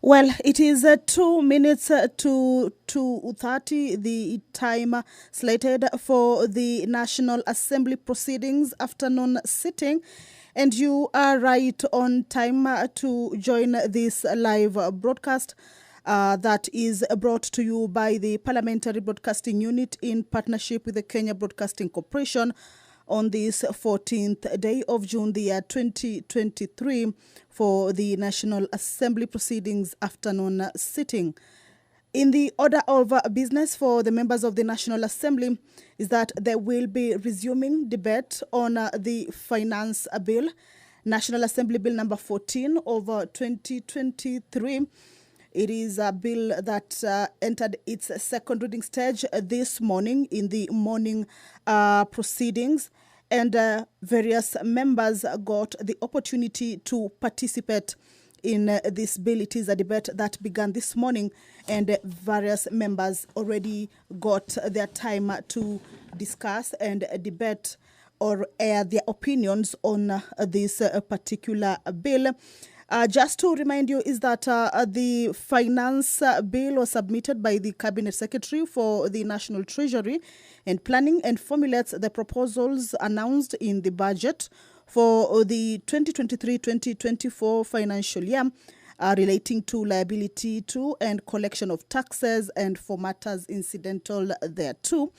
Well, it is 2 minutes to 2:30, the time slated for the National Assembly proceedings afternoon sitting. And you are right on time to join this live broadcast that is brought to you by the Parliamentary Broadcasting Unit in partnership with the Kenya Broadcasting Corporation on this 14th day of June, the year 2023, for the National Assembly proceedings afternoon sitting. In the order of business for the members of the National Assembly is that they will be resuming debate on the finance bill, National Assembly Bill number 14 of 2023. It is a bill that entered its second reading stage this morning in the morning proceedings, and various members got the opportunity to participate in this bill. It is a debate that began this morning, and various members already got their time to discuss and debate or air their opinions on this particular bill. Just to remind you is that the finance bill was submitted by the Cabinet Secretary for the National Treasury and Planning and formulates the proposals announced in the budget for the 2023-2024 financial year relating to liability to and collection of taxes and for matters incidental thereto.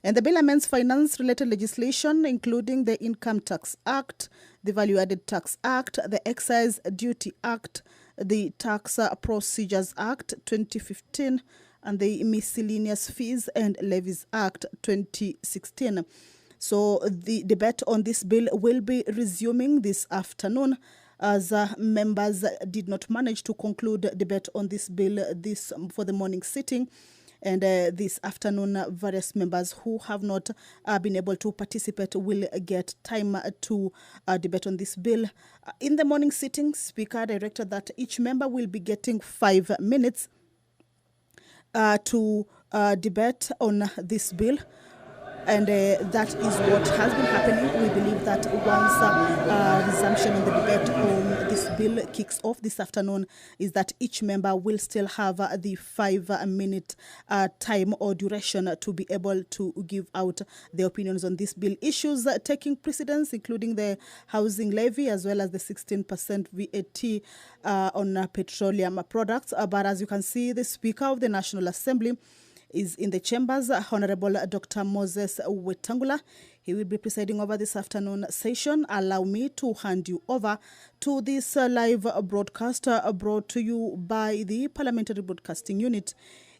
And the bill amends finance-related legislation, including the Income Tax Act, the Value-Added Tax Act, the Excise Duty Act, the Tax Procedures Act 2015, and the Miscellaneous Fees and Levies Act 2016. So the debate on this bill will be resuming this afternoon, as members did not manage to conclude debate on this bill for the morning sitting. And this afternoon, various members who have not been able to participate will get time to debate on this bill. In the morning sitting, Speaker directed that each member will be getting 5 minutes to debate on this bill. And that is what has been happening. We believe that once resumption of the debate on this bill kicks off this afternoon, is that each member will still have the 5-minute time or duration to be able to give out their opinions on this bill. Issues taking precedence, including the housing levy as well as the 16% VAT on petroleum products. But as you can see, the Speaker of the National Assembly is in the chambers, Honorable Dr. Moses Wetangula. He will be presiding over this afternoon session. Allow me to hand you over to this live broadcast brought to you by the Parliamentary Broadcasting Unit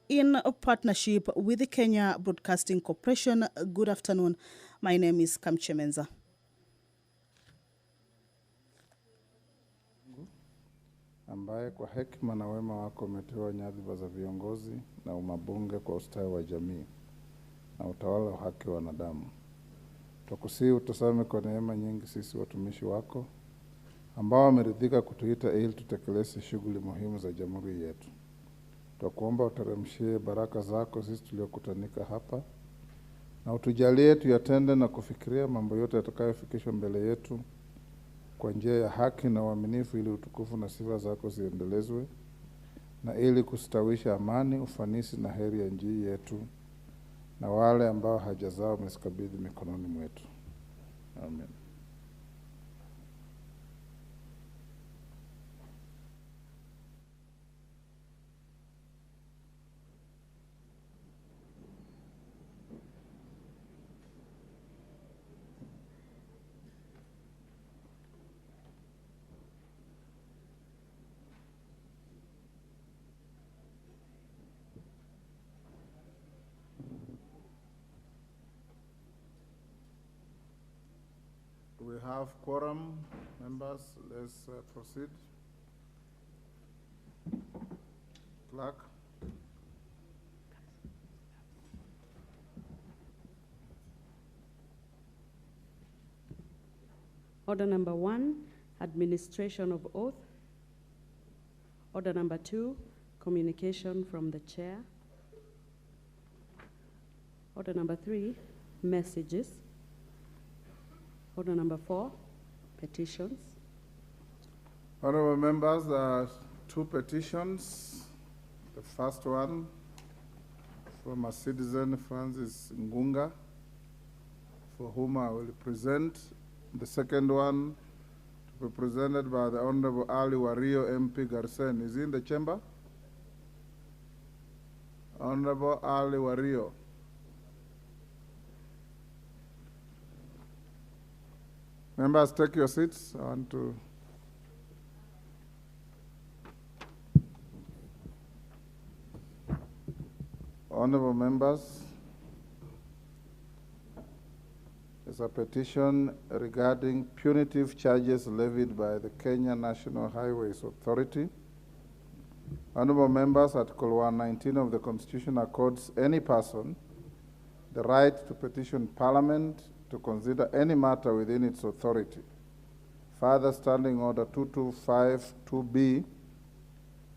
in partnership with the Kenya Broadcasting Corporation. Good afternoon. My name is Kamche Menza. Ambaye kwa hekima na wema wako umeteua nyadhifa za viongozi na umabunge kwa ustawi wa jamii na utawala wa haki wa wanadamu. Tukusihi utusame kwa neema nyingi sisi watumishi wako ambao wameridhika kutuita ili tutekeleze shughuli muhimu za jamhuri yetu. Tukuomba uteremshie baraka zako sisi tuliokutanika hapa na utujalie tuyatende na kufikiria mambo yote yatakayofikishwa mbele yetu kwa njia ya haki na uaminifu, ili utukufu na sifa zako ziendelezwe na ili kustawisha amani, ufanisi na heri ya nchi yetu na wale ambao haja zao umezikabidhi mikononi mwetu. Amen. We have quorum, members. Let's proceed. Clerk. Order number 1, administration of oath. Order number 2, communication from the chair. Order number 3, messages. Order number 4, petitions. Honorable members, two petitions. The first one from a citizen, Francis Ngunga, for whom I will present. The second one to be presented by the Honorable Ali Wario MP Garsen. Is he in the chamber? Honorable Ali Wario. Members, take your seats. I want to. Honorable members, there's a petition regarding punitive charges levied by the Kenya National Highways Authority. Honorable members, Article 119 of the Constitution accords any person the right to petition Parliament to consider any matter within its authority. Further, Standing Order 2252B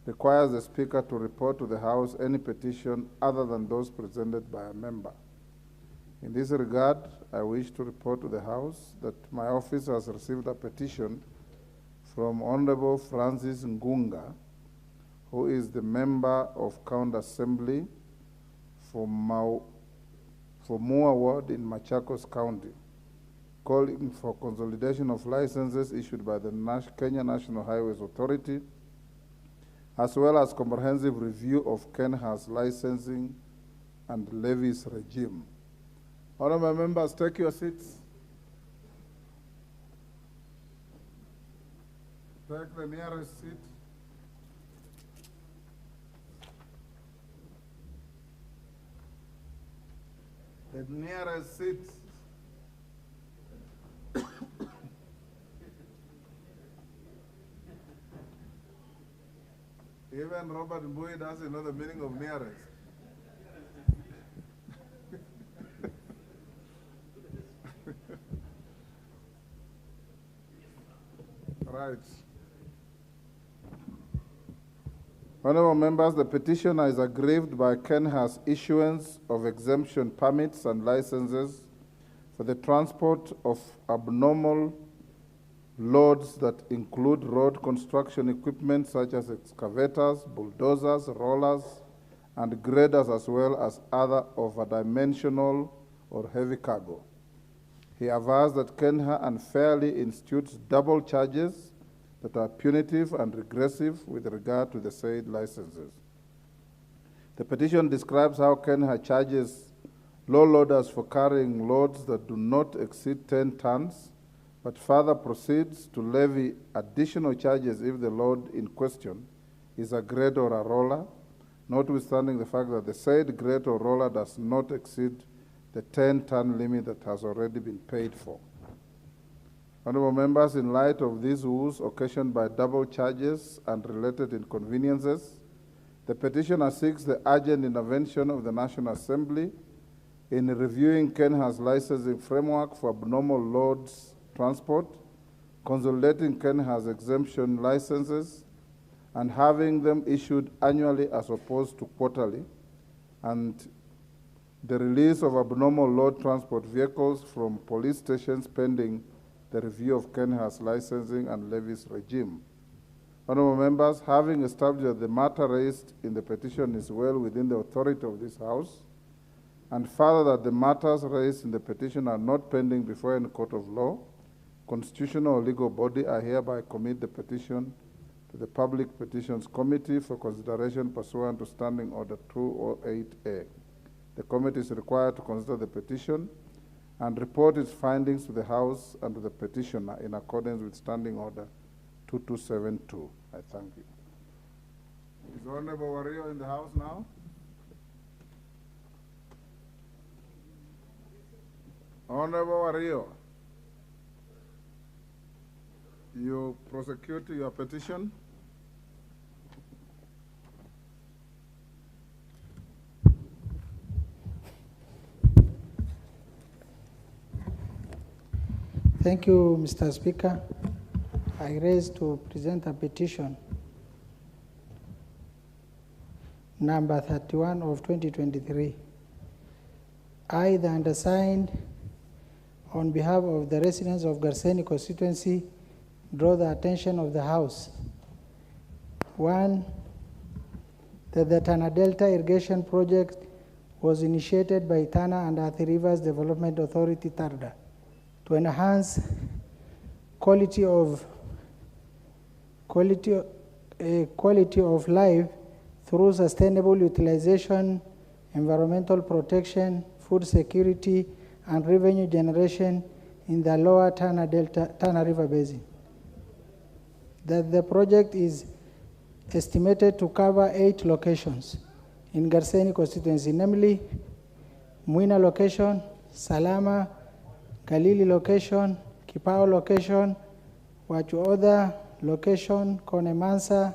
requires the Speaker to report to the House any petition other than those presented by a member. In this regard, I wish to report to the House that my office has received a petition from Honorable Francis Ngunga, who is the member of County Assembly for Mua Ward in Machakos County, calling for consolidation of licenses issued by the Kenya National Highways Authority, as well as comprehensive review of KENHA's licensing and levies regime. Honorable members, take your seats. Take the nearest seat. The nearest seat. Even Robert Mbui doesn't know the meaning of nearest. Right. Honorable members, the petitioner is aggrieved by KENHA's issuance of exemption permits and licenses for the transport of abnormal loads that include road construction equipment such as excavators, bulldozers, rollers, and graders, as well as other overdimensional or heavy cargo. He avers that KENHA unfairly institutes double charges that are punitive and regressive with regard to the said licenses. The petition describes how KENHA charges low loaders for carrying loads that do not exceed 10 tons, but further proceeds to levy additional charges if the load in question is a grade or a roller, notwithstanding the fact that the said grade or roller does not exceed the 10-ton limit that has already been paid for. Honorable members, in light of these woes occasioned by double charges and related inconveniences, the petitioner seeks the urgent intervention of the National Assembly in reviewing KENHA's licensing framework for abnormal loads transport, consolidating KENHA's exemption licenses, and having them issued annually as opposed to quarterly, and the release of abnormal load transport vehicles from police stations pending the review of KENHA's licensing and levies regime. Honorable members, having established that the matter raised in the petition is well within the authority of this House, and further that the matters raised in the petition are not pending before any court of law, constitutional or legal body, I hereby commit the petition to the Public Petitions Committee for consideration pursuant to Standing Order 208A. The committee is required to consider the petition and report its findings to the House and to the petitioner in accordance with Standing Order 2272. I thank you. Is Honorable Wario in the House now? Honorable Wario, you prosecute your petition? Thank you, Mr. Speaker. I raise to present a petition number 31 of 2023. I, the undersigned, on behalf of the residents of Garseni constituency, draw the attention of the House One, that the Tana Delta Irrigation Project was initiated by Tana and Athi Rivers Development Authority, TARDA, to enhance quality of life through sustainable utilization, environmental protection, food security, and revenue generation in the lower Tana River Basin. That the project is estimated to cover 8 locations in Garseni constituency, namely Muina location, Salama, Galili location, Kipao location, Wachuoda location, Konemansa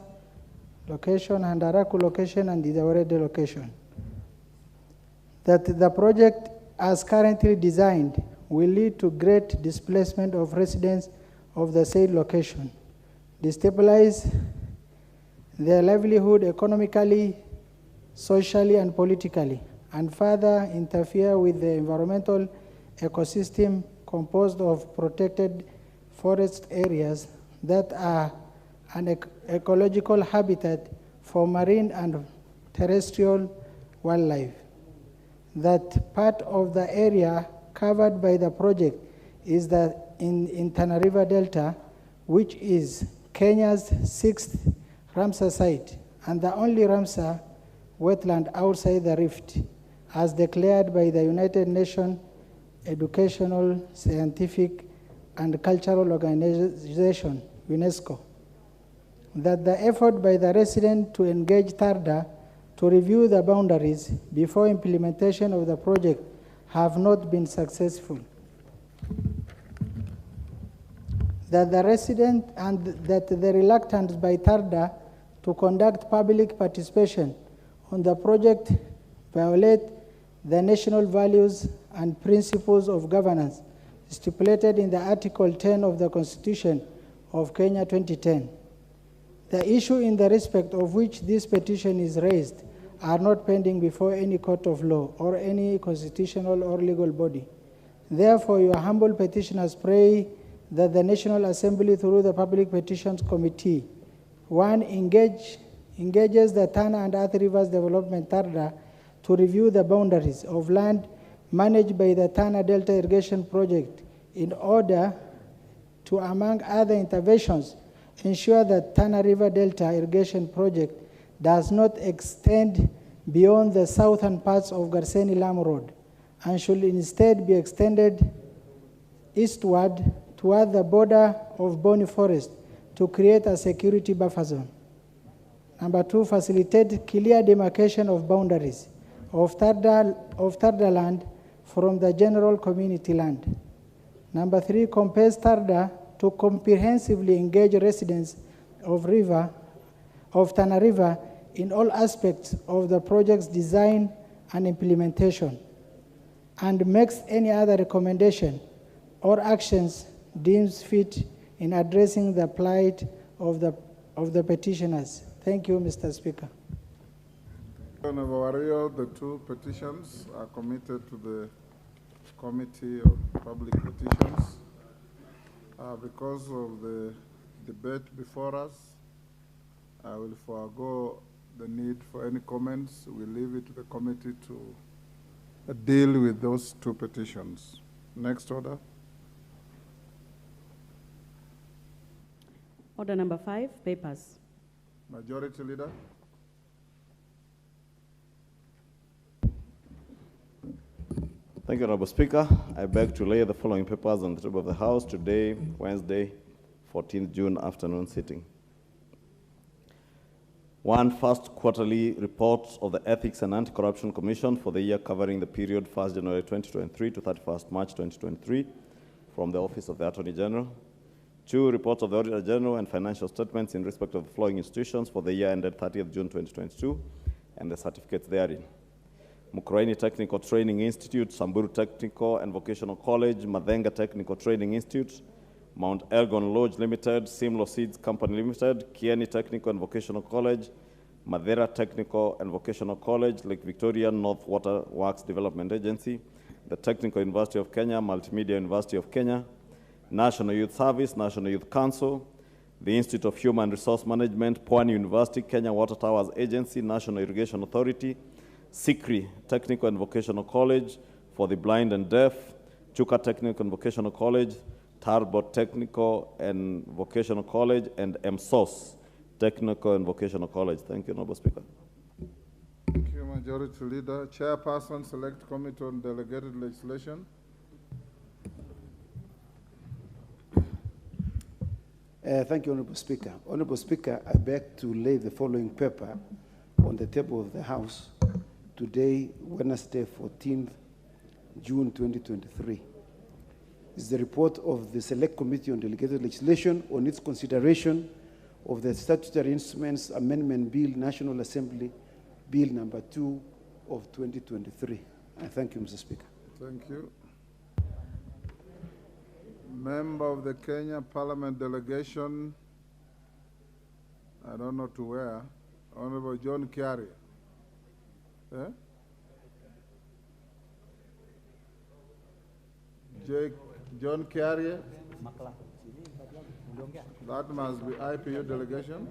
location, Handaraku location, and Didawarede location. That the project as currently designed will lead to great displacement of residents of the said location, destabilize their livelihood economically, socially, and politically, and further interfere with the environmental ecosystem composed of protected forest areas that are an ecological habitat for marine and terrestrial wildlife. That part of the area covered by the project is in Tana River Delta, which is Kenya's 6th Ramsar site and the only Ramsar wetland outside the rift, as declared by the United Nations Educational, Scientific, and Cultural Organization, UNESCO. That the effort by the resident to engage TARDA to review the boundaries before implementation of the project have not been successful. That the resident and that the reluctance by TARDA to conduct public participation on the project violate the national values and principles of governance stipulated in the Article 10 of the Constitution of Kenya 2010. The issue in the respect of which this petition is raised are not pending before any court of law or any constitutional or legal body. Therefore, your humble petitioners pray that the National Assembly, through the Public Petitions Committee, 1, engages the Tana and Athi Rivers Development TARDA to review the boundaries of land managed by the Tana Delta Irrigation Project in order to, among other interventions, ensure that Tana River Delta Irrigation Project does not extend beyond the southern parts of Garseni-Lamu Road and should instead be extended eastward toward the border of Boni Forest to create a security buffer zone. Number 2, facilitate clear demarcation of boundaries of TARDA land from the general community land. Number 3, compels TARDA to comprehensively engage residents of Tana River in all aspects of the project's design and implementation, and makes any other recommendation or actions deems fit in addressing the plight of the petitioners. Thank you, Mr. Speaker. Honorable Wario, the 2 petitions are committed to the Committee of Public Petitions. Because of the debate before us, I will forego the need for any comments. We'll leave it to the committee to deal with those 2 petitions. Next order. Order number 5, papers. Majority Leader. Thank you, Honorable Speaker. I beg to lay the following papers on the table of the House today, Wednesday, 14th June afternoon sitting. 1, first quarterly report of the Ethics and Anti-Corruption Commission for the year covering the period 1st January 2023 to 31st March 2023 from the Office of the Attorney General. 2, reports of the Auditor General and financial statements in respect of the following institutions for the year ended 30th June 2022 and the certificates therein. Mukurweini Technical Training Institute, Samburu Technical and Vocational College, Madenga Technical Training Institute, Mount Elgon Lodge Limited, Simlo Seeds Company Limited, Kieni Technical and Vocational College, Madera Technical and Vocational College, Lake Victoria North Water Works Development Agency, the Technical University of Kenya, Multimedia University of Kenya, National Youth Service, National Youth Council, the Institute of Human Resource Management, Pwani University, Kenya Water Towers Agency, National Irrigation Authority, SICRI Technical and Vocational College for the Blind and Deaf, Chuka Technical and Vocational College, Tarbot Technical and Vocational College, and MSOS Technical and Vocational College. Thank you, Honorable Speaker. Thank you, Majority Leader. Chairperson, Select Committee on Delegated Legislation. Thank you, Honorable Speaker. Honorable Speaker, I beg to lay the following paper on the table of the House today, Wednesday, 14th June 2023. This is the report of the Select Committee on Delegated Legislation on its consideration of the Statutory Instruments Amendment Bill, National Assembly Bill number 2 of 2023. I thank you, Mr. Speaker. Thank you. Member of the Kenya Parliament Delegation, I don't know to where, Honorable John Kiari. Eh? John Kiari? That must be IPU delegation.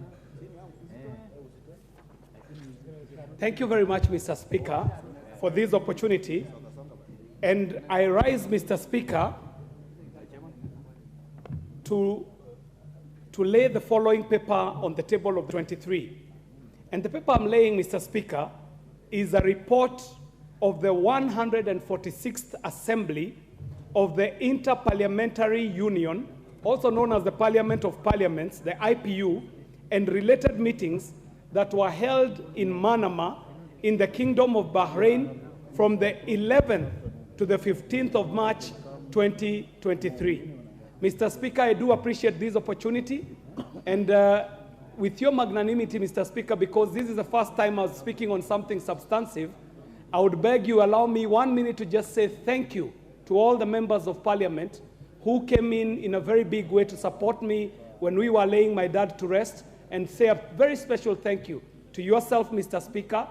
Thank you very much, Mr. Speaker, for this opportunity. And I rise, Mr. Speaker, to lay the following paper on the table of 23. And the paper I'm laying, Mr. Speaker, is a report of the 146th Assembly of the Interparliamentary Union, also known as the Parliament of Parliaments, the IPU, and related meetings that were held in Manama in the Kingdom of Bahrain from the 11th to the 15th of March 2023. Mr. Speaker, I do appreciate this opportunity, and with your magnanimity, Mr. Speaker, because this is the first time I was speaking on something substantive, I would beg you allow me 1 minute to just say thank you to all the members of Parliament who came in a very big way to support me when we were laying my dad to rest, and say a very special thank you to yourself, Mr. Speaker,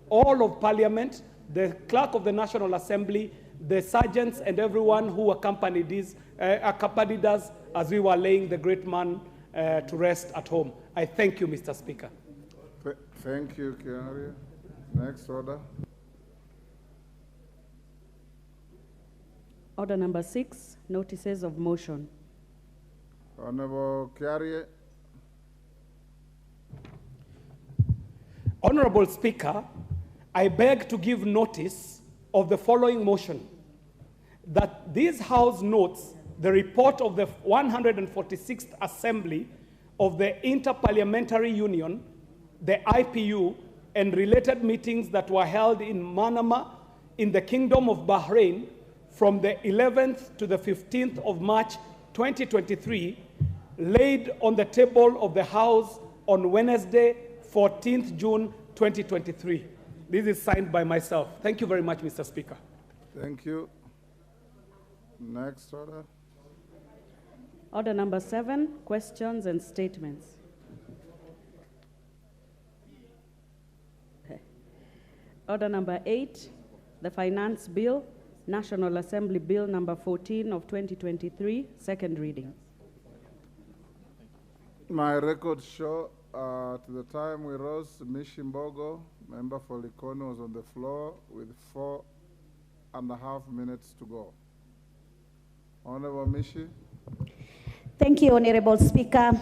all of Parliament, the Clerk of the National Assembly, the sergeants, and everyone who accompanied us as we were laying the great man to rest at home. I thank you, Mr. Speaker. Thank you, Kiari. Next order. Order number 6, notices of motion. Honorable Kiari. Honorable Speaker, I beg to give notice of the following motion: that this House notes the report of the 146th Assembly of the Interparliamentary Union, the IPU, and related meetings that were held in Manama in the Kingdom of Bahrain from the 11th to the 15th of March 2023, laid on the table of the House on Wednesday, 14th June 2023. This is signed by myself. Thank you very much, Mr. Speaker. Thank you. Next order. Order number 7, questions and statements. Okay. Order number 8, the Finance Bill, National Assembly Bill number 14 of 2023, second reading. My records show at the time we rose, Mishi Mbogo, member for Likoni, was on the floor with 4.5 minutes to go. Honorable Mishi. Thank you, Honorable Speaker.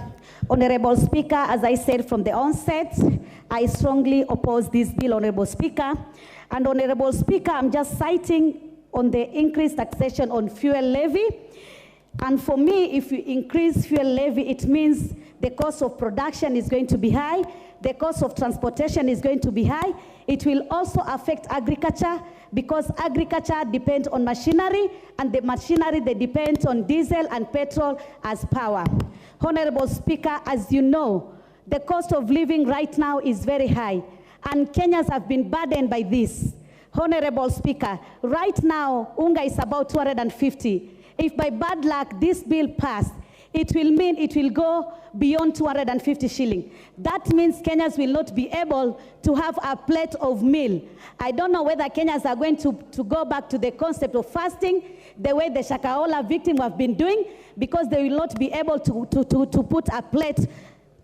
Honorable Speaker, as I said from the onset, I strongly oppose this bill, Honorable Speaker. And Honorable Speaker, I'm just citing on the increased taxation on fuel levy. And for me, if you increase fuel levy, it means the cost of production is going to be high, the cost of transportation is going to be high. It will also affect agriculture, because agriculture depends on machinery, and the machinery, they depend on diesel and petrol as power. Honorable Speaker, as you know, the cost of living right now is very high, and Kenyans have been burdened by this. Honorable Speaker, right now, unga is about 250. If by bad luck this bill passed, it will mean it will go beyond 250 shilling. That means Kenyans will not be able to have a plate of meal. I don't know whether Kenyans are going to go back to the concept of fasting, the way the Shakahola victims have been doing, because they will not be able to put a plate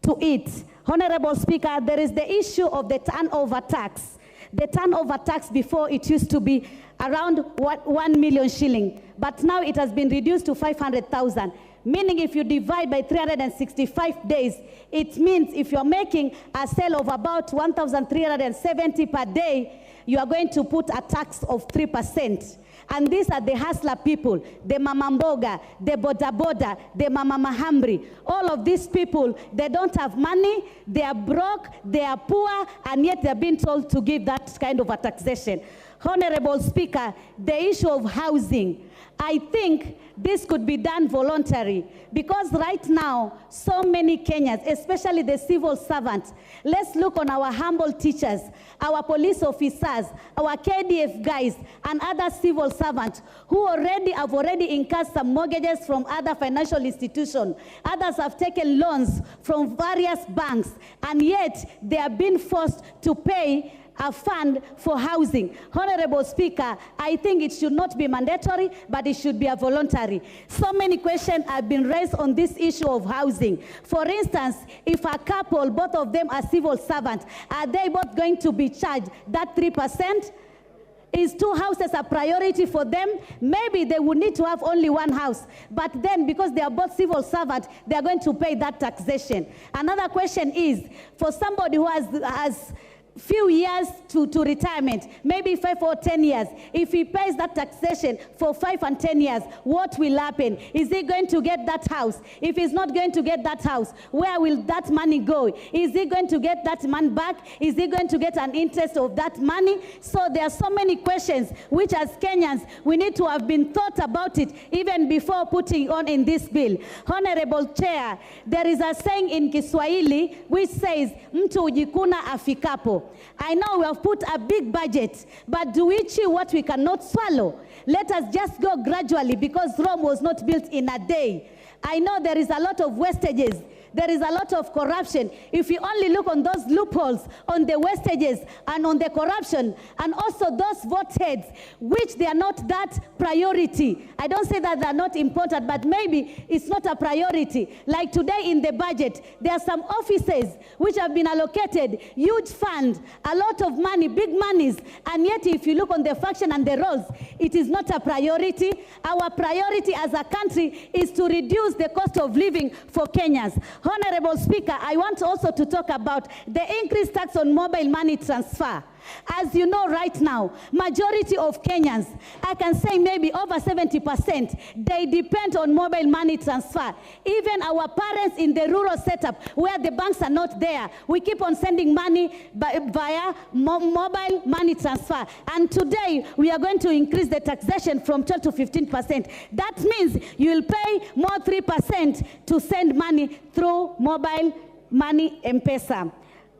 to eat. Honorable Speaker, there is the issue of the turnover tax. The turnover tax before, it used to be around 1 million shilling, but now it has been reduced to 500,000. Meaning if you divide by 365 days, it means if you're making a sale of about 1,370 per day, you are going to put a tax of 3%. And these are the hustler people, the mama mboga, the boda boda, the mama mahamri. All of these people, they don't have money, they are broke, they are poor, and yet they're being told to give that kind of a taxation. Honorable Speaker, the issue of housing, I think this could be done voluntary, because right now, so many Kenyans, especially the civil servants, let's look on our humble teachers, our police officers, our KDF guys, and other civil servants who have already incurred some mortgages from other financial institutions. Others have taken loans from various banks, and yet they are being forced to pay a fund for housing. Honorable Speaker, I think it should not be mandatory, but it should be a voluntary. So many questions have been raised on this issue of housing. For instance, if a couple, both of them are civil servants, are they both going to be charged that 3%? Is 2 houses a priority for them? Maybe they would need to have only 1 house, but then because they are both civil servants, they are going to pay that taxation. Another question is, for somebody who has few years to retirement, maybe 5 or 10 years, if he pays that taxation for 5 and 10 years, what will happen? Is he going to get that house? If he's not going to get that house, where will that money go? Is he going to get that money back? Is he going to get an interest of that money? So there are so many questions which as Kenyans, we need to have been thought about it even before putting on in this bill. Honorable Chair, there is a saying in Kiswahili which says, mtu ujikuna afikapo. I know we have put a big budget, but do we chew what we cannot swallow? Let us just go gradually, because Rome was not built in a day. I know there is a lot of wastages. There is a lot of corruption. If you only look on those loopholes, on the wastages and on the corruption, and also those vote heads, which they are not that priority. I don't say that they are not important, but maybe it's not a priority. Like today in the budget, there are some offices which have been allocated, huge fund, a lot of money, big monies, and yet if you look on the function and the roles, it is not a priority. Our priority as a country is to reduce the cost of living for Kenyans. Honorable Speaker, I want also to talk about the increased tax on mobile money transfer. As you know right now, majority of Kenyans, I can say maybe over 70%, they depend on mobile money transfer. Even our parents in the rural setup where the banks are not there, we keep on sending money via mobile money transfer. And today, we are going to increase the taxation from 12 to 15%. That means you will pay more 3% to send money through mobile money M-Pesa.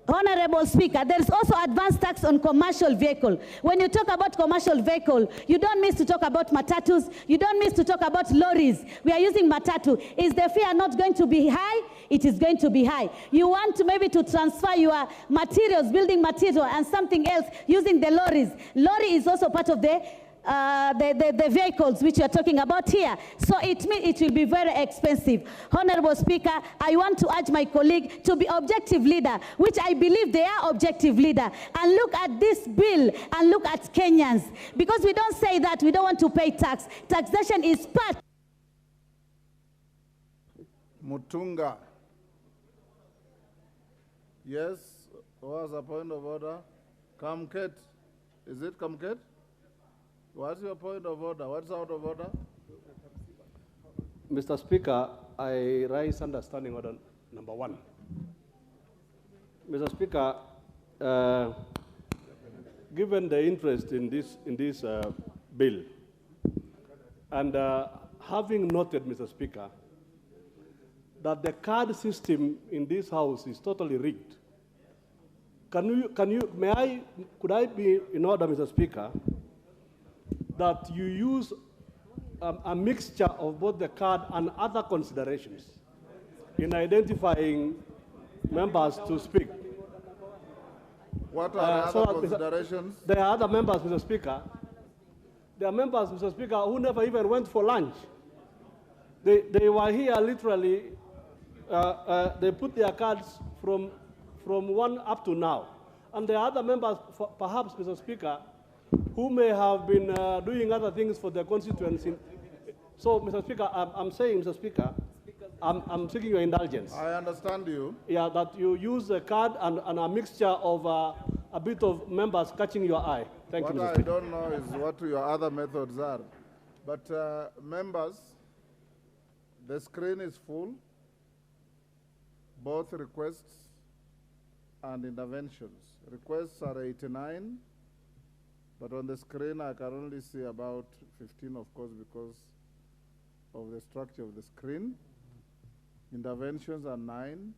Honorable Speaker, there is also advanced tax on commercial vehicle. When you talk about commercial vehicle, you don't miss to talk about matatus, you don't miss to talk about lorries. We are using matatu. Is the fare not going to be high? It is going to be high. You want to maybe to transfer your materials, building material and something else using the lorries. Lorry is also part of the vehicles which you are talking about here. So it means it will be very expensive. Honorable Speaker, I want to urge my colleague to be objective leader, which I believe they are objective leader, and look at this bill and look at Kenyans. Because we don't say that we don't want to pay tax. Taxation is part. Mutunga. Yes, was a point of order. Kamket. Is it Kamket? What's your point of order? What's out of order? Mr. Speaker, I raise understanding order number 1. Mr. Speaker, given the interest in this bill, and having noted, Mr. Speaker, that the card system in this House is totally rigged, could I be in order, Mr. Speaker, that you use a mixture of both the card and other considerations in identifying members to speak. What are So other considerations? There are other members, Mr. Speaker. There are members, Mr. Speaker, who never even went for lunch. They were here literally, they put their cards from 1 up to now. And there are other members, perhaps, Mr. Speaker, who may have been doing other things for their constituency. So, Mr. Speaker, I'm saying, Mr. Speaker, I'm seeking your indulgence. I understand you. Yeah, that you use a card and a mixture of a bit of members catching your eye. Thank you, Mr. Speaker. What I don't know is what your other methods are. But members, the screen is full, both requests and interventions. Requests are 89, but on the screen I can only see about 15, of course, because of the structure of the screen. Interventions are 9,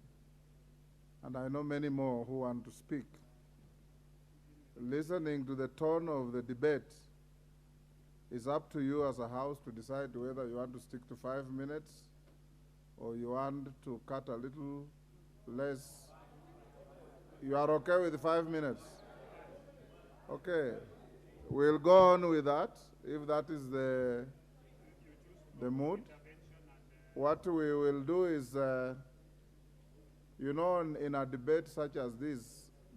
and I know many more who want to speak. Listening to the tone of the debate, it's up to you as a House to decide whether you want to stick to 5 minutes or you want to cut a little less. You are okay with 5 minutes? Okay. We'll go on with that, if that is the mood. What we will do is, you know, in a debate such as this,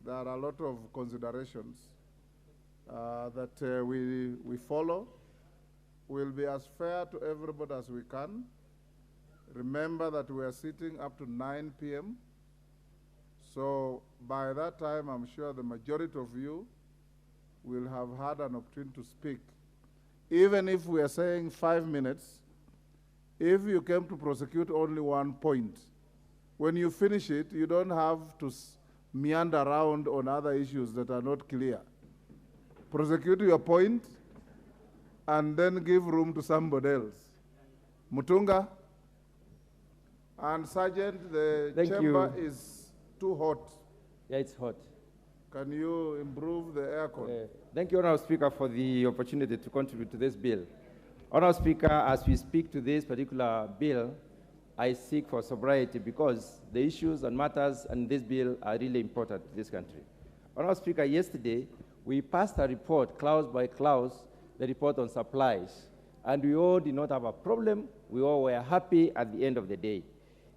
there are a lot of considerations that we follow. We'll be as fair to everybody as we can. Remember that we are sitting up to 9 p.m. So by that time, I'm sure the majority of you will have had an opportunity to speak. Even if we are saying 5 minutes, if you came to prosecute only one point, when you finish it, you don't have to meander around on other issues that are not clear. Prosecute your point and then give room to somebody else. Mutunga and Sergeant, the chamber is too hot. Yeah, it's hot. Can you improve the aircon? Thank you, Honourable Speaker, for the opportunity to contribute to this bill. Honourable Speaker, as we speak to this particular bill, I seek for sobriety because the issues and matters in this bill are really important to this country. Honourable Speaker, yesterday we passed a report, clause by clause, the report on supplies, and we all did not have a problem. We all were happy at the end of the day.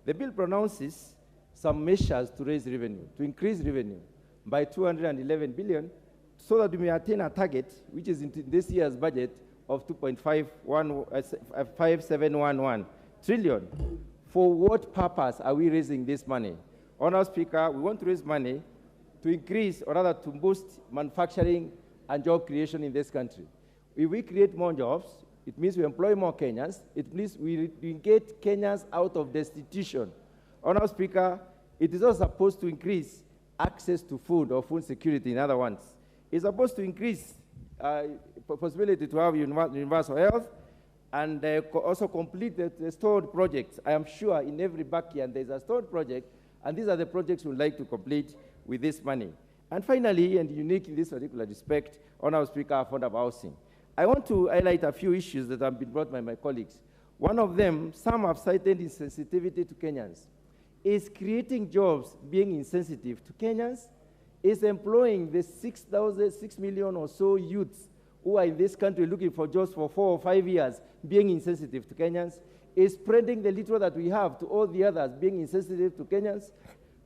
The bill pronounces some measures to raise revenue, to increase revenue by 211 billion, so that we may attain a target, which is in this year's budget, of 2.5711 trillion. For what purpose are we raising this money? Honourable Speaker, we want to raise money to increase, or rather to boost manufacturing and job creation in this country. If we create more jobs, it means we employ more Kenyans. It means we get Kenyans out of destitution. Honourable Speaker, it is also supposed to increase access to food or food security, in other words. It's supposed to increase possibility to have universal health and also complete the stored projects. I am sure in every backyard there is a stored project, and these are the projects we'd like to complete with this money. And finally, and unique in this particular respect, Honourable Speaker, affordable housing. I want to highlight a few issues that have been brought by my colleagues. One of them, some have cited insensitivity to Kenyans. Is creating jobs being insensitive to Kenyans? Is employing the 6 million or so youths who are in this country looking for jobs for 4 or 5 years being insensitive to Kenyans? Is spreading the little that we have to all the others being insensitive to Kenyans?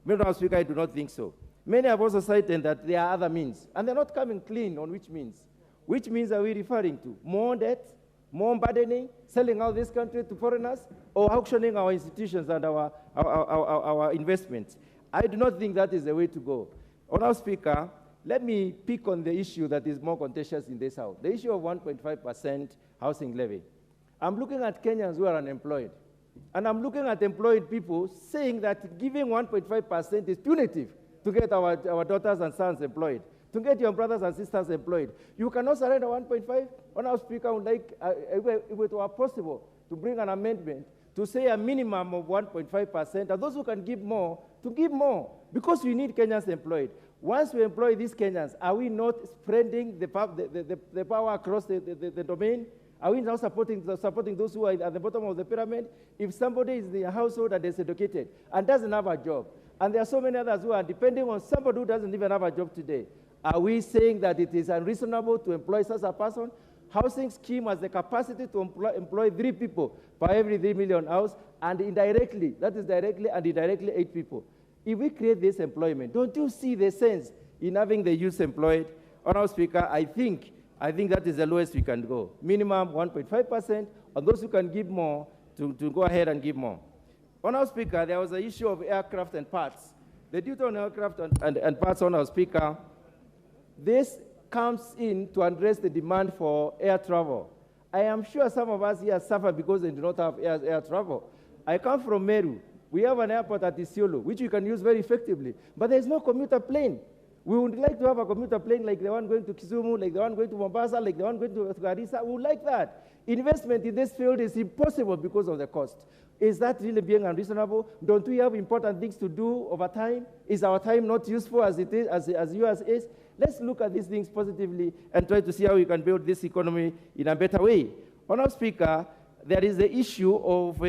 Mr. Speaker, I do not think so. Many have also cited that there are other means, and they're not coming clean on which means. Which means are we referring to? More debt, more burdening, selling out this country to foreigners, or auctioning our institutions and our investments? I do not think that is the way to go. Honourable Speaker, let me pick on the issue that is more contentious in this House, the issue of 1.5% housing levy. I'm looking at Kenyans who are unemployed, and I'm looking at employed people saying that giving 1.5% is punitive to get our daughters and sons employed, to get your brothers and sisters employed. You cannot surrender 1.5. Honourable Speaker, I would like, if it were possible, to bring an amendment to say a minimum of 1.5%, and those who can give more, to give more, because we need Kenyans employed. Once we employ these Kenyans, are we not spreading the power across the domain? Are we now supporting those who are at the bottom of the pyramid? If somebody is in a household and is educated and doesn't have a job, and there are so many others who are depending on somebody who doesn't even have a job today, are we saying that it is unreasonable to employ such a person? Housing scheme has the capacity to employ 3 people per every 3 million house, and indirectly, that is directly and indirectly 8 people. If we create this employment, don't you see the sense in having the youth employed? Honourable Speaker, I think that is the lowest we can go. Minimum 1.5%, on those who can give more, to go ahead and give more. Honourable Speaker, there was an issue of aircraft and parts. The duty on aircraft and parts, Honourable Speaker, this comes in to address the demand for air travel. I am sure some of us here suffer because they do not have air travel. I come from Meru. We have an airport at Isiolo, which we can use very effectively, but there's no commuter plane. We would like to have a commuter plane like the one going to Kisumu, like the one going to Mombasa, like the one going to Garissa. We would like that. Investment in this field is impossible because of the cost. Is that really being unreasonable? Don't we have important things to do over time? Is our time not useful as it is, as yours is? Let's look at these things positively and try to see how we can build this economy in a better way. Honourable Speaker, there is the issue of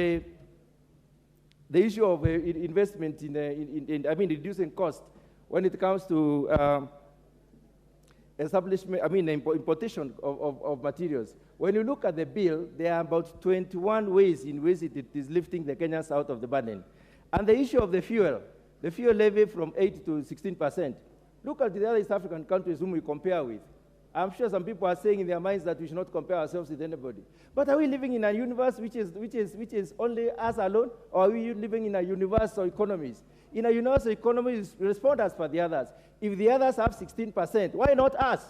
investment in reducing cost when it comes to importation of materials. When you look at the bill, there are about 21 ways in which it is lifting the Kenyans out of the burden. And the issue of the fuel levy from 8 to 16%. Look at the other East African countries whom we compare with. I'm sure some people are saying in their minds that we should not compare ourselves with anybody. But are we living in a universe which is only us alone, or are we living in a universal economy? In a universal economy, we respond as per the others. If the others have 16%, why not us?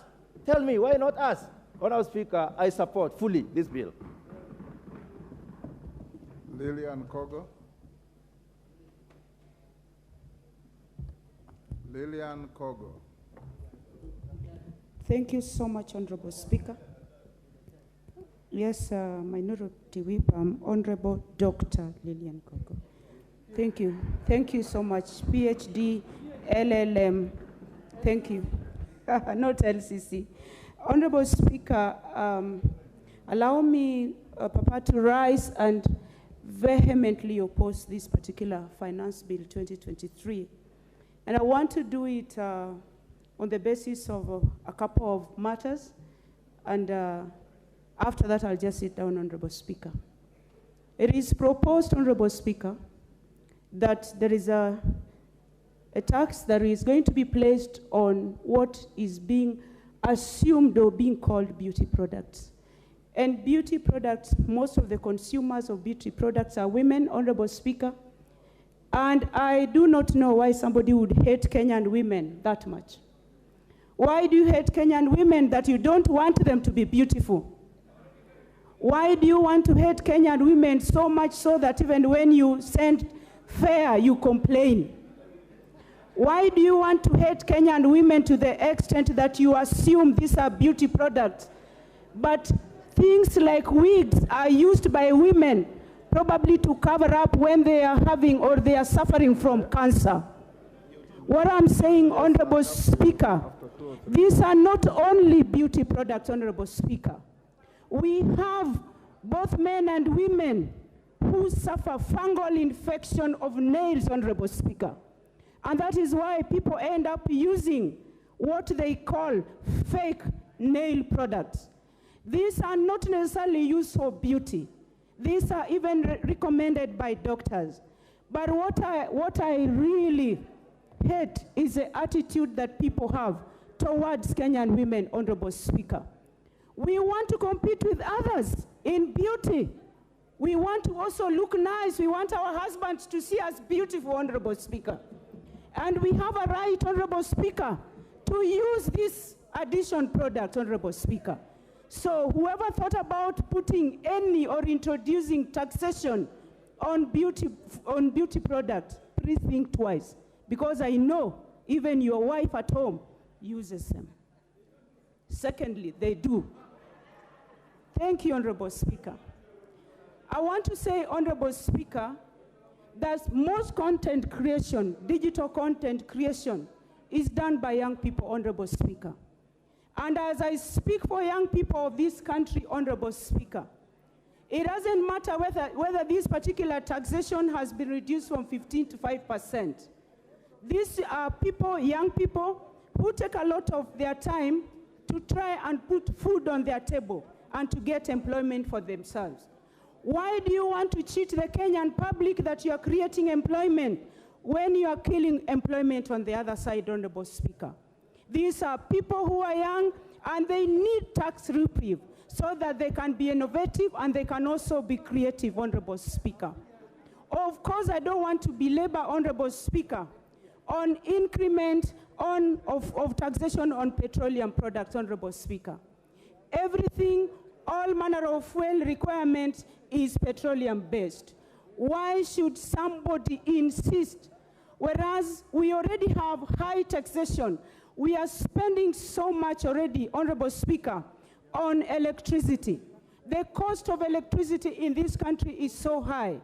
Tell me, why not us? Honourable Speaker, I support fully this bill. Lillian Kogo. Lillian Kogo. Thank you so much, Honourable Speaker. Yes, Minority Whip, Honourable Dr. Lillian Kogo. Thank you. Thank you so much. PhD, LLM. Thank you. Not LCC. Honourable Speaker, allow me, Papa, to rise and vehemently oppose this particular Finance Bill 2023. And I want to do it on the basis of a couple of matters. And after that, I'll just sit down, Honourable Speaker. It is proposed, Honourable Speaker, that there is a tax that is going to be placed on what is being assumed or being called beauty products. And beauty products, most of the consumers of beauty products are women, Honourable Speaker. And I do not know why somebody would hate Kenyan women that much. Why do you hate Kenyan women that you don't want them to be beautiful? Why do you want to hate Kenyan women so much so that even when you send fare, you complain? Why do you want to hate Kenyan women to the extent that you assume these are beauty products? But things like wigs are used by women probably to cover up when they are having or they are suffering from cancer. What I'm saying, Honourable Speaker, these are not only beauty products, Honourable Speaker. We have both men and women who suffer fungal infection of nails, Honourable Speaker. And that is why people end up using what they call fake nail products. These are not necessarily used for beauty. These are even recommended by doctors. But what I really hate is the attitude that people have towards Kenyan women, Honourable Speaker. We want to compete with others in beauty. We want to also look nice. We want our husbands to see us beautiful, Honourable Speaker. And we have a right, Honourable Speaker, to use this addition product, Honourable Speaker. So whoever thought about putting any or introducing taxation on beauty products, please think twice. Because I know even your wife at home uses them. Secondly, they do. Thank you, Honourable Speaker. I want to say, Honourable Speaker, that most content creation, digital content creation, is done by young people, Honourable Speaker. And as I speak for young people of this country, Honorable Speaker, it doesn't matter whether this particular taxation has been reduced from 15 to 5%. These are people, young people, who take a lot of their time to try and put food on their table and to get employment for themselves. Why do you want to cheat the Kenyan public that you are creating employment when you are killing employment on the other side, Honorable Speaker? These are people who are young and they need tax reprieve so that they can be innovative and they can also be creative, Honorable Speaker. Of course, I don't want to belabor, Honorable Speaker, on increment of taxation on petroleum products, Honorable Speaker. Everything, all manner of fuel requirement is petroleum-based. Why should somebody insist, whereas we already have high taxation? We are spending so much already, Honorable Speaker, on electricity. The cost of electricity in this country is so high,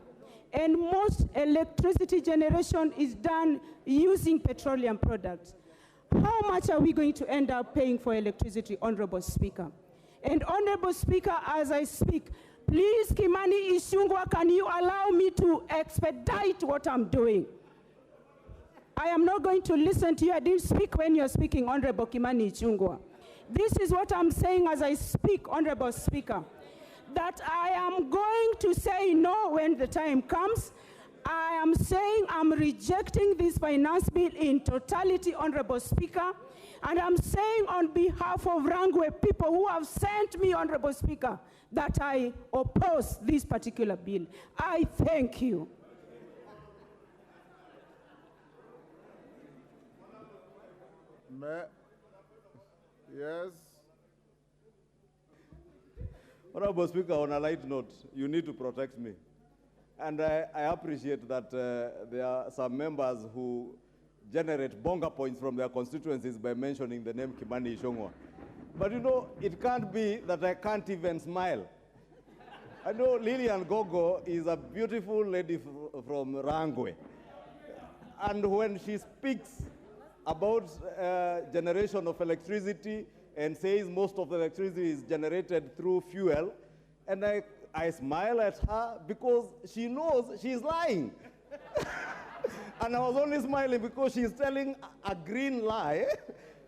and most electricity generation is done using petroleum products. How much are we going to end up paying for electricity, Honorable Speaker? And Honorable Speaker, as I speak, please, Kimani Ichung'wah, can you allow me to expedite what I'm doing? I am not going to listen to you. I didn't speak when you're speaking, Honorable Kimani Ichung'wah. This is what I'm saying as I speak, Honorable Speaker, that I am going to say no when the time comes. I am saying I'm rejecting this finance bill in totality, Honorable Speaker, and I'm saying on behalf of Rangwe people who have sent me, Honorable Speaker, that I oppose this particular bill. I thank you. Yes. Honorable Speaker, on a light note, you need to protect me. And I appreciate that there are some members who generate bonga points from their constituencies by mentioning the name Kimani Ichung'wah. But you know, it can't be that I can't even smile. I know Lilian Gogo is a beautiful lady from Rangwe. And when she speaks about generation of electricity and says most of the electricity is generated through fuel, and I smile at her because she knows she's lying. And I was only smiling because she's telling a green lie.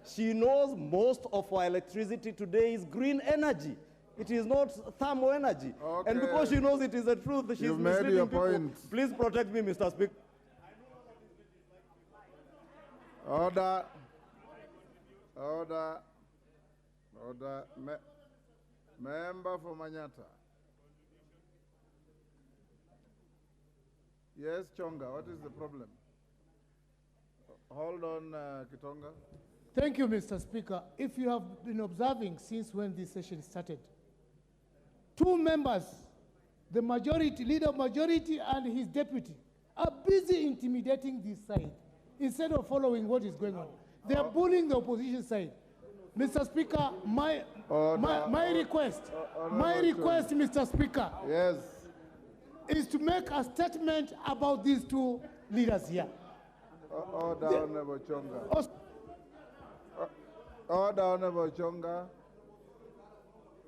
She knows most of our electricity today is green energy. It is not thermal energy. Okay. And because she knows it is the truth, she's You've misleading made your people. point. Please protect me, Mr. Speaker. Order. Order. Order. Member for Manyata. Yes, Chonga, what is the problem? Hold on, Kitonga. Thank you, Mr. Speaker. If you have been observing since when this session started, two members, the majority, leader of majority and his deputy, are busy intimidating this side instead of following what is going on. They are bullying the opposition side. Mr. Speaker, my request, Mr. Speaker, yes, is to make a statement about these two leaders here. Order, Honorable Chonga. Order, Honorable Chonga.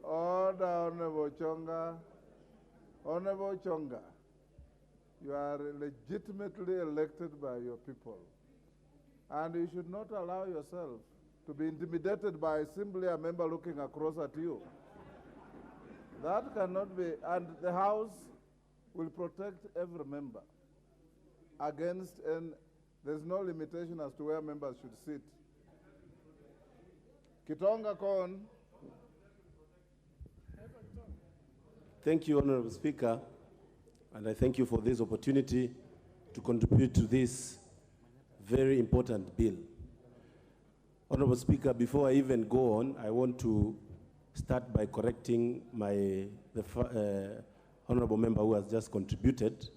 Order, Honorable Chonga. Honorable Chonga, you are legitimately elected by your people, and you should not allow yourself to be intimidated by simply a member looking across at you. That cannot be, and the House will protect every member against, and there's no limitation as to where members should sit. Kitonga Kon. Thank you, Honorable Speaker, and I thank you for this opportunity to contribute to this very important bill. Honorable Speaker, before I even go on, I want to start by correcting the honorable member who has just contributed.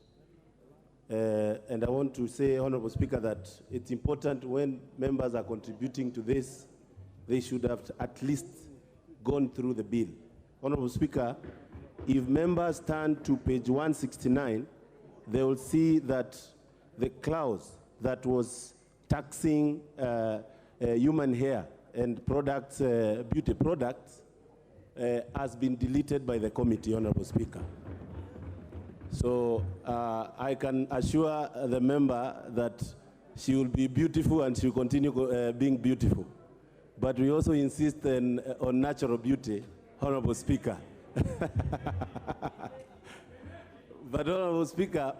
And I want to say, Honorable Speaker, that it's important when members are contributing to this, they should have at least gone through the bill. Honorable Speaker, if members turn to page 169, they will see that the clause that was taxing human hair and products, beauty products, has been deleted by the committee, Honorable Speaker. So I can assure the member that she will be beautiful and she will continue being beautiful. But we also insist on natural beauty, Honorable Speaker. But Honorable Speaker,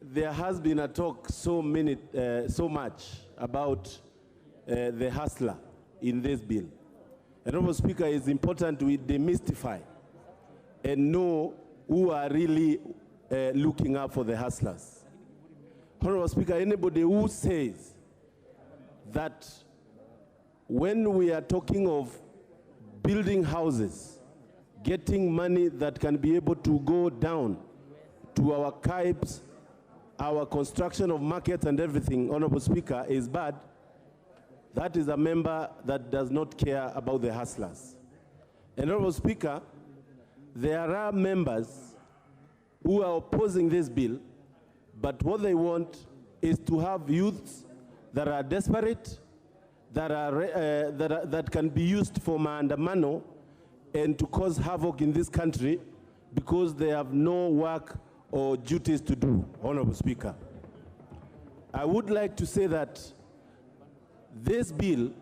there has been a talk so much about the hustler in this bill. And Honorable Speaker, it's important we demystify and know who are really looking out for the hustlers. Honorable Speaker, anybody who says that when we are talking of building houses, getting money that can be able to go down to our tribes, our construction of markets and everything, Honorable Speaker, is bad, that is a member that does not care about the hustlers. And Honorable Speaker, there are members who are opposing this bill, but what they want is to have youths that are desperate, that can be used for maandamano and to cause havoc in this country because they have no work or duties to do, Honorable Speaker. I would like to say that this bill,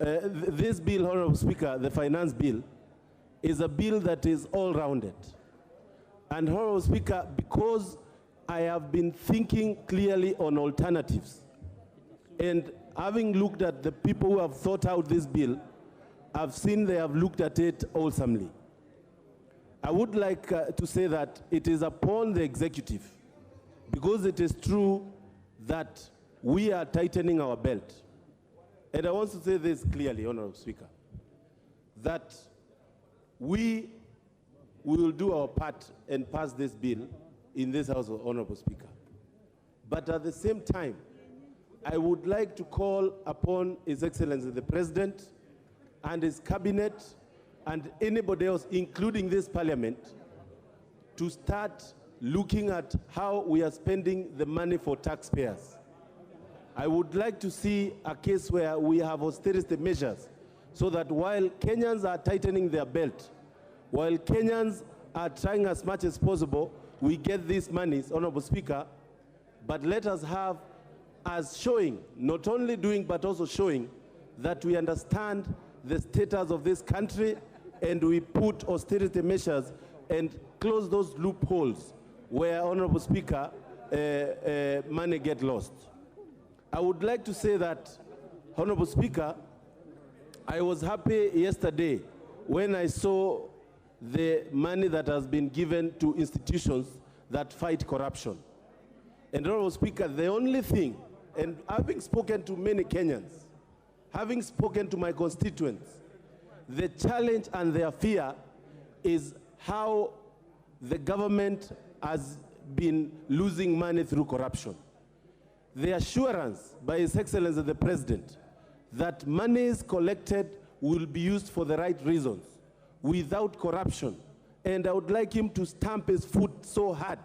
Honorable Speaker, the finance bill, is a bill that is all-rounded. And Honorable Speaker, because I have been thinking clearly on alternatives, and having looked at the people who have thought out this bill, I've seen they have looked at it wholesomely. I would like to say that it is upon the executive, because it is true that we are tightening our belt. And I want to say this clearly, Honorable Speaker, that we will do our part and pass this bill in this House, Honorable Speaker. But at the same time, I would like to call upon His Excellency the President and his cabinet and anybody else, including this Parliament, to start looking at how we are spending the money for taxpayers. I would like to see a case where we have austerity measures so that while Kenyans are tightening their belt, while Kenyans are trying as much as possible, we get these monies, Honorable Speaker, but let us have as showing, not only doing, but also showing that we understand the status of this country and we put austerity measures and close those loopholes where, Honorable Speaker, money get lost. I would like to say that, Honorable Speaker, I was happy yesterday when I saw the money that has been given to institutions that fight corruption. And Honorable Speaker, the only thing, and having spoken to many Kenyans, having spoken to my constituents, the challenge and their fear is how the government has been losing money through corruption. The assurance by His Excellency the President that monies collected will be used for the right reasons, without corruption. And I would like him to stamp his foot so hard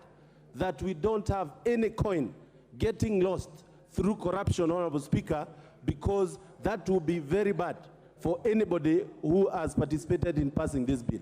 that we don't have any coin getting lost through corruption, Honorable Speaker, because that will be very bad for anybody who has participated in passing this bill.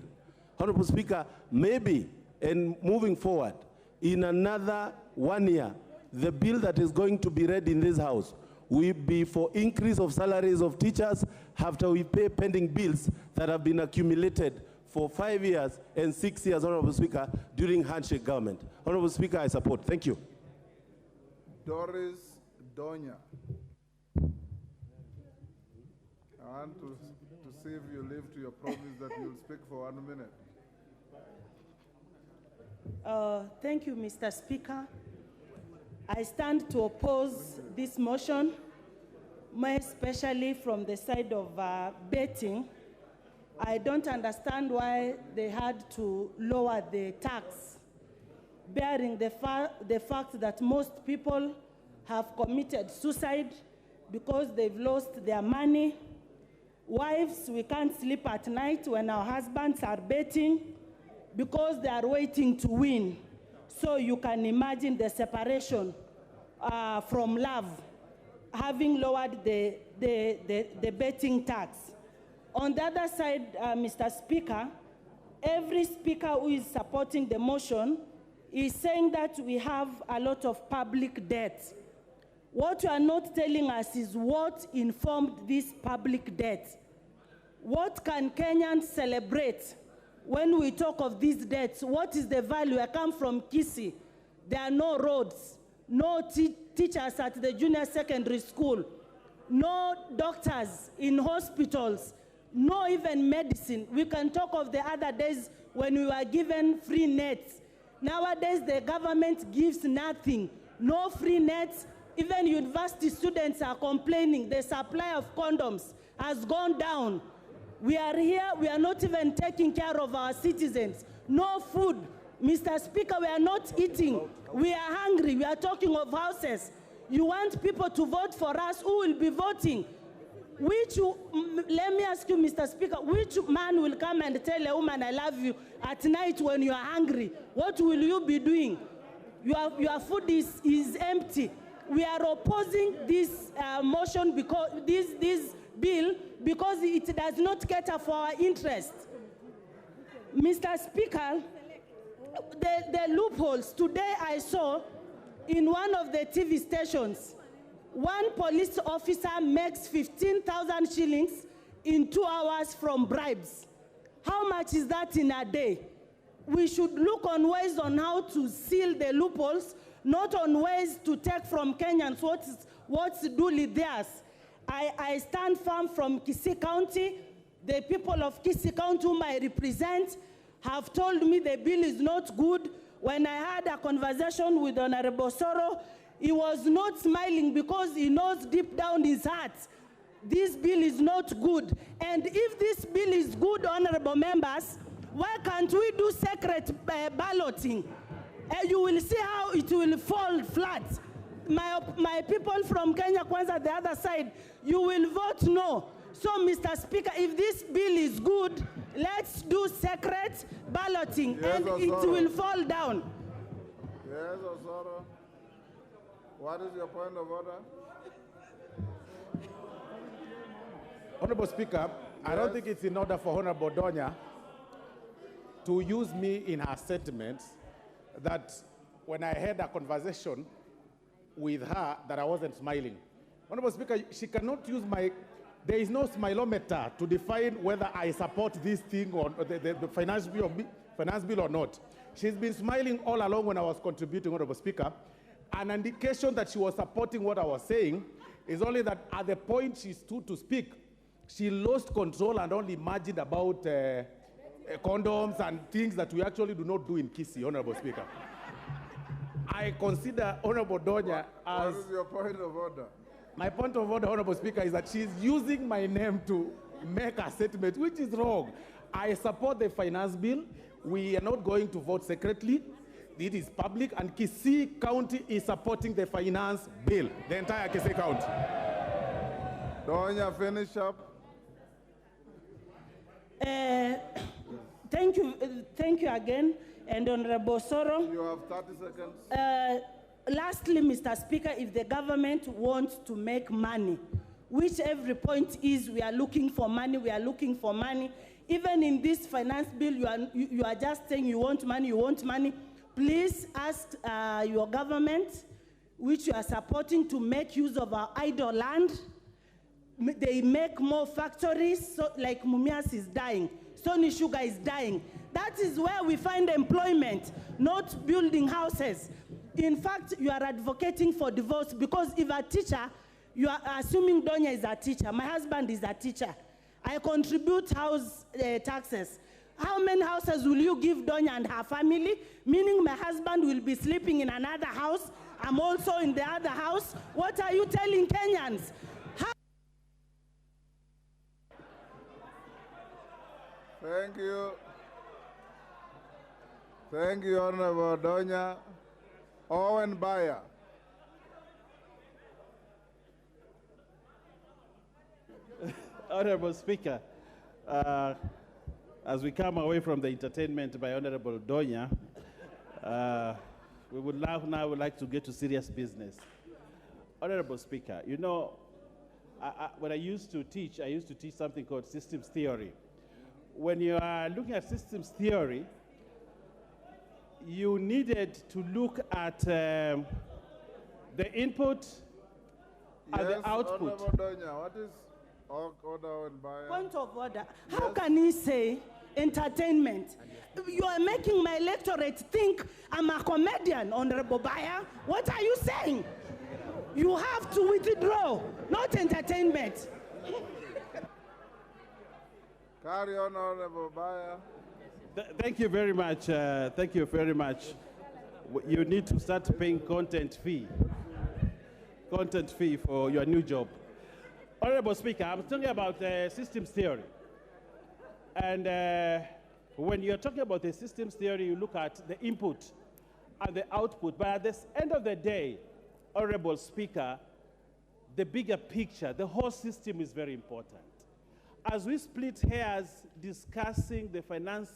Honorable Speaker, maybe, and moving forward, in another 1 year, the bill that is going to be read in this House will be for increase of salaries of teachers after we pay pending bills that have been accumulated for 5 years and 6 years, Honorable Speaker, during handshake government. Honorable Speaker, I support. Thank you. Doris Donya. I want to see if you live to your promise that you'll speak for 1 minute. Thank you, Mr. Speaker. I stand to oppose this motion, more especially from the side of betting. I don't understand why they had to lower the tax, bearing the fact that most people have committed suicide because they've lost their money. Wives, we can't sleep at night when our husbands are betting because they are waiting to win. So you can imagine the separation from love. having lowered the betting tax. On the other side, Mr. Speaker, every speaker who is supporting the motion is saying that we have a lot of public debt. What you are not telling us is what informed this public debt. What can Kenyans celebrate when we talk of these debts? What is the value? I come from Kisii. There are no roads, no teachers at the junior secondary school, no doctors in hospitals, no even medicine. We can talk of the other days when we were given free nets. Nowadays, the government gives nothing, no free nets. Even university students are complaining. The supply of condoms has gone down. We are here, we are not even taking care of our citizens. No food. Mr. Speaker, we are not eating. We are hungry. We are talking of houses. You want people to vote for us. Who will be voting? Let me ask you, Mr. Speaker, which man will come and tell a woman, I love you, at night when you are hungry? What will you be doing? Your food is empty. We are opposing this motion, because this bill, because it does not cater for our interests. Mr. Speaker, the loopholes. Today I saw in one of the TV stations, one police officer makes 15,000 shillings in 2 hours from bribes. How much is that in a day? We should look on ways on how to seal the loopholes, not on ways to take from Kenyans what's duly theirs. I stand firm from Kisii County. The people of Kisii County whom I represent have told me the bill is not good. When I had a conversation with Honorable Soro, he was not smiling because he knows deep down his heart this bill is not good. And if this bill is good, honorable members, why can't we do secret balloting? You will see how it will fall flat. My people from Kenya Kwanza, the other side, you will vote no. So, Mr. Speaker, if this bill is good, let's do secret balloting, yes, and Osoro, it will fall down. Yes, Osoro. What is your point of order? Honorable Speaker, yes. I don't think it's in order for Honorable Donya to use me in her statements that when I had a conversation with her that I wasn't smiling. Honorable Speaker, she cannot use there is no smilometer to define whether I support this thing or the finance bill or not. She's been smiling all along when I was contributing, Honorable Speaker. An indication that she was supporting what I was saying is only that at the point she stood to speak, she lost control and only imagined about condoms and things that we actually do not do in Kisii, Honorable Speaker. I consider Honorable Donya as... What is your point of order? My point of order, Honorable Speaker, is that she's using my name to make a statement, which is wrong. I support the finance bill. We are not going to vote secretly. It is public, and Kisii County is supporting the finance bill, the entire Kisii County. Donya, finish up. Thank you again, and Honorable Soro. You have 30 seconds. Lastly, Mr. Speaker, if the government wants to make money, which every point is, we are looking for money, we are looking for money. Even in this finance bill, you are just saying you want money, you want money. Please ask your government, which you are supporting, to make use of our idle land. They make more factories, so, like Mumias is dying, Stony Sugar is dying. That is where we find employment, not building houses. In fact, you are advocating for divorce because if a teacher, you are assuming Donya is a teacher. My husband is a teacher. I contribute house taxes. How many houses will you give Donya and her family? Meaning my husband will be sleeping in another house. I'm also in the other house. What are you telling Kenyans? Thank you. Thank you, Honorable Donya. Owen Bayer. Honorable Speaker, as we come away from the entertainment by Honorable Donya, we would now like to get to serious business. Honorable Speaker, you know, when I used to teach something called systems theory. When you are looking at systems theory, you needed to look at the input and the output. Honorable Donya, what is order and buyer? Point of order. How can he say entertainment? You are making my electorate think I'm a comedian, Honorable Bayer. What are you saying? You have to withdraw, not entertainment. Carry on, Honorable Bayer. Thank you very much. Thank you very much. You need to start paying content fee for your new job. Honorable Speaker, I'm talking about systems theory. And when you're talking about the systems theory, you look at the input and the output. But at the end of the day, Honorable Speaker, the bigger picture, the whole system is very important. As we split hairs discussing the finance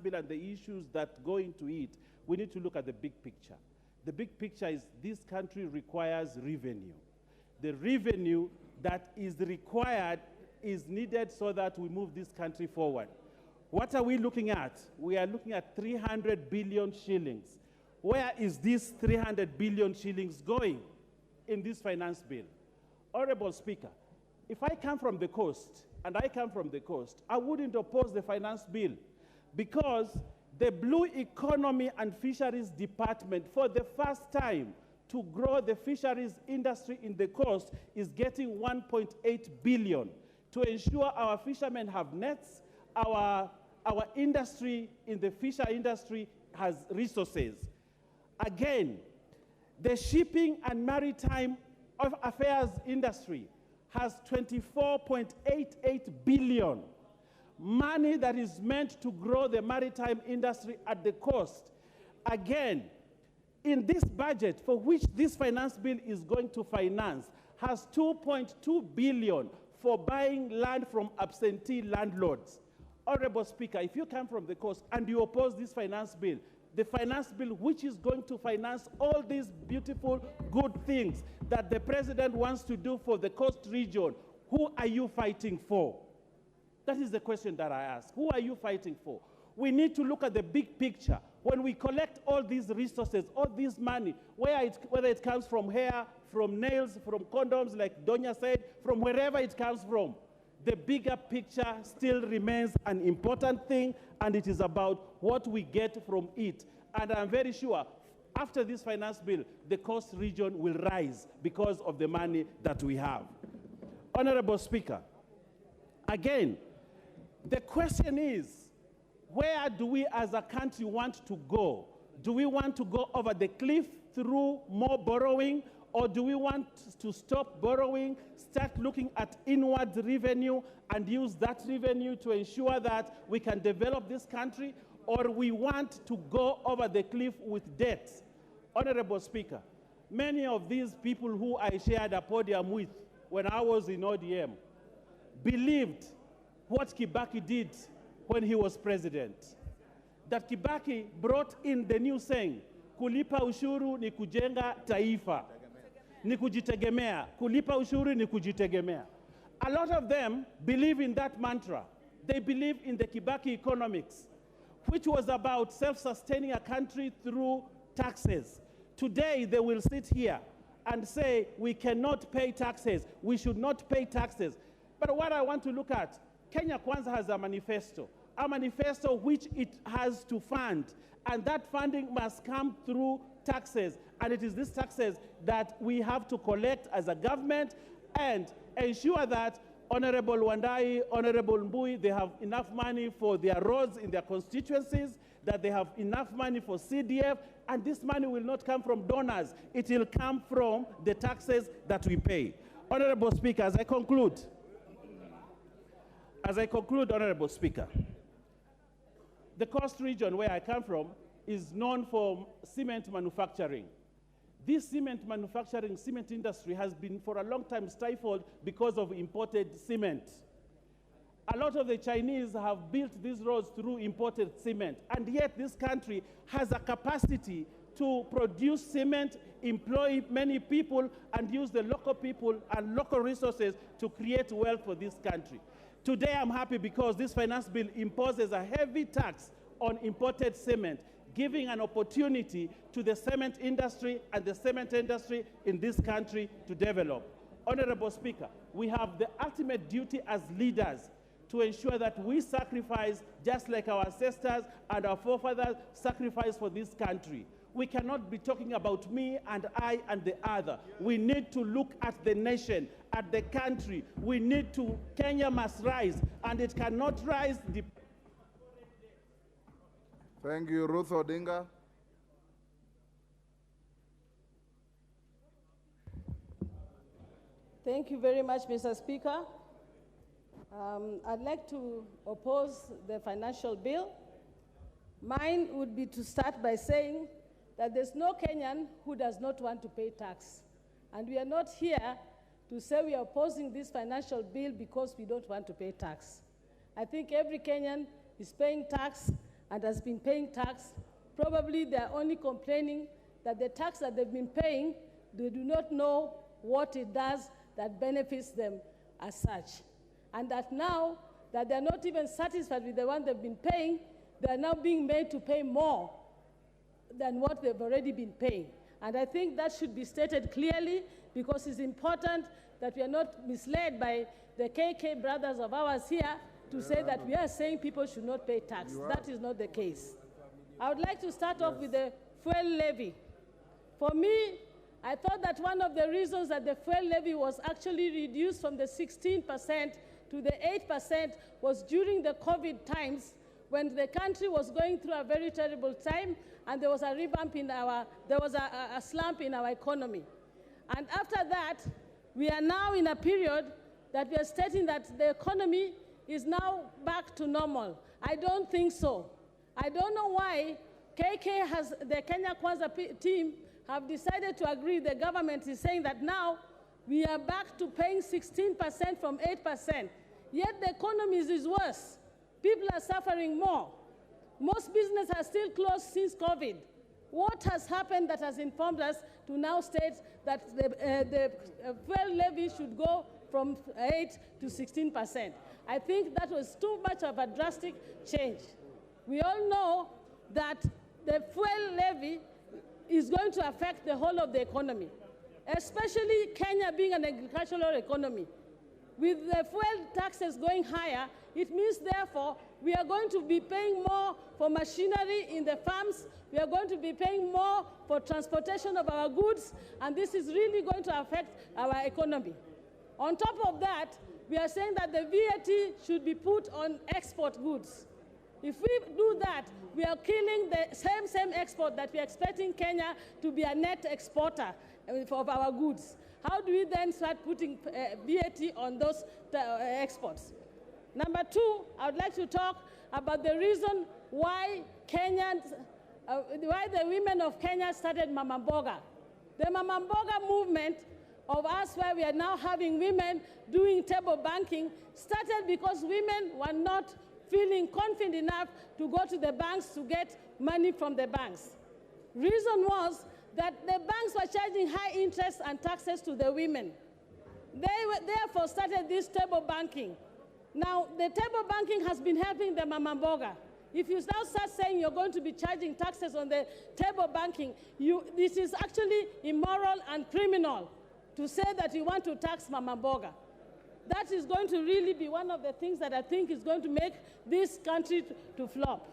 bill and the issues that go into it, we need to look at the big picture. The big picture is this country requires revenue. The revenue that is required is needed so that we move this country forward. What are we looking at? We are looking at 300 billion shillings. Where is this 300 billion shillings going in this finance bill? Honorable Speaker, if I come from the coast, and I come from the coast, I wouldn't oppose the finance bill because the Blue Economy and Fisheries Department, for the first time, to grow the fisheries industry in the coast is getting 1.8 billion to ensure our fishermen have nets, our industry in the fisher industry has resources. Again, the shipping and maritime affairs industry has 24.88 billion, money that is meant to grow the maritime industry at the coast. Again, in this budget, for which this finance bill is going to finance, has 2.2 billion for buying land from absentee landlords. Honorable Speaker, if you come from the coast and you oppose this finance bill, the finance bill which is going to finance all these beautiful, good things that the president wants to do for the coast region, who are you fighting for? That is the question that I ask. Who are you fighting for? We need to look at the big picture. When we collect all these resources, all this money, whether it comes from hair, from nails, from condoms, like Donya said, from wherever it comes from, the bigger picture still remains an important thing, and it is about what we get from it. And I'm very sure after this finance bill, the coast region will rise because of the money that we have. Honorable Speaker, again, the question is, where do we as a country want to go? Do we want to go over the cliff through more borrowing, or do we want to stop borrowing, start looking at inward revenue and use that revenue to ensure that we can develop this country, or we want to go over the cliff with debt? Honorable Speaker, many of these people who I shared a podium with when I was in ODM believed what Kibaki did when he was president. That Kibaki brought in the new saying, kulipa ushuru ni kujenga taifa, ni kujitegemea, kulipa ushuru ni kujitegemea. A lot of them believe in that mantra. They believe in the Kibaki economics, which was about self-sustaining a country through taxes. Today, they will sit here and say, we cannot pay taxes, we should not pay taxes. But what I want to look at, Kenya Kwanza has a manifesto which it has to fund, and that funding must come through taxes, and it is these taxes that we have to collect as a government and ensure that Honorable Wandai, Honorable Mbui, they have enough money for their roads in their constituencies, that they have enough money for CDF, and this money will not come from donors. It will come from the taxes that we pay. Honorable Speaker, as I conclude, Honorable Speaker, the coast region where I come from is known for cement manufacturing. This cement industry has been for a long time stifled because of imported cement. A lot of the Chinese have built these roads through imported cement, and yet this country has a capacity to produce cement employ many people, and use the local people and local resources to create wealth for this country. Today I'm happy because this finance bill imposes a heavy tax on imported cement, giving an opportunity to the cement industry and the cement industry in this country to develop. Honorable Speaker, we have the ultimate duty as leaders to ensure that we sacrifice just like our ancestors and our forefathers sacrificed for this country. We cannot be talking about me and I and the other. We need to look at the nation, at the country. We need to, Kenya must rise, and it cannot rise. Thank you, Ruth Odinga. Thank you very much, Mr. Speaker. I'd like to oppose the financial bill. Mine would be to start by saying that there's no Kenyan who does not want to pay tax. And we are not here to say we are opposing this financial bill because we don't want to pay tax. I think every Kenyan is paying tax and has been paying tax. Probably they are only complaining that the tax that they've been paying, they do not know what it does that benefits them as such. And that now that they're not even satisfied with the one they've been paying, they're now being made to pay more than what they've already been paying. And I think that should be stated clearly, because it's important that we are not misled by the KK brothers of ours here to say that we are saying people should not pay tax. That is not the case. I would like to start off with the fuel levy. For me, I thought that one of the reasons that the fuel levy was actually reduced from the 16% to the 8% was during the COVID times, when the country was going through a very terrible time and there was a revamp in there was a slump in our economy. And after that, we are now in a period that we are stating that the economy is now back to normal. I don't think so. I don't know why KK has, the Kenya Kwanza team have decided to agree. The government is saying that now we are back to paying 16% from 8%. Yet the economy is worse. People are suffering more. Most businesses are still closed since COVID. What has happened that has informed us to now state that the fuel levy should go from 8 to 16%? I think that was too much of a drastic change. We all know that the fuel levy is going to affect the whole of the economy, especially Kenya being an agricultural economy. With the fuel taxes going higher, it means, therefore, we are going to be paying more for machinery in the farms. We are going to be paying more for transportation of our goods, and this is really going to affect our economy. On top of that, we are saying that the VAT should be put on export goods. If we do that, we are killing the same export that we are expecting Kenya to be a net exporter of our goods. How do we then start putting VAT on those exports? Number two, I would like to talk about the reason why why the women of Kenya started Mama Mboga. The Mama Mboga movement of us, where we are now having women doing table banking, started because women were not feeling confident enough to go to the banks to get money from the banks. Reason was that the banks were charging high interest and taxes to the women. They therefore started this table banking. Now, the table banking has been helping the Mama Mboga. If you now start saying you're going to be charging taxes on the table banking, this is actually immoral and criminal to say that you want to tax Mama Mboga. That is going to really be one of the things that I think is going to make this country to flop.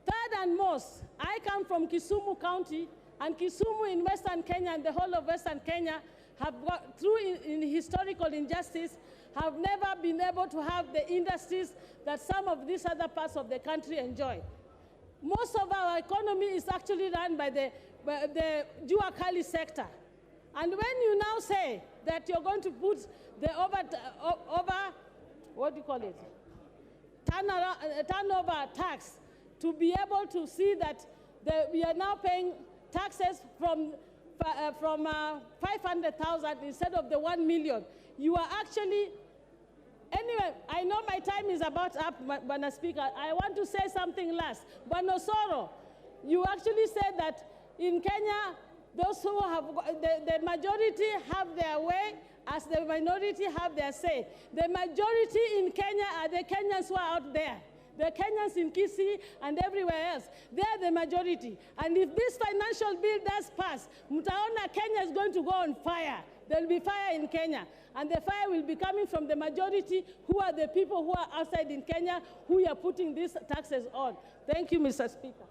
Third and most, I come from Kisumu County, and Kisumu in Western Kenya and the whole of Western Kenya have got, through in historical injustice, have never been able to have the industries that some of these other parts of the country enjoy. Most of our economy is actually run by the Jua Kali sector. And when you now say that you're going to put the turnover tax to be able to see that we are now paying taxes from 500,000 instead of the 1 million, you are actually, anyway, I know my time is about up, Bwana Speaker. I want to say something last. Bwana Soro, you actually said that in Kenya, Those who have, the majority have their way, as the minority have their say. The majority in Kenya are the Kenyans who are out there. The Kenyans in Kisii and everywhere else, they're the majority. And if this financial bill does pass, mtaona Kenya is going to go on fire. There will be fire in Kenya. And the fire will be coming from the majority, who are the people who are outside in Kenya, who are putting these taxes on. Thank you, Mr. Speaker.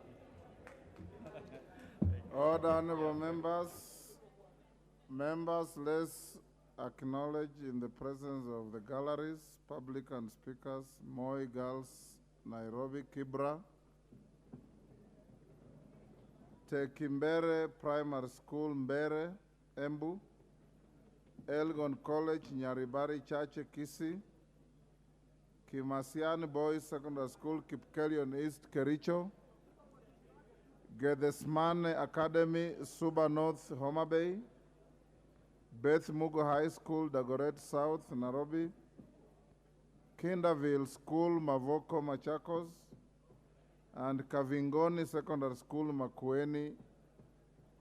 Order, honorable members. Members, let's acknowledge in the presence of the galleries, public and speakers, Moi Girls, Nairobi, Kibra, Tekimbere Primary School, Mbere, Embu, Elgon College, Nyaribari, Chache, Kisii, Kimasian Boys Secondary School, Kipkelion East, Kericho, Gedesmane Academy, Suba North, Homa Bay, Beth Mugo High School, Dagoret South, Nairobi, Kinderville School, Mavoko, Machakos, and Kavingoni Secondary School, Makueni.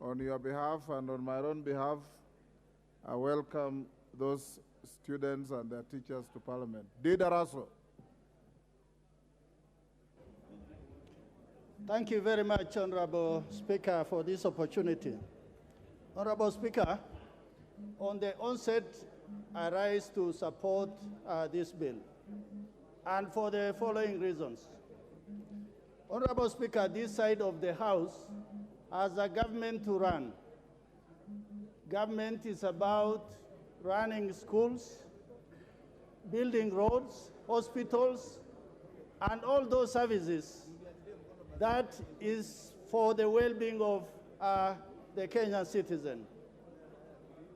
On your behalf and on my own behalf, I welcome those students and their teachers to Parliament. Didaraso. Thank you very much, Honorable Speaker, for this opportunity. Honorable Speaker, on the onset, I rise to support this bill, and for the following reasons. Honorable Speaker, this side of the House has a government to run. Government is about running schools, building roads, hospitals, and all those services that is for the well-being of the Kenyan citizen.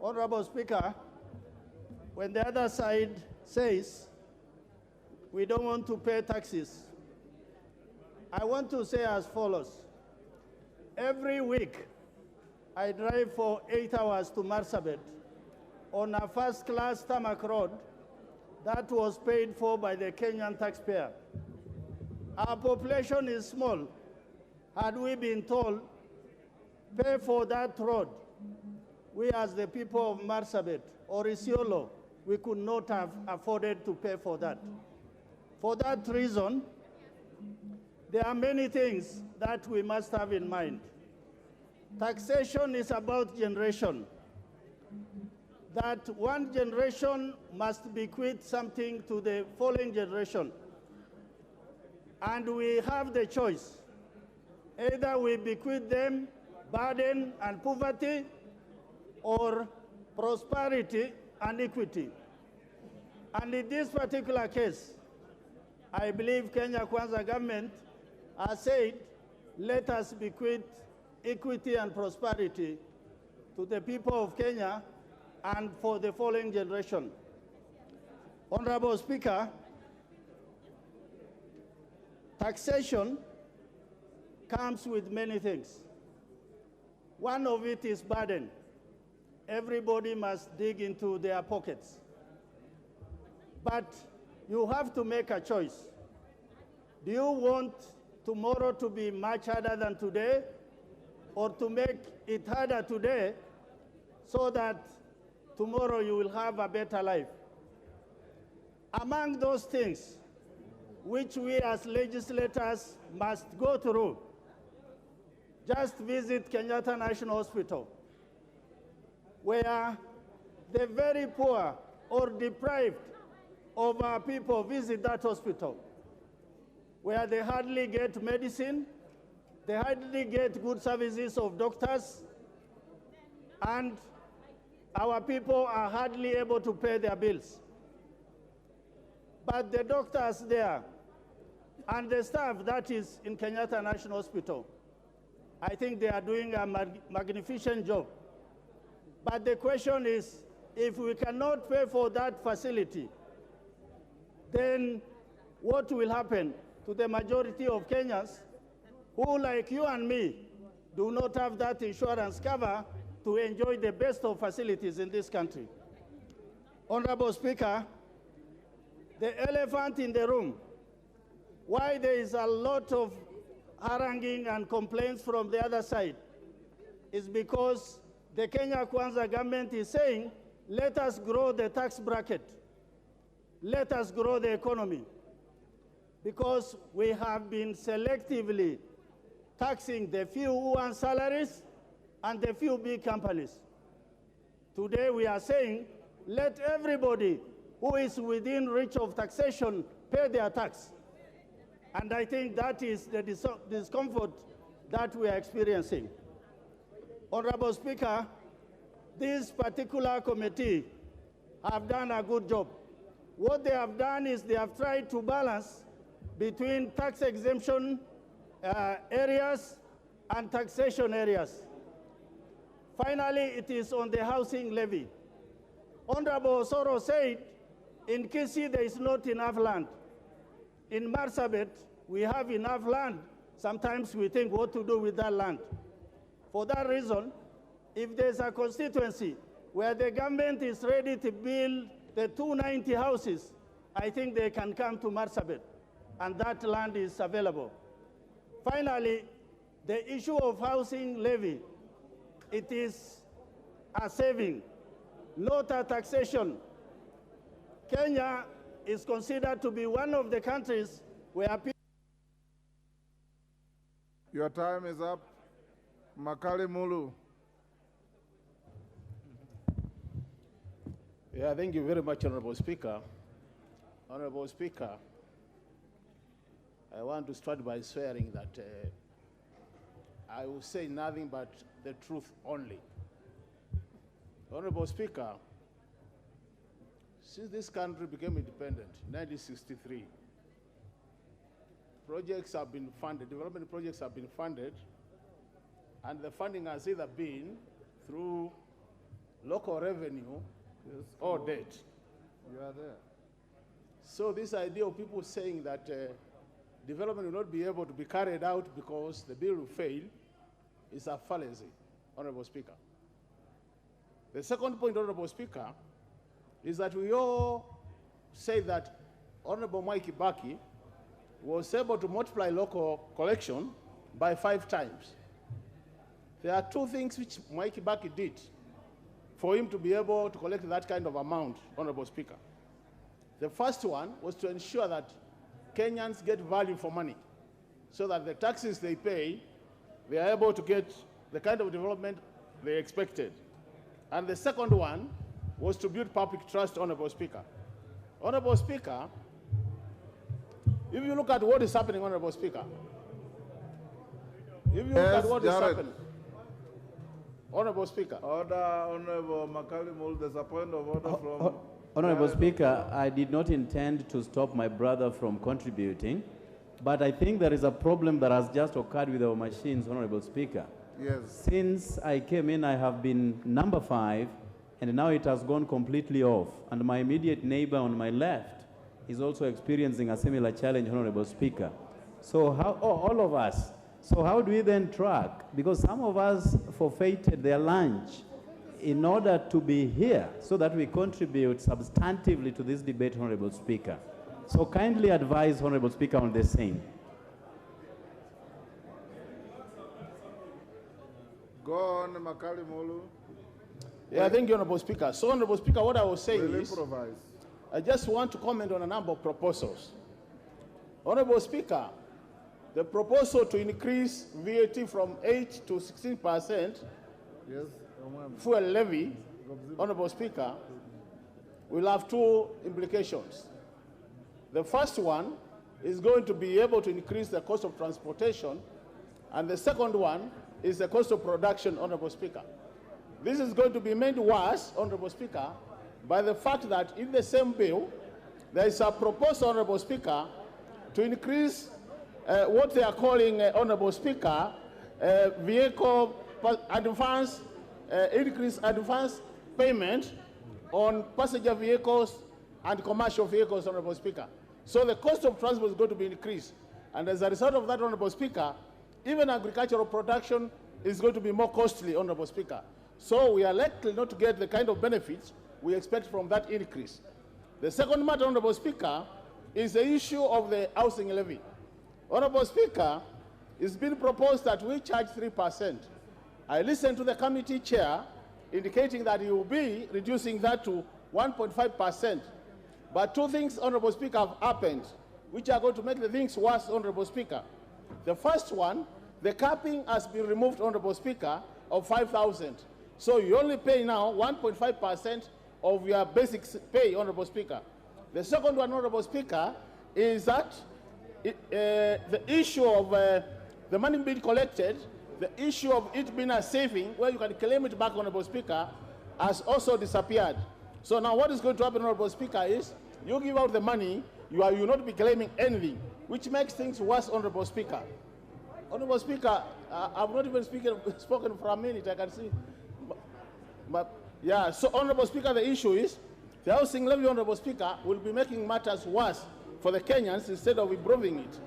Honorable Speaker, when the other side says we don't want to pay taxes, I want to say as follows. Every week, I drive for 8 hours to Marsabit on a first-class tarmac road that was paid for by the Kenyan taxpayer. Our population is small. Had we been told, pay for that road, we as the people of Marsabit or Isiolo, we could not have afforded to pay for that. For that reason, there are many things that we must have in mind. Taxation is about generation. That one generation must bequeath something to the following generation. And we have the choice. Either we bequeath them burden and poverty, or prosperity and equity. And in this particular case, I believe Kenya Kwanza government has said, let us bequeath equity and prosperity to the people of Kenya and for the following generation. Honorable Speaker, taxation comes with many things. One of it is burden. Everybody must dig into their pockets. But you have to make a choice. Do you want tomorrow to be much harder than today, or to make it harder today so that tomorrow you will have a better life? Among those things which we as legislators must go through, just visit Kenyatta National Hospital, where the very poor or deprived of our people visit that hospital, where they hardly get medicine, they hardly get good services of doctors, and our people are hardly able to pay their bills. But the doctors there and the staff that is in Kenyatta National Hospital, I think they are doing a magnificent job. But the question is, if we cannot pay for that facility, then what will happen to the majority of Kenyans who, like you and me, do not have that insurance cover to enjoy the best of facilities in this country? Honorable Speaker, the elephant in the room, why there is a lot of haranguing and complaints from the other side, is because the Kenya Kwanza government is saying, let us grow the tax bracket. Let us grow the economy. Because we have been selectively taxing the few who earn salaries and the few big companies. Today we are saying, let everybody who is within reach of taxation pay their tax. And I think that is the discomfort that we are experiencing. Honorable Speaker, this particular committee have done a good job. What they have done is they have tried to balance between tax exemption areas and taxation areas. Finally, it is on the housing levy. Honorable Osoro said, in Kisii, there is not enough land. In Marsabit, we have enough land. Sometimes we think what to do with that land. For that reason, if there's a constituency where the government is ready to build the 290 houses, I think they can come to Marsabit, and that land is available. Finally, the issue of housing levy, it is a saving, not a taxation. Kenya is considered to be one of the countries where people... Your time is up. Makali Mulu. Yeah, thank you very much, Honorable Speaker. Honorable Speaker, I want to start by swearing that I will say nothing but the truth only. Honorable Speaker, since this country became independent in 1963, projects have been funded, development projects have been funded, and the funding has either been through local revenue or debt. You are there. So this idea of people saying that development will not be able to be carried out because the bill will fail is a fallacy, Honorable Speaker. The second point, Honorable Speaker, is that we all say that Honorable Mwai Kibaki was able to multiply local collection by 5 times. There are 2 things which Mwai Kibaki did for him to be able to collect that kind of amount, Honorable Speaker. The first one was to ensure that Kenyans get value for money, so that the taxes they pay, they are able to get the kind of development they expected. And the second one was to build public trust, Honorable Speaker. Honorable Speaker, if you look at what is happening, Honorable Speaker, if you look at what is happening, Honorable Speaker. Order, Honorable Makali Mulu, there's a point of order from... Honorable Speaker, I did not intend to stop my brother from contributing, but I think there is a problem that has just occurred with our machines, Honorable Speaker. Yes. Since I came in, I have been number 5, and now it has gone completely off. And my immediate neighbor on my left is also experiencing a similar challenge, Honorable Speaker. So how, all of us, so how do we then track? Because some of us forfeited their lunch in order to be here so that we contribute substantively to this debate, Honorable Speaker. So kindly advise, Honorable Speaker, on the same. Go on, Makali Mulu. Yeah, thank you, Honorable Speaker. So, Honorable Speaker, what I was saying is, improvise. I just want to comment on a number of proposals. Honorable Speaker, the proposal to increase VAT from 8 to 16%, yes, fuel levy, Honorable Speaker, will have 2 implications. The first one is going to be able to increase the cost of transportation, and the second one is the cost of production, Honorable Speaker. This is going to be made worse, Honorable Speaker, by the fact that in the same bill, there is a proposal, Honorable Speaker, to increase what they are calling, Honorable Speaker, vehicle advance, increase advance payment on passenger vehicles and commercial vehicles, Honorable Speaker. So the cost of transport is going to be increased. And as a result of that, Honorable Speaker, even agricultural production is going to be more costly, Honorable Speaker. So we are likely not to get the kind of benefits we expect from that increase. The second matter, Honorable Speaker, is the issue of the housing levy. Honorable Speaker, it's been proposed that we charge 3%. I listened to the committee chair indicating that he will be reducing that to 1.5%. But two things, Honorable Speaker, have happened, which are going to make the things worse, Honorable Speaker. The first one, the capping has been removed, Honorable Speaker, of 5,000. So you only pay now 1.5% of your basic pay, Honorable Speaker. The second one, Honorable Speaker, is that the issue of the money being collected, the issue of it being a saving, where you can claim it back, Honorable Speaker, has also disappeared. So now what is going to happen, Honorable Speaker, is you give out the money, you will not be claiming anything, which makes things worse, Honorable Speaker. Honorable Speaker, I've not even spoken for a minute, I can see. But yeah, so Honorable Speaker, the issue is the housing levy, Honorable Speaker, will be making matters worse for the Kenyans instead of improving it.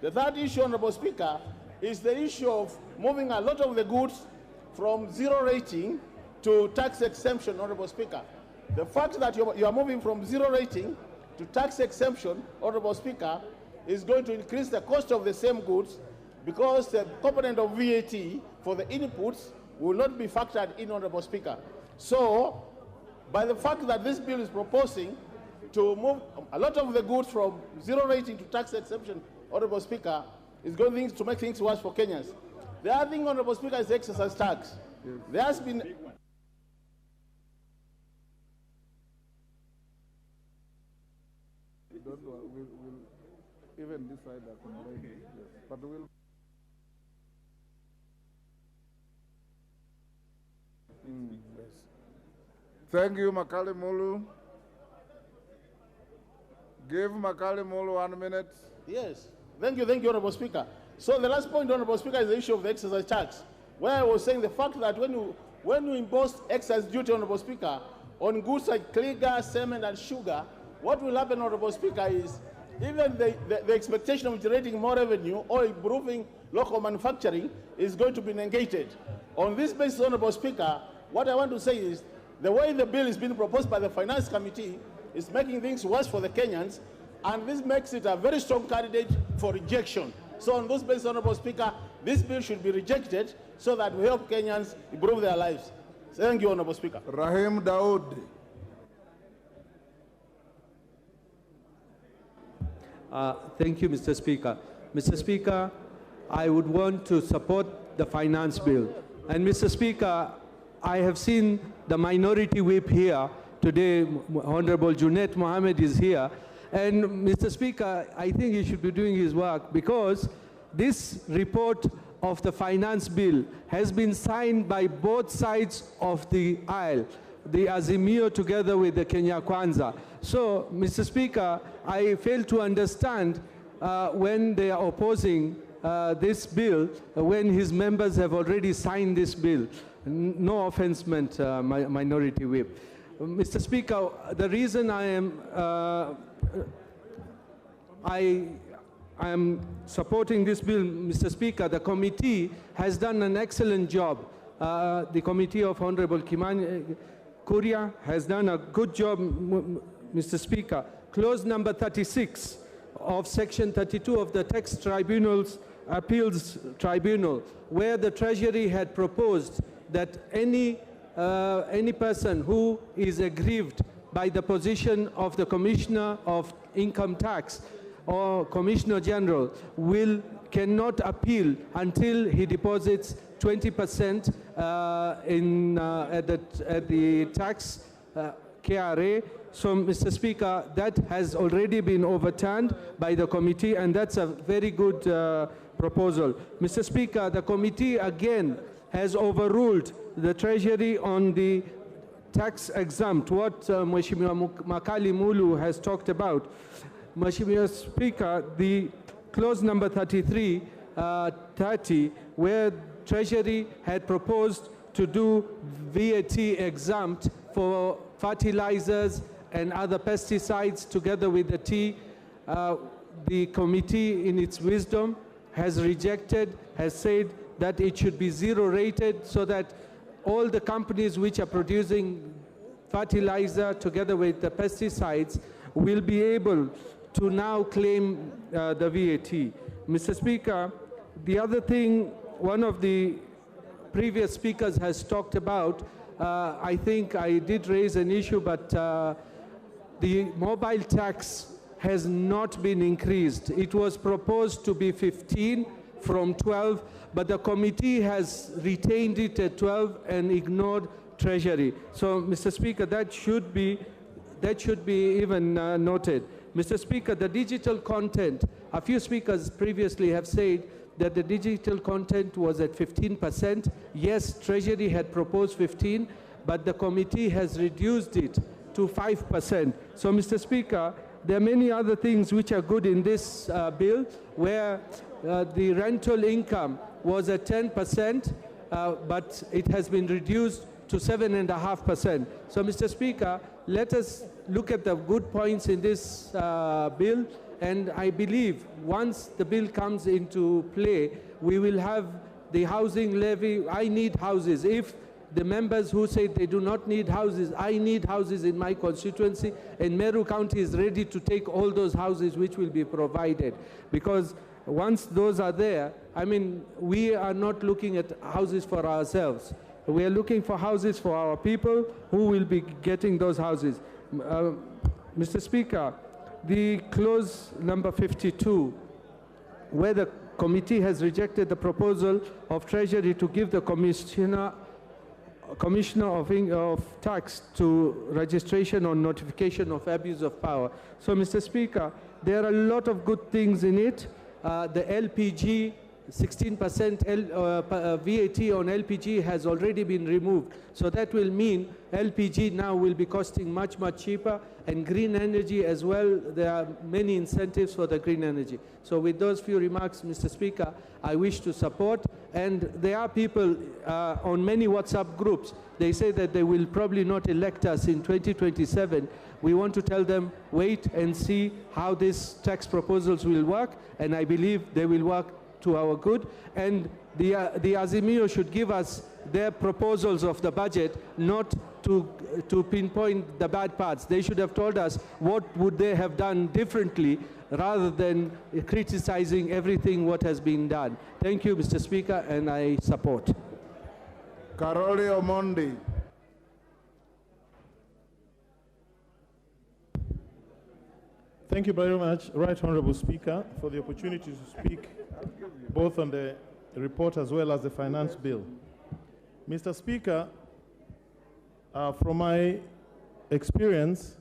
The third issue, Honorable Speaker, is the issue of moving a lot of the goods from zero rating to tax exemption, Honorable Speaker. The fact that you are moving from zero rating to tax exemption, Honorable Speaker, is going to increase the cost of the same goods because the component of VAT for the inputs will not be factored in, Honorable Speaker. So, by the fact that this bill is proposing to move a lot of the goods from zero rating to tax exemption, Honorable Speaker, is going to make things worse for Kenyans. The other thing, Honorable Speaker, is the excise tax. There has been... We'll even decide that on Friday, yes. But we'll... Yes. Thank you, Makali Mulu. Give Makali Mulu 1 minute. Yes. Thank you, Honorable Speaker. So the last point, Honorable Speaker, is the issue of the excise tax, where I was saying the fact that when you impose excise duty, Honorable Speaker, on goods like clear gas, cement, and sugar, what will happen, Honorable Speaker, is even the expectation of generating more revenue or improving local manufacturing is going to be negated. On this basis, Honorable Speaker, what I want to say is the way the bill is being proposed by the Finance Committee is making things worse for the Kenyans, and this makes it a very strong candidate for rejection. So on those basis, Honorable Speaker, this bill should be rejected so that we help Kenyans improve their lives. Thank you, Honorable Speaker. Rahim Daud. Thank you, Mr. Speaker. Mr. Speaker, I would want to support the finance bill. And Mr. Speaker, I have seen the minority whip here today. Honorable Junet Mohammed is here. And Mr. Speaker, I think he should be doing his work because this report of the finance bill has been signed by both sides of the aisle, the Azimio together with the Kenya Kwanza. So, Mr. Speaker, I fail to understand when they are opposing this bill, when his members have already signed this bill. No offense meant, minority whip. Mr. Speaker, the reason I am supporting this bill, Mr. Speaker, the committee has done an excellent job. The committee of Honorable Kimani Kuria has done a good job, Mr. Speaker. Clause number 36 of Section 32 of the Tax Tribunal's Appeals Tribunal, where the Treasury had proposed that any person who is aggrieved by the position of the Commissioner of Income Tax or Commissioner General cannot appeal until he deposits 20% at the tax KRA. So, Mr. Speaker, that has already been overturned by the committee, and that's a very good proposal. Mr. Speaker, the committee again has overruled the Treasury on the tax exempt, what Mheshimiwa Makali Mulu has talked about. Mheshimiwa Speaker, the clause number 30, where Treasury had proposed to do VAT exempt for fertilizers and other pesticides together with the tea, the committee in its wisdom has rejected, has said that it should be zero rated so that all the companies which are producing fertilizer together with the pesticides will be able to now claim the VAT. Mr. Speaker, the other thing, one of the previous speakers has talked about, I think I did raise an issue, but the mobile tax has not been increased. It was proposed to be 15 from 12, but the committee has retained it at 12 and ignored Treasury. So, Mr. Speaker, that should be even noted. Mr. Speaker, the digital content, a few speakers previously have said that the digital content was at 15%. Yes, Treasury had proposed 15, but the committee has reduced it to 5%. So, Mr. Speaker, there are many other things which are good in this bill, where the rental income was at 10%, but it has been reduced to 7.5%. So, Mr. Speaker, let us look at the good points in this bill, and I believe once the bill comes into play, we will have the housing levy. I need houses. If the members who say they do not need houses, I need houses in my constituency, and Meru County is ready to take all those houses which will be provided. Because once those are there, I mean, we are not looking at houses for ourselves. We are looking for houses for our people who will be getting those houses. Mr. Speaker, the clause number 52, where the committee has rejected the proposal of Treasury to give the Commissioner of Tax to registration on notification of abuse of power. So, Mr. Speaker, there are a lot of good things in it. The LPG, 16% VAT on LPG has already been removed. So that will mean LPG now will be costing much, much cheaper, and green energy as well. There are many incentives for the green energy. So with those few remarks, Mr. Speaker, I wish to support. And there are people on many WhatsApp groups, they say that they will probably not elect us in 2027. We want to tell them, wait and see how these tax proposals will work, and I believe they will work to our good. And the Azimio should give us their proposals of the budget, not to pinpoint the bad parts. They should have told us what would they have done differently, rather than criticizing everything what has been done. Thank you, Mr. Speaker, and I support. Karoli Omondi. Thank you very much, Right Honorable Speaker, for the opportunity to speak both on the report as well as the finance bill. Mr. Speaker, from my experience,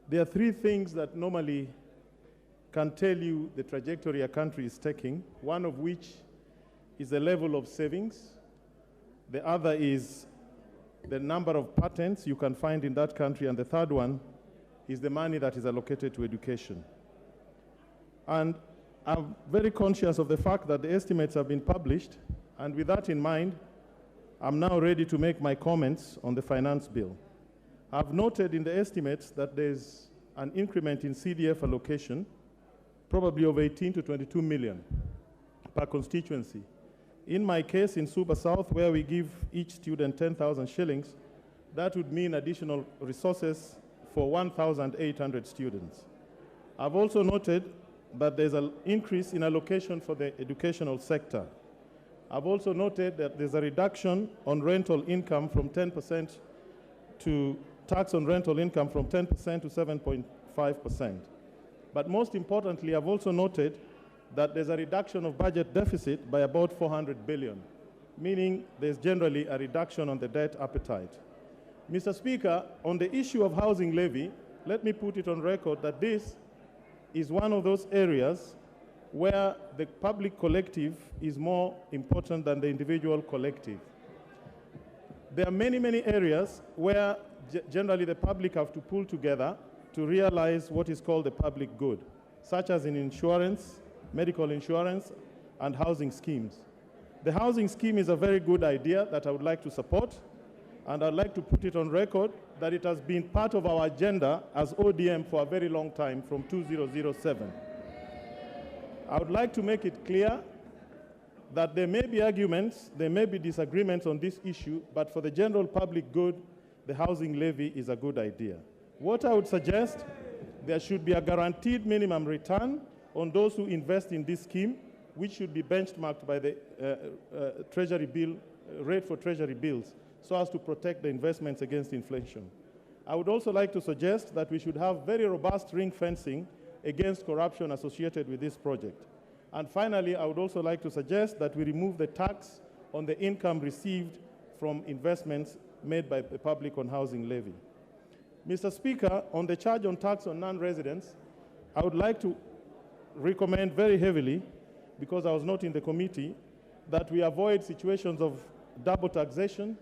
there are three things that normally can tell you the trajectory a country is taking, one of which is the level of savings. The other is the number of patents you can find in that country, and the third one is the money that is allocated to education. And I'm very conscious of the fact that the estimates have been published, and with that in mind, I'm now ready to make my comments on the finance bill. I've noted in the estimates that there's an increment in CDF allocation, probably of 18 to 22 million per constituency. In my case, in Suba South, where we give each student 10,000 shillings, that would mean additional resources for 1,800 students. I've also noted that there's an increase in allocation for the educational sector. I've also noted that there's a reduction on rental income from 10% to tax on rental income from 10% to 7.5%. But most importantly, I've also noted that there's a reduction of budget deficit by about 400 billion, meaning there's generally a reduction on the debt appetite. Mr. Speaker, on the issue of housing levy, let me put it on record that this is one of those areas where the public collective is more important than the individual collective. There are many, many areas where generally the public have to pull together to realize what is called the public good, such as in insurance, medical insurance, and housing schemes. The housing scheme is a very good idea that I would like to support, and I'd like to put it on record that it has been part of our agenda as ODM for a very long time, from 2007. I would like to make it clear that there may be arguments, there may be disagreements on this issue, but for the general public good, the housing levy is a good idea. What I would suggest, there should be a guaranteed minimum return on those who invest in this scheme, which should be benchmarked by the Treasury bill rate for treasury bills so as to protect the investments against inflation. I would also like to suggest that we should have very robust ring fencing against corruption associated with this project. And finally, I would also like to suggest that we remove the tax on the income received from investments made by the public on housing levy. Mr. Speaker, on the charge on tax on non-residents, I would like to recommend very heavily, because I was not in the committee, that we avoid situations of double taxation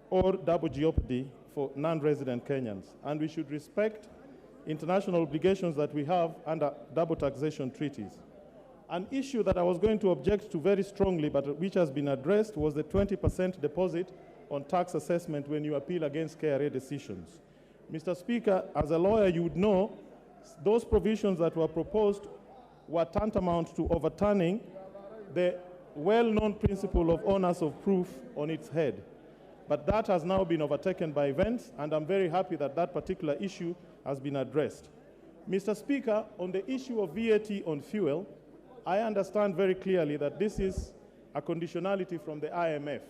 or double jeopardy for non-resident Kenyans. And we should respect international obligations that we have under double taxation treaties. An issue that I was going to object to very strongly, but which has been addressed, was the 20% deposit on tax assessment when you appeal against KRA decisions. Mr. Speaker, as a lawyer, you would know those provisions that were proposed were tantamount to overturning the well-known principle of onus of proof on its head. But that has now been overtaken by events, and I'm very happy that that particular issue has been addressed. Mr. Speaker, on the issue of VAT on fuel, I understand very clearly that this is a conditionality from the IMF.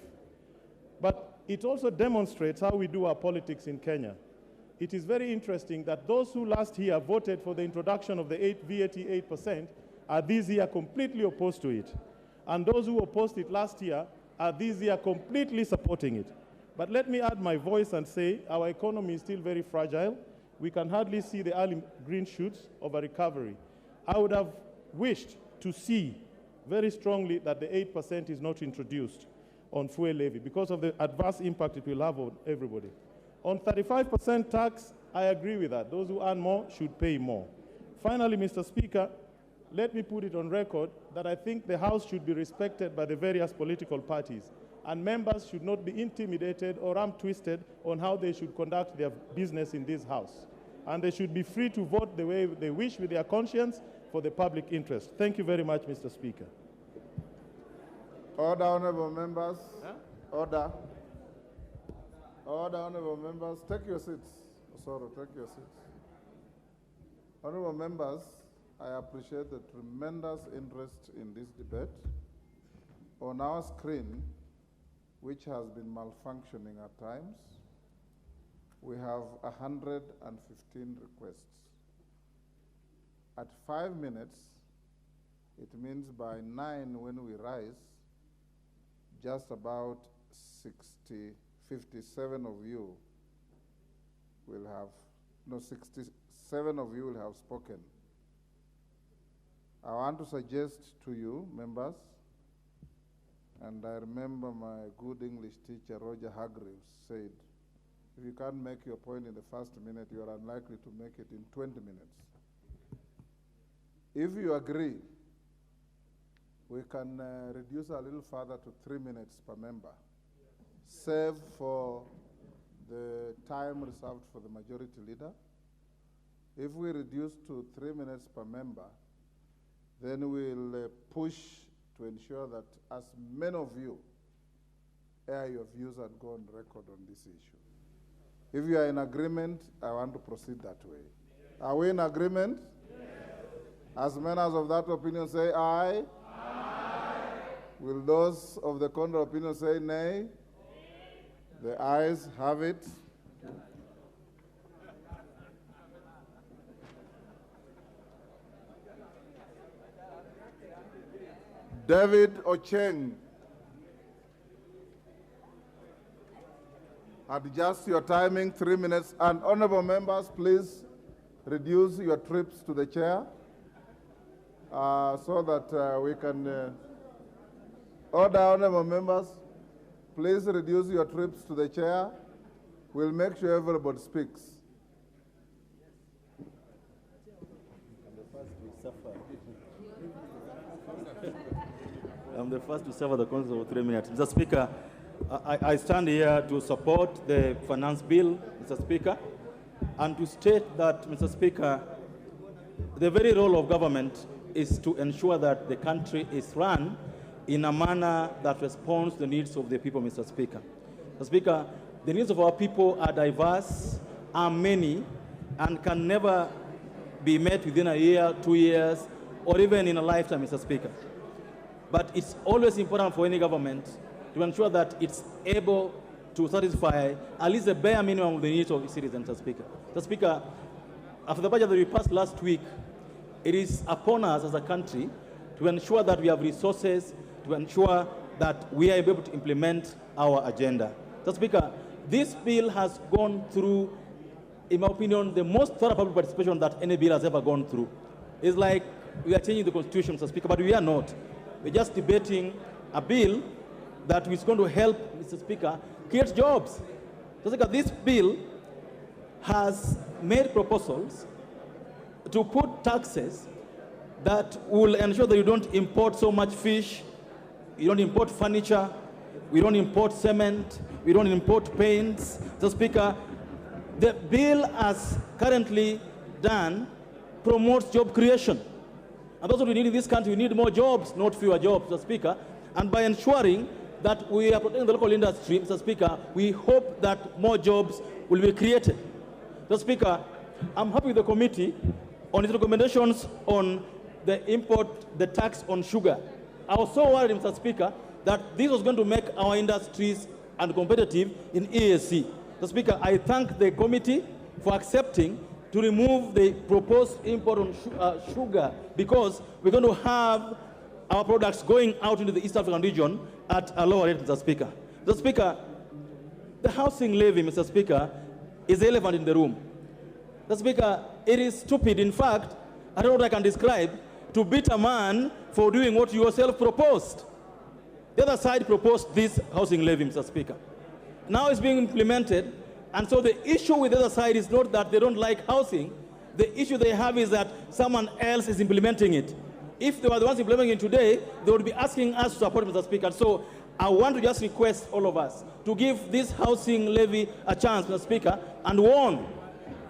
But it also demonstrates how we do our politics in Kenya. It is very interesting that those who last year voted for the introduction of the VAT 8% are this year completely opposed to it. And those who opposed it last year are this year completely supporting it. But let me add my voice and say our economy is still very fragile. We can hardly see the early green shoots of a recovery. I would have wished to see very strongly that the 8% is not introduced on fuel levy because of the adverse impact it will have on everybody. On 35% tax, I agree with that. Those who earn more should pay more. Finally, Mr. Speaker, let me put it on record that I think the House should be respected by the various political parties, and members should not be intimidated or arm-twisted on how they should conduct their business in this House. And they should be free to vote the way they wish with their conscience for the public interest. Thank you very much, Mr. Speaker. Order, honorable members. Order. Order, honorable members. Take your seats. Sorry, take your seats. Honorable members, I appreciate the tremendous interest in this debate. On our screen, which has been malfunctioning at times, we have 115 requests. At 5 minutes, it means by 9 when we rise, just about 57 of you will have, no, 67 of you will have spoken. I want to suggest to you, members, and I remember my good English teacher, Roger Hargreaves, said, if you can't make your point in the first minute, you are unlikely to make it in 20 minutes. If you agree, we can reduce a little further to 3 minutes per member, save for the time reserved for the majority leader. If we reduce to 3 minutes per member, then we'll push to ensure that as many of you air your views and go on record on this issue. If you are in agreement, I want to proceed that way. Are we in agreement? Yes. As many as of that opinion say aye. Aye. Will those of the contrary opinion say nay? Nay. The ayes have it. David Ocheng. Adjust your timing, 3 minutes. And honorable members, please reduce your trips to the chair so that we can order. Honorable members, please reduce your trips to the chair. We'll make sure everybody speaks. I'm the first to suffer the consequences of 3 minutes. Mr. Speaker, I stand here to support the finance bill, Mr. Speaker, and to state that, Mr. Speaker, the very role of government is to ensure that the country is run in a manner that responds to the needs of the people, Mr. Speaker. Mr. Speaker, the needs of our people are diverse, are many, and can never be met within a year, 2 years, or even in a lifetime, Mr. Speaker. But it's always important for any government to ensure that it's able to satisfy at least the bare minimum of the needs of the citizens, Mr. Speaker. Mr. Speaker, after the budget that we passed last week, it is upon us as a country to ensure that we have resources, to ensure that we are able to implement our agenda. Mr. Speaker, this bill has gone through, in my opinion, the most thorough public participation that any bill has ever gone through. It's like we are changing the Constitution, Mr. Speaker, but we are not. We're just debating a bill that is going to help, Mr. Speaker, create jobs. Mr. Speaker, this bill has made proposals to put taxes that will ensure that you don't import so much fish, you don't import furniture, we don't import cement, we don't import paints. Mr. Speaker, the bill as currently done promotes job creation. And that's what we need in this country. We need more jobs, not fewer jobs, Mr. Speaker. And by ensuring that we are protecting the local industry, Mr. Speaker, we hope that more jobs will be created. Mr. Speaker, I'm happy with the committee on its recommendations on the tax on sugar. I was so worried, Mr. Speaker, that this was going to make our industries uncompetitive in EAC. Mr. Speaker, I thank the committee for accepting to remove the proposed import on sugar, because we're going to have our products going out into the East African region at a lower rate, Mr. Speaker. Mr. Speaker, the housing levy, Mr. Speaker, is the elephant in the room. Mr. Speaker, it is stupid. In fact, I don't know what I can describe, to beat a man for doing what you yourself proposed. The other side proposed this housing levy, Mr. Speaker. Now it's being implemented, and so the issue with the other side is not that they don't like housing. The issue they have is that someone else is implementing it. If they were the ones implementing it today, they would be asking us to support, Mr. Speaker. So I want to just request all of us to give this housing levy a chance, Mr. Speaker, and warn,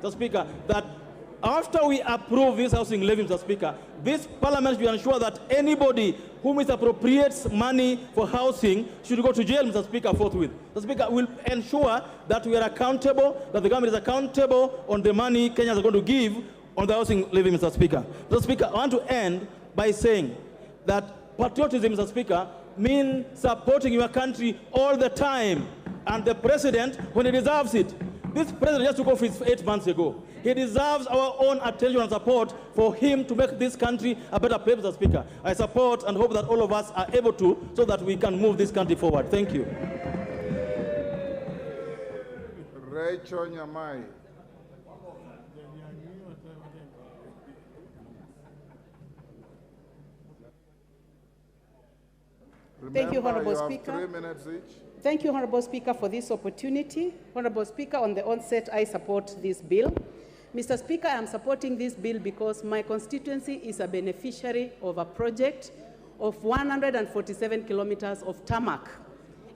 Mr. Speaker, that after we approve this housing levy, Mr. Speaker, this parliament should ensure that anybody who misappropriates money for housing should go to jail, Mr. Speaker, forthwith. Mr. Speaker, will ensure that we are accountable, that the government is accountable on the money Kenyans are going to give on the housing levy, Mr. Speaker. Mr. Speaker, I want to end by saying that patriotism, Mr. Speaker, means supporting your country all the time, and the president when he deserves it. This president just took office 8 months ago. He deserves our own attention and support for him to make this country a better place, Mr. Speaker. I support and hope that all of us are able to, so that we can move this country forward. Thank you. Rachel Nyamai. Thank you, Honorable you have Speaker. 3 minutes each. Thank you, Honorable Speaker, for this opportunity. Honorable Speaker, on the onset, I support this bill. Mr. Speaker, I am supporting this bill because my constituency is a beneficiary of a project of 147 kilometers of tarmac,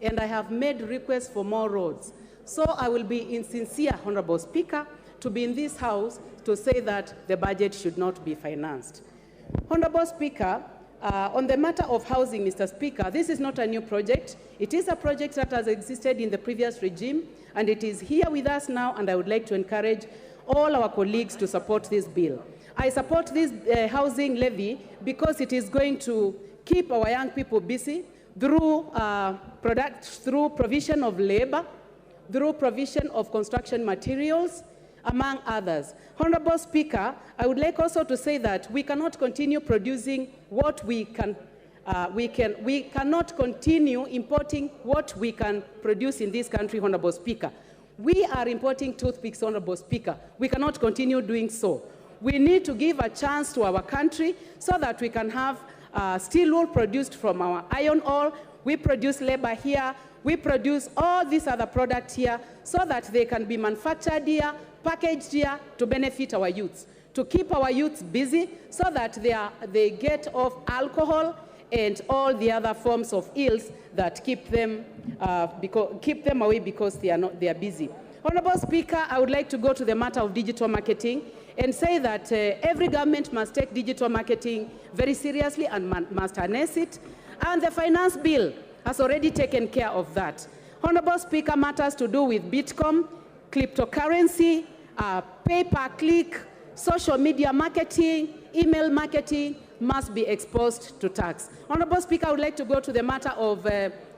and I have made requests for more roads. So I will be insincere, Honorable Speaker, to be in this House to say that the budget should not be financed. Honorable Speaker, on the matter of housing, Mr. Speaker, this is not a new project. It is a project that has existed in the previous regime, and it is here with us now, and I would like to encourage all our colleagues to support this bill. I support this housing levy because it is going to keep our young people busy through provision of labor, through provision of construction materials, among others. Honorable Speaker, I would like also to say that we cannot continue producing what we cannot continue importing what we can produce in this country, Honorable Speaker. We are importing toothpicks, Honorable Speaker. We cannot continue doing so. We need to give a chance to our country so that we can have steel wool produced from our iron ore. We produce labor here. We produce all these other products here so that they can be manufactured here, packaged here to benefit our youths, to keep our youths busy so that they get off alcohol and all the other forms of ills that keep them away because they are busy. Honorable Speaker, I would like to go to the matter of digital marketing and say that every government must take digital marketing very seriously and must harness it, and the finance bill has already taken care of that. Honorable Speaker, matters to do with Bitcoin, cryptocurrency, pay-per-click, social media marketing, email marketing must be exposed to tax. Honorable Speaker, I would like to go to the matter of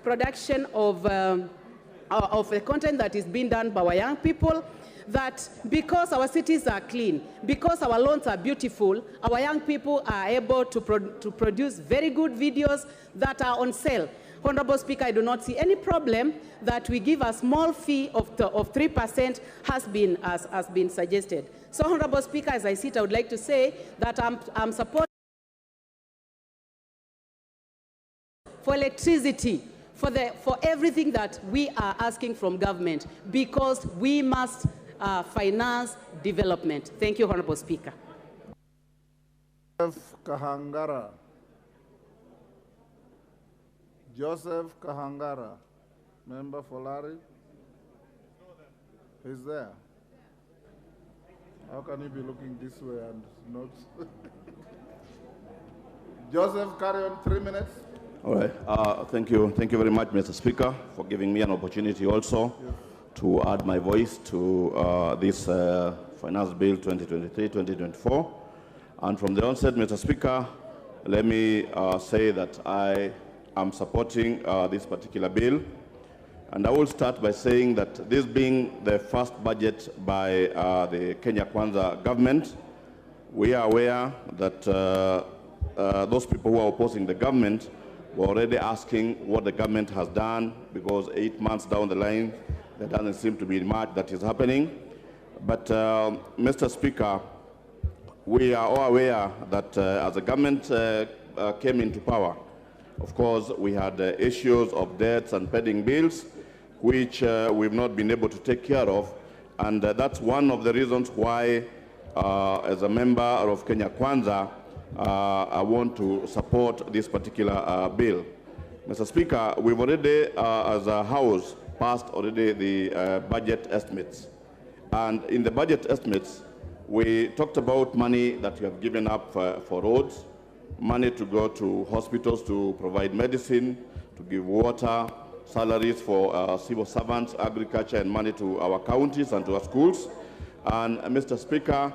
production of the content that is being done by our young people, that because our cities are clean, because our lawns are beautiful, our young people are able to produce very good videos that are on sale. Honorable Speaker, I do not see any problem that we give a small fee of 3% has been suggested. So, Honorable Speaker, as I sit, I would like to say that I'm supporting for electricity, for everything that we are asking from government, because we must finance development. Thank you, Honorable Speaker. Kahangara. Joseph Kahangara, member for Larry. He's there. How can he be looking this way and not? Joseph, carry on, 3 minutes. All right. Thank you. Thank you very much, Mr. Speaker, for giving me an opportunity also to add my voice to this Finance Bill 2023-2024. And from the onset, Mr. Speaker, let me say that I'm supporting this particular bill. And I will start by saying that this being the first budget by the Kenya Kwanza government, we are aware that those people who are opposing the government were already asking what the government has done, because 8 months down the line, there doesn't seem to be much that is happening. But Mr. Speaker, we are all aware that as the government came into power, of course, we had issues of debts and pending bills, which we've not been able to take care of. And that's one of the reasons why, as a member of Kenya Kwanza, I want to support this particular bill. Mr. Speaker, we've already, as a House, passed already the budget estimates. And in the budget estimates, we talked about money that we have given up for roads, money to go to hospitals to provide medicine, to give water, salaries for civil servants, agriculture, and money to our counties and to our schools. And Mr. Speaker,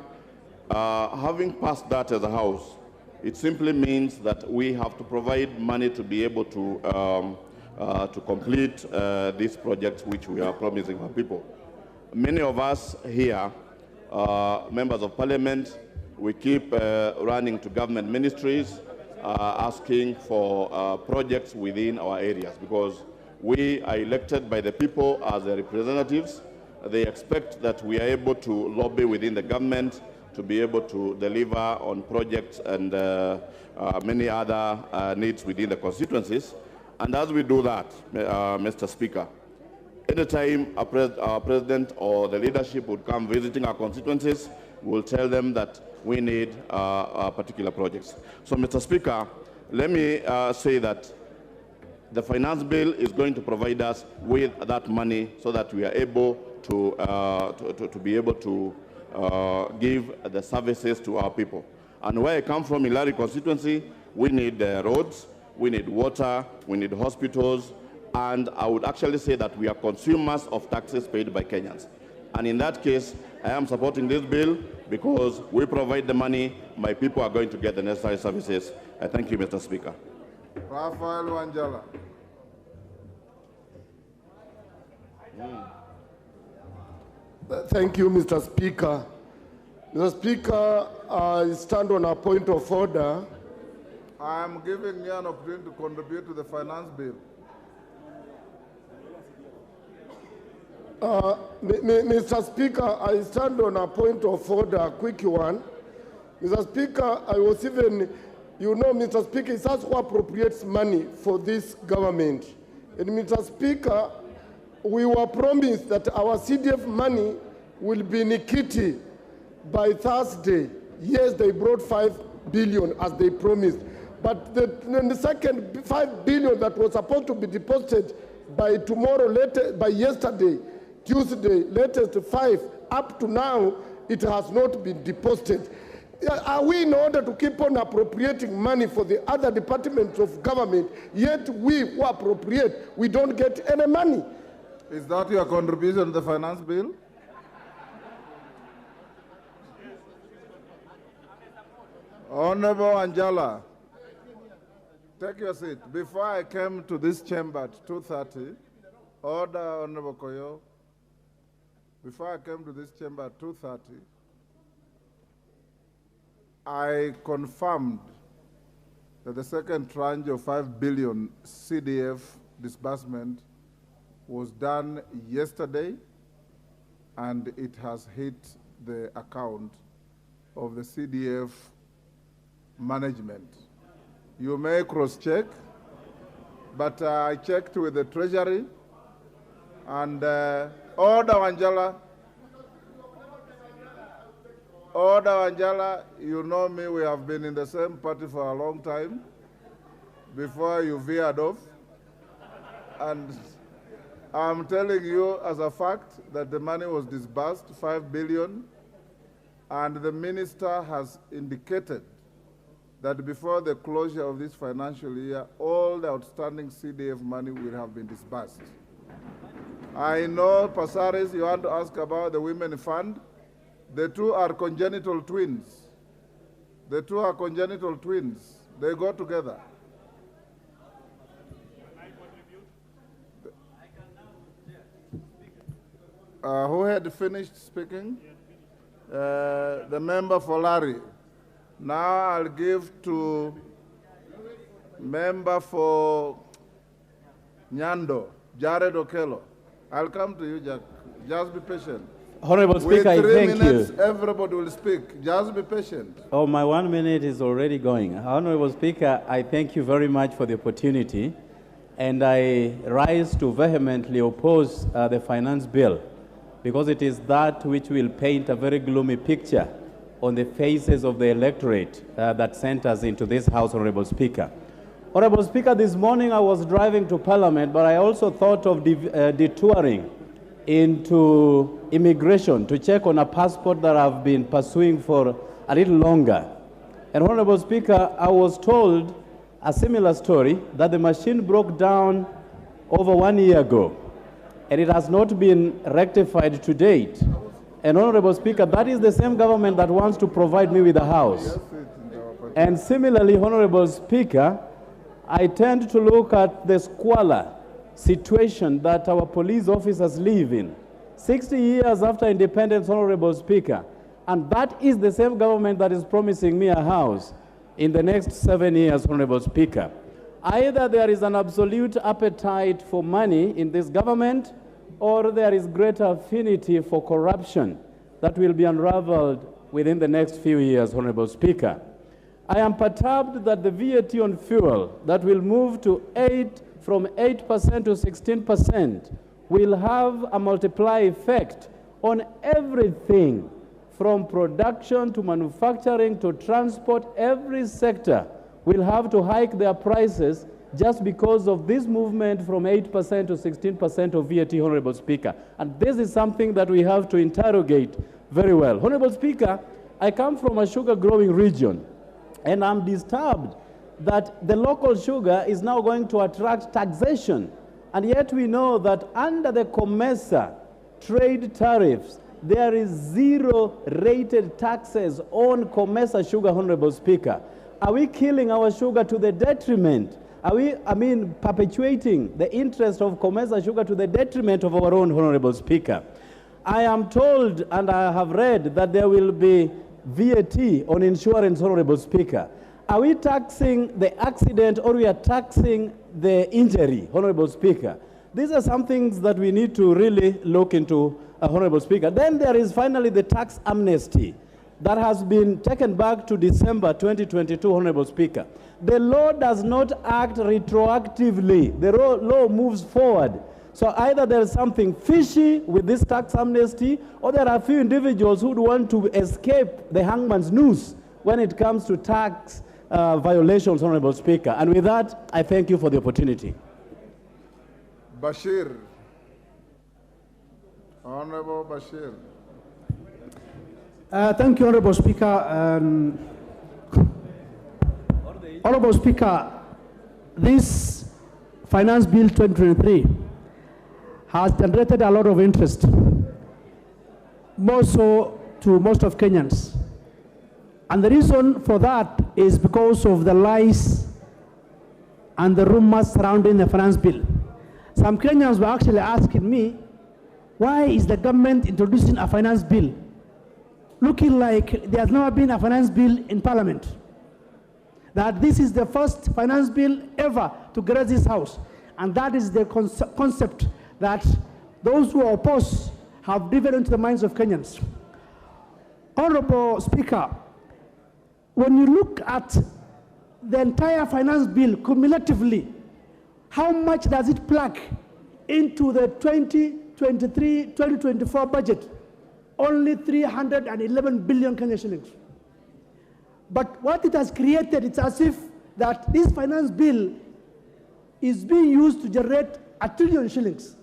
having passed that as a House, it simply means that we have to provide money to be able to complete these projects which we are promising our people. Many of us here, members of parliament, we keep running to government ministries, asking for projects within our areas, because we are elected by the people as their representatives. They expect that we are able to lobby within the government to be able to deliver on projects and many other needs within the constituencies. And as we do that, Mr. Speaker, anytime our president or the leadership would come visiting our constituencies, we'll tell them that we need particular projects. So, Mr. Speaker, let me say that the finance bill is going to provide us with that money so that we are able to be able to give the services to our people. And where I come from, in Larry constituency, we need roads, we need water, we need hospitals, and I would actually say that we are consumers of taxes paid by Kenyans. And in that case, I am supporting this bill because we provide the money, my people are going to get the necessary services. I thank you, Mr. Speaker. Rafael Wanjala. Thank you, Mr. Speaker. Mr. Speaker, I stand on a point of order. I am giving you an opportunity to contribute to the finance bill. Mr. Speaker, I stand on a point of order, a quick one. Mr. Speaker, I was even, you know, Mr. Speaker, it's us who appropriates money for this government. And Mr. Speaker, we were promised that our CDF money will be in Kitty by Thursday. Yes, they brought 5 billion as they promised. But the second 5 billion that was supposed to be deposited by tomorrow, by yesterday, Tuesday, latest 5, up to now, it has not been deposited. Are we in order to keep on appropriating money for the other departments of government, yet we who appropriate, we don't get any money? Is that your contribution to the finance bill? Honorable Anjala. Take your seat. Before I came to this chamber at 2:30, order, Honorable Koyo. Before I came to this chamber at 2:30, I confirmed that the second tranche of 5 billion CDF disbursement was done yesterday, and it has hit the account of the CDF management. You may cross-check, but I checked with the Treasury, and Order Wanjala, you know me, we have been in the same party for a long time, before you veered off, and I'm telling you as a fact that the money was disbursed, 5 billion, and the minister has indicated that before the closure of this financial year, all the outstanding CDF money will have been disbursed. I know, Pasaris, you want to ask about the Women Fund. The two are congenital twins. The two are congenital twins. They go together. Who had finished speaking? The member for Larry. Now I'll give to member for Nyando, Jared Okello. I'll come to you, Jack. Just be patient. Honorable Speaker, I thank you. With 3 minutes, everybody will speak. Just be patient. Oh, my 1 minute is already going. Honorable Speaker, I thank you very much for the opportunity, and I rise to vehemently oppose the finance bill, because it is that which will paint a very gloomy picture on the faces of the electorate that sent us into this House, Honorable Speaker. Honorable Speaker, this morning I was driving to Parliament, but I also thought of detouring into immigration to check on a passport that I've been pursuing for a little longer. And Honorable Speaker, I was told a similar story, that the machine broke down over 1 year ago, and it has not been rectified to date. And Honorable Speaker, that is the same government that wants to provide me with a house. And similarly, Honorable Speaker, I tend to look at the squalor situation that our police officers live in. 60 years after independence, Honorable Speaker, and that is the same government that is promising me a house in the next 7 years, Honorable Speaker. Either there is an absolute appetite for money in this government, or there is greater affinity for corruption that will be unraveled within the next few years, Honorable Speaker. I am perturbed that the VAT on fuel that will move to from 8% to 16% will have a multiplier effect on everything from production to manufacturing to transport. Every sector will have to hike their prices just because of this movement from 8% to 16% of VAT, Honorable Speaker. And this is something that we have to interrogate very well. Honorable Speaker, I come from a sugar-growing region, and I'm disturbed that the local sugar is now going to attract taxation. And yet we know that under the COMESA trade tariffs, there is 0 rated taxes on COMESA sugar, Honorable Speaker. Are we killing our sugar to the detriment? Are we, perpetuating the interest of COMESA sugar to the detriment of our own, Honorable Speaker? I am told, and I have read, that there will be VAT on insurance, Honorable Speaker. Are we taxing the accident, or we are taxing the injury, Honorable Speaker? These are some things that we need to really look into, Honorable Speaker. Then there is finally the tax amnesty that has been taken back to December 2022, Honorable Speaker. The law does not act retroactively. The law moves forward. So either there is something fishy with this tax amnesty, or there are a few individuals who would want to escape the hangman's noose when it comes to tax violations, Honorable Speaker. And with that, I thank you for the opportunity. Bashir. Honorable Bashir. Thank you, Honorable Speaker. Honorable Speaker, this Finance Bill 2023 has generated a lot of interest, more so to most of Kenyans. And the reason for that is because of the lies and the rumors surrounding the finance bill. Some Kenyans were actually asking me, why is the government introducing a finance bill looking like there has never been a finance bill in Parliament? That this is the first finance bill ever to grace this House. And that is the concept that those who oppose have driven into the minds of Kenyans. Honorable Speaker, when you look at the entire finance bill cumulatively, how much does it plug into the 2023-2024 budget? Only 311 billion Kenyan shillings. But what it has created, it's as if that this finance bill is being used to generate 1 trillion shillings.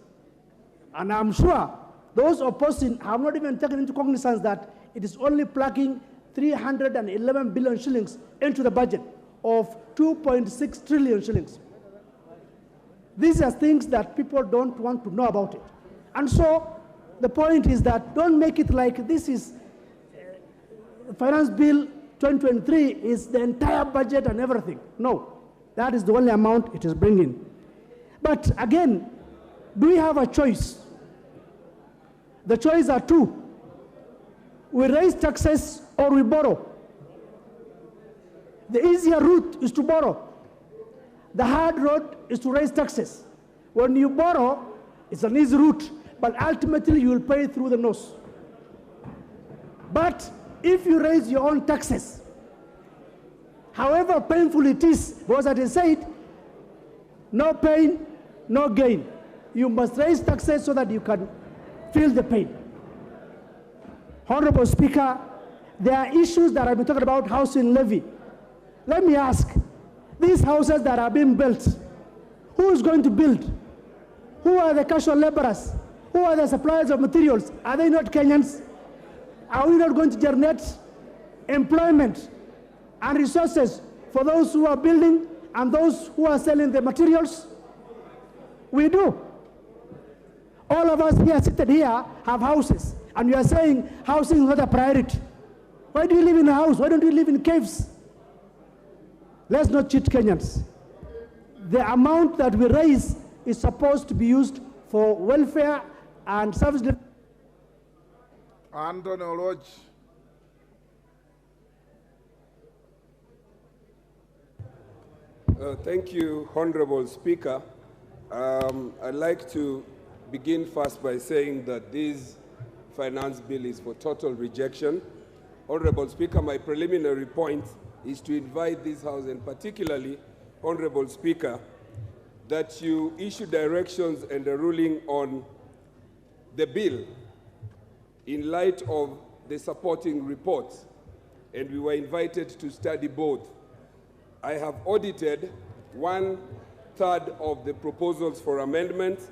And I'm sure those opposing have not even taken into cognizance that it is only plugging 311 billion shillings into the budget of 2.6 trillion shillings. These are things that people don't want to know about it. And so the point is that don't make it like this is Finance Bill 2023 is the entire budget and everything. No, that is the only amount it is bringing. But again, do we have a choice? The choices are two. We raise taxes or we borrow. The easier route is to borrow. The hard road is to raise taxes. When you borrow, it's an easy route, but ultimately you will pay through the nose. But if you raise your own taxes, however painful it is, because as I said, no pain, no gain. You must raise taxes so that you can feel the pain. Honorable Speaker, there are issues that I've been talking about, housing levy. Let me ask, these houses that are being built, who is going to build? Who are the casual laborers? Who are the suppliers of materials? Are they not Kenyans? Are we not going to generate employment and resources for those who are building and those who are selling the materials? We do. All of us here seated here have houses, and you are saying housing is not a priority. Why do you live in a house? Why don't you live in caves? Let's not cheat Kenyans. The amount that we raise is supposed to be used for welfare and service. Anthony Oloch. Thank you, Honorable Speaker. I'd like to begin first by saying that this finance bill is for total rejection. Honorable Speaker, my preliminary point is to invite this House, and particularly, Honorable Speaker, that you issue directions and a ruling on the bill in light of the supporting reports, and we were invited to study both. I have audited 1/3 of the proposals for amendment,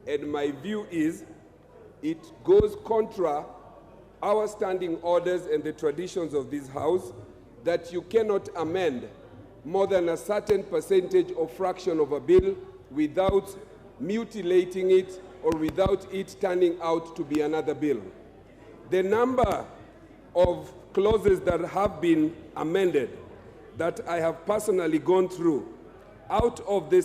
and my view is it goes contra our standing orders and the traditions of this House that you cannot amend more than a certain percentage or fraction of a bill without mutilating it or without it turning out to be another bill. The number of clauses that have been amended that I have personally gone through, out of the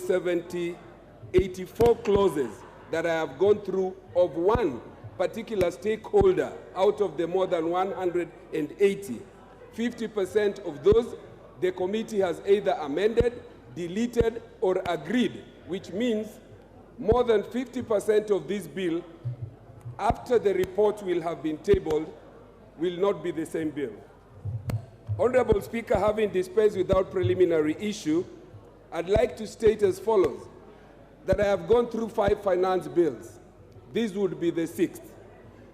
84 clauses that I have gone through of one particular stakeholder out of the more than 180, 50% of those the committee has either amended, deleted, or agreed, which means more than 50% of this bill, after the report will have been tabled, will not be the same bill. Honorable Speaker, having dispensed without preliminary issue, I'd like to state as follows, that I have gone through 5 finance bills. This would be the 6th.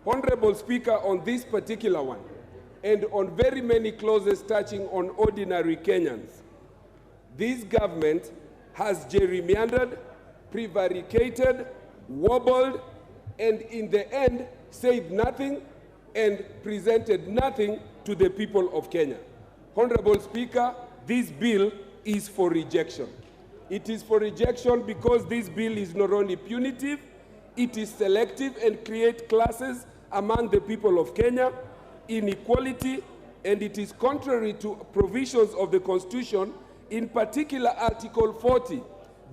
Honorable Speaker, on this particular one, and on very many clauses touching on ordinary Kenyans, this government has gerrymandered, prevaricated, wobbled, and in the end said nothing and presented nothing to the people of Kenya. Honorable Speaker, this bill is for rejection. It is for rejection because this bill is not only punitive, it is selective and creates classes among the people of Kenya, inequality, and it is contrary to provisions of the Constitution in particular Article 40,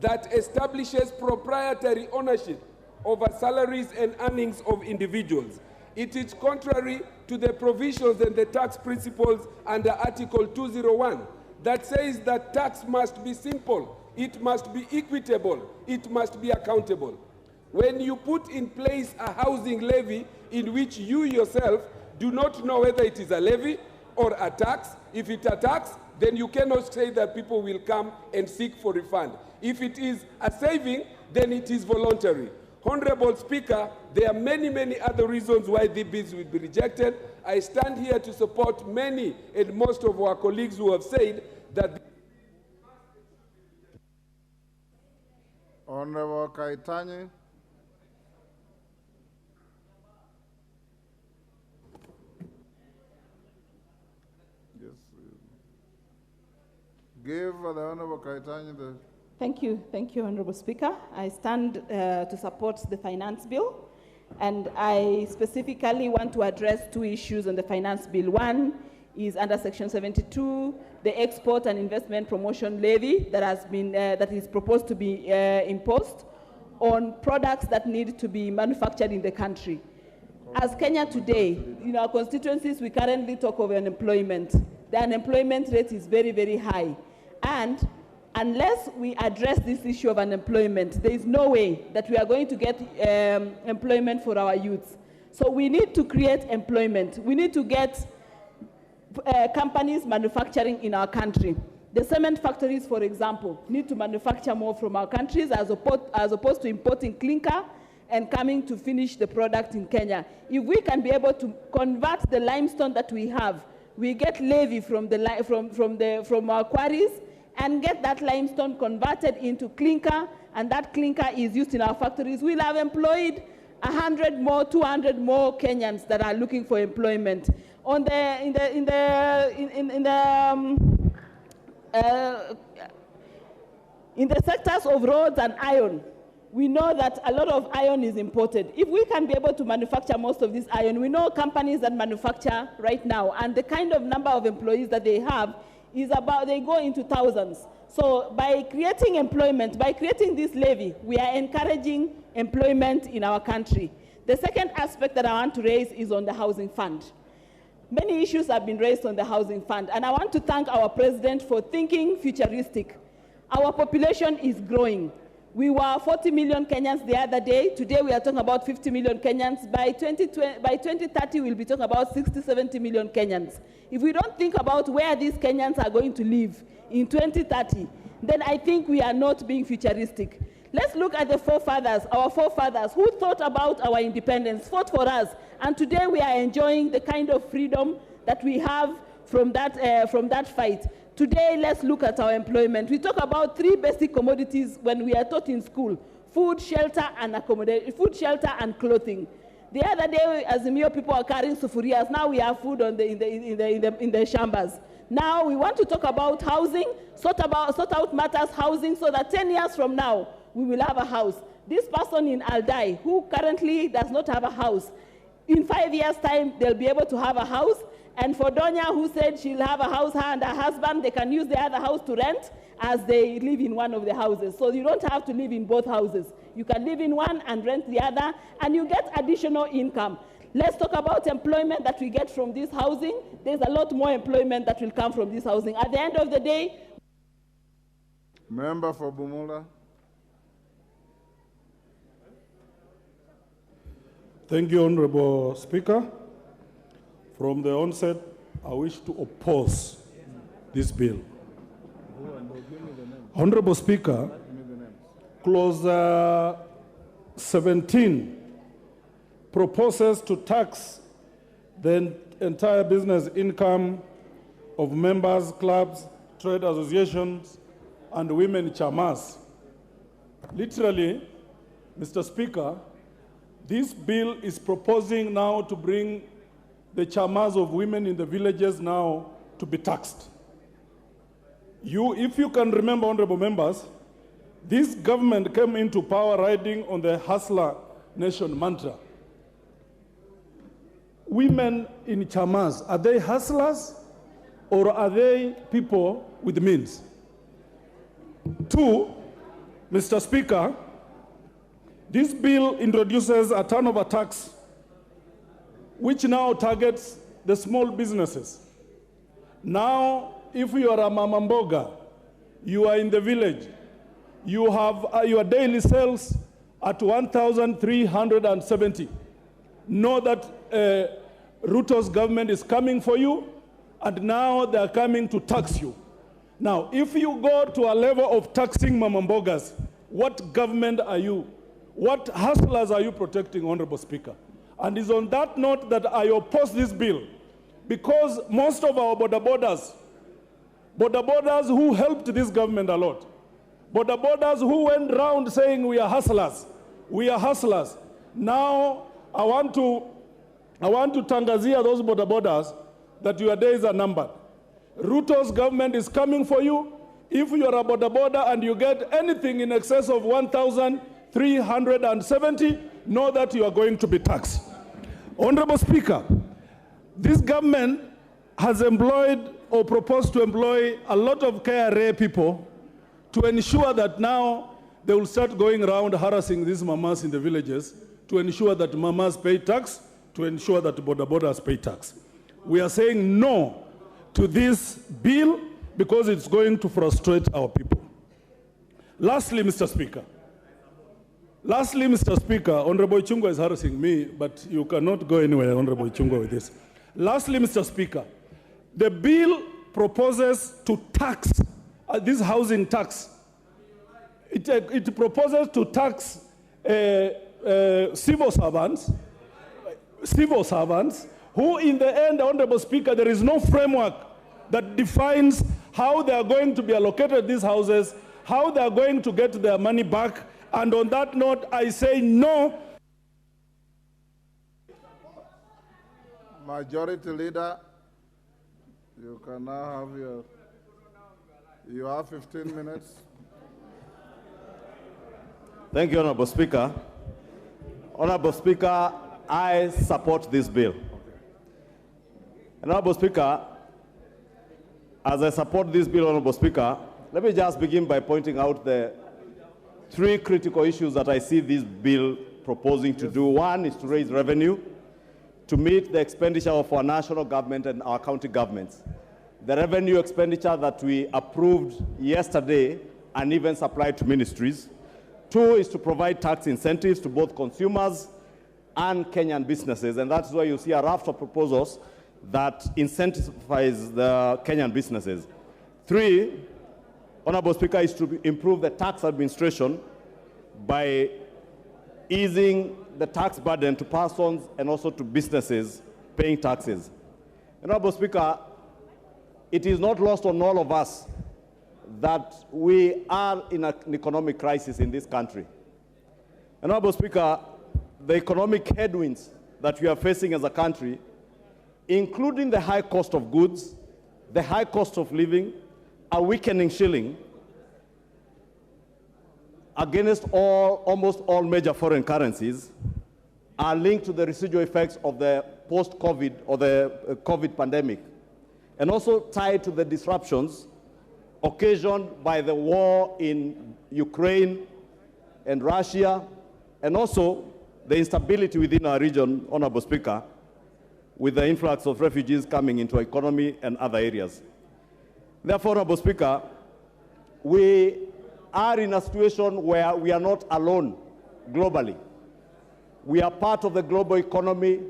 that establishes proprietary ownership over salaries and earnings of individuals. It is contrary to the provisions and the tax principles under Article 201 that says that tax must be simple, it must be equitable, it must be accountable. When you put in place a housing levy in which you yourself do not know whether it is a levy or a tax, if it's a tax, then you cannot say that people will come and seek for refund. If it is a saving, then it is voluntary. Honorable Speaker, there are many, many other reasons why these bills will be rejected. I stand here to support many and most of our colleagues who have said that. Honorable Kaitani. Give the Honorable Kaitani the... Thank you, Honorable Speaker. I stand to support the finance bill, and I specifically want to address two issues on the finance bill. One is under Section 72, the export and investment promotion levy that has been that is proposed to be imposed on products that need to be manufactured in the country. As Kenya today, in our constituencies, we currently talk of unemployment. The unemployment rate is very, very high, and unless we address this issue of unemployment, there is no way that we are going to get employment for our youths. So we need to create employment. We need to get companies manufacturing in our country. The cement factories, for example, need to manufacture more from our countries as opposed to importing clinker and coming to finish the product in Kenya. If we can be able to convert the limestone that we have, we get levy from our quarries, and get that limestone converted into clinker, and that clinker is used in our factories, we'll have employed 100 more, 200 more Kenyans that are looking for employment. In the sectors of roads and iron, we know that a lot of iron is imported. If we can be able to manufacture most of this iron, we know companies that manufacture right now, and the kind of number of employees that they have is about, they go into thousands. So by creating employment, by creating this levy, we are encouraging employment in our country. The second aspect that I want to raise is on the housing fund. Many issues have been raised on the housing fund, and I want to thank our president for thinking futuristic. Our population is growing. We were 40 million Kenyans the other day. Today we are talking about 50 million Kenyans. By 2030, we'll be talking about 60, 70 million Kenyans. If we don't think about where these Kenyans are going to live in 2030, then I think we are not being futuristic. Let's look at the forefathers, our forefathers, who thought about our independence, fought for us, and today we are enjoying the kind of freedom that we have from that fight. Today, let's look at our employment. We talk about three basic commodities when we are taught in school: food, shelter, and accommodation. Food, shelter, and clothing. The other day, as the Mio people are carrying sufurias, now we have food in the shambas. Now we want to talk about housing, sort out matters housing, so that 10 years from now we will have a house. This person in Aldai, who currently does not have a house, in 5 years' time they'll be able to have a house. And for Donya, who said she'll have a house, her and her husband, they can use the other house to rent as they live in one of the houses. So you don't have to live in both houses. You can live in one and rent the other, and you get additional income. Let's talk about employment that we get from this housing. There's a lot more employment that will come from this housing. At the end of the day... Member for Bumula. Thank you, Honorable Speaker. From the onset, I wish to oppose this bill. Honorable Speaker, Clause 17 proposes to tax the entire business income of members, clubs, trade associations, and women chamas. Literally, Mr. Speaker, this bill is proposing now to bring the chamas of women in the villages now to be taxed. If you can remember, honorable members, this government came into power riding on the hustler nation mantra. Women in chamas, are they hustlers or are they people with means? Two, Mr. Speaker, this bill introduces a turnover tax which now targets the small businesses. Now, if you are a mama mboga, you are in the village, you have your daily sales at 1,370. Know that Ruto's government is coming for you, and now they are coming to tax you. Now, if you go to a level of taxing mama mbogas, what government are you? What hustlers are you protecting, Honorable Speaker? And it's on that note that I oppose this bill, because most of our border borders who helped this government a lot, border borders who went around saying we are hustlers, Now I want to tangazia those border borders that your days are numbered. Ruto's government is coming for you. If you are a border and you get anything in excess of 1,370, know that you are going to be taxed. Honorable Speaker, this government has employed or proposed to employ a lot of KRA people to ensure that now they will start going around harassing these mamas in the villages to ensure that mamas pay tax, to ensure that borders pay tax. We are saying no to this bill because it's going to frustrate our people. Lastly, Mr. Speaker, Honorable Chungwa is harassing me, but you cannot go anywhere, Honorable Chungwa, with this. Lastly, Mr. Speaker, the bill proposes to tax this housing tax. It proposes to tax civil servants who in the end, Honorable Speaker, there is no framework that defines how they are going to be allocated these houses, how they are going to get their money back. And on that note, I say no. Majority Leader, you can now have you have 15 minutes. Thank you, Honorable Speaker. Honorable Speaker, I support this bill. Honorable Speaker, as I support this bill, Honorable Speaker, let me just begin by pointing out the three critical issues that I see this bill proposing to do. One is to raise revenue to meet the expenditure of our national government and our county governments. The revenue expenditure that we approved yesterday and even supplied to ministries. Two is to provide tax incentives to both consumers and Kenyan businesses, and that's why you see a raft of proposals that incentivize the Kenyan businesses. Three, Honorable Speaker, is to improve the tax administration by easing the tax burden to persons and also to businesses paying taxes. Honorable Speaker, it is not lost on all of us that we are in an economic crisis in this country. Honorable Speaker, the economic headwinds that we are facing as a country, including the high cost of goods, the high cost of living, a weakening shilling, against almost all major foreign currencies, are linked to the residual effects of the post-COVID or the COVID pandemic, and also tied to the disruptions occasioned by the war in Ukraine and Russia, and also the instability within our region, Honorable Speaker, with the influx of refugees coming into our economy and other areas. Therefore, Honorable Speaker, we are in a situation where we are not alone globally. We are part of the global economy,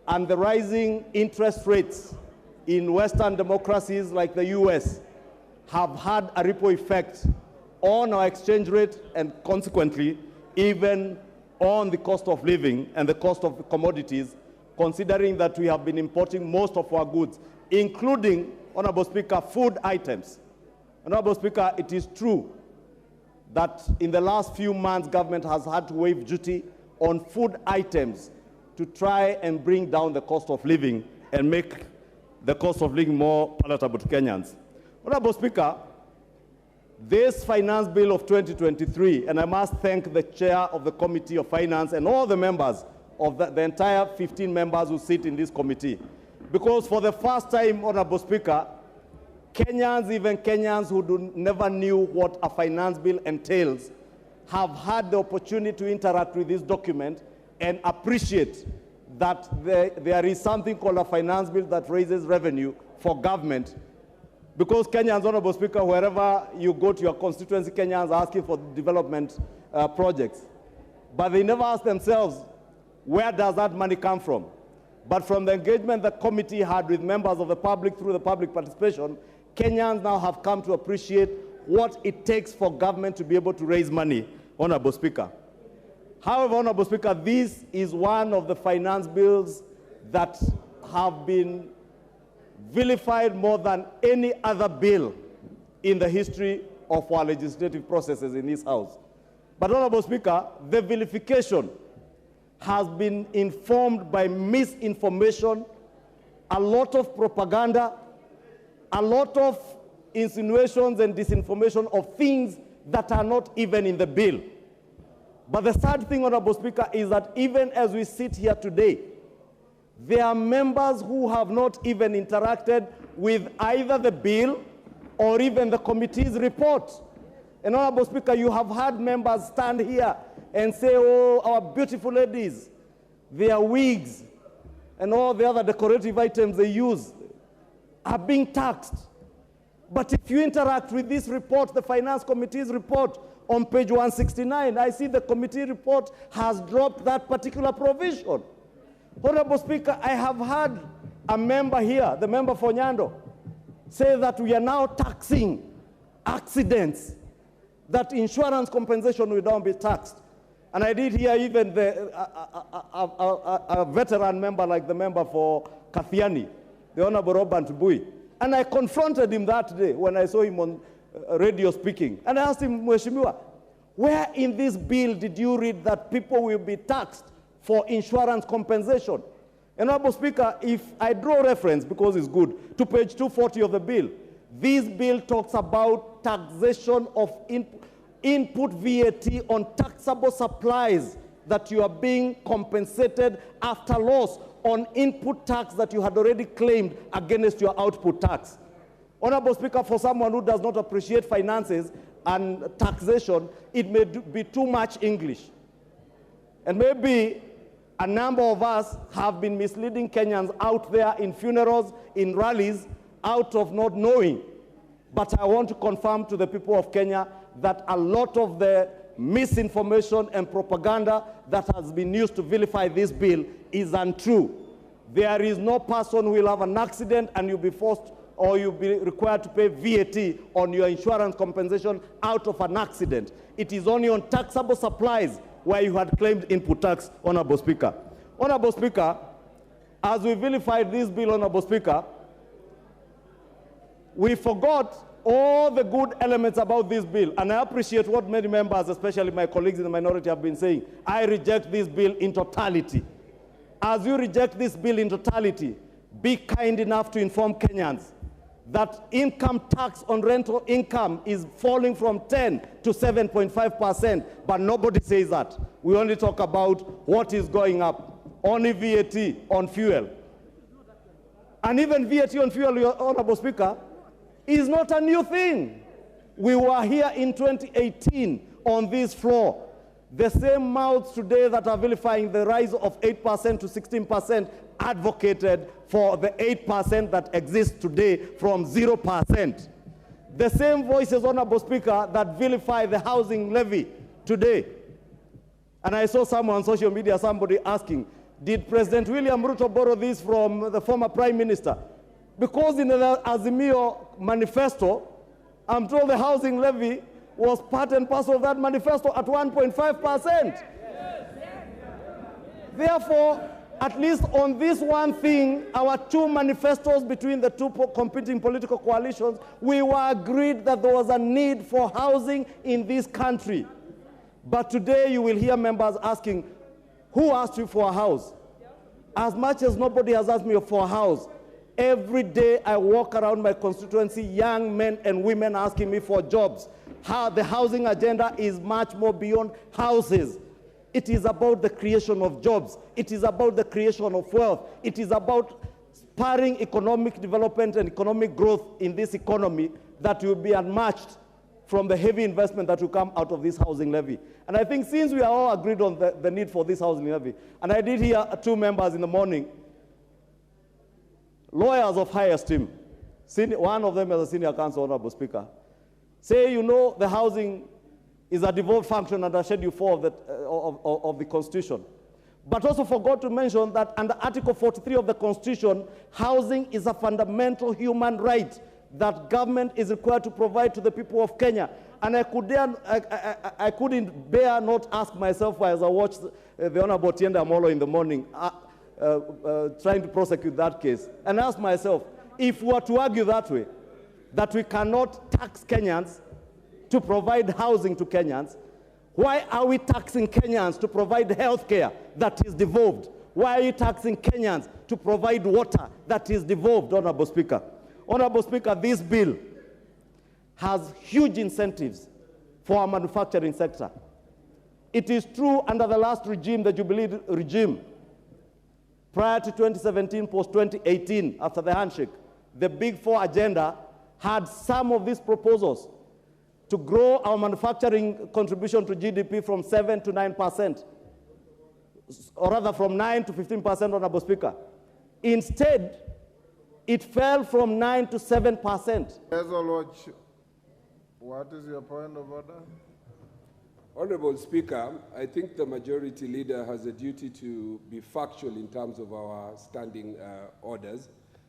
and the rising interest rates in Western democracies like the US have had a ripple effect on our exchange rate and consequently even on the cost of living and the cost of commodities, considering that we have been importing most of our goods, including, Honorable Speaker, food items. Honorable Speaker, it is true that in the last few months, government has had to waive duty on food items to try and bring down the cost of living and make the cost of living more palatable to Kenyans. Honorable Speaker, this finance bill of 2023, and I must thank the chair of the Committee of Finance and all the members of the entire 15 members who sit in this committee, because for the first time, Honorable Speaker, Kenyans, even Kenyans who never knew what a finance bill entails, have had the opportunity to interact with this document and appreciate that there is something called a finance bill that raises revenue for government. Because Kenyans, Honorable Speaker, wherever you go to your constituency, Kenyans are asking for development projects. But they never ask themselves, where does that money come from? But from the engagement the committee had with members of the public through the public participation, Kenyans now have come to appreciate what it takes for government to be able to raise money, Honorable Speaker. However, Honorable Speaker, this is one of the finance bills that have been vilified more than any other bill in the history of our legislative processes in this House. But, Honorable Speaker, the vilification has been informed by misinformation, a lot of propaganda, a lot of insinuations and disinformation of things that are not even in the bill. But the sad thing, Honorable Speaker, is that even as we sit here today, there are members who have not even interacted with either the bill or even the committee's report. And Honorable Speaker, you have had members stand here and say, oh, our beautiful ladies, their wigs and all the other decorative items they use are being taxed. But if you interact with this report, the Finance Committee's report, on page 169, I see the committee report has dropped that particular provision. Honorable Speaker, I have had a member here, the member for Nyando, say that we are now taxing accidents, that insurance compensation will now be taxed. And I did hear even a veteran member like the member for Kathiani, the Honorable Robert Bui. And I confronted him that day when I saw him on radio speaking. And I asked him, Mheshimiwa, where in this bill did you read that people will be taxed for insurance compensation? And Honorable Speaker, if I draw reference, because it's good, to page 240 of the bill, this bill talks about taxation of input VAT on taxable supplies that you are being compensated after loss on input tax that you had already claimed against your output tax. Honorable Speaker, for someone who does not appreciate finances and taxation, it may be too much English. And maybe a number of us have been misleading Kenyans out there in funerals, in rallies, out of not knowing. But I want to confirm to the people of Kenya that a lot of the misinformation and propaganda that has been used to vilify this bill is untrue. There is no person who will have an accident and you'll be forced or you'll be required to pay VAT on your insurance compensation out of an accident. It is only on taxable supplies where you had claimed input tax, Honorable Speaker. Honorable Speaker, as we vilified this bill, Honorable Speaker, we forgot all the good elements about this bill. And I appreciate what many members, especially my colleagues in the minority, have been saying. I reject this bill in totality. As you reject this bill in totality, be kind enough to inform Kenyans that income tax on rental income is falling from 10 to 7.5%, but nobody says that. We only talk about what is going up, only VAT on fuel. And even VAT on fuel, Your Honorable Speaker, is not a new thing. We were here in 2018 on this floor. The same mouths today that are vilifying the rise of 8% to 16% advocated for the 8% that exists today from 0%. The same voices, Honorable Speaker, that vilify the housing levy today. And I saw someone on social media, somebody asking, did President William Ruto borrow this from the former Prime Minister? Because in the Azimio manifesto, I'm told the housing levy was part and parcel of that manifesto at 1.5%. Therefore, at least on this one thing, our two manifestos between the two competing political coalitions, we were agreed that there was a need for housing in this country. But today you will hear members asking, who asked you for a house? As much as nobody has asked me for a house, every day I walk around my constituency, young men and women asking me for jobs. How the housing agenda is much more beyond houses. It is about the creation of jobs. It is about the creation of wealth. It is about spurring economic development and economic growth in this economy that will be unmatched from the heavy investment that will come out of this housing levy. And I think since we are all agreed on the need for this housing levy, and I did hear two members in the morning, lawyers of high esteem, one of them is a senior counsel, Honorable Speaker, say, you know, the housing is a devolved function under Schedule 4 of the Constitution. But also forgot to mention that under Article 43 of the Constitution, housing is a fundamental human right that government is required to provide to the people of Kenya. And I couldn't bear not ask myself as I watched the Honorable Tienda Amolo in the morning trying to prosecute that case, and ask myself, if we were to argue that way, that we cannot tax Kenyans to provide housing to Kenyans, why are we taxing Kenyans to provide health care that is devolved? Why are you taxing Kenyans to provide water that is devolved, Honorable Speaker? Honorable Speaker, this bill has huge incentives for our manufacturing sector. It is true under the last regime, the Jubilee regime, prior to 2017, post-2018, after the handshake, the Big Four agenda had some of these proposals to grow our manufacturing contribution to GDP from 7 to 9%, or rather from 9 to 15%, Honorable Speaker. Instead, it fell from 9 to 7%. What is your point of order? Honorable Speaker, I think the majority leader has a duty to be factual in terms of our standing orders.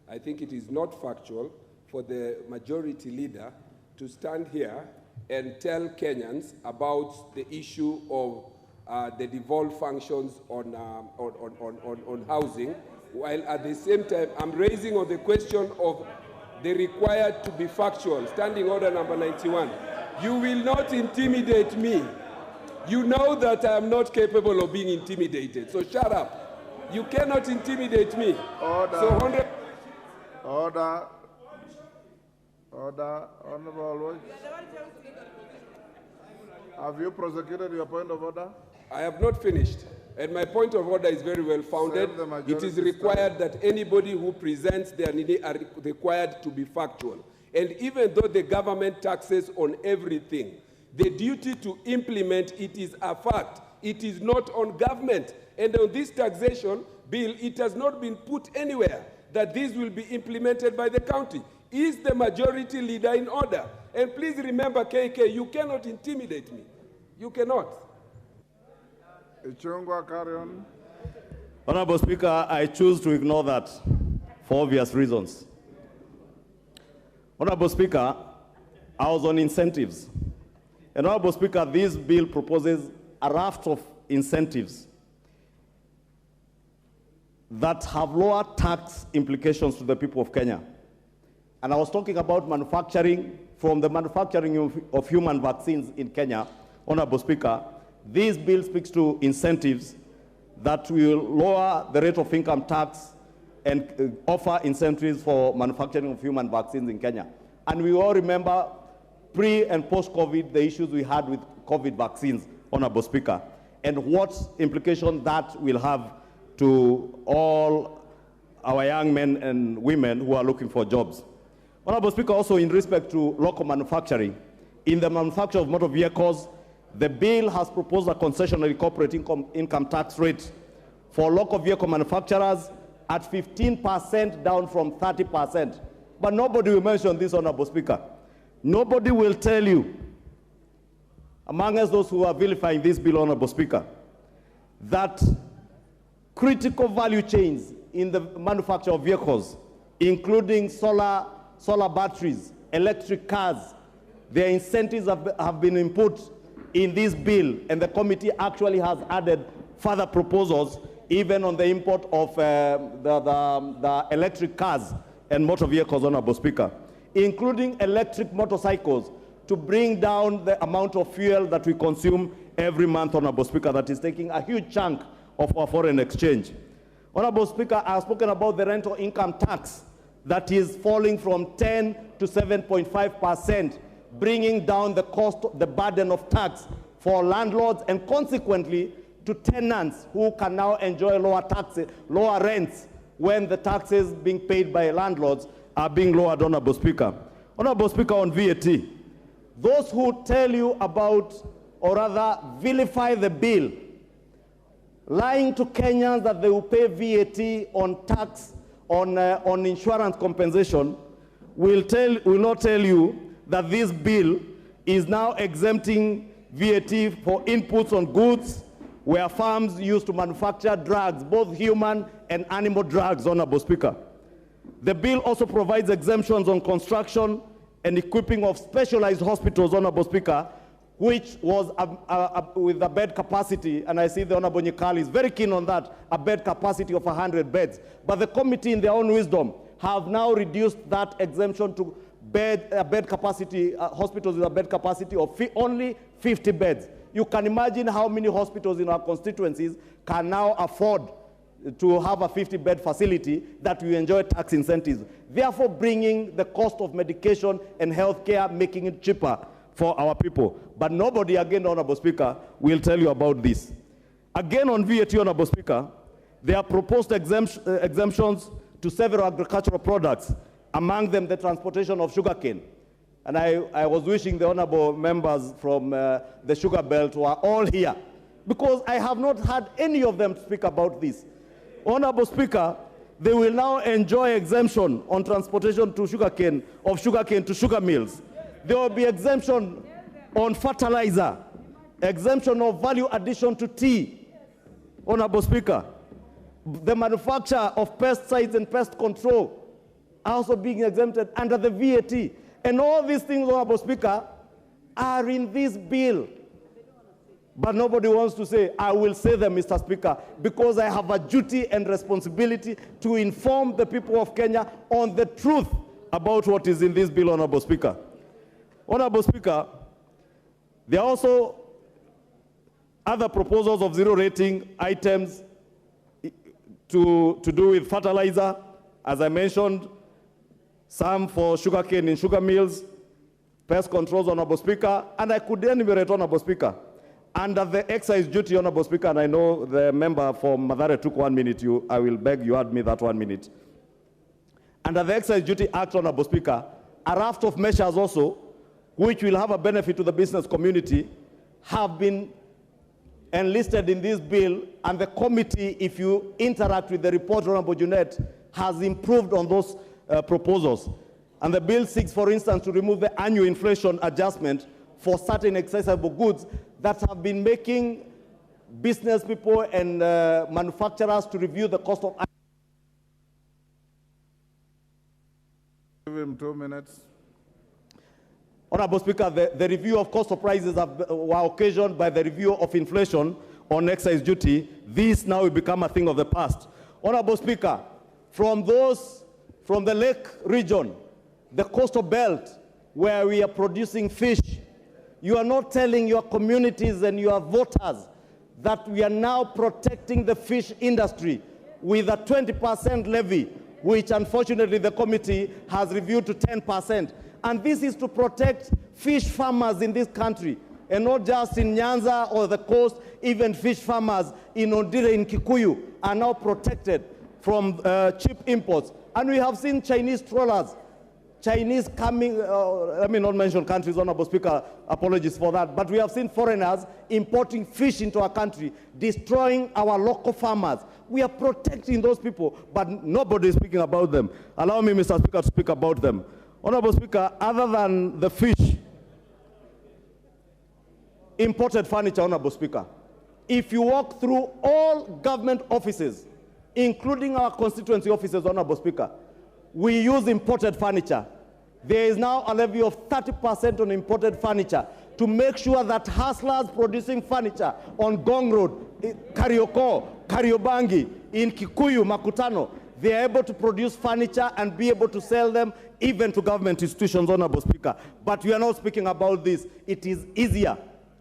I think it is not factual for the majority leader to stand here and tell Kenyans about the issue of the devolved functions on housing, while at the same time I'm raising on the question of the required to be factual. Standing order number 91. You will not intimidate me. You know that I am not capable of being intimidated, so shut up. You cannot intimidate me. Order. So, Order. Order. Honorable Lodge. Have you prosecuted your point of order? I have not finished. And my point of order is very well founded. It is required that anybody who presents their need are required to be factual. And even though the government taxes on everything, the duty to implement it is a fact. It is not on government. And on this taxation bill, it has not been put anywhere that this will be implemented by the county. Is the majority leader in order? And please remember, KK, you cannot intimidate me. You cannot. Ichungwa, carry on. Honorable Speaker, I choose to ignore that for obvious reasons. Honorable Speaker, I was on incentives. And Honorable Speaker, this bill proposes a raft of incentives that have lower tax implications to the people of Kenya. And I was talking about manufacturing, from the manufacturing of human vaccines in Kenya. Honorable Speaker, this bill speaks to incentives that will lower the rate of income tax and offer incentives for manufacturing of human vaccines in Kenya. And we all remember pre and post-COVID, the issues we had with COVID vaccines, Honorable Speaker, and what implication that will have to all our young men and women who are looking for jobs. Honorable Speaker, also in respect to local manufacturing, in the manufacture of motor vehicles, the bill has proposed a concessionary corporate income tax rate for local vehicle manufacturers at 15%, down from 30%. But nobody will mention this, Honorable Speaker. Nobody will tell you, among us those who are vilifying this bill, Honorable Speaker, that critical value chains in the manufacture of vehicles, including solar batteries, electric cars, their incentives have been input in this bill, and the committee actually has added further proposals even on the import of the electric cars and motor vehicles, Honorable Speaker, including electric motorcycles, to bring down the amount of fuel that we consume every month, Honorable Speaker, that is taking a huge chunk of our foreign exchange. Honorable Speaker, I have spoken about the rental income tax that is falling from 10 to 7.5%, bringing down the cost, the burden of tax for landlords and consequently to tenants who can now enjoy lower taxes, lower rents when the taxes being paid by landlords are being lowered, Honorable Speaker. Honorable Speaker, on VAT, those who tell you about, or rather vilify the bill, lying to Kenyans that they will pay VAT on tax, on insurance compensation, will not tell you that this bill is now exempting VAT for inputs on goods where farms used to manufacture drugs, both human and animal drugs, Honorable Speaker. The bill also provides exemptions on construction and equipping of specialized hospitals, Honorable Speaker, which was with a bed capacity, and I see the Honorable Nyikali is very keen on that, a bed capacity of 100 beds. But the committee, in their own wisdom, have now reduced that exemption to bed capacity, hospitals with a bed capacity of only 50 beds. You can imagine how many hospitals in our constituencies can now afford to have a 50-bed facility that will enjoy tax incentives, therefore bringing the cost of medication and health care, making it cheaper for our people. But nobody, again, Honorable Speaker, will tell you about this. Again, on VAT, Honorable Speaker, there are proposed exemptions to several agricultural products, among them the transportation of sugarcane. And I was wishing the honorable members from the sugar belt were all here, because I have not heard any of them speak about this. Honorable Speaker, they will now enjoy exemption on transportation to sugarcane, of sugarcane to sugar mills. There will be exemption on fertilizer, exemption of value addition to tea. Honorable Speaker, the manufacture of pesticides and pest control are also being exempted under the VAT. And all these things, Honorable Speaker, are in this bill. But nobody wants to say, I will say them, Mr. Speaker, because I have a duty and responsibility to inform the people of Kenya on the truth about what is in this bill, Honorable Speaker. Honorable Speaker, there are also other proposals of zero rating items to do with fertilizer, as I mentioned, some for sugarcane in sugar mills, pest controls, Honorable Speaker, and I could enumerate, Honorable Speaker. Under the excise duty, Honorable Speaker, and I know the member from Mathare took 1 minute, I will beg you add me that 1 minute. Under the Excise Duty Act, Honorable Speaker, a raft of measures also, which will have a benefit to the business community, have been enlisted in this bill, and the committee, if you interact with the report, Honorable Junet, has improved on those proposals. And the bill seeks, for instance, to remove the annual inflation adjustment for certain accessible goods that have been making business people and manufacturers to review the cost of. Give him 2 minutes. Honorable Speaker, the review of cost of prices were occasioned by the review of inflation on excise duty. This now will become a thing of the past. Honorable Speaker, from the lake region, the coastal belt, where we are producing fish, you are not telling your communities and your voters that we are now protecting the fish industry with a 20% levy, which unfortunately the committee has reviewed to 10%. And this is to protect fish farmers in this country, and not just in Nyanza or the coast, even fish farmers in Ondire, in Kikuyu, are now protected from cheap imports. And we have seen Chinese trawlers, Chinese coming, let me not mention countries, Honorable Speaker, apologies for that, but we have seen foreigners importing fish into our country, destroying our local farmers. We are protecting those people, but nobody is speaking about them. Allow me, Mr. Speaker, to speak about them. Honorable Speaker, other than the fish, imported furniture, Honorable Speaker, if you walk through all government offices, including our constituency offices, Honorable Speaker, we use imported furniture. There is now a levy of 30% on imported furniture to make sure that hustlers producing furniture on Gong Road, Karioko, Kariobangi, in Kikuyu, Makutano, they are able to produce furniture and be able to sell them even to government institutions, Honorable Speaker. But we are not speaking about this. It is easier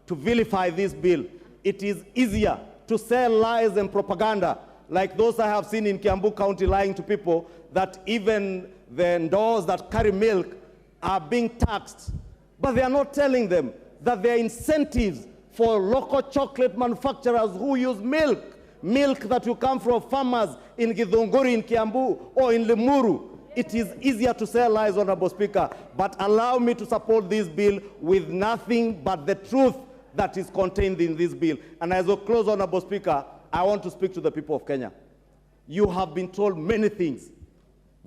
to vilify this bill. It is easier to sell lies and propaganda, like those I have seen in Kiambu County, lying to people that even the stores that carry milk are being taxed. But they are not telling them that there are incentives for local chocolate manufacturers who use milk milk that will come from farmers in Githunguri, in Kiambu, or in Limuru. It is easier to sell lies, Honorable Speaker, but allow me to support this bill with nothing but the truth that is contained in this bill. And as a close, Honorable Speaker, I want to speak to the people of Kenya. You have been told many things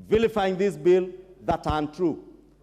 vilifying this bill that are untrue.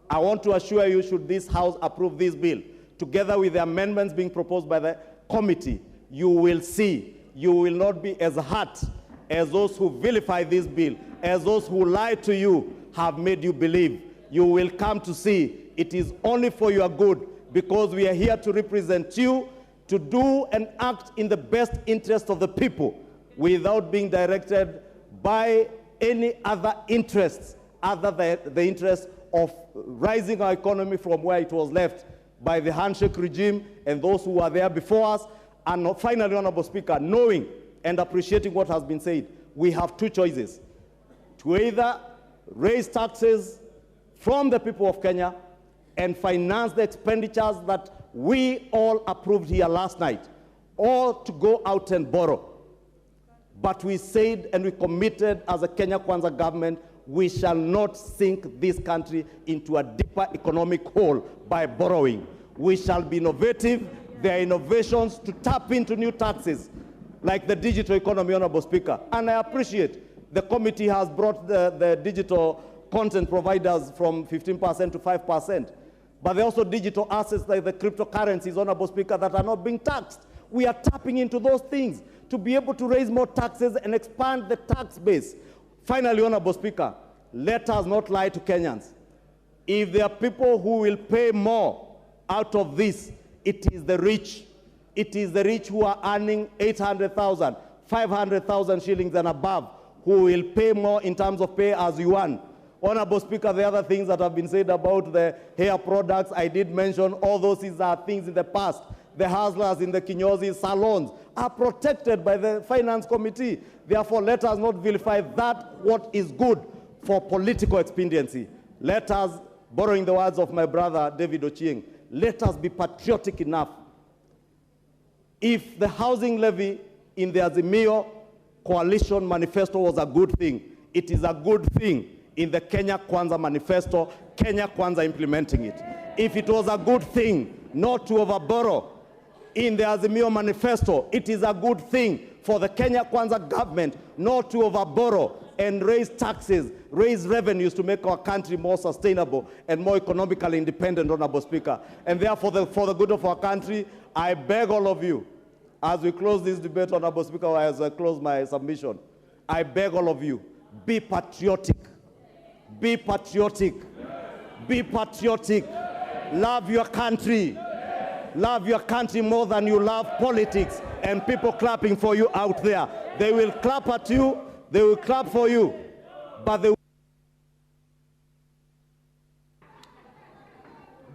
I want to assure you, should this House approve this bill, together with the amendments being proposed by the committee, you will see, you will not be as hurt as those who vilify this bill, as those who lie to you have made you believe. You will come to see it is only for your good, because we are here to represent you, to do and act in the best interest of the people without being directed by any other interests other than the interest of rising our economy from where it was left by the handshake regime and those who were there before us. And finally, Honorable Speaker, knowing and appreciating what has been said, we have two choices: to either raise taxes from the people of Kenya and finance the expenditures that we all approved here last night, or to go out and borrow. But we said and we committed as a Kenya Kwanza government, we shall not sink this country into a deeper economic hole by borrowing. We shall be innovative. There are innovations to tap into new taxes, like the digital economy, Honorable Speaker. And I appreciate the committee has brought the digital content providers from 15% to 5%. But there are also digital assets like the cryptocurrencies, Honorable Speaker, that are not being taxed. We are tapping into those things to be able to raise more taxes and expand the tax base. Finally, Honorable Speaker, let us not lie to Kenyans. If there are people who will pay more out of this, it is the rich. It is the rich who are earning 800,000, 500,000 shillings and above who will pay more in terms of pay as you earn. Honorable Speaker, the other things that have been said about the hair products, I did mention all those are things in the past. The hustlers in the kinyozi salons are protected by the Finance Committee. Therefore, let us not vilify that what is good for political expediency. Let us, borrowing the words of my brother David Ochieng, let us be patriotic enough. If the housing levy in the Azimio coalition manifesto was a good thing, it is a good thing in the Kenya Kwanza manifesto, Kenya Kwanza implementing it. If it was a good thing not to overborrow in the Azimio manifesto, it is a good thing for the Kenya Kwanza government not to overborrow and raise taxes, raise revenues to make our country more sustainable and more economically independent, Honorable Speaker. And therefore, for the good of our country, I beg all of you, as we close this debate, Honorable Speaker, as I close my submission, I beg all of you, be patriotic. Be patriotic. Be patriotic. Love your country. Love your country more than you love politics and people clapping for you out there. They will clap at you. They will clap for you. But they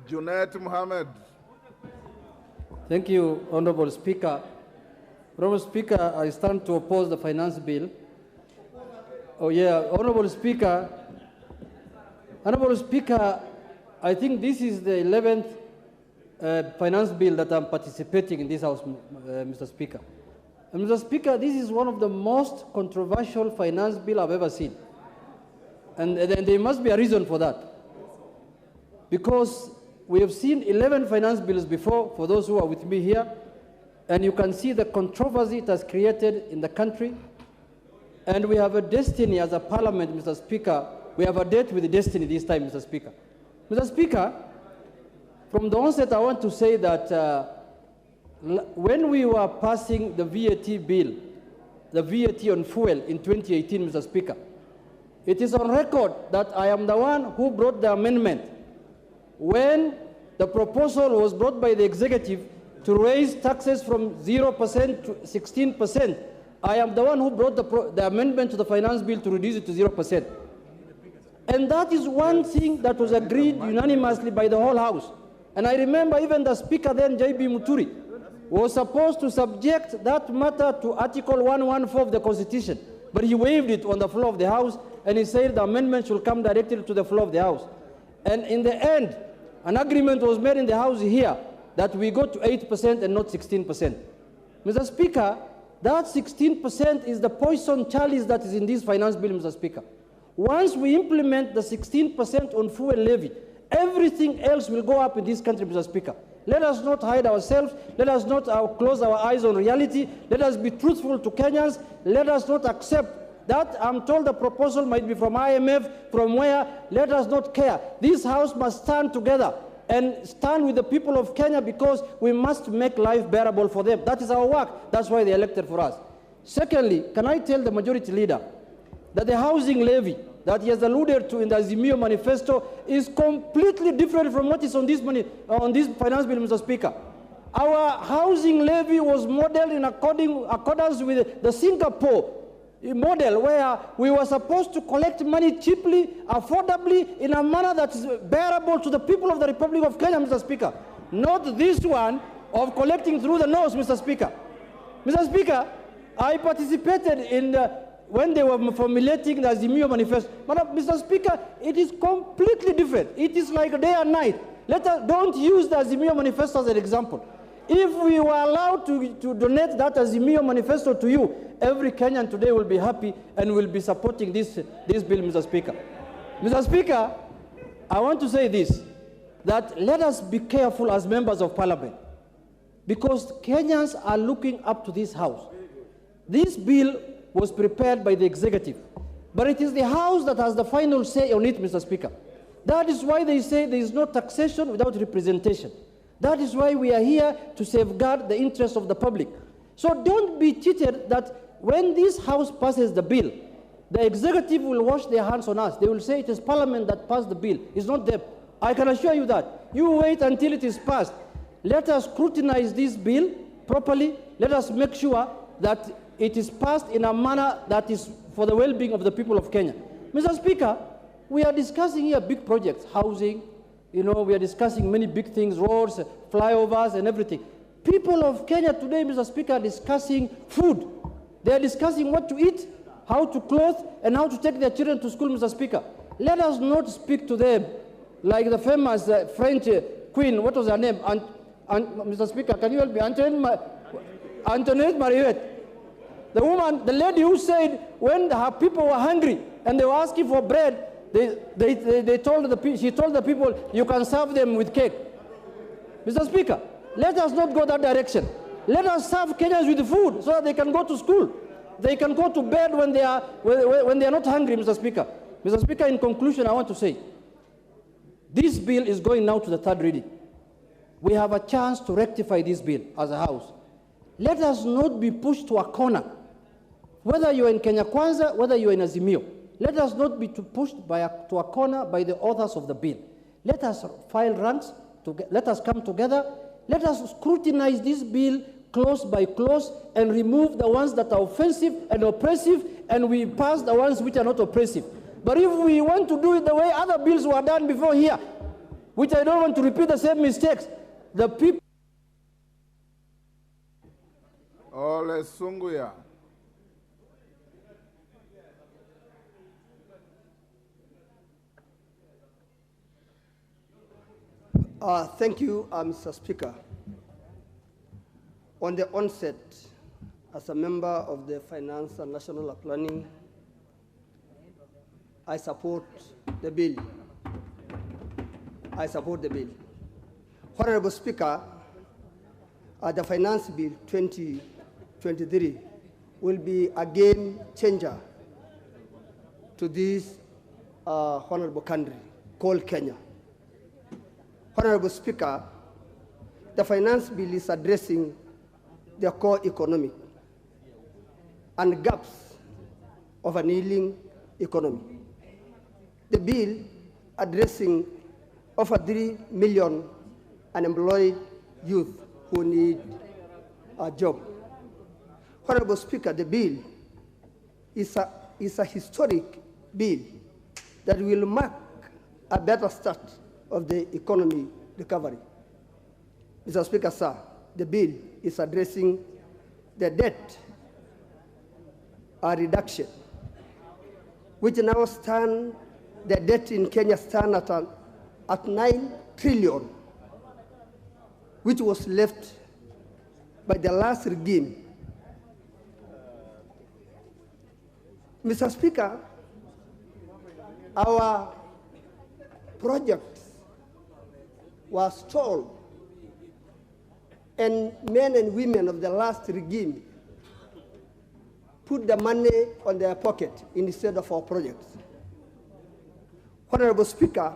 Junaid Mohammed. Thank you, Honorable Speaker. Honorable Speaker, I stand to oppose the finance bill. Oh yeah, Honorable Speaker, I think this is the 11th finance bill that I'm participating in this House, Mr. Speaker. And Mr. Speaker, this is one of the most controversial finance bill I've ever seen. And there must be a reason for that. Because we have seen 11 finance bills before, for those who are with me here, and you can see the controversy it has created in the country. And we have a destiny as a parliament, Mr. Speaker. We have a date with the destiny this time, Mr. Speaker. Mr. Speaker, from the onset, I want to say that when we were passing the VAT bill, the VAT on fuel in 2018, Mr. Speaker, it is on record that I am the one who brought the amendment when the proposal was brought by the executive to raise taxes from 0% to 16%. I am the one who brought the amendment to the finance bill to reduce it to 0%. And that is one thing that was agreed unanimously by the whole House. And I remember even the Speaker then, J.B. Muturi, was supposed to subject that matter to Article 114 of the Constitution. But he waived it on the floor of the House, and he said the amendment should come directly to the floor of the House. And in the end, an agreement was made in the House here that we go to 8% and not 16%. Mr. Speaker, That 16% is the poison chalice that is in this finance bill, Mr. Speaker. Once we implement the 16% on fuel levy, everything else will go up in this country, Mr. Speaker. Let us not hide ourselves. Let us not close our eyes on reality. Let us be truthful to Kenyans. Let us not accept that. I'm told the proposal might be from IMF, from where. Let us not care. This House must stand together and stand with the people of Kenya, because we must make life bearable for them. That is our work. That's why they elected for us. Secondly, can I tell the majority leader that the housing levy that he has alluded to in the Azimio manifesto is completely different from what is on this finance bill, Mr. Speaker. Our housing levy was modeled in accordance with the Singapore model, where we were supposed to collect money cheaply, affordably, in a manner that is bearable to the people of the Republic of Kenya, Mr. Speaker. Not this one of collecting through the nose, Mr. Speaker. Mr. Speaker, I participated in when they were formulating the Azimio manifesto. But Mr. Speaker, it is completely different. It is like day and night. Don't use the Azimio manifesto as an example. If we were allowed to donate that Azimio manifesto to you, every Kenyan today will be happy and will be supporting this bill, Mr. Speaker. Mr. Speaker, I want to say this, that let us be careful as members of parliament, because Kenyans are looking up to this House. This bill was prepared by the executive, but it is the House that has the final say on it, Mr. Speaker. That is why they say there is no taxation without representation. That is why we are here to safeguard the interests of the public. So don't be cheated that when this House passes the bill, the executive will wash their hands on us. They will say it is Parliament that passed the bill. It's not them. I can assure you that. You wait until it is passed. Let us scrutinize this bill properly. Let us make sure that it is passed in a manner that is for the well-being of the people of Kenya. Mr. Speaker, we are discussing here big projects, housing, we are discussing many big things, roads, flyovers, and everything. People of Kenya today, Mr. Speaker, are discussing food. They are discussing what to eat, how to clothe, and how to take their children to school, Mr. Speaker. Let us not speak to them like the famous French queen, what was her name? Mr. Speaker, can you help me? Antoinette Mariette. The woman, the lady who said when her people were hungry and they were asking for bread, she told the people, you can serve them with cake. Mr. Speaker, let us not go that direction. Let us serve Kenyans with food so that they can go to school. They can go to bed when they are not hungry, Mr. Speaker. Mr. Speaker, in conclusion, I want to say, this bill is going now to the third reading. We have a chance to rectify this bill as a House. Let us not be pushed to a corner. Whether you are in Kenya Kwanza, whether you are in Azimio, let us not be pushed to a corner by the authors of the bill. Let us file ranks, let us come together, let us scrutinize this bill clause by clause and remove the ones that are offensive and oppressive, and we pass the ones which are not oppressive. But if we want to do it the way other bills were done before here, which I don't want to repeat the same mistakes, the people... Ole Sunguya. Thank you, Mr. Speaker. On the onset, as a member of the Finance and National Planning, I support the bill. I support the bill. Honorable Speaker, the Finance Bill 2023 will be a game changer to this honorable country called Kenya. Honorable Speaker, the Finance Bill is addressing the core economy and gaps of an ailing economy. The bill addressing over 3 million unemployed youth who need a job. Honorable Speaker, the bill is a historic bill that will mark a better start of the economy recovery. Mr. Speaker, sir, the bill is addressing the debt reduction, which now stand, the debt in Kenya stand at 9 trillion, which was left by the last regime Mr. Speaker, our project was stalled, and men and women of the last regime put the money on their pocket instead of our projects. Honorable Speaker,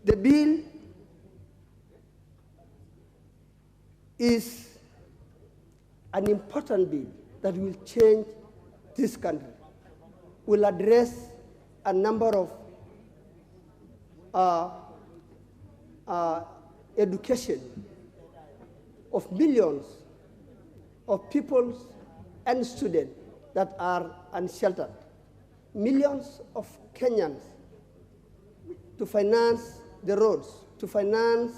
the bill is an important bill that will change this country, will address a number of education of millions of people and students that are unsheltered, millions of Kenyans, to finance the roads, to finance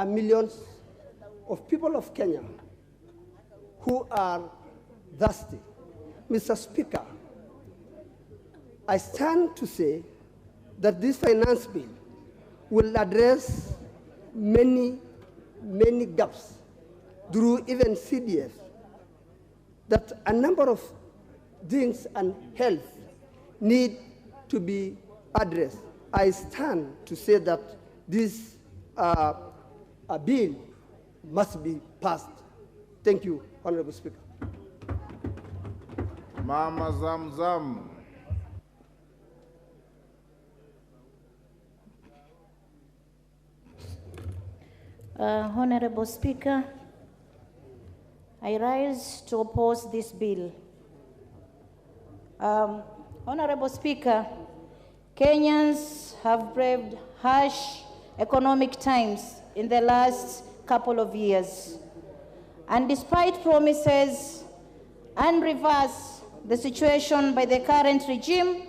millions of people of Kenya who are thirsty. Mr. Speaker, I stand to say that this finance bill will address many gaps through even CDF, that a number of things and health need to be addressed. I stand to say that this bill must be passed. Thank you, Honorable Speaker. Mama Zamzam. Honorable Speaker, I rise to oppose this bill. Honorable Speaker, Kenyans have braved harsh economic times in the last couple of years. And despite promises and reverse the situation by the current regime,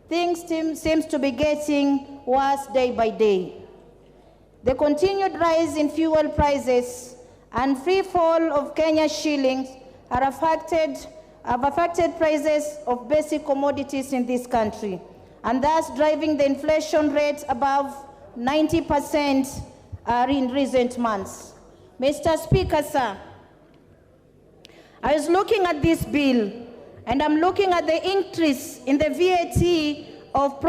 things seems to be getting worse day by day. The continued rise in fuel prices and free fall of Kenya's shillings have affected prices of basic commodities in this country, and thus driving the inflation rate above 90% in recent months. Mr. Speaker, sir, I was looking at this bill, and I'm looking at the increase in the VAT of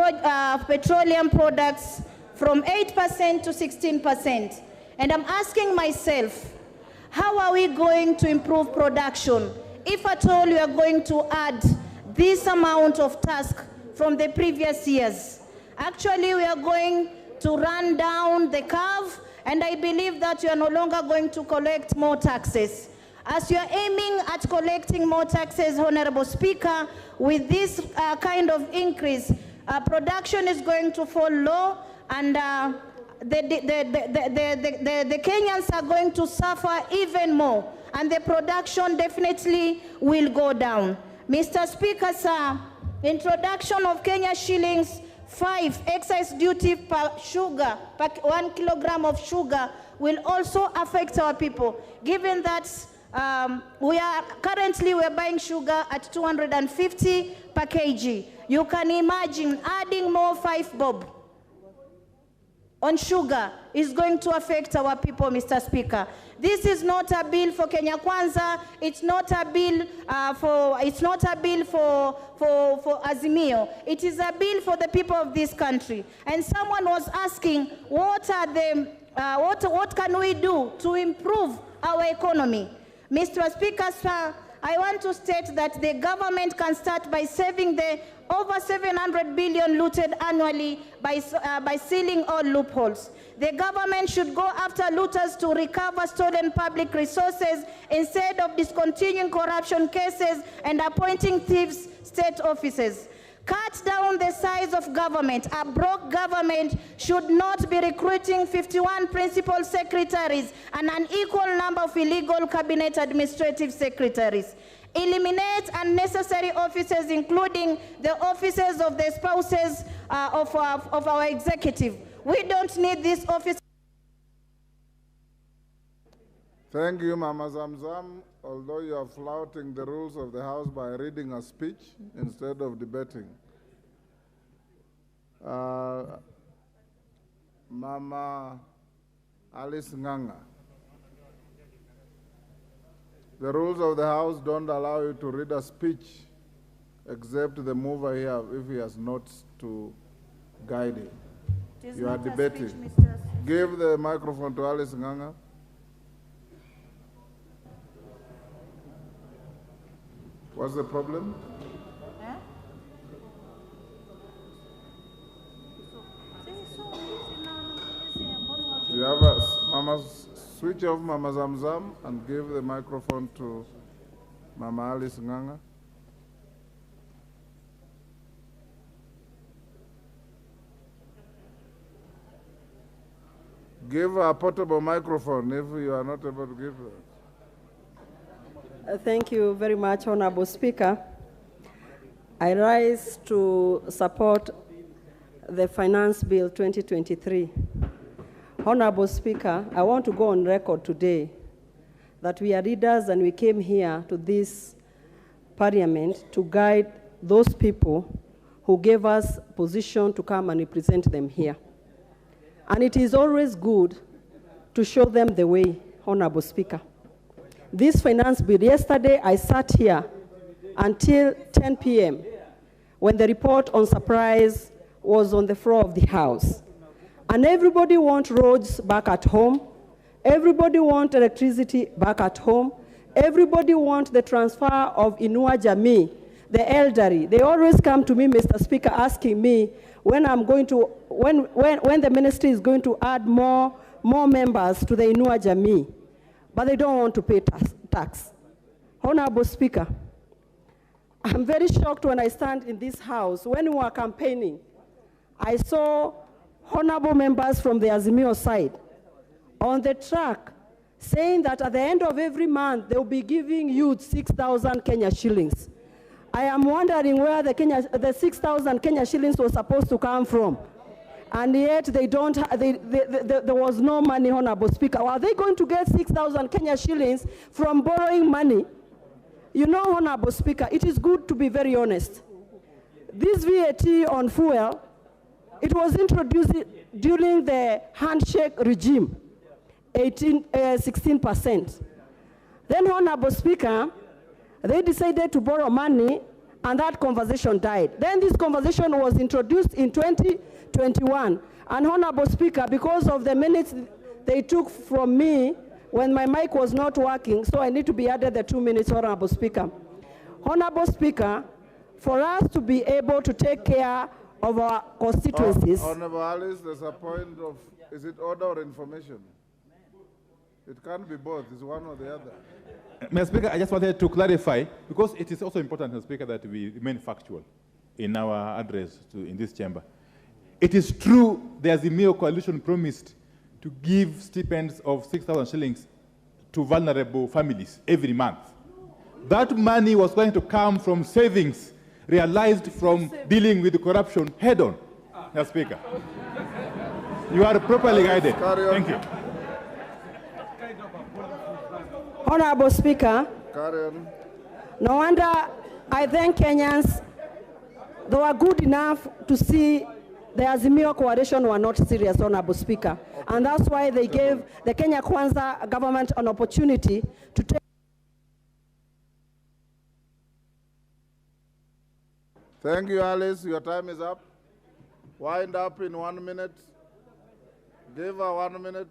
petroleum products from 8% to 16%. And I'm asking myself, how are we going to improve production if at all we are going to add this amount of task from the previous years? Actually, we are going to run down the curve, and I believe that you are no longer going to collect more taxes. As you are aiming at collecting more taxes, Honorable Speaker, with this kind of increase, production is going to fall low, and the Kenyans are going to suffer even more, and the production definitely will go down. Mr. Speaker, sir, introduction of Kenya shillings 5 excise duty per sugar, per 1 kilogram of sugar, will also affect our people, given that we are buying sugar at 250 per kg. You can imagine adding more 5 bob on sugar is going to affect our people, Mr. Speaker. This is not a bill for Kenya Kwanza. It's not a bill for Azimio. It is a bill for the people of this country. And someone was asking, what can we do to improve our economy? Mr. Speaker, sir, I want to state that the government can start by saving the over 700 billion looted annually by sealing all loopholes. The government should go after looters to recover stolen public resources instead of discontinuing corruption cases and appointing thieves state officers. Cut down the size of government. A broke government should not be recruiting 51 principal secretaries and an equal number of illegal cabinet administrative secretaries. Eliminate unnecessary offices, including the offices of the spouses of our executive. We don't need this office. Thank you, Mama Zamzam. Although you are flouting the rules of the House by reading a speech instead of debating. Mama Alice Nganga. The rules of the House don't allow you to read a speech except the mover here if he has notes to guide it. You are debating. Give the microphone to Alice Nganga. What's the problem? You have Mama, switch off Mama Zamzam and give the microphone to Mama Alice Nganga. Give her a portable microphone if you are not able to give her. Thank you very much, Honorable Speaker. I rise to support the Finance Bill 2023. Honorable Speaker, I want to go on record today that we are leaders and we came here to this parliament to guide those people who gave us position to come and represent them here. And it is always good to show them the way, Honorable Speaker. This finance bill, yesterday I sat here until 10 p.m. when the report on surprise was on the floor of the House. And everybody wants roads back at home. Everybody wants electricity back at home. Everybody wants the transfer of Inua Jamii, the elderly. They always come to me, Mr. Speaker, asking me when the ministry is going to add more members to the Inua Jamii, but they don't want to pay tax. Honorable Speaker, I'm very shocked when I stand in this house. When we were campaigning, I saw honorable members from the Azimio side on the track saying that at the end of every month, they will be giving youth 6,000 Kenya shillings. I am wondering where the 6,000 Kenya shillings was supposed to come from. And yet they don't, there was no money, Honorable Speaker. Are they going to get 6,000 Kenya shillings from borrowing money? You know, Honorable Speaker, it is good to be very honest. This VAT on fuel, it was introduced during the handshake regime, 16%. Then, Honorable Speaker, they decided to borrow money, and that conversation died. Then this conversation was introduced in 2021. And Honorable Speaker, because of the minutes they took from me when my mic was not working, so I need to be added the 2 minutes, Honorable Speaker. Honorable Speaker, for us to be able to take care of our constituencies. Honorable Alice, there's a point of, is it order or information? It can't be both, it's one or the other. Mr. Speaker, I just wanted to clarify, because it is also important, Mr. Speaker, that we remain factual in our address in this chamber. It is true the Azimio coalition promised to give stipends of 6,000 shillings to vulnerable families every month. That money was going to come from savings realized from dealing with corruption head-on, Mr. Speaker. You are properly guided. Thank you. Honorable Speaker, no wonder I thank Kenyans. They were good enough to see the Azimio coalition were not serious, Honorable Speaker. Okay. And that's why they gave the Kenya Kwanza government an opportunity to take. Thank you, Alice. Your time is up. Wind up in 1 minute. Give her 1 minute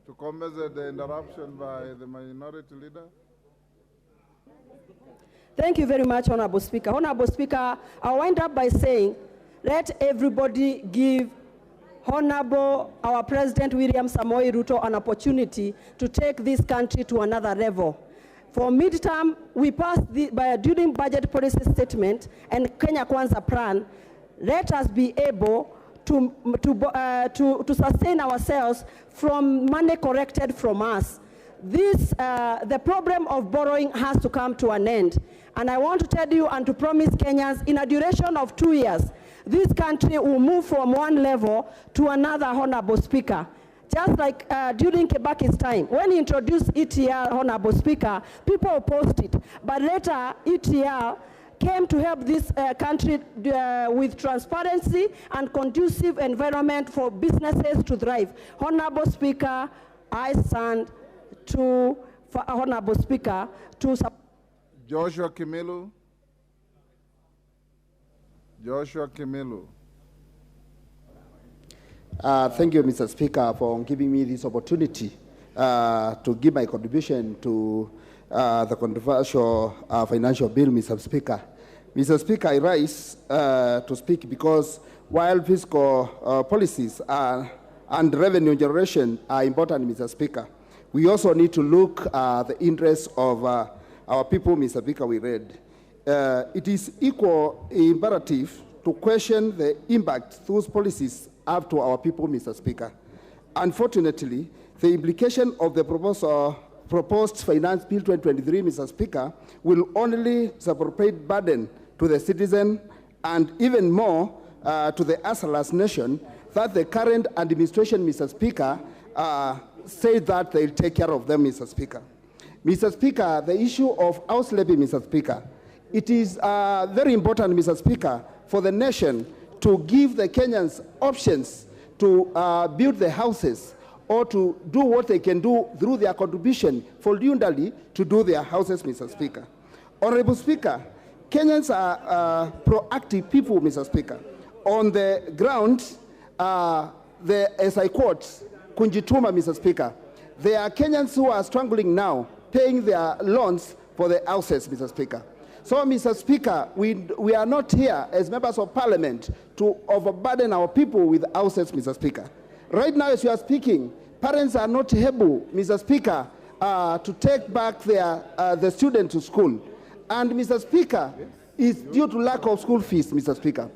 to compensate the interruption by the minority leader. Thank you very much, Honorable Speaker. Honorable Speaker, I'll wind up by saying, let everybody give Honorable, our President William Samoei Ruto, an opportunity to take this country to another level. For midterm, we passed during budget policy statement and Kenya Kwanza plan, let us be able to sustain ourselves from money collected from us. The problem of borrowing has to come to an end. And I want to tell you and to promise Kenyans, in a duration of 2 years, this country will move from one level to another, Honorable Speaker. Just like during Kebaki's time, when he introduced ETL, Honorable Speaker, people opposed it. But later, ETL came to help this country with transparency and conducive environment for businesses to thrive. Honorable Speaker, I stand to Honorable Speaker, to support. Joshua Kimilu. Joshua Kimilu. Thank you, Mr. Speaker, for giving me this opportunity to give my contribution to the controversial financial bill, Mr. Speaker. Mr. Speaker, I rise to speak because while fiscal policies and revenue generation are important, Mr. Speaker, we also need to look at the interests of our people, Mr. Speaker, we read. It is equal imperative to question the impact those policies have to our people, Mr. Speaker. Unfortunately, the implication of the proposed Finance Bill 2023, Mr. Speaker, will only disproportionate burden to the citizen and even more to the Asalas nation that the current administration, Mr. Speaker, say that they'll take care of them, Mr. Speaker. Mr. Speaker, the issue of house levy, Mr. Speaker, it is very important, Mr. Speaker, for the nation to give the Kenyans options to build the houses or to do what they can do through their contribution voluntarily to do their houses, Mr. Speaker. Honorable Speaker, Kenyans are proactive people, Mr. Speaker. On the ground, as I quote, Kunjituma, Mr. Speaker, there are Kenyans who are struggling now, paying their loans for the houses, Mr. Speaker. So, Mr. Speaker, we are not here as members of parliament to overburden our people with houses, Mr. Speaker. Right now, as you are speaking, parents are not able, Mr. Speaker, to take back the students to school. And, Mr. Speaker, it's due to lack of school fees, Mr. Speaker.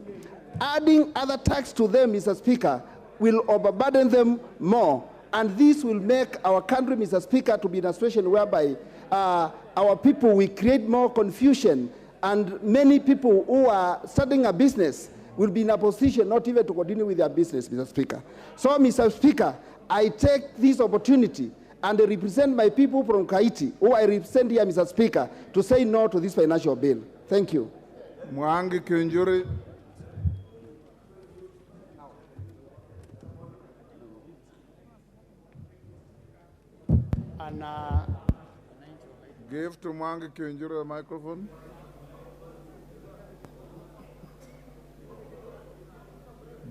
Adding other tax to them, Mr. Speaker, will overburden them more. And this will make our country, Mr. Speaker, to be in a situation whereby our people will create more confusion, and many people who are starting a business will be in a position not even to continue with their business, Mr. Speaker. So, Mr. Speaker, I take this opportunity and I represent my people from Haiti, who I represent here, Mr. Speaker, to say no to this financial bill. Thank you. Mwangi Kiunjuri. And give to Mwangi Kiunjuri a microphone.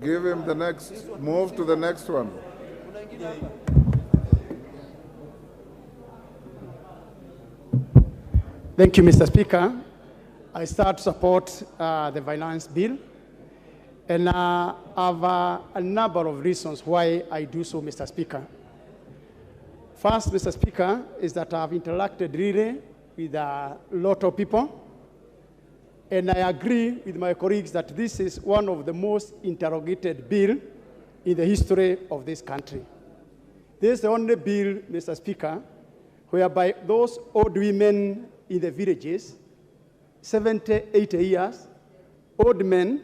Give him the next, move to the next one. Thank you, Mr. Speaker. I start to support the finance bill, and I have a number of reasons why I do so, Mr. Speaker. First, Mr. Speaker, is that I've interacted really with a lot of people, and I agree with my colleagues that this is one of the most interrogated bills in the history of this country. This is the only bill, Mr. Speaker, whereby those old women in the villages, 70, 80 years, old men,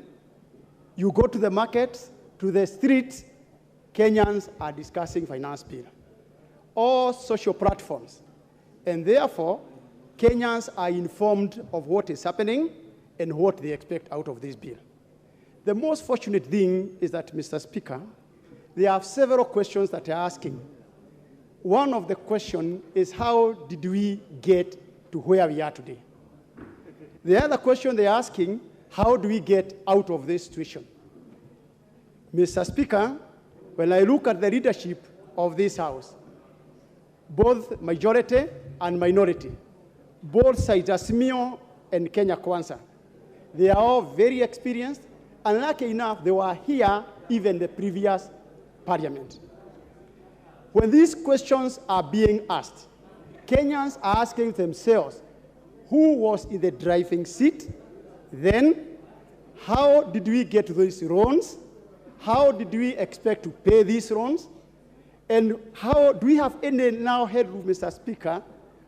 you go to the market, to the streets, Kenyans are discussing finance bill. All social platforms. And therefore, Kenyans are informed of what is happening and what they expect out of this bill. The most fortunate thing is that, Mr. Speaker, there are several questions that they are asking. One of the questions is, how did we get to where we are today? The other question they're asking, how do we get out of this situation? Mr. Speaker, when I look at the leadership of this House, both majority and minority, both sides, Azimio and Kenya Kwanza, they are all very experienced, and lucky enough, they were here even the previous parliament. When these questions are being asked, Kenyans are asking themselves, who was in the driving seat? Then, how did we get to these loans? How did we expect to pay these loans? And how do we have any now headroom, Mr. Speaker,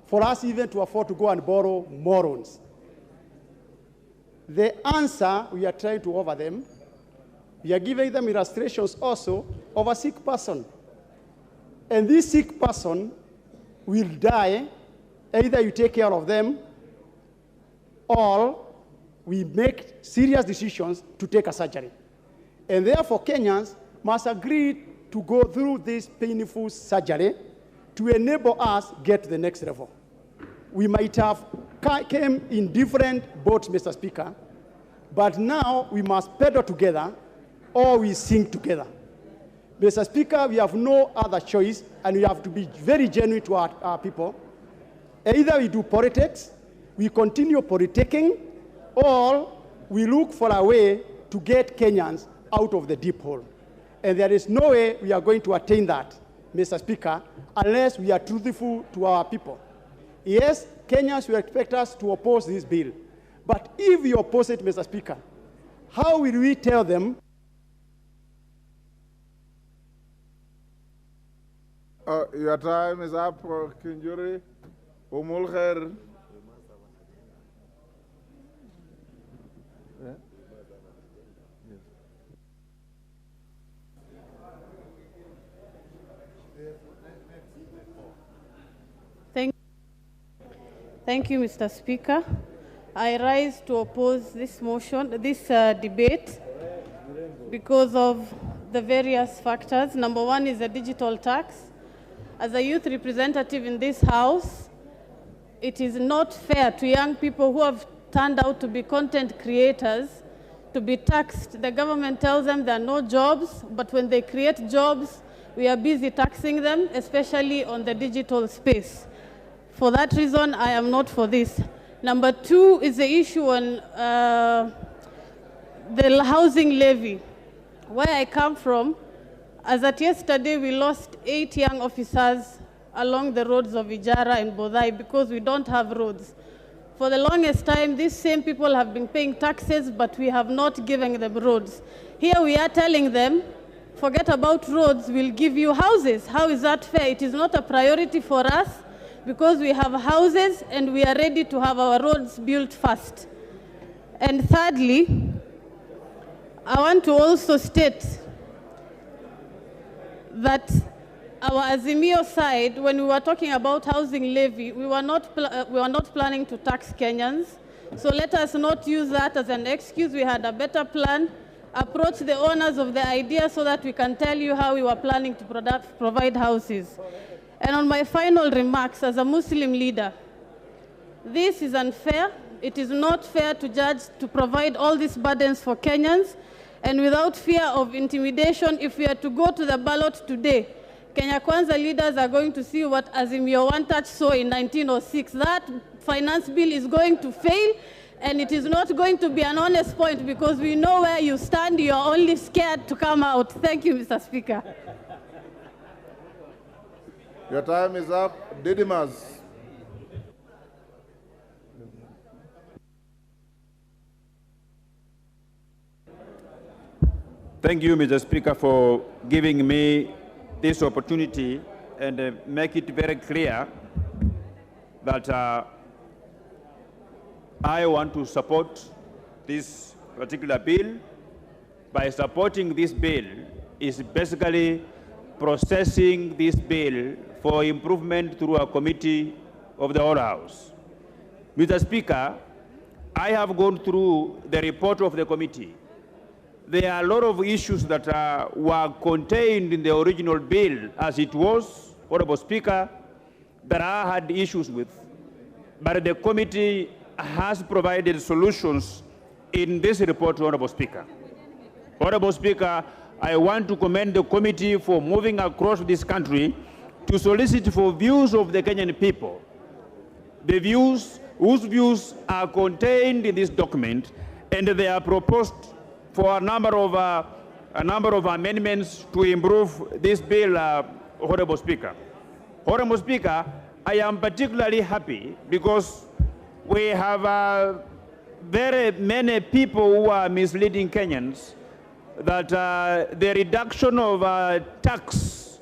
for us even to afford to go and borrow more loans? The answer we are trying to offer them, we are giving them illustrations also of a sick person. And this sick person will die, either you take care of them, or we make serious decisions to take a surgery. And therefore, Kenyans must agree to go through this painful surgery to enable us get to the next level. We might have came in different boats, Mr. Speaker, but now we must pedal together or we sink together. Mr. Speaker, we have no other choice, and we have to be very genuine to our people. Either we do politics, we continue politicking, or we look for a way to get Kenyans out of the deep hole. And there is no way we are going to attain that, Mr. Speaker, unless we are truthful to our people. Yes, Kenyans will expect us to oppose this bill. But if we oppose it, Mr. Speaker, how will we tell them? Your time is up, Kinjuri. Umulkhair. Thank you, Mr. Speaker. I rise to oppose this motion, this debate, because of the various factors. Number one is the digital tax. As a youth representative in this House, it is not fair to young people who have turned out to be content creators to be taxed. The government tells them there are no jobs, but when they create jobs, we are busy taxing them, especially on the digital space. For that reason, I am not for this. Number two is the issue on the housing levy. Where I come from, as at yesterday, we lost 8 young officers along the roads of Ijara and Bodai because we don't have roads. For the longest time, these same people have been paying taxes, but we have not given them roads. Here we are telling them, forget about roads, we'll give you houses. How is that fair? It is not a priority for us because we have houses and we are ready to have our roads built fast. And thirdly, I want to also state that our Azimio side, when we were talking about housing levy, we were not planning to tax Kenyans. So let us not use that as an excuse. We had a better plan. Approach the owners of the idea so that we can tell you how we were planning to provide houses. And on my final remarks, as a Muslim leader, this is unfair. It is not fair to judge to provide all these burdens for Kenyans. And without fear of intimidation, if we are to go to the ballot today, Kenya Kwanza leaders are going to see what Azimio One Touch saw in 1906. That finance bill is going to fail, and it is not going to be an honest point because we know where you stand. You are only scared to come out. Thank you, Mr. Speaker. Your time is up. Didimas. Thank you, Mr. Speaker, for giving me this opportunity and make it very clear that I want to support this particular bill. By supporting this bill is basically processing this bill for improvement through a committee of the whole House. Mr. Speaker, I have gone through the report of the committee. There are a lot of issues that were contained in the original bill as it was, Honorable Speaker, that I had issues with. But the committee has provided solutions in this report, Honorable Speaker. Honorable Speaker, I want to commend the committee for moving across this country to solicit for views of the Kenyan people. The views, whose views are contained in this document, and they are proposed for a number of amendments to improve this bill, Honorable Speaker. Honorable Speaker, I am particularly happy because we have very many people who are misleading Kenyans that the reduction of tax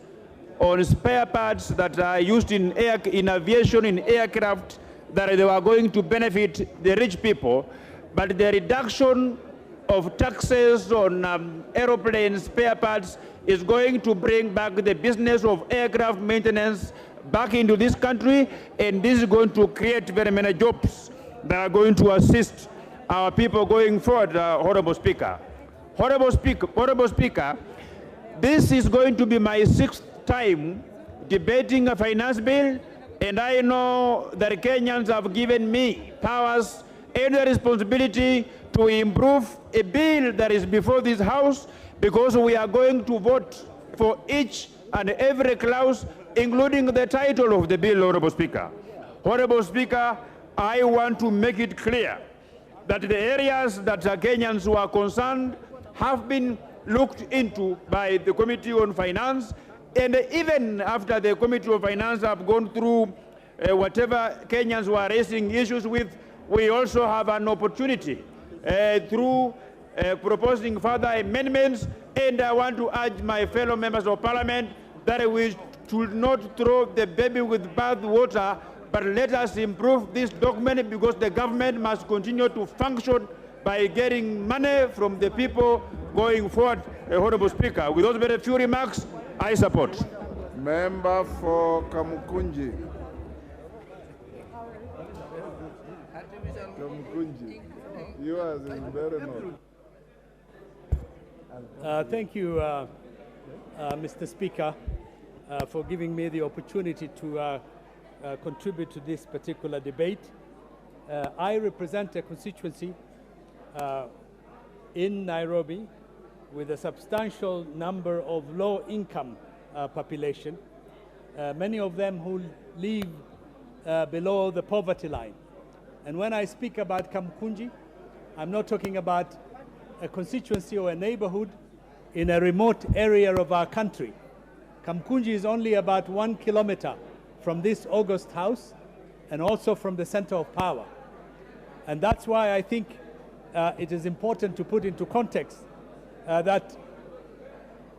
on spare parts that are used in aviation, in aircraft, that they were going to benefit the rich people, but the reduction of taxes on aeroplane spare parts is going to bring back the business of aircraft maintenance back into this country, and this is going to create very many jobs that are going to assist our people going forward, Honorable Speaker. Honorable Speaker, this is going to be my 6th time debating a finance bill, and I know that Kenyans have given me powers and the responsibility to improve a bill that is before this House, because we are going to vote for each and every clause, including the title of the bill, Honorable Speaker. Honorable Speaker, I want to make it clear that the areas that Kenyans who are concerned have been looked into by the Committee on Finance, and even after the Committee on Finance have gone through whatever Kenyans were raising issues with, we also have an opportunity through proposing further amendments, and I want to urge my fellow members of Parliament that we should not throw the baby with bath water, but let us improve this document, because the government must continue to function by getting money from the people going forward. Honorable Speaker, with those very few remarks, I support. Member for Kamukunji. Kamukunji. Yours is very much. Thank you, Mr. Speaker, for giving me the opportunity to contribute to this particular debate. I represent a constituency in Nairobi with a substantial number of low-income population, many of them who live below the poverty line. And when I speak about Kamkunji, I'm not talking about a constituency or a neighborhood in a remote area of our country. Kamkunji is only about 1 kilometer from this August House and also from the center of power. And that's why I think it is important to put into context that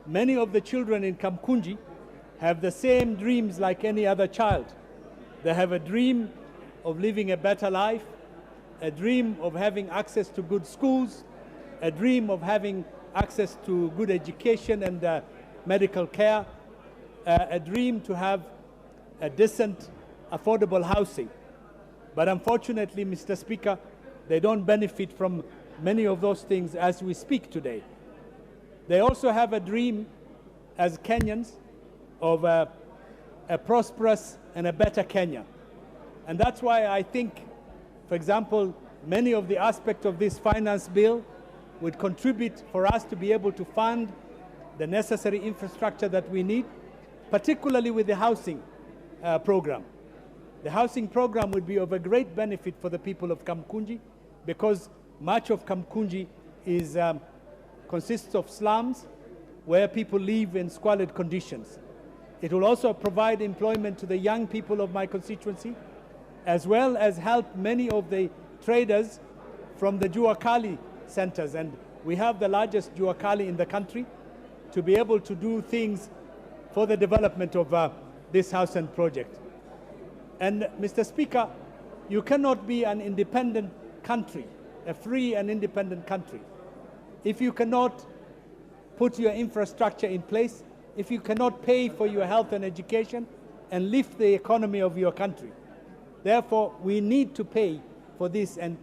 many of the children in Kamkunji have the same dreams like any other child. They have a dream of living a better life, a dream of having access to good schools, a dream of having access to good education and medical care, a dream to have a decent, affordable housing. But unfortunately, Mr. Speaker, they don't benefit from many of those things as we speak today. They also have a dream as Kenyans of a prosperous and a better Kenya. And that's why I think, for example, many of the aspects of this finance bill would contribute for us to be able to fund the necessary infrastructure that we need, particularly with the housing program. The housing program would be of a great benefit for the people of Kamkunji, because much of Kamkunji is, consists of slums where people live in squalid conditions. It will also provide employment to the young people of my constituency, as well as help many of the traders from the Juakali centers. And we have the largest Juakali in the country, to be able to do things for the development of this housing project. And Mr. Speaker, you cannot be an independent country, a free and independent country, if you cannot put your infrastructure in place, if you cannot pay for your health and education and lift the economy of your country. Therefore, we need to pay for this and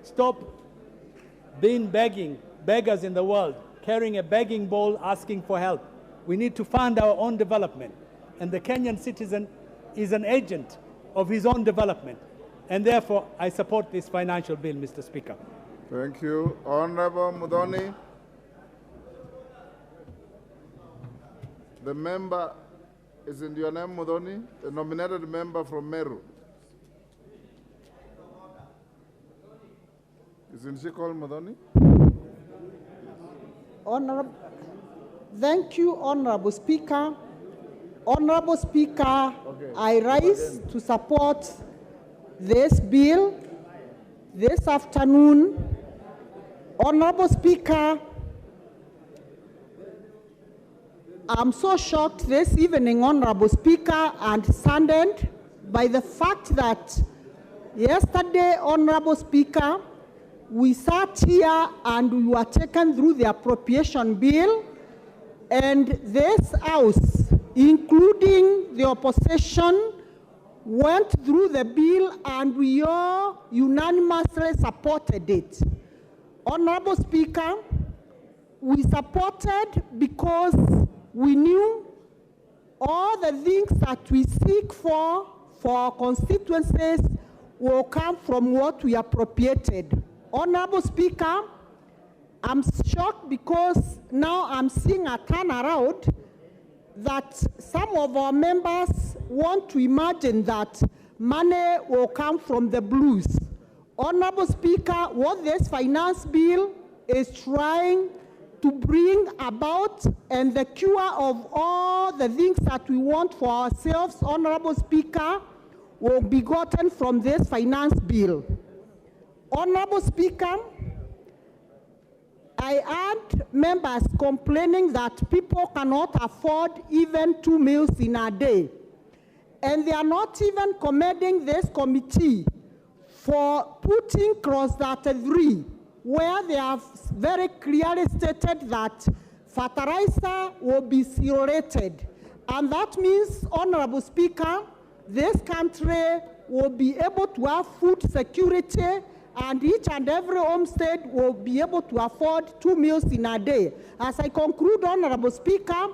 stop being beggars in the world, carrying a begging bowl, asking for help. We need to fund our own development. And the Kenyan citizen is an agent of his own development. And therefore, I support this financial bill, Mr. Speaker. Thank you. Honorable Mudhoni. The member, is in your name, Mudhoni? The nominated member from Meru. Isn't she called Mudhoni? Honorable, thank you, Honorable Speaker. Honorable Speaker, okay. I rise to support this bill this afternoon. Honorable Speaker, I'm so shocked this evening, Honorable Speaker, and saddened by the fact that yesterday, Honorable Speaker, we sat here and we were taken through the appropriation bill, and this House, including the opposition, went through the bill and we all unanimously supported it. Honorable Speaker, we supported because we knew all the things that we seek for our constituencies will come from what we appropriated. Honorable Speaker, I'm shocked because now I'm seeing a turnaround that some of our members want to imagine that money will come from the blues. Honorable Speaker, what this finance bill is trying to bring about and the cure of all the things that we want for ourselves, Honorable Speaker, will be gotten from this finance bill. Honorable Speaker, I heard members complaining that people cannot afford even 2 meals in a day. And they are not even commending this committee for putting clause 3, where they have very clearly stated that fertilizer will be zero-rated. And that means, Honorable Speaker, this country will be able to have food security, and each and every homestead will be able to afford 2 meals in a day. As I conclude, Honorable Speaker,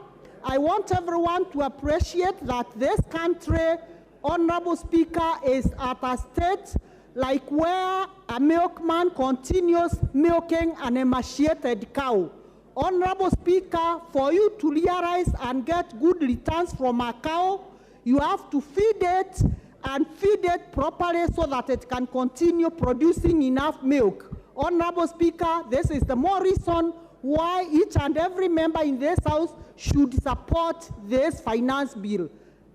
I want everyone to appreciate that this country, Honorable Speaker, is at a state like where a milkman continues milking an emaciated cow. Honorable Speaker, for you to realize and get good returns from a cow, you have to feed it and feed it properly so that it can continue producing enough milk. Honorable Speaker, this is the more reason why each and every member in this House should support this finance bill.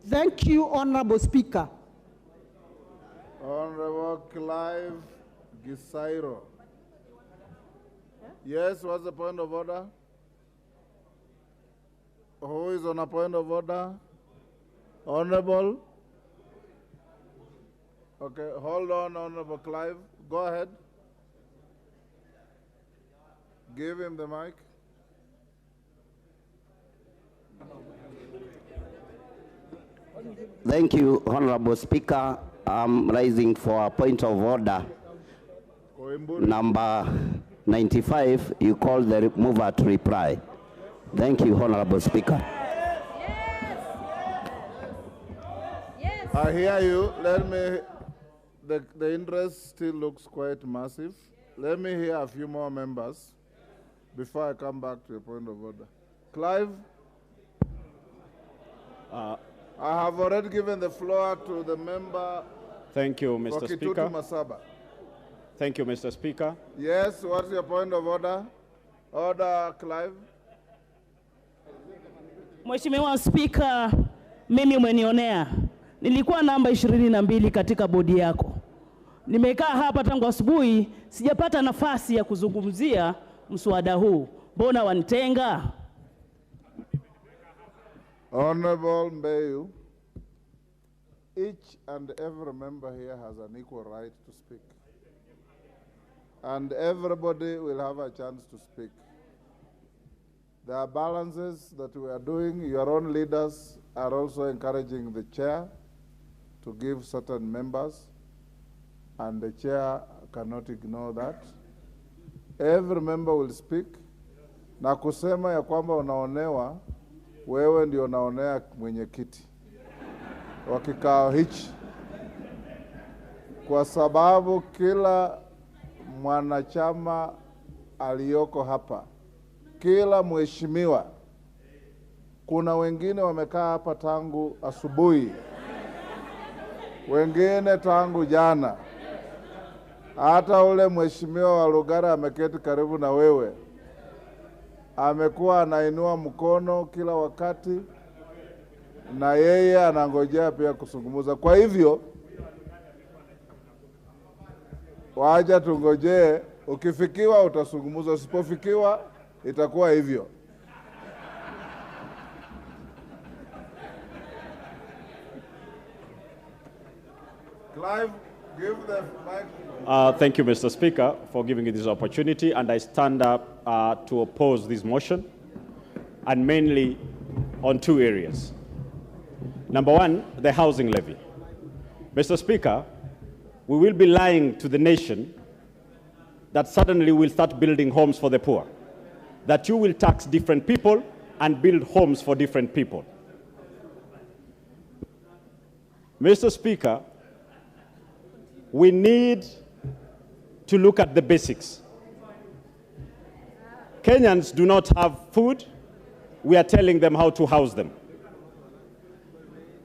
Thank you, Honorable Speaker. Honorable Clive Gisairo. Yes, what's the point of order? Who is on a point of order? Honorable? Okay, hold on, Honorable Clive. Go ahead. Give him the mic. Thank you, Honorable Speaker. I'm rising for a point of order. Number 95, you call the mover to reply. Thank you, Honorable Speaker. I hear you. Let me, the interest still looks quite massive. Let me hear a few more members before I come back to a point of order. Clive? I have already given the floor to the member. Thank you, Mr. Speaker. Masaba. Thank you, Mr. Speaker. Yes, what's your point of order? Order, Clive. Mheshimiwa Speaker, mimi umenionea. Nilikuwa namba 22 katika bodi yako. Nimekaa hapa tangu asubuhi, sijapata nafasi ya kuzungumzia mswada huu. Mbona wanitenga? Honorable Mbeyu, each and every member here has an equal right to speak. And everybody will have a chance to speak. There are balances that we are doing. Your own leaders are also encouraging the chair to give certain members, and the chair cannot ignore that. Every member will speak. Na kusema ya kwamba unaonewa, wewe ndio unaonea mwenyekiti wa kikao hichi, kwa sababu kila mwanachama aliyoko hapa, kila mheshimiwa, kuna wengine wamekaa hapa tangu asubuhi, wengine tangu jana. Hata ule mheshimiwa wa Lugara ameketi karibu na wewe, amekuwa anainua mkono kila wakati, na yeye anangojea pia kuzungumza. Kwa hivyo, wacha tungojee, ukifikiwa utazungumza, usipofikiwa itakuwa hivyo. Clive, give the mic. Thank you, Mr. Speaker, for giving me this opportunity, and I stand up to oppose this motion, and mainly on 2 areas. Number 1, the housing levy. Mr. Speaker, we will be lying to the nation that suddenly we'll start building homes for the poor, that you will tax different people and build homes for different people. Mr. Speaker, we need to look at the basics. Kenyans do not have food. We are telling them how to house them.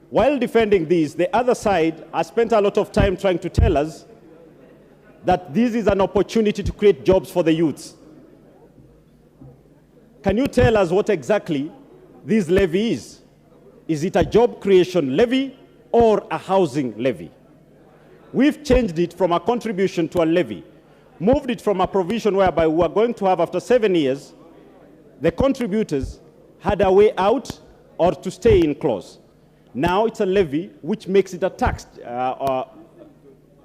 While defending these, the other side has spent a lot of time trying to tell us that this is an opportunity to create jobs for the youths. Can you tell us what exactly this levy is? Is it a job creation levy or a housing levy? We've changed it from a contribution to a levy, moved it from a provision whereby we are going to have, after 7 years, the contributors had a way out or to stay in clause. Now it's a levy which makes it a tax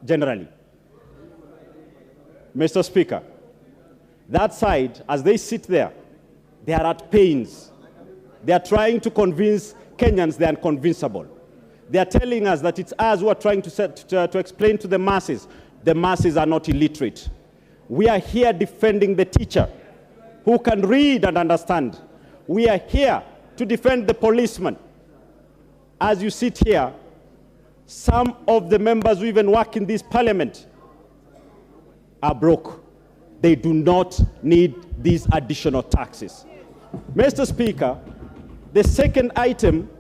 generally. Mr. Speaker, that side, as they sit there, they are at pains. They are trying to convince Kenyans they are unconvincible. They are telling us that it's us who are trying to explain to the masses. The masses are not illiterate. We are here defending the teacher who can read and understand. We are here to defend the policeman. As you sit here, some of the members who even work in this parliament are broke. They do not need these additional taxes. Mr. Speaker, the second item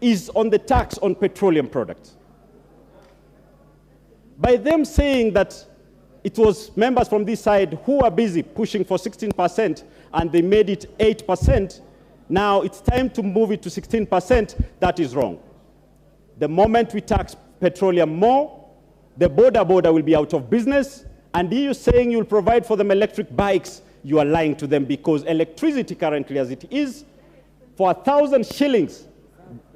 is on the tax on petroleum products. By them saying that it was members from this side who are busy pushing for 16% and they made it 8%, now it's time to move it to 16%, that is wrong. The moment we tax petroleum more, the border will be out of business, and you saying you'll provide for them electric bikes, you are lying to them, because electricity currently as it is, for 1,000 shillings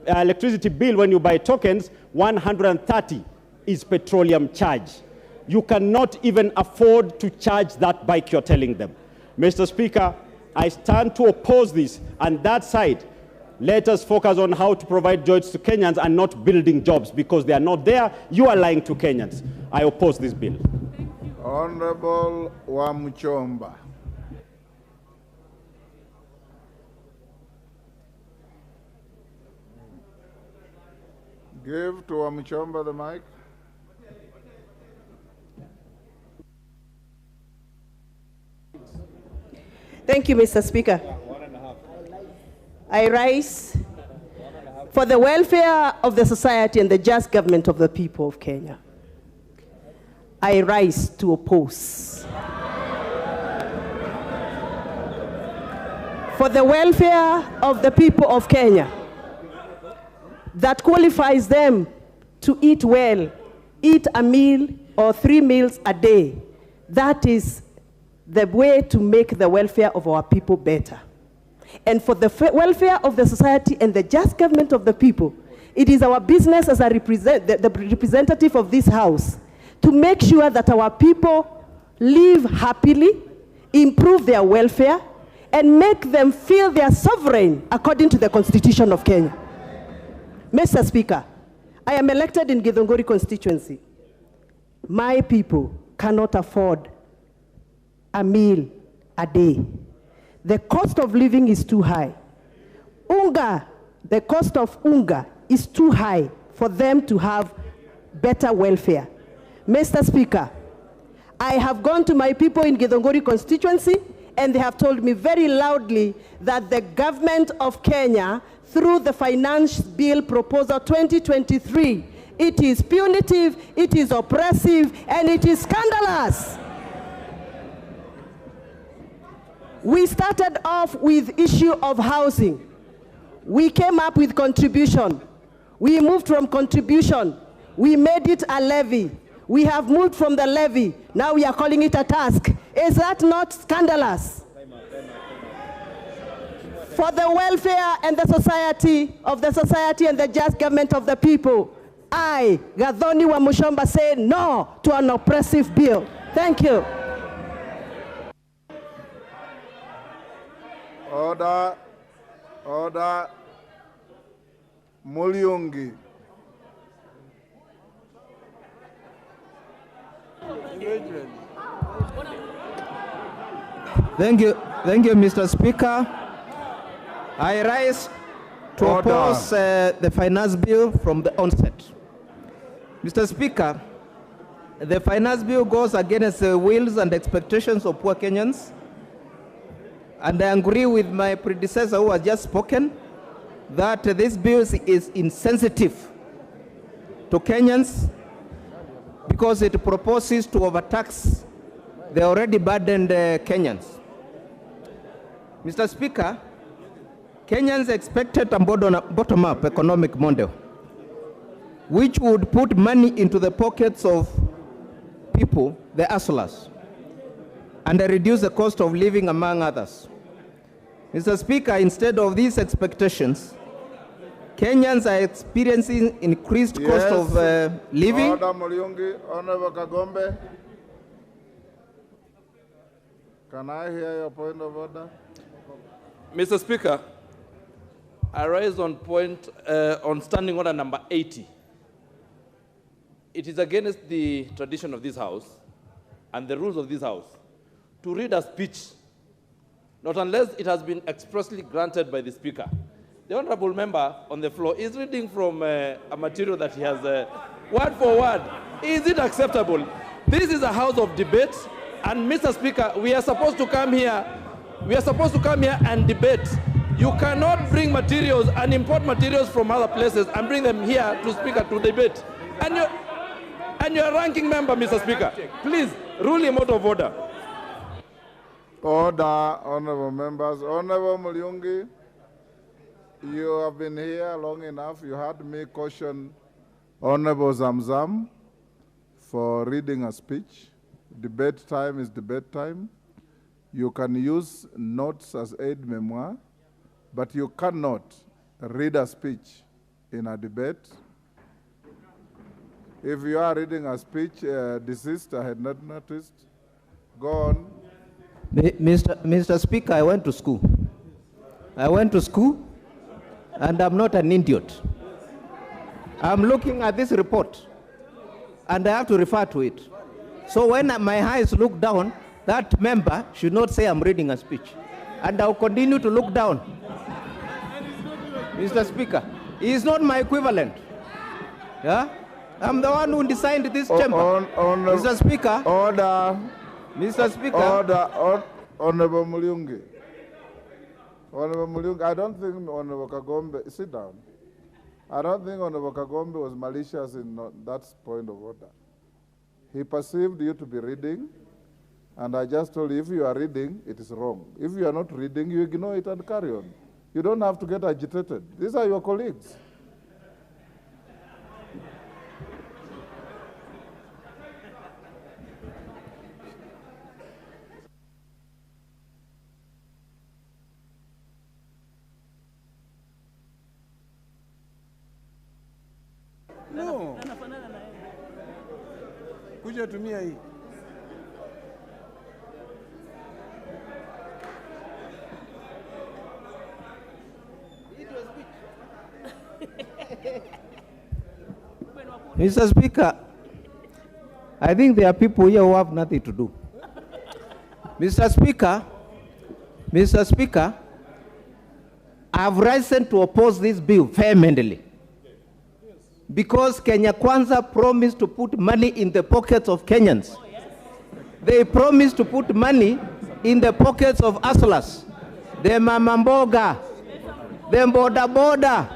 electricity bill when you buy tokens, 130 is petroleum charge. You cannot even afford to charge that bike you're telling them. Mr. Speaker, I stand to oppose this, and that side, let us focus on how to provide jobs to Kenyans and not building jobs, because they are not there. You are lying to Kenyans. I oppose this bill. Honorable Wamuchomba. Give to Wamuchomba the mic. Thank you, Mr. Speaker. I rise for the welfare of the society and the just government of the people of Kenya. I rise to oppose. For the welfare of the people of Kenya, that qualifies them to eat well, eat a meal or 3 meals a day. That is the way to make the welfare of our people better. And for the welfare of the society and the just government of the people, it is our business as a the representative of this house to make sure that our people live happily, improve their welfare, and make them feel they are sovereign according to the Constitution of Kenya. Mr. Speaker, I am elected in Githunguri constituency. My people cannot afford a meal a day. The cost of living is too high. The cost of unga is too high for them to have better welfare. Mr. Speaker, I have gone to my people in Githunguri constituency, and they have told me very loudly that the government of Kenya, through the Finance Bill Proposal 2023, it is punitive, it is oppressive, and it is scandalous. We started off with issue of housing. We came up with contribution. We moved from contribution. We made it a levy. We have moved from the levy. Now we are calling it a task. Is that not scandalous? For the welfare and the society and the just government of the people, I, Gathoni Wamuchomba, say no to an oppressive bill. Thank you. Order. Order. Mulyungi. Thank you, Mr. Speaker. I to oppose the finance bill from the onset. Mr. Speaker, the finance bill goes against the wills and expectations of poor Kenyans, and I agree with my predecessor who has just spoken that this bill is insensitive to Kenyans because it proposes to overtax the already burdened Kenyans. Mr. Speaker, Kenyans expected a bottom-up economic model which would put money into the pockets of people, the hustlers, and reduce the cost of living, among others. Mr. Speaker, instead of these expectations, Kenyans are experiencing increased cost of living. Order, Muriungi. Honorable Kagombe. Can I hear your point of order? Mr. Speaker, I rise on on standing order number 80. It is against the tradition of this House and the rules of this House to read a speech, not unless it has been expressly granted by the Speaker. The honorable member on the floor is reading from a material that he has word for word. Is it acceptable? This is a house of debate, and Mr. Speaker, we are supposed to come here. We are supposed to come here and debate. You cannot bring materials and import materials from other places and bring them here to Speaker to debate. And you're a ranking member, Mr. Speaker. Please, rule him out of order. Order, honorable members. Honorable Muriungi, you have been here long enough. You heard me caution Honorable Zamzam for reading a speech. Debate time is debate time. You can use notes as aid memoir, but you cannot read a speech in a debate. If you are reading a speech, deceased, I had not noticed. Go on. Mr. Speaker, I went to school. And I'm not an idiot. I'm looking at this report, and I have to refer to it. So when my eyes look down, that member should not say I'm reading a speech. And I'll continue to look down. Mr. Speaker, he is not my equivalent. Yeah? I'm the one who designed this chamber. Mr. Speaker. Order. Mr. Speaker. Order. Honorable Muriungi. Honorable Muriungi, I don't think Honorable Kagombe, sit down. I don't think Honorable Kagombe was malicious in that point of order. He perceived you to be reading, and I just told you, if you are reading, it is wrong. If you are not reading, you ignore it and carry on. You don't have to get agitated. These are your colleagues. No. Kuja tumia hii. Mr. Speaker, I think there are people here who have nothing to do. Mr. Speaker, I have risen to oppose this bill vehemently because Kenya Kwanza promised to put money in the pockets of Kenyans. They promised to put money in the pockets of hustlers, the mama mboga, the boda boda.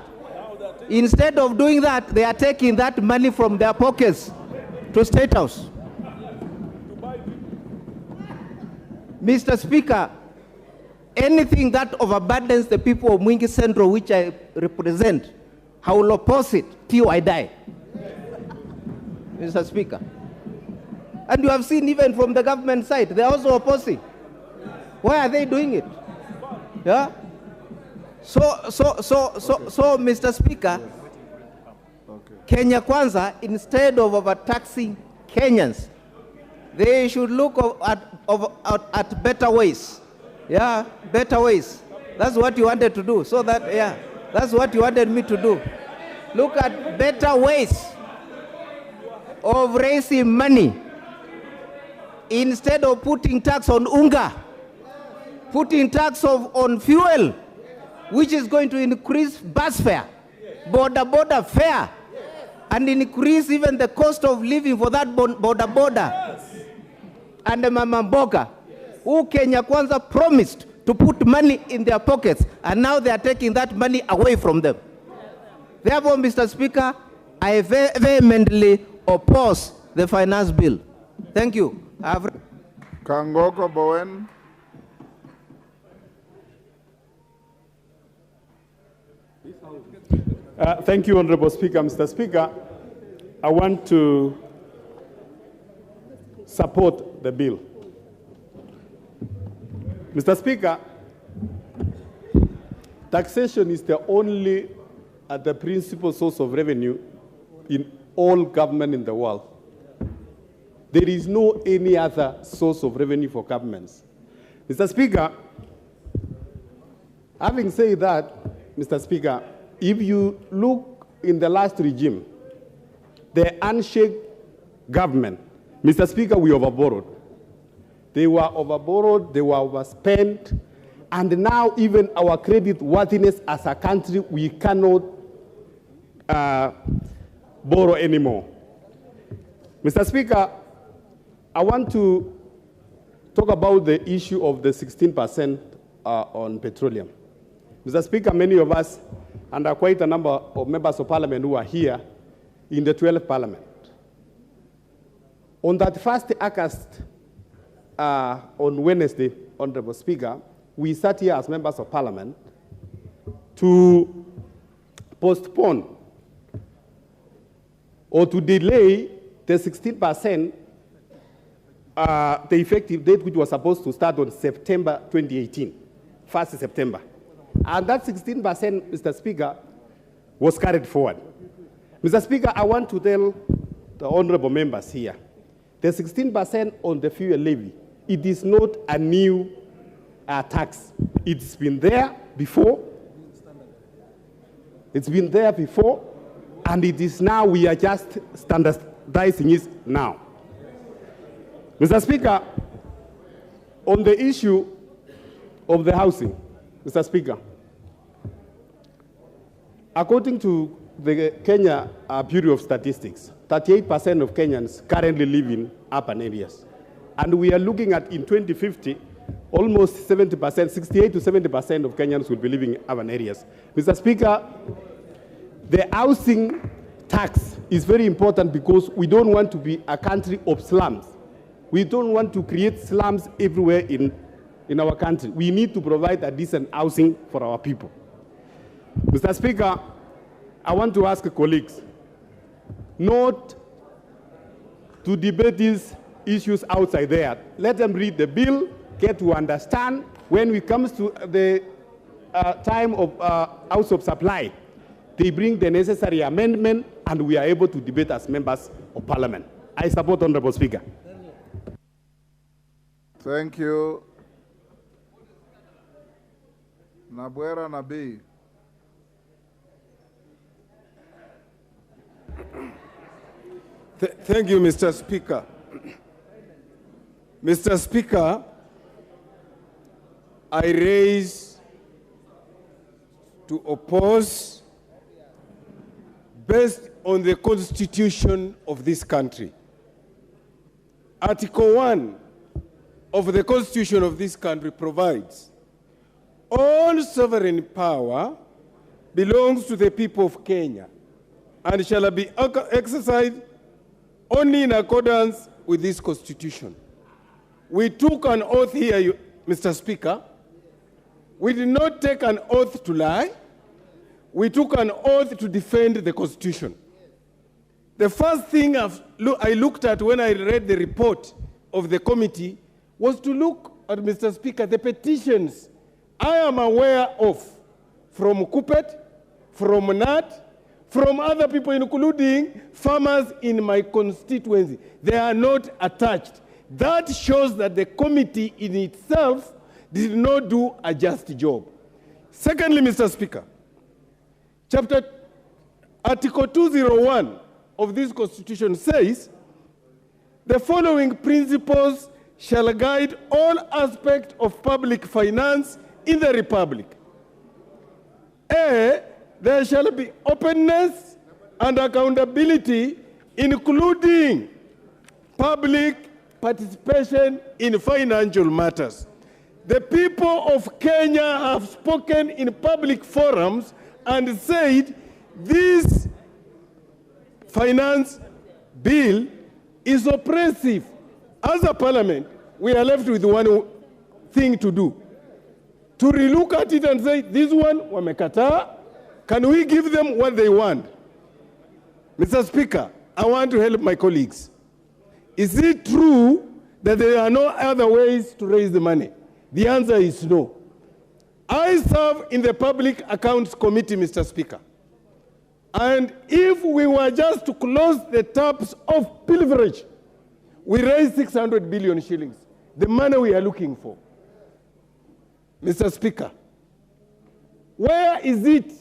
Instead of doing that, they are taking that money from their pockets to State House. Mr. Speaker, anything that overburdens the people of Mwingi Central, which I represent, I will oppose it till I die. Mr. Speaker. And you have seen even from the government side, they are also opposing. Why are they doing it? Yeah? So, Mr. Speaker, Kenya Kwanza, instead of overtaxing Kenyans, they should look at better ways. Yeah, better ways. That's what you wanted to do. So that, yeah, that's what you wanted me to do. Look at better ways of raising money. Instead of putting tax on unga, putting tax on fuel, which is going to increase bus fare, border fare, and increase even the cost of living for that border. And the Mama Mboga, who Kenya Kwanza promised to put money in their pockets, and now they are taking that money away from them. Therefore, Mr. Speaker, I vehemently oppose the finance bill. Thank you. Kangoko Bowen. Thank you, Honorable Speaker. Mr. Speaker, I want to support the bill. Mr. Speaker, taxation is the only the principal source of revenue in all government in the world. There is no any other source of revenue for governments. Mr. Speaker, having said that, Mr. Speaker, if you look in the last regime, the handshake government, Mr. Speaker, we overborrowed. They were overborrowed, they were overspent, and now even our credit worthiness as a country, we cannot borrow anymore. Mr. Speaker, I want to talk about the issue of the 16% on petroleum. Mr. Speaker, many of us, and there are quite a number of members of parliament who are here in the 12th parliament. On that first August, on Wednesday, Honorable Speaker, we sat here as members of parliament to postpone or to delay the 16%, the effective date which was supposed to start on September 2018, 1st September. And that 16%, Mr. Speaker, was carried forward. Mr. Speaker, I want to tell the honorable members here, the 16% on the fuel levy, it is not a new tax. It's been there before. It's been there before, and it is now, we are just standardizing it now. Mr. Speaker, on the issue of the housing, Mr. Speaker, according to the Kenya Bureau of Statistics, 38% of Kenyans currently live in urban areas. And we are looking at, in 2050, almost 70%, 68 to 70% of Kenyans will be living in urban areas. Mr. Speaker, the housing tax is very important because we don't want to be a country of slums. We don't want to create slums everywhere in our country. We need to provide a decent housing for our people. Mr. Speaker, I want to ask colleagues not to debate these issues outside there. Let them read the bill, get to understand. When it comes to the time of house of supply, they bring the necessary amendment, and we are able to debate as members of parliament. I support Honorable Speaker. Thank you. Nabwera Nabii. Thank you, Mr. Speaker. Mr. Speaker, I raise to oppose based on the Constitution of this country. Article 1 of the Constitution of this country provides, all sovereign power belongs to the people of Kenya and shall be exercised only in accordance with this Constitution. We took an oath here, Mr. Speaker. We did not take an oath to lie. We took an oath to defend the Constitution. The first thing I looked at when I read the report of the committee was to look at, Mr. Speaker, the petitions I am aware of from Kupet, from NAT, from other people, including farmers in my constituency. They are not attached. That shows that the committee in itself did not do a just job. Secondly, Mr. Speaker, Article 201 of this Constitution says, the following principles shall guide all aspects of public finance in the Republic. There shall be openness and accountability, including public participation in financial matters. The people of Kenya have spoken in public forums and said this finance bill is oppressive. As a parliament, we are left with one thing to do. To relook at it and say, this one, wamekataa, can we give them what they want? Mr. Speaker, I want to help my colleagues. Is it true that there are no other ways to raise the money? The answer is no. I serve in the Public Accounts Committee, Mr. Speaker. And if we were just to close the taps of pilferage, we raise 600 billion shillings, the money we are looking for. Mr. Speaker, where is it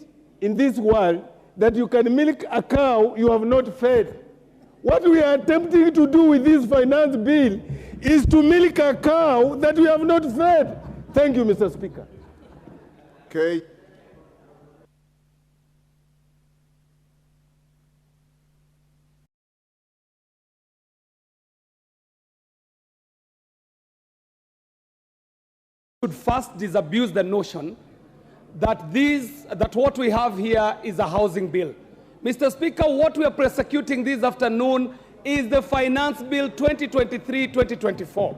in this world that you can milk a cow you have not fed? What we are attempting to do with this finance bill is to milk a cow that we have not fed. Thank you, Mr. Speaker. Okay. Should first disabuse the notion that what we have here is a housing bill. Mr. Speaker, what we are prosecuting this afternoon is the Finance Bill 2023-2024.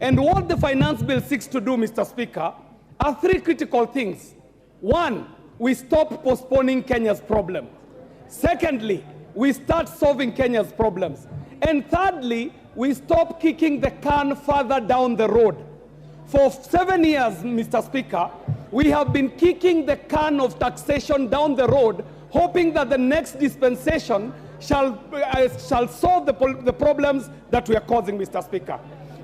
And what the Finance Bill seeks to do, Mr. Speaker, are three critical things. One, we stop postponing Kenya's problem. Secondly, we start solving Kenya's problems. And thirdly, we stop kicking the can further down the road. For 7 years, Mr. Speaker, we have been kicking the can of taxation down the road, hoping that the next dispensation shall solve the problems that we are causing, Mr. Speaker.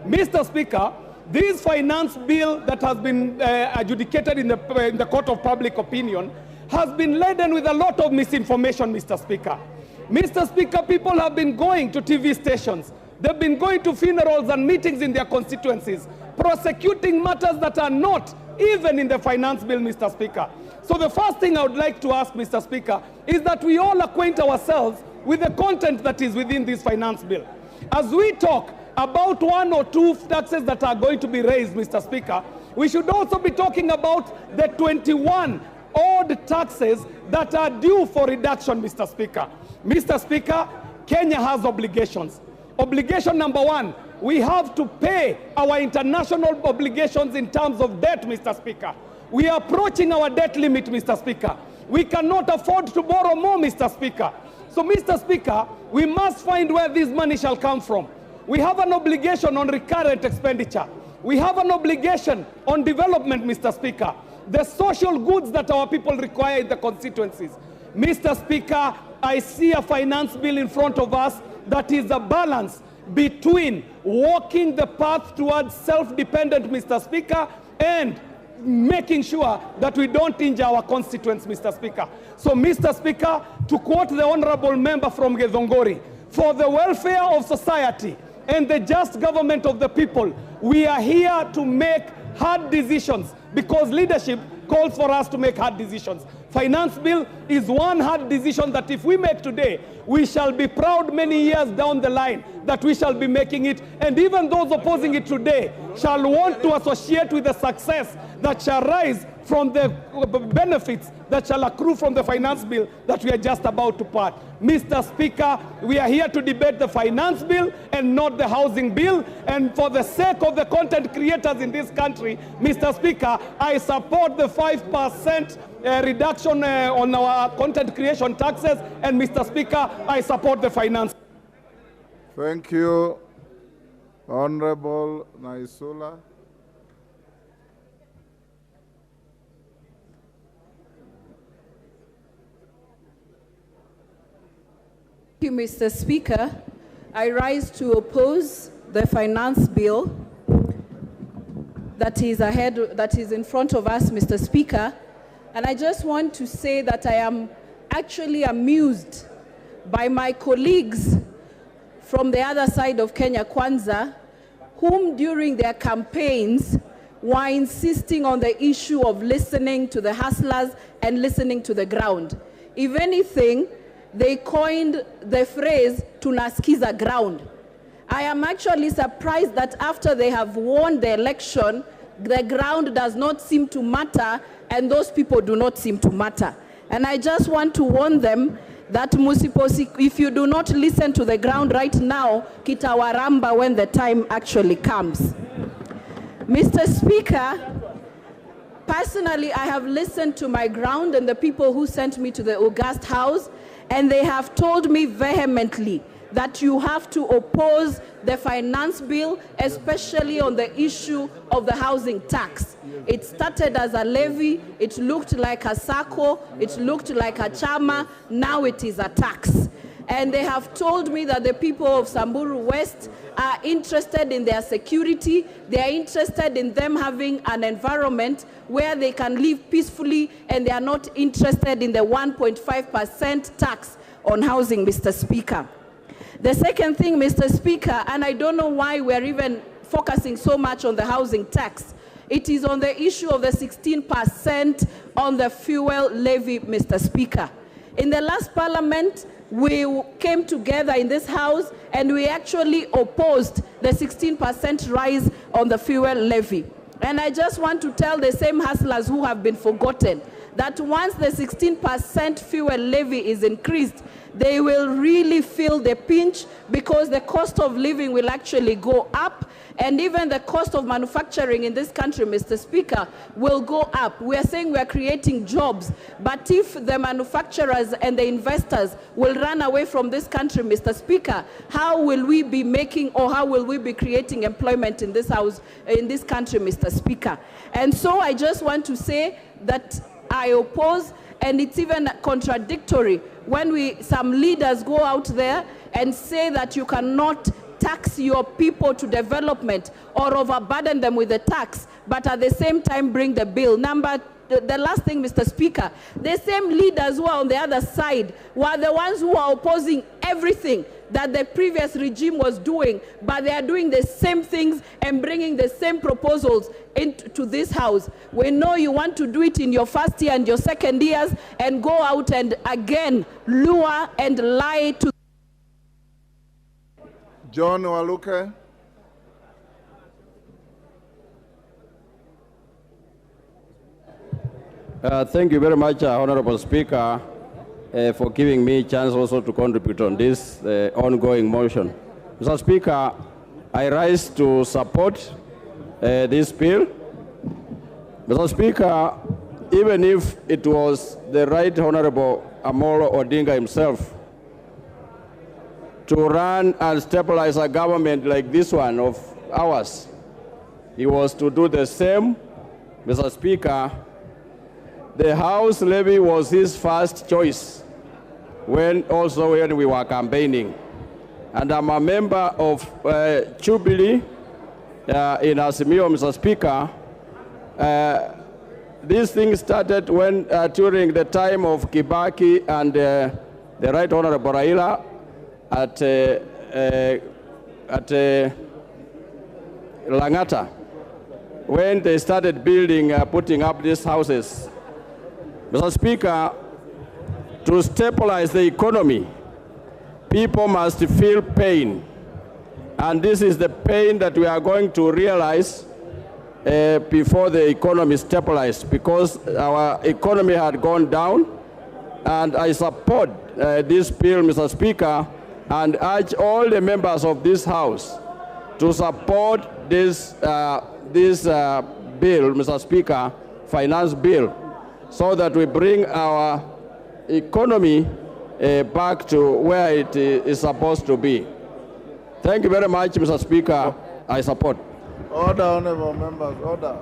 Mr. Speaker, this finance bill that has been adjudicated in the court of public opinion has been laden with a lot of misinformation, Mr. Speaker. Mr. Speaker, people have been going to TV stations. They've been going to funerals and meetings in their constituencies, prosecuting matters that are not even in the finance bill, Mr. Speaker. So the first thing I would like to ask, Mr. Speaker, is that we all acquaint ourselves with the content that is within this finance bill. As we talk about one or two taxes that are going to be raised, Mr. Speaker, we should also be talking about the 21 odd taxes that are due for reduction, Mr. Speaker. Mr. Speaker, Kenya has obligations. Obligation number one, we have to pay our international obligations in terms of debt, Mr. Speaker. We are approaching our debt limit, Mr. Speaker. We cannot afford to borrow more, Mr. Speaker. So, Mr. Speaker, we must find where this money shall come from. We have an obligation on recurrent expenditure. We have an obligation on development, Mr. Speaker. The social goods that our people require in the constituencies. Mr. Speaker, I see a finance bill in front of us that is a balance between walking the path towards self-dependent, Mr. Speaker, and making sure that we don't injure our constituents, Mr. Speaker. So, Mr. Speaker, to quote the honorable member from Githongori, for the welfare of society and the just government of the people, we are here to make hard decisions because leadership calls for us to make hard decisions. Finance bill is one hard decision that if we make today, we shall be proud many years down the line that we shall be making it. And even those opposing it today shall want to associate with the success that shall rise from the benefits that shall accrue from the finance bill that we are just about to part. Mr. Speaker, we are here to debate the finance bill and not the housing bill. And for the sake of the content creators in this country, Mr. Speaker, I support the 5% reduction on our content creation taxes. And Mr. Speaker, I support the finance. Thank you, Honorable Naisula. Thank you, Mr. Speaker. I rise to oppose the finance bill that is in front of us, Mr. Speaker. And I just want to say that I am actually amused by my colleagues from the other side of Kenya Kwanza, whom during their campaigns were insisting on the issue of listening to the hustlers and listening to the ground. If anything, they coined the phrase, tunasikiza ground. I am actually surprised that after they have won the election, the ground does not seem to matter and those people do not seem to matter. And I just want to warn them that if you do not listen to the ground right now, kitawaramba when the time actually comes. Mr. Speaker, personally, I have listened to my ground and the people who sent me to the August House, and they have told me vehemently that you have to oppose the finance bill, especially on the issue of the housing tax. It started as a levy, it looked like a SACCO, it looked like a chama, now it is a tax. And they have told me that the people of Samburu West are interested in their security, they are interested in them having an environment where they can live peacefully, and they are not interested in the 1.5% tax on housing, Mr. Speaker. The second thing, Mr. Speaker, and I don't know why we're even focusing so much on the housing tax, it is on the issue of the 16% on the fuel levy, Mr. Speaker. In the last parliament, we came together in this house and we actually opposed the 16% rise on the fuel levy. And I just want to tell the same hustlers who have been forgotten that once the 16% fuel levy is increased, they will really feel the pinch, because the cost of living will actually go up, and even the cost of manufacturing in this country, Mr. Speaker, will go up. We are saying we are creating jobs, but if the manufacturers and the investors will run away from this country, Mr. Speaker, how will we be making, or how will we be creating employment in this house, in this country, Mr. Speaker? And so I just want to say that I oppose, and it's even contradictory when some leaders go out there and say that you cannot tax your people to development or overburden them with the tax, but at the same time bring the bill. The last thing, Mr. Speaker, the same leaders who are on the other side were the ones who are opposing everything that the previous regime was doing, but they are doing the same things and bringing the same proposals into this house. We know you want to do it in your first year and your second years and go out and again lure and lie to. John Waluke. Thank you very much, Honorable Speaker, for giving me a chance also to contribute on this ongoing motion. Mr. Speaker, I rise to support this bill. Mr. Speaker, even if it was the Right Honorable Amolo Odinga himself to run and stabilize a government like this one of ours, he was to do the same. Mr. Speaker, the House levy was his first choice when we were campaigning. And I'm a member of Jubilee in Azimio, Mr. Speaker. This thing started when during the time of Kibaki and the Right Honorable Raila at Langata, when they started building, putting up these houses. Mr. Speaker, to stabilize the economy, people must feel pain. And this is the pain that we are going to realize before the economy stabilized, because our economy had gone down. And I support this bill, Mr. Speaker, and urge all the members of this House to support this bill, Mr. Speaker, finance bill, so that we bring our economy back to where it is supposed to be. Thank you very much, Mr. Speaker. I support. Order, honorable members, order.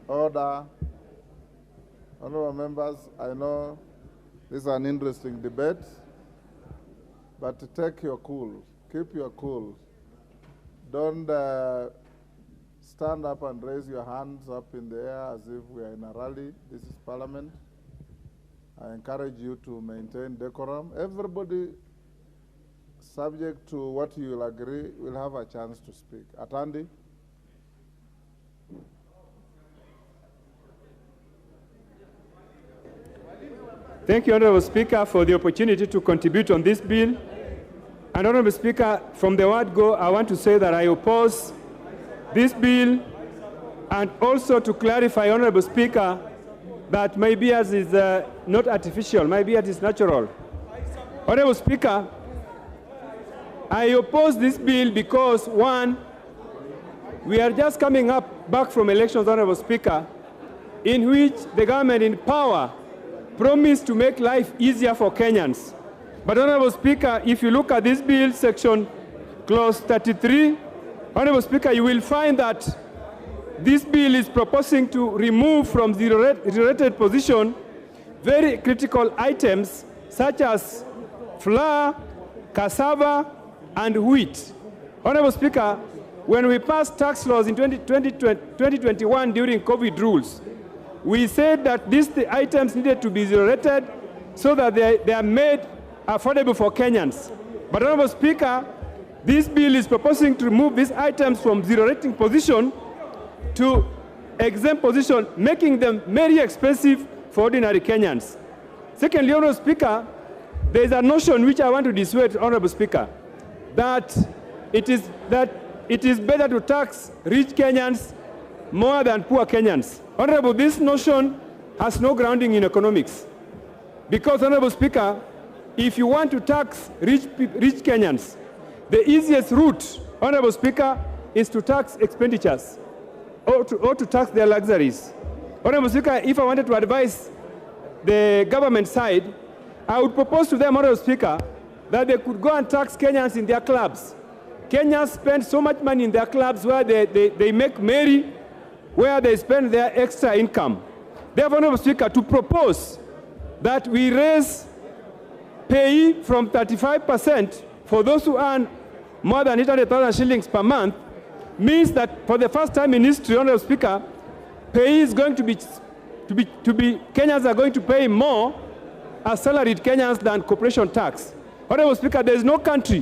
Order. Honorable members, I know this is an interesting debate, but take your cool. Keep your cool. Don't stand up and raise your hands up in the air as if we are in a rally. This is Parliament. I encourage you to maintain decorum. Everybody, subject to what you will agree, will have a chance to speak. Atandi? Thank you, Honorable Speaker, for the opportunity to contribute on this bill. And Honorable Speaker, from the word go, I want to say that I oppose this bill, and also to clarify, Honorable Speaker, that my beard is not artificial, my beard is natural. Honorable Speaker, I oppose this bill because, one, we are just coming back from elections, Honorable Speaker, in which the government in power promised to make life easier for Kenyans. But Honorable Speaker, if you look at this bill, section clause 33, Honorable Speaker, you will find that this bill is proposing to remove from the zero-rated position very critical items such as flour, cassava, and wheat. Honorable Speaker, when we passed tax laws in 2021 during COVID rules, we said that these items needed to be zero-rated so that they are made affordable for Kenyans. But Honorable Speaker, this bill is proposing to remove these items from zero-rating position to exempt position, making them very expensive for ordinary Kenyans. Secondly, Honorable Speaker, there is a notion which I want to dissuade, Honorable Speaker, that it is better to tax rich Kenyans more than poor Kenyans. Honorable, this notion has no grounding in economics. Because, Honorable Speaker, if you want to tax rich Kenyans, the easiest route, Honorable Speaker, is to tax expenditures or to tax their luxuries. Honorable Speaker, if I wanted to advise the government side, I would propose to them, Honorable Speaker, that they could go and tax Kenyans in their clubs. Kenyans spend so much money in their clubs where they make merry, where they spend their extra income. Therefore, Honorable Speaker, to propose that we raise pay from 35% for those who earn more than 800,000 shillings per month means that for the first time in history, Honorable Speaker, pay is going to be Kenyans are going to pay more as salaried Kenyans than corporation tax. Honorable Speaker, there is no country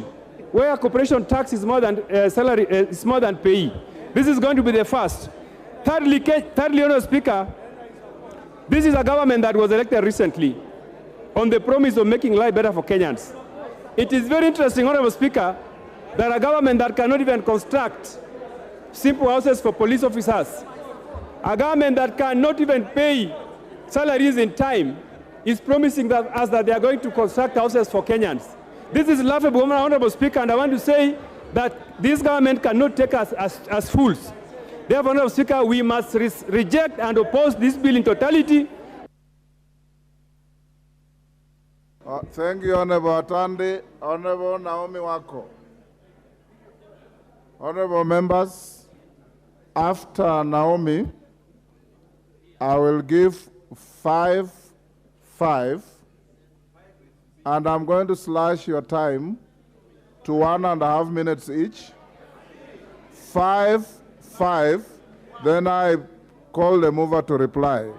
where corporation tax is more than salary is more than pay. This is going to be the first. Thirdly, Honorable Speaker, this is a government that was elected recently on the promise of making life better for Kenyans. It is very interesting, Honorable Speaker, that a government that cannot even construct simple houses for police officers, a government that cannot even pay salaries in time, is promising us that they are going to construct houses for Kenyans. This is laughable, Honorable Speaker, and I want to say that this government cannot take us as fools. Therefore, Honorable Speaker, we must reject and oppose this bill in totality. Thank you, Honorable Atandi. Honorable Naomi Wako. Honorable members, after Naomi, I will give 5, and I'm going to slash your time to 1.5 minutes each. 5, then I call the mover to reply.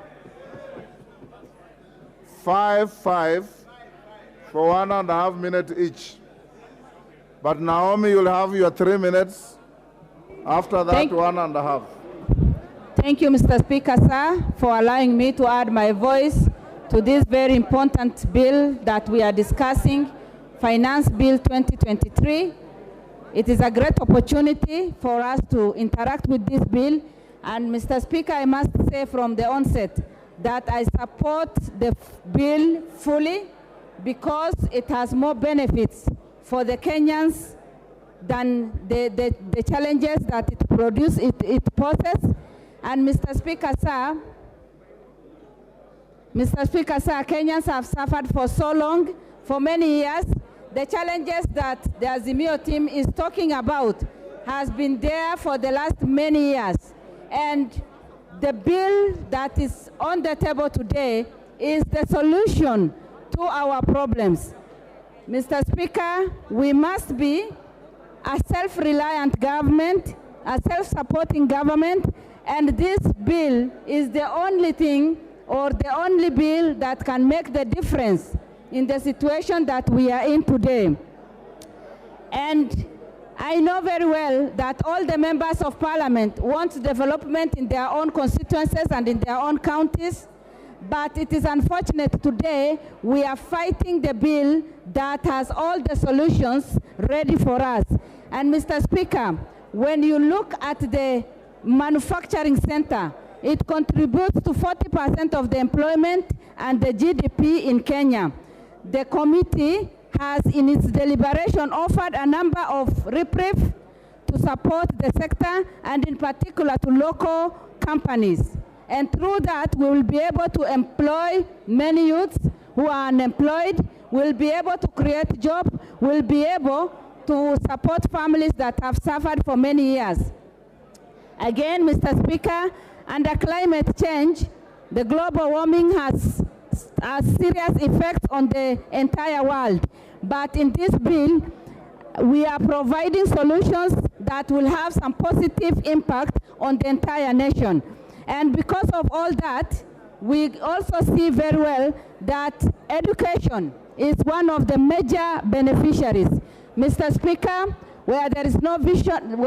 5 for 1.5 minutes each. But Naomi, you'll have your 3 minutes. After that, 1.5. Thank you, Mr. Speaker, sir, for allowing me to add my voice to this very important bill that we are discussing, Finance Bill 2023. It is a great opportunity for us to interact with this bill. And Mr. Speaker, I must say from the onset that I support the bill fully because it has more benefits for the Kenyans than the challenges that it poses. And Mr. Speaker, sir, Kenyans have suffered for so long, for many years. The challenges that the Azimio team is talking about has been there for the last many years. And the bill that is on the table today is the solution to our problems. Mr. Speaker, we must be a self-reliant government, a self-supporting government, and this bill is the only thing or the only bill that can make the difference in the situation that we are in today. And I know very well that all the members of parliament want development in their own constituencies and in their own counties, But it is unfortunate today we are fighting the bill that has all the solutions ready for us. And Mr. Speaker, when you look at the manufacturing center, it contributes to 40% of the employment and the GDP in Kenya. The committee has in its deliberation offered a number of reprieve to support the sector and in particular to local companies. And through that, we will be able to employ many youths who are unemployed, we'll be able to create jobs, we'll be able to support families that have suffered for many years. Again, Mr. Speaker, under climate change, the global warming has serious effects on the entire world. But in this bill, we are providing solutions that will have some positive impact on the entire nation. And because of all that, we also see very well that education is one of the major beneficiaries. Mr. Speaker, where there is no vision,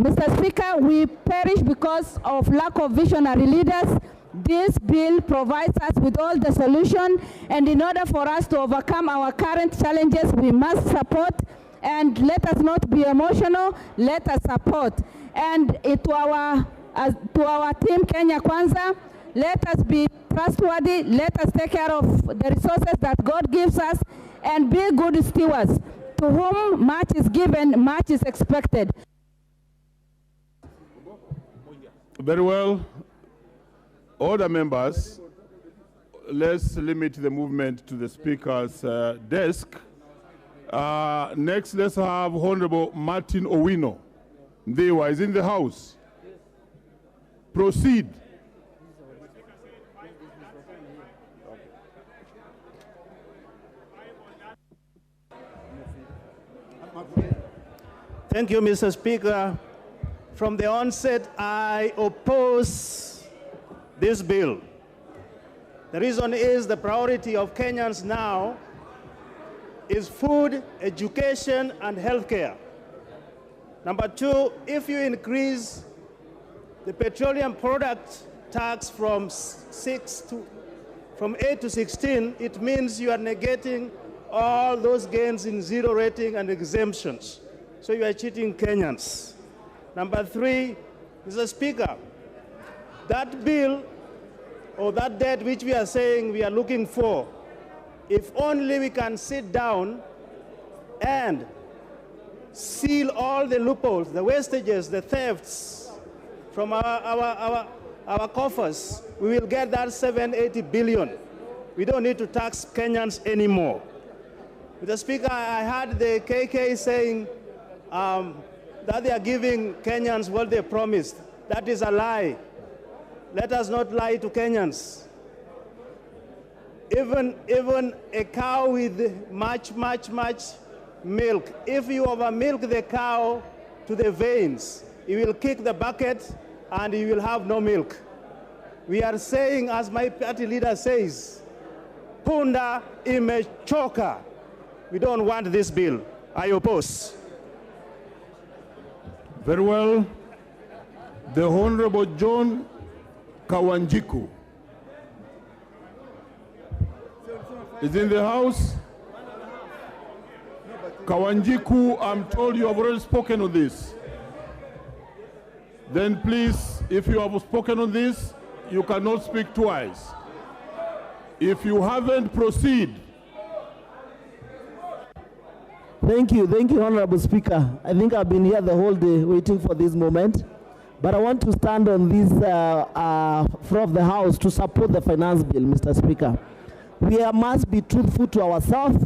Mr. Speaker, we perish because of lack of visionary leaders. This bill provides us with all the solution, and in order for us to overcome our current challenges, we must support, and let us not be emotional, let us support. And to our team Kenya Kwanza, let us be trustworthy, let us take care of the resources that God gives us, and be good stewards. To whom much is given, much is expected. Very well. Order members, let's limit the movement to the Speaker's desk. Next, let's have Honorable Martin Owino. Ndewa is in the House. Proceed. Thank you, Mr. Speaker. From the onset, I oppose this bill. The reason is the priority of Kenyans now is food, education, and healthcare. Number two, if you increase the petroleum product tax from 8 to 16, it means you are negating all those gains in zero rating and exemptions. So you are cheating Kenyans. Number three, Mr. Speaker, that bill or that debt which we are saying we are looking for, if only we can sit down and seal all the loopholes, the wastages, the thefts from our coffers, we will get that 780 billion. We don't need to tax Kenyans anymore. Mr. Speaker, I heard the KK saying that they are giving Kenyans what they promised. That is a lie. Let us not lie to Kenyans. Even a cow with much milk, if you overmilk the cow to the veins, it will kick the bucket and you will have no milk. We are saying, as my party leader says, punda imechoka. We don't want this bill. I oppose. Very well. The Honorable John Kawanjiku is in the House. Kawanjiku, I'm told you have already spoken on this. Then please, if you have spoken on this, you cannot speak twice. If you haven't, proceed. Thank you, Honorable Speaker. I think I've been here the whole day waiting for this moment. But I want to stand on this floor of the House to support the finance bill, Mr. Speaker. We must be truthful to ourselves.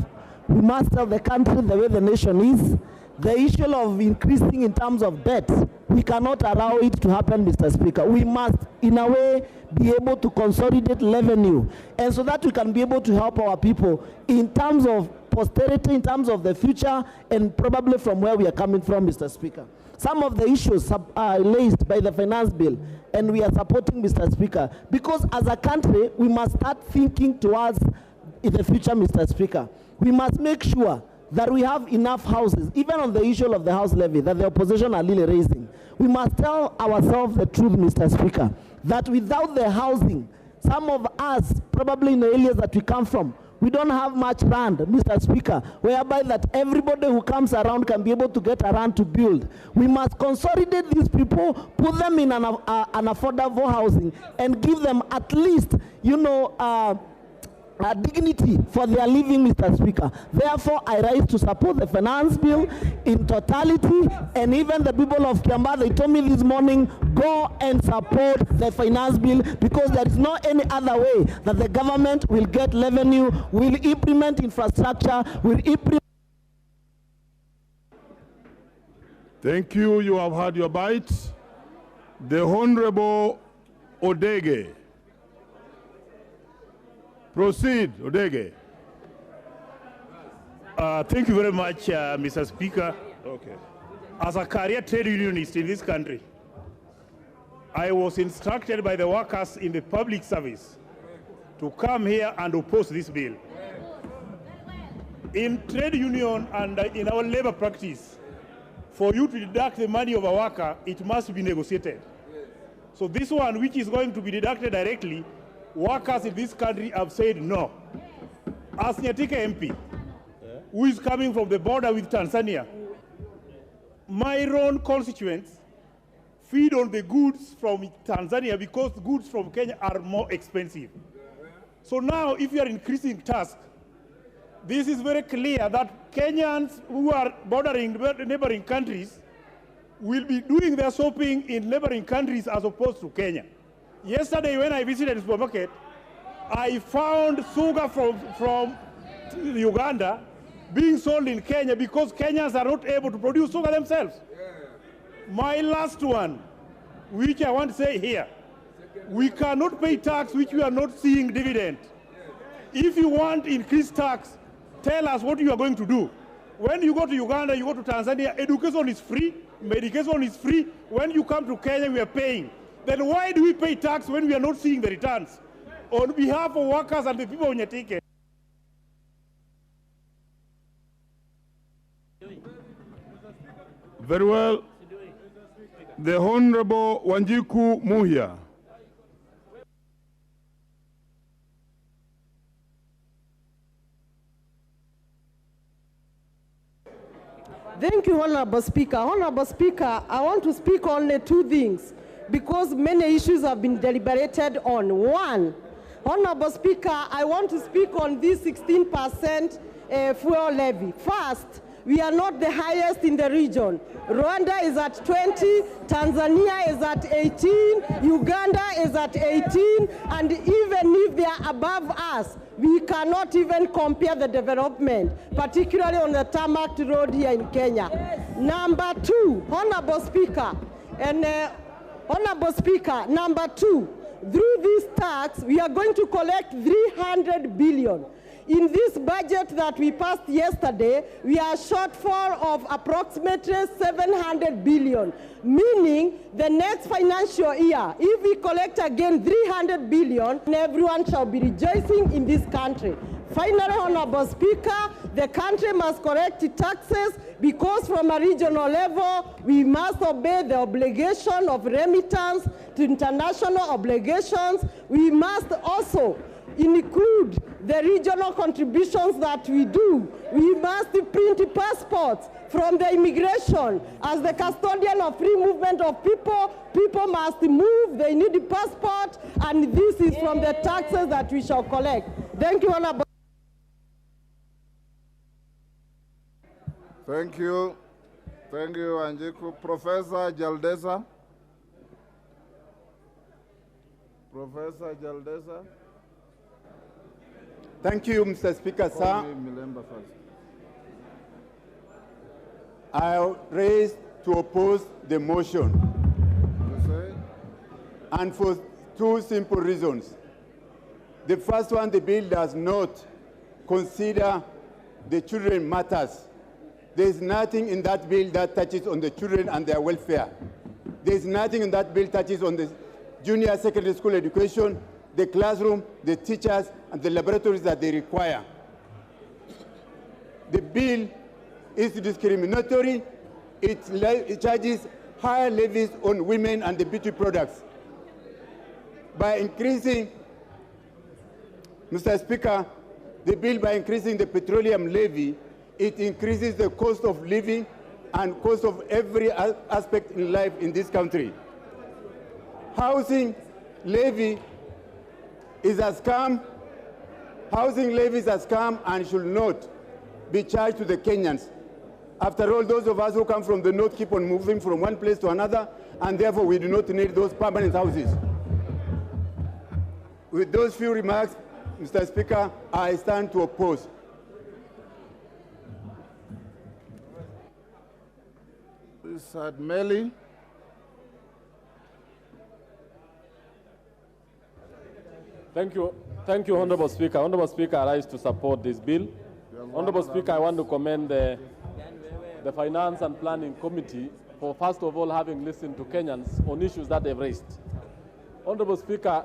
We must tell the country the way the nation is. The issue of increasing in terms of debt, we cannot allow it to happen, Mr. Speaker. We must, in a way, be able to consolidate revenue, and so that we can be able to help our people in terms of posterity, in terms of the future, and probably from where we are coming from, Mr. Speaker. Some of the issues are raised by the finance bill, and we are supporting, Mr. Speaker, because as a country, we must start thinking towards the future, Mr. Speaker. We must make sure that we have enough houses, even on the issue of the house levy that the opposition are really raising. We must tell ourselves the truth, Mr. Speaker, that without the housing some of us, probably in the areas that we come from, we don't have much land, Mr. Speaker, whereby that everybody who comes around can be able to get around to build. We must consolidate these people, put them in an affordable housing, and give them at least, you know, dignity for their living, Mr. Speaker. Therefore, I rise to support the finance bill in totality, and even the people of Kiambaa, they told me this morning, go and support the finance bill, because there is no any other way that the government will get revenue, will implement infrastructure, will implement. Thank you. You have had your bite. The Honorable Odege. Proceed, Odege. Thank you very much, Mr. Speaker. Okay. As a career trade unionist in this country, I was instructed by the workers in the public service to come here and oppose this bill. In trade union and in our labor practice, for you to deduct the money of a worker, it must be negotiated. So this one, which is going to be deducted directly, workers in this country have said no. As Nyatika MP, who is coming from the border with Tanzania, my own constituents feed on the goods from Tanzania because goods from Kenya are more expensive. So now, if you are increasing tax, this is very clear that Kenyans who are bordering neighboring countries will be doing their shopping in neighboring countries as opposed to Kenya. Yesterday, when I visited the supermarket, I found sugar from Uganda being sold in Kenya because Kenyans are not able to produce sugar themselves. My last one, which I want to say here, we cannot pay tax which we are not seeing dividend. If you want increased tax, tell us what you are going to do. When you go to Uganda, you go to Tanzania, education is free, medication is free. When you come to Kenya, we are paying. Then why do we pay tax when we are not seeing the returns? On behalf of workers and the people on your ticket. Very well. The Honorable Wanjiku Muhia. Thank you, Honorable Speaker. Honorable Speaker, I want to speak only two things because many issues have been deliberated on. One, Honorable Speaker, I want to speak on this 16% fuel levy. First, we are not the highest in the region. Rwanda is at 20, Tanzania is at 18, Uganda is at 18, and even if they are above us, we cannot even compare the development, particularly on the tarmac road here in Kenya. Yes. Number two, Honorable Speaker, Honorable Speaker, number two, through this tax, we are going to collect 300 billion. In this budget that we passed yesterday, we are shortfall of approximately 700 billion, meaning the next financial year, if we collect again 300 billion, everyone shall be rejoicing in this country. Finally, Honorable Speaker, the country must correct taxes because from a regional level, we must obey the obligation of remittance to international obligations. We must also include the regional contributions that we do. We must print passports from the immigration. As the custodian of free movement of people, people must move, they need a passport, and this is from the taxes that we shall collect. Thank you, Honorable. Thank you. Thank you, Anjiku. Professor Jaldesa. Professor Jaldesa. Thank you, Mr. Speaker, sir. I raised to oppose the motion. And for two simple reasons. The first one, the bill does not consider the children matters. There is nothing in that bill that touches on the children and their welfare. There is nothing in that bill that touches on the junior secondary school education, the classroom, the teachers, and the laboratories that they require. The bill is discriminatory. It charges higher levies on women and the beauty products. By increasing Mr. Speaker, the bill by increasing the petroleum levy, it increases the cost of living and cost of every aspect in life in this country. Housing levy is a scam. Housing levy is a scam and should not be charged to the Kenyans. After all, those of us who come from the north keep on moving from one place to another, and therefore we do not need those permanent houses. With those few remarks, Mr. Speaker, I stand to oppose. Mr. Melly. Thank you, Honorable Speaker. Honorable Speaker, I rise to support this bill. Honorable Speaker, I want to commend the Finance and Planning Committee for, first of all, having listened to Kenyans on issues that they've raised. Honorable Speaker,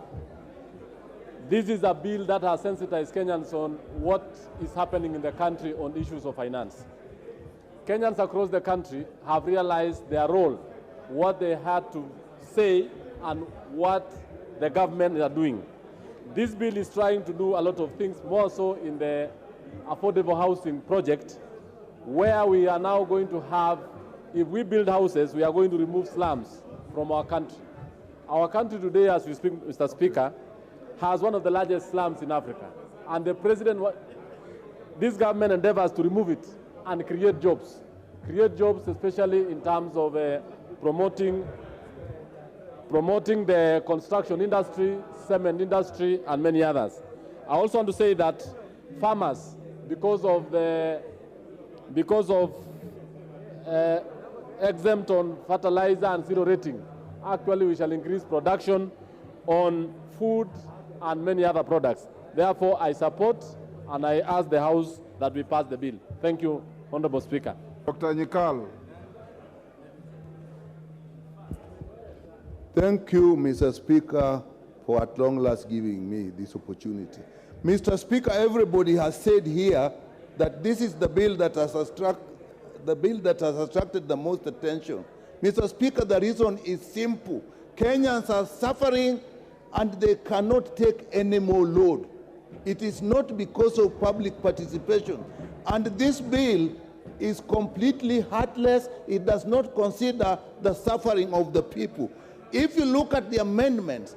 this is a bill that has sensitized Kenyans on what is happening in the country on issues of finance. Kenyans across the country have realized their role, what they had to say, and what the government are doing. This bill is trying to do a lot of things, more so in the affordable housing project, where we are now going to have, if we build houses, we are going to remove slums from our country. Our country today, as we speak, Mr. Speaker, has one of the largest slums in Africa. And the president, this government endeavors to remove it and create jobs. Create jobs, especially in terms of promoting the construction industry, cement industry, and many others. I also want to say that farmers, because of exempt on fertilizer and zero rating, actually we shall increase production on food and many other products. Therefore, I support and I ask the House that we pass the bill. Thank you, Honorable Speaker. Dr. Nyikal. Thank you, Mr. Speaker, for at long last giving me this opportunity. Mr. Speaker, everybody has said here that this is the bill that has attracted the most attention. Mr. Speaker, the reason is simple. Kenyans are suffering and they cannot take any more load. It is not because of public participation. And this bill is completely heartless. It does not consider the suffering of the people. If you look at the amendments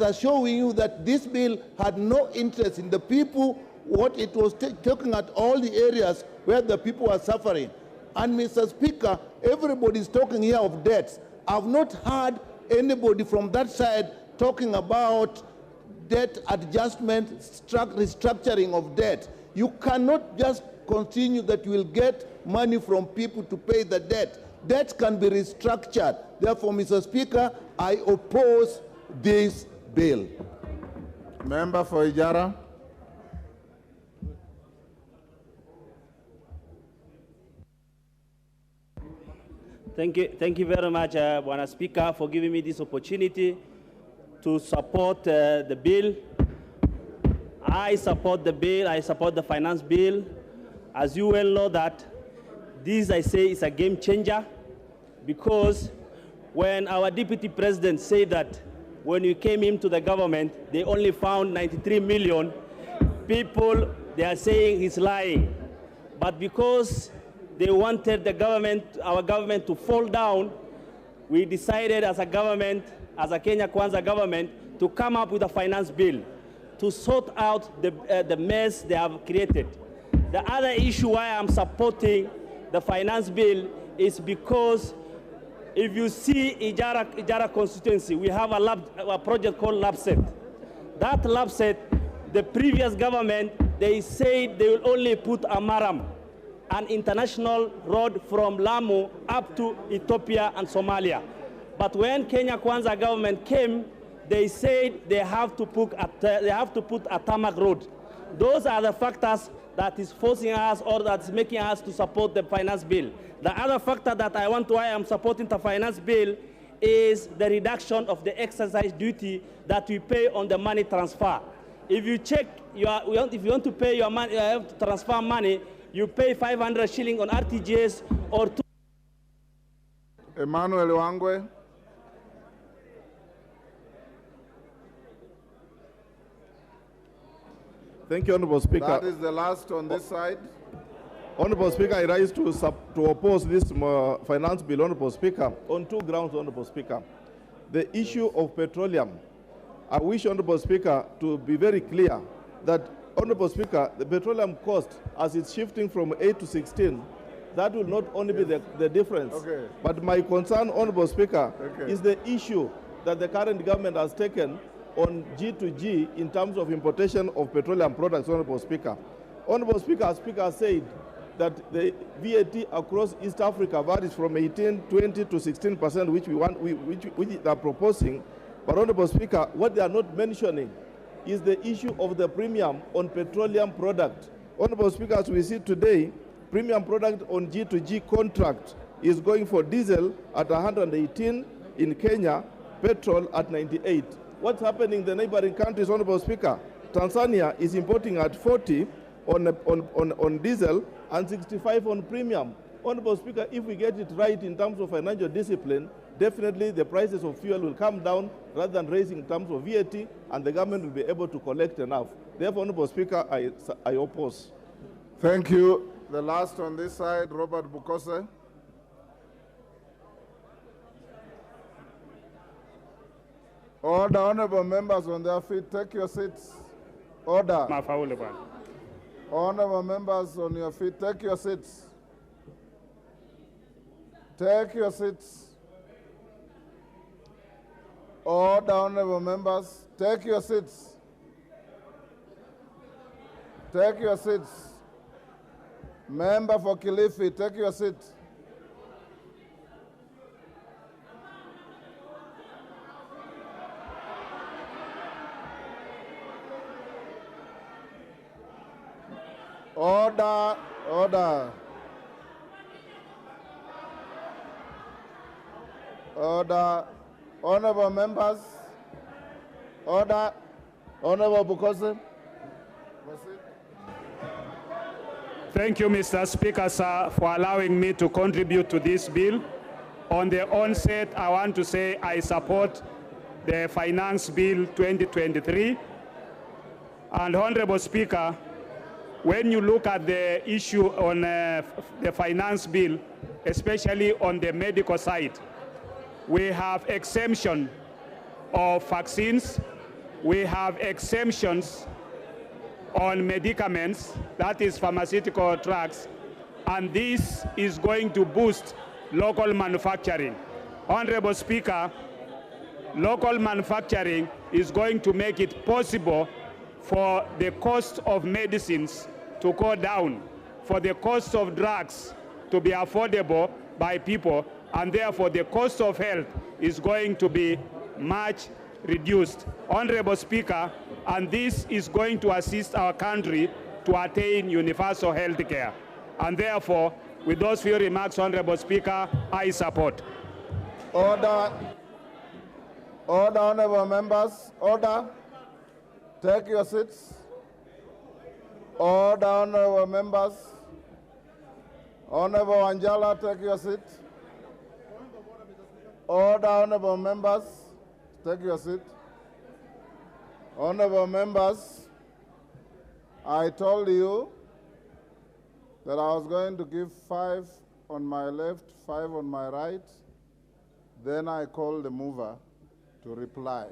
are showing you that this bill had no interest in the people, what it was talking at all the areas where the people are suffering. And Mr. Speaker, everybody is talking here of debts. I've not heard anybody from that side talking about debt adjustment, restructuring of debt. You cannot just continue that you will get money from people to pay the debt. Debt can be restructured. Therefore, Mr. Speaker, I oppose this bill. Member for Ijara. Thank you very much, Bwana Speaker, for giving me this opportunity to support the bill. I support the bill. I support the finance bill. As you well know that this, I say, is a game changer, because when our deputy president said that when we came into the government, they only found 93 million, people, they are saying he's lying. But because they wanted the government, our government, to fall down, we decided as a government, as a Kenya Kwanza government, to come up with a finance bill to sort out the mess they have created. The other issue why I'm supporting the finance bill is because if you see Ijara constituency, we have a project called LabSet. That LabSet, the previous government, they said they will only put a Maram, an international road from Lamu up to Ethiopia and Somalia. But when Kenya Kwanza government came, they said they have to put a tarmac road. Those are the factors that is forcing us, or that's making us to support the finance bill. The other factor that why I'm supporting the finance bill is the reduction of the exercise duty that we pay on the money transfer. If you check, if you want to pay your money, you have to transfer money, you pay 500 shillings on RTGS or two. Emmanuel Wangwe. Thank you, Honorable Speaker. That is the last on this side. Honorable Speaker, I rise to oppose this finance bill, Honorable Speaker, on two grounds, Honorable Speaker. The issue of petroleum. I wish, Honorable Speaker, to be very clear that, Honorable Speaker, the petroleum cost, as it's shifting from 8 to 16, that will not only be the difference. Okay. But my concern, Honorable Speaker, Okay. is the issue that the current government has taken on G2G in terms of importation of petroleum products, Honorable Speaker. Honorable Speaker, as Speaker said, that the VAT across East Africa varies from 18, 20 to 16%, which which they are proposing. But Honorable Speaker, what they are not mentioning is the issue of the premium on petroleum product. Honorable Speaker, as we see today, premium product on G2G contract is going for diesel at 118 in Kenya, petrol at 98. What's happening in the neighboring countries, Honorable Speaker? Tanzania is importing at 40 on diesel and 65 on premium. Honorable Speaker, if we get it right in terms of financial discipline, definitely the prices of fuel will come down rather than raising in terms of VAT, and the government will be able to collect enough. Therefore, Honorable Speaker, I oppose. Thank you. The last on this side, Robert Bukose. All the honorable members on their feet, take your seats. Order. Honorable members on your feet, take your seats. Take your seats. All the honorable members, take your seats. Take your seats. Member for Kilifi, take your seat. Order, order. Order. Honorable members, order. Honorable Bukose. Thank you, Mr. Speaker, sir, for allowing me to contribute to this bill. On the onset, I want to say I support the Finance Bill 2023. And Honorable Speaker, when you look at the issue on the Finance Bill, especially on the medical side, we have exemption of vaccines, we have exemptions on medicaments, that is pharmaceutical drugs, and this is going to boost local manufacturing. Honorable Speaker, local manufacturing is going to make it possible for the cost of medicines to go down, for the cost of drugs to be affordable by people, and therefore the cost of health is going to be much reduced. Honorable Speaker, and this is going to assist our country to attain universal health care. And therefore, with those few remarks, Honorable Speaker, I support. Order. Order, honorable members. Order. Take your seats. Order, honorable members. Honorable Anjala, take your seat. Order, honorable members. Take your seat. Honorable members, I told you that I was going to give 5 on my left, 5 on my right. Then I called the mover to reply.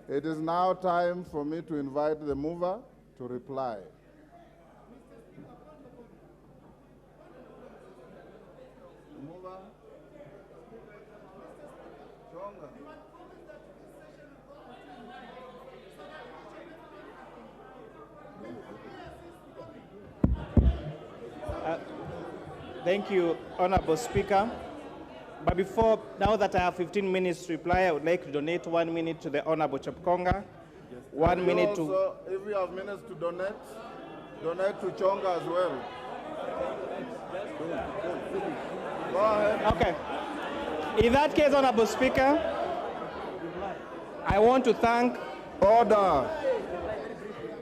It is now time for me to invite the mover to reply. Mover. Chonga. Thank you, Honorable Speaker. But before, now that I have 15 minutes to reply, I would like to donate 1 minute to the Honorable Chapkonga. 1 minute to... Also, if you have minutes to donate, donate to Chonga as well. Go ahead. Okay. In that case, Honorable Speaker, I want to thank... Order.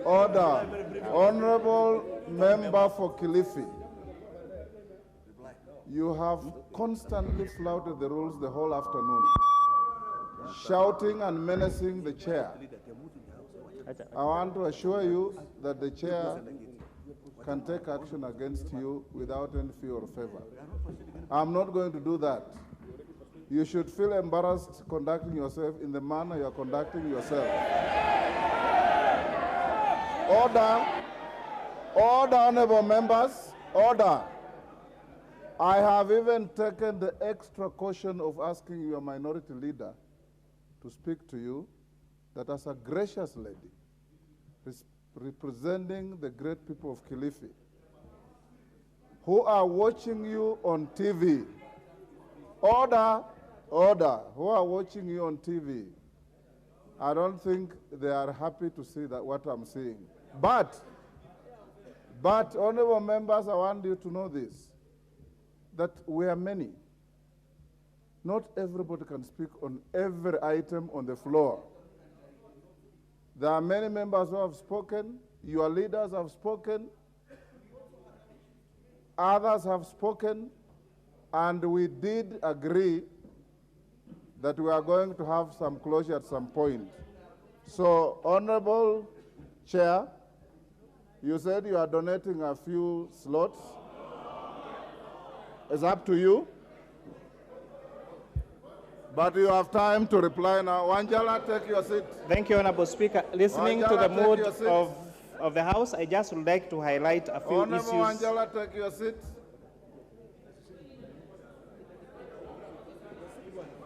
Order. Honorable Member for Kilifi, you have constantly flouted the rules the whole afternoon, shouting and menacing the chair. I want to assure you that the chair can take action against you without any fear or favor. I'm not going to do that. You should feel embarrassed conducting yourself in the manner you are conducting yourself. Order. Order, honorable members. Order. I have even taken the extra caution of asking your minority leader to speak to you, that as a gracious lady, representing the great people of Kilifi, who are watching you on TV, order, who are watching you on TV, I don't think they are happy to see that what I'm seeing. But honorable members, I want you to know this, that we are many. Not everybody can speak on every item on the floor. There are many members who have spoken. Your leaders have spoken. Others have spoken. And we did agree that we are going to have some closure at some point. So, Honorable Chair, you said you are donating a few slots. It's up to you. But you have time to reply now. Wanjala, take your seat. Thank you, Honorable Speaker. Listening Wanjala, to the mood your of the House, I just would like to highlight a few Honorable issues. Wanjala, take your seat.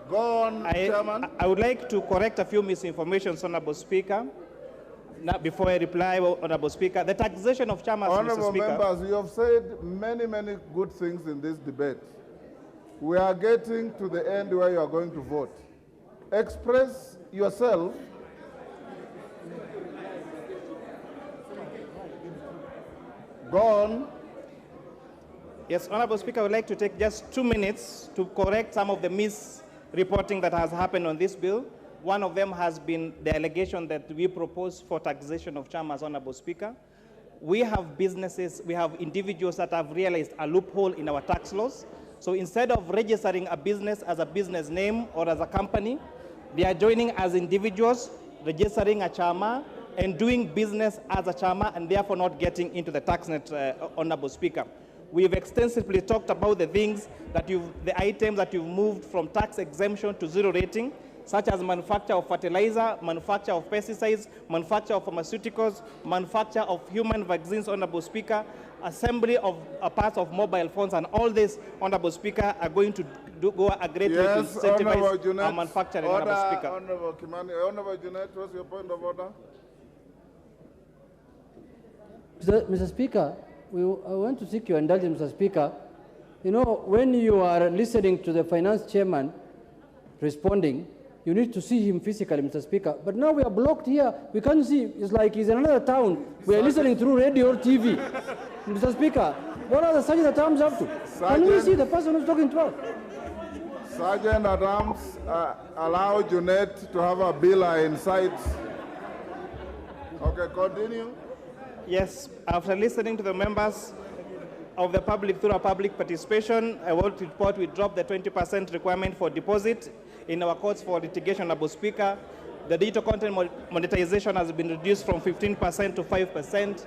Go on, Chairman. I would like to correct a few misinformations, Honorable Speaker. Now, before I reply, Honorable Speaker, the taxation of chairman, Honorable Mr. Speaker. members, you have said many, many good things in this debate. We are getting to the end where you are going to vote. Express yourself. Go on. Yes, Honorable Speaker, I would like to take just 2 minutes to correct some of the misreporting that has happened on this bill. One of them has been the allegation that we propose for taxation of chairmans, Honorable Speaker. We have businesses, we have individuals that have realized a loophole in our tax laws. So instead of registering a business as a business name or as a company, they are joining as individuals, registering a chairman, and doing business as a chairman, and therefore not getting into the tax net, Honorable Speaker. We've extensively talked about the things that the items that you've moved from tax exemption to zero rating, such as manufacture of fertilizer, manufacture of pesticides, manufacture of pharmaceuticals, manufacture of human vaccines, Honorable Speaker, assembly of parts of mobile phones, and all this, Honorable Speaker, are going to go a great way to incentivize our manufacturing, Honorable Speaker. Honorable Kimani. Honorable Junet, what's your point of order? Mr. Speaker, I want to seek your indulgence, Mr. Speaker. You know, when you are listening to the finance chairman responding, you need to see him physically, Mr. Speaker. But now we are blocked here. We can't see. It's like he's in another town. We are listening through radio or TV. Mr. Speaker, what are the sergeant at arms up to? Can we see the person who's talking to us? Sergeant at arms, allow Junet to have a bill in sight. Okay, continue. Yes, after listening to the members of the public through our public participation, I want to report we dropped the 20% requirement for deposit in our courts for litigation, Honorable Speaker. The digital content monetization has been reduced from 15% to 5%.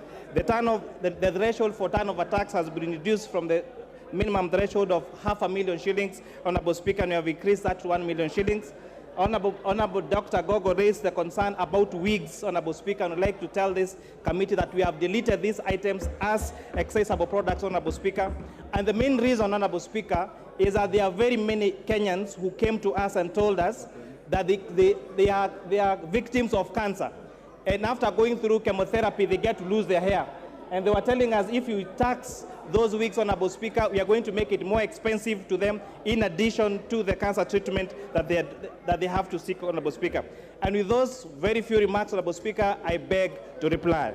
The threshold for turnover tax has been reduced from the minimum threshold of 500,000 shillings, Honorable Speaker, and we have increased that to 1 million shillings. Honorable Dr. Gogo raised the concern about wigs, Honorable Speaker, and I'd like to tell this committee that we have deleted these items as accessible products, Honorable Speaker. And the main reason, Honorable Speaker, is that there are very many Kenyans who came to us and told us that they are victims of cancer. And after going through chemotherapy, they get to lose their hair. And they were telling us if you tax those wigs, Honorable Speaker, we are going to make it more expensive to them in addition to the cancer treatment that they have to seek, Honorable Speaker. And with those very few remarks, Honorable Speaker, I beg to reply.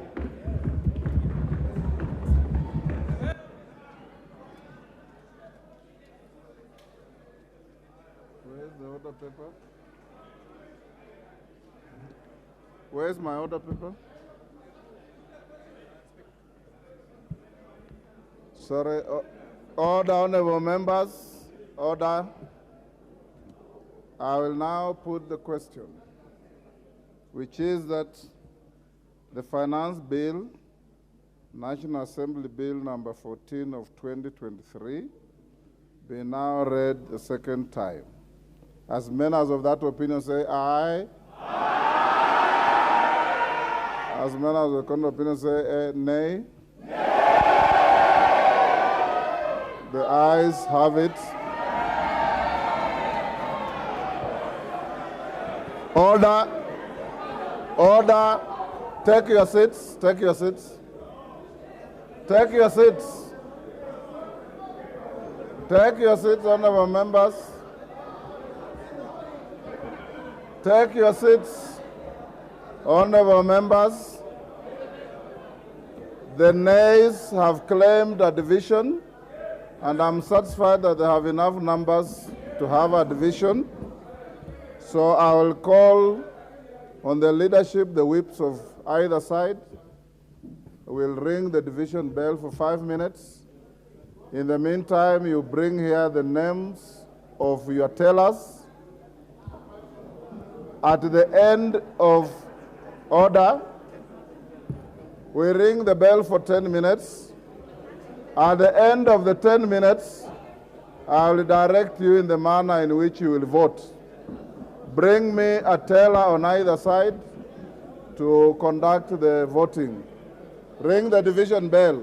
Where's the order paper? Where's my order paper? Sorry. Order, honorable members. Order. I will now put the question, which is that The Finance Bill, National Assembly Bill number 14 of 2023, be now read the second time. As many as of that opinion say aye. Aye. As many as of the contrary opinion say nay. Nay. The ayes have it. Order. Order. Take your seats. Take your seats. Take your seats. Take your seats, honorable members. Take your seats, honorable members. The nays have claimed a division, and I'm satisfied that they have enough numbers to have a division. So I will call on the leadership, the whips of either side. We'll ring the division bell for 5 minutes. In the meantime, you bring here the names of your tellers. At the end of order, we ring the bell for 10 minutes. At the end of the 10 minutes, I will direct you in the manner in which you will vote. Bring me a teller on either side to conduct the voting. Ring the division bell.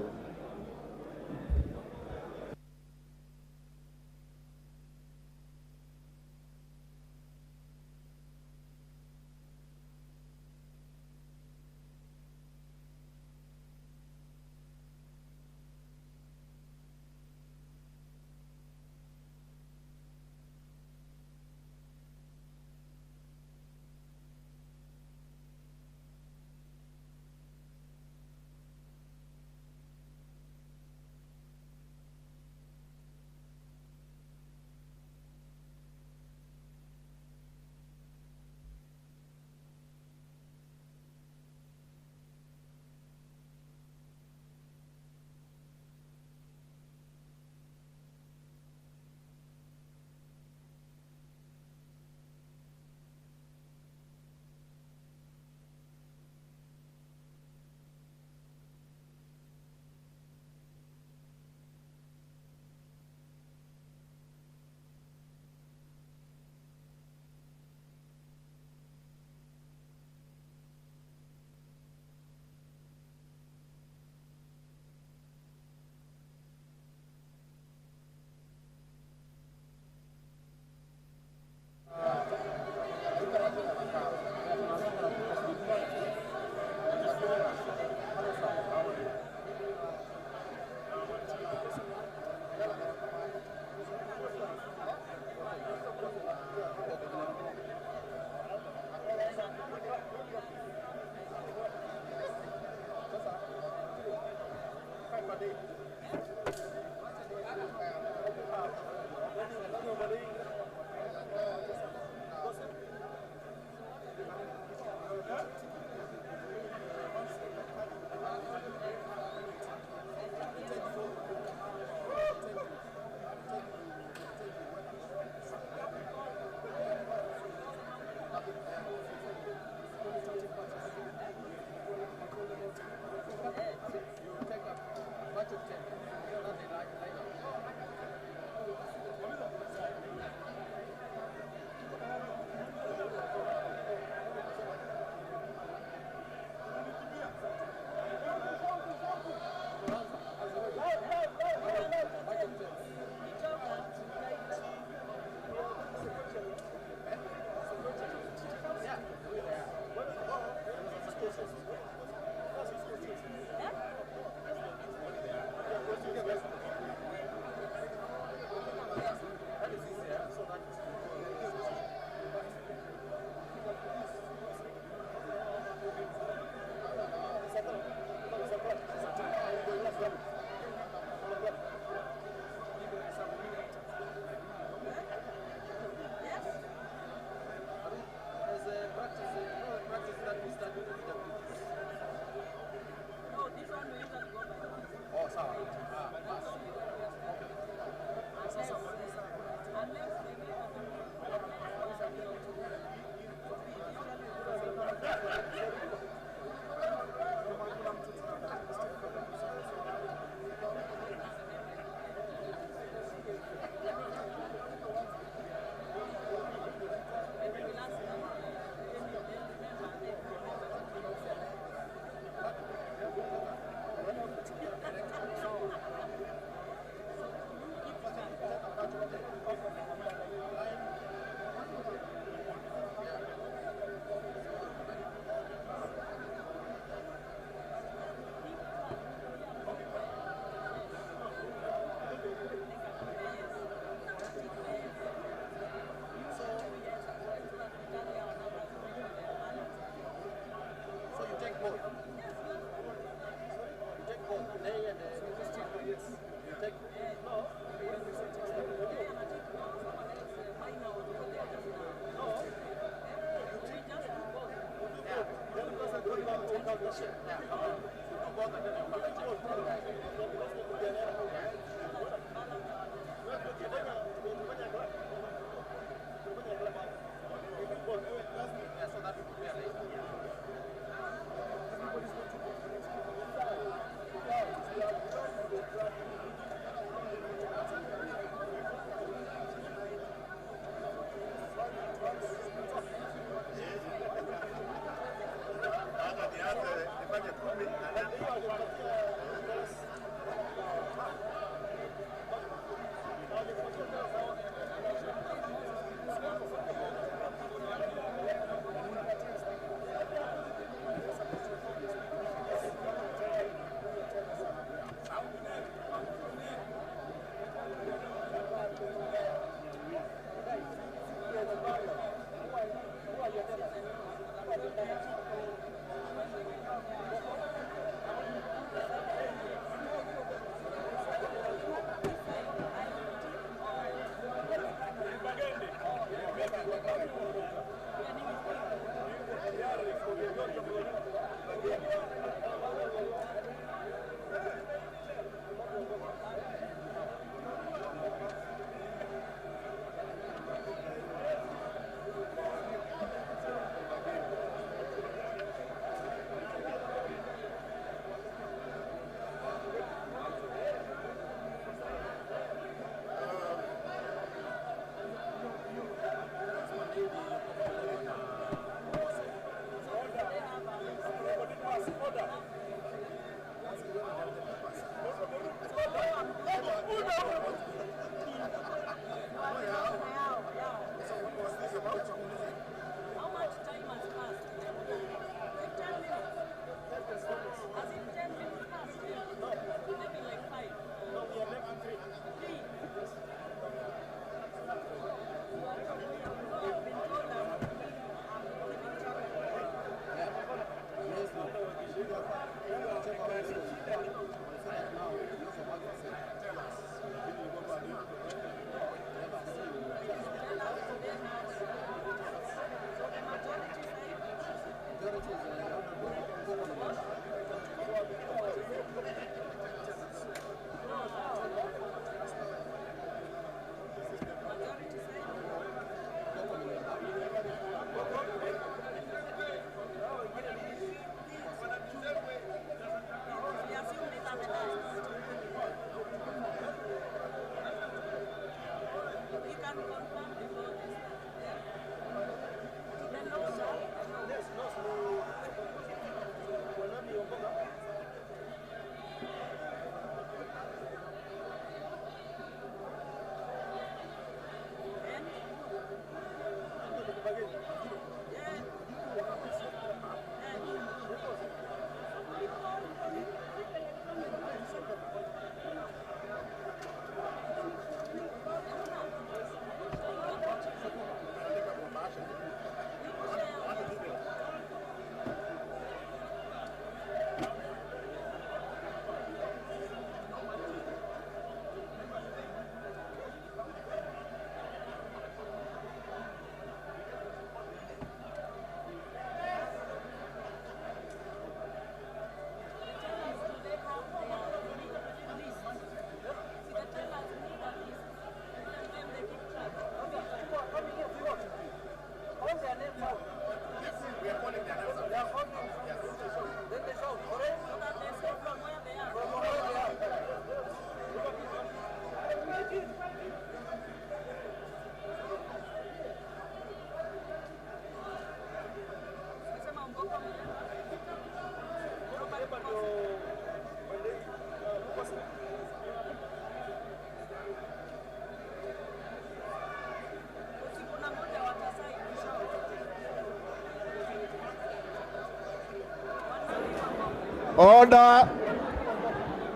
Order.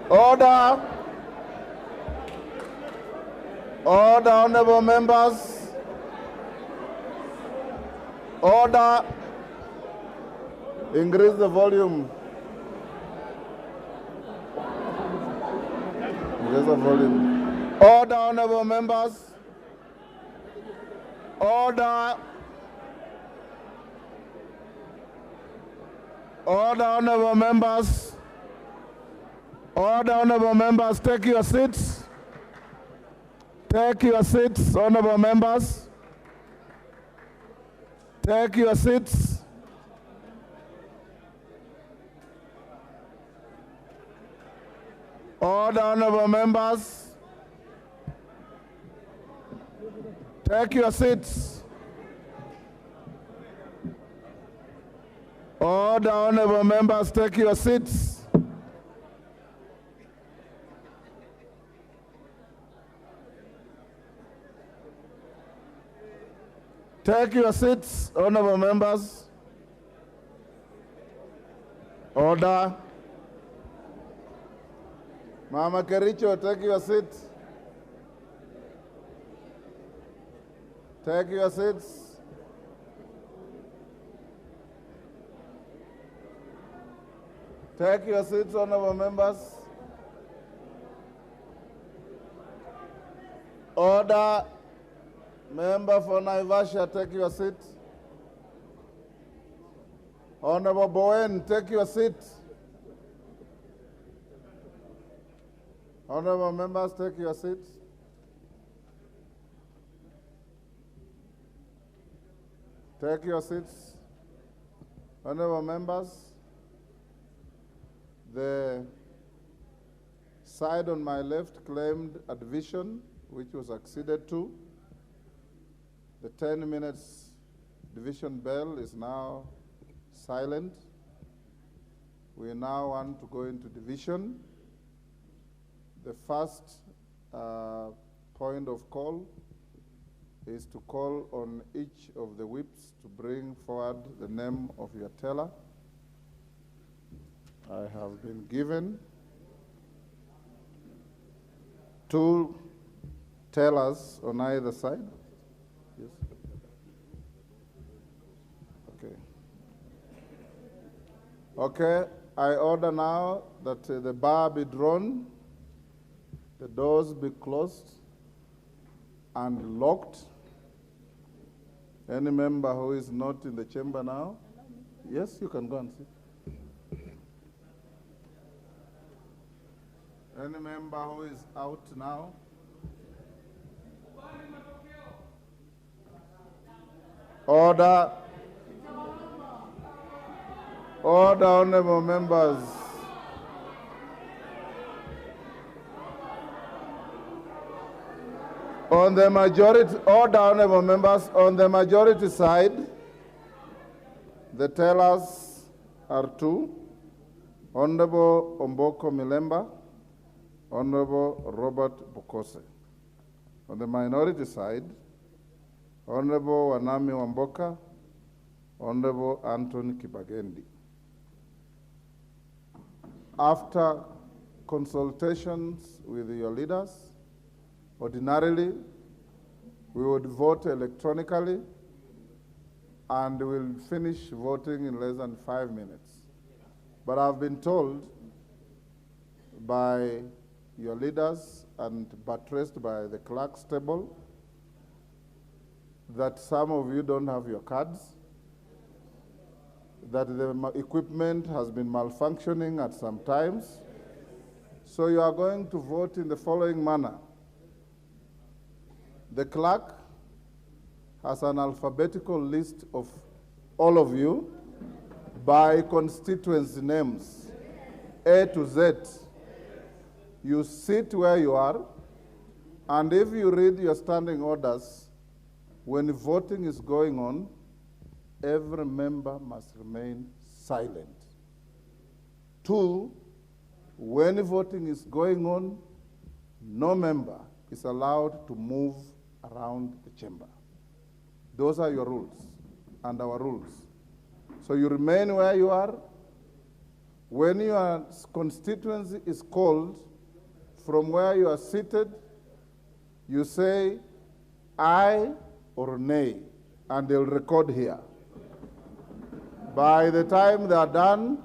Order. Order, honorable members. Order. Increase the volume. Increase the volume. Order, honorable members. Order. Order, honorable members. Order, honorable members, take your seats. Take your seats, honorable members. Take your seats. Order, honorable members. Take your seats. Order, honorable members, take your seats. Take your seats, honorable members. Order. Mama Kericho, take your seat. Take your seats. Take your seats, honorable members. Order. Member for Naivasha, take your seat. Honorable Bowen, take your seat. Honorable members, take your seats. Take your seats. Honorable members, the side on my left claimed a division which was acceded to. The 10 minutes division bell is now silent. We now want to go into division. The first point of call is to call on each of the whips to bring forward the name of your teller. I have been given 2 tellers on either side. Yes. Okay. Okay, I order now that the bar be drawn, the doors be closed and locked. Any member who is not in the chamber now, yes, you can go and sit. Any member who is out now, order. Order, honorable members. On the majority, order, honorable members, on the majority side, the tellers are 2, Honorable Omboko Milemba, Honorable Robert Bukose. On the minority side, Honorable Wanami Wamboka, Honorable Anthony Kibagendi. After consultations with your leaders, ordinarily, we would vote electronically and we'll finish voting in less than 5 minutes. But I've been told by your leaders and buttressed by the clerk's table that some of you don't have your cards, that the equipment has been malfunctioning at some times. So you are going to vote in the following manner. The clerk has an alphabetical list of all of you by constituency names, A to Z. You sit where you are, and if you read your standing orders, when voting is going on, every member must remain silent. 2, when voting is going on, no member is allowed to move around the chamber. Those are your rules and our rules. So you remain where you are. When your constituency is called, from where you are seated, you say aye or nay, and they'll record here. By the time they are done,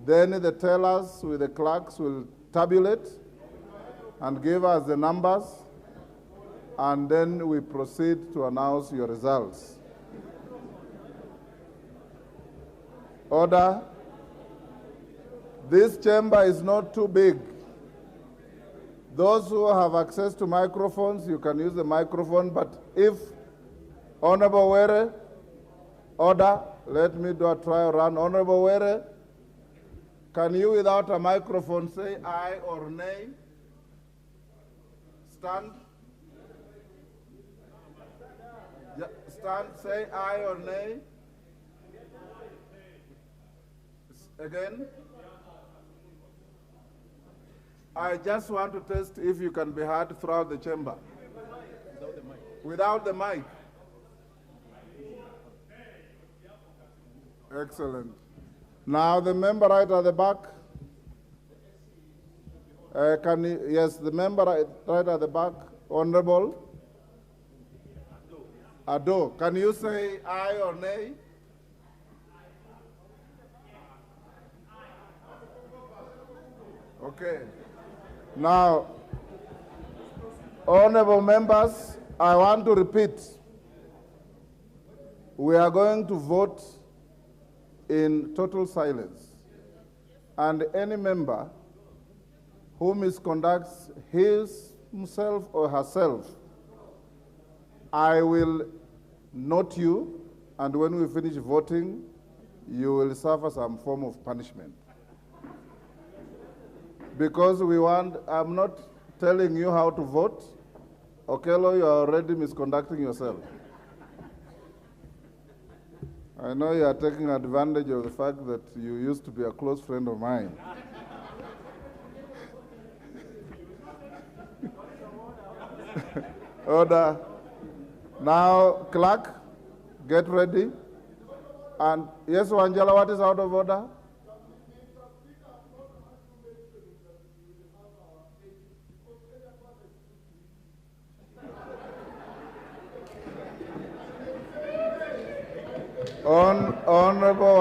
then the tellers with the clerks will tabulate and give us the numbers, and then we proceed to announce your results. Order. This chamber is not too big. Those who have access to microphones, you can use the microphone, but if Honorable Were, order, let me do a trial run. Honorable Were, can you without a microphone say aye or nay? Stand. Yeah, stand, say aye or nay. Again. I just want to test if you can be heard throughout the chamber. Without the mic. Excellent. Now the member right at the back. Yes, the member right at the back, Honorable Ado. Can you say aye or nay? Okay. Now, honorable members, I want to repeat. We are going to vote in total silence. And any member who misconducts himself or herself, I will note you, and when we finish voting, you will suffer some form of punishment. Because I'm not telling you how to vote. Okello, you are already misconducting yourself. I know you are taking advantage of the fact that you used to be a close friend of mine. Order. Now, clerk, get ready. And yes, Wanjala, what is out of order? Honorable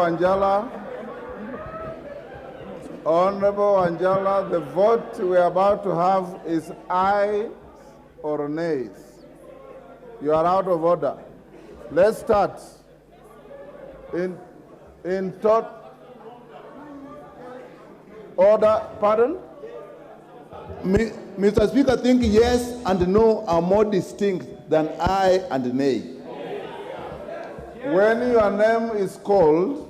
Anjala, the vote we are about to have is aye or nays. You are out of order. Let's start. In order, pardon? Mr. Speaker, I think yes and no are more distinct than aye and nay. When your name is called,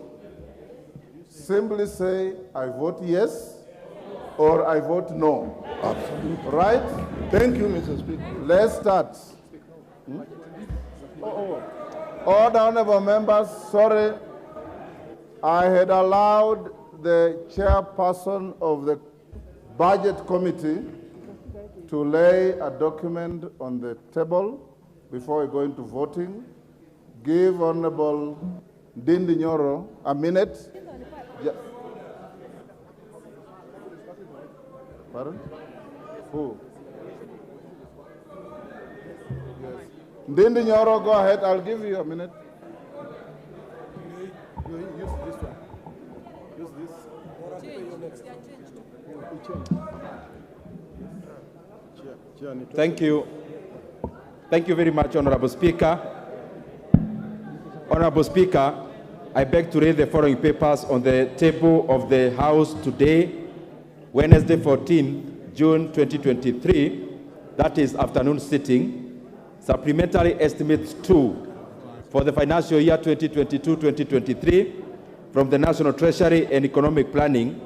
simply say, I vote yes or I vote no. Absolutely. Right? Thank you, Mr. Speaker. Let's start. Order, honorable members, sorry. I had allowed the chairperson of the budget committee to lay a document on the table before we go into voting. Give Honorable Ndindi Nyoro a minute. Pardon? Who? Yes. Ndindi Nyoro, go ahead. I'll give you a minute. Use this one. Use this. Thank you. Thank you very much, Honorable Speaker. Honorable Speaker, I beg to read the following papers on the table of the House today, Wednesday 14 June 2023, that is afternoon sitting. Supplementary Estimates 2 for the financial year 2022-2023 from the National Treasury and Economic Planning,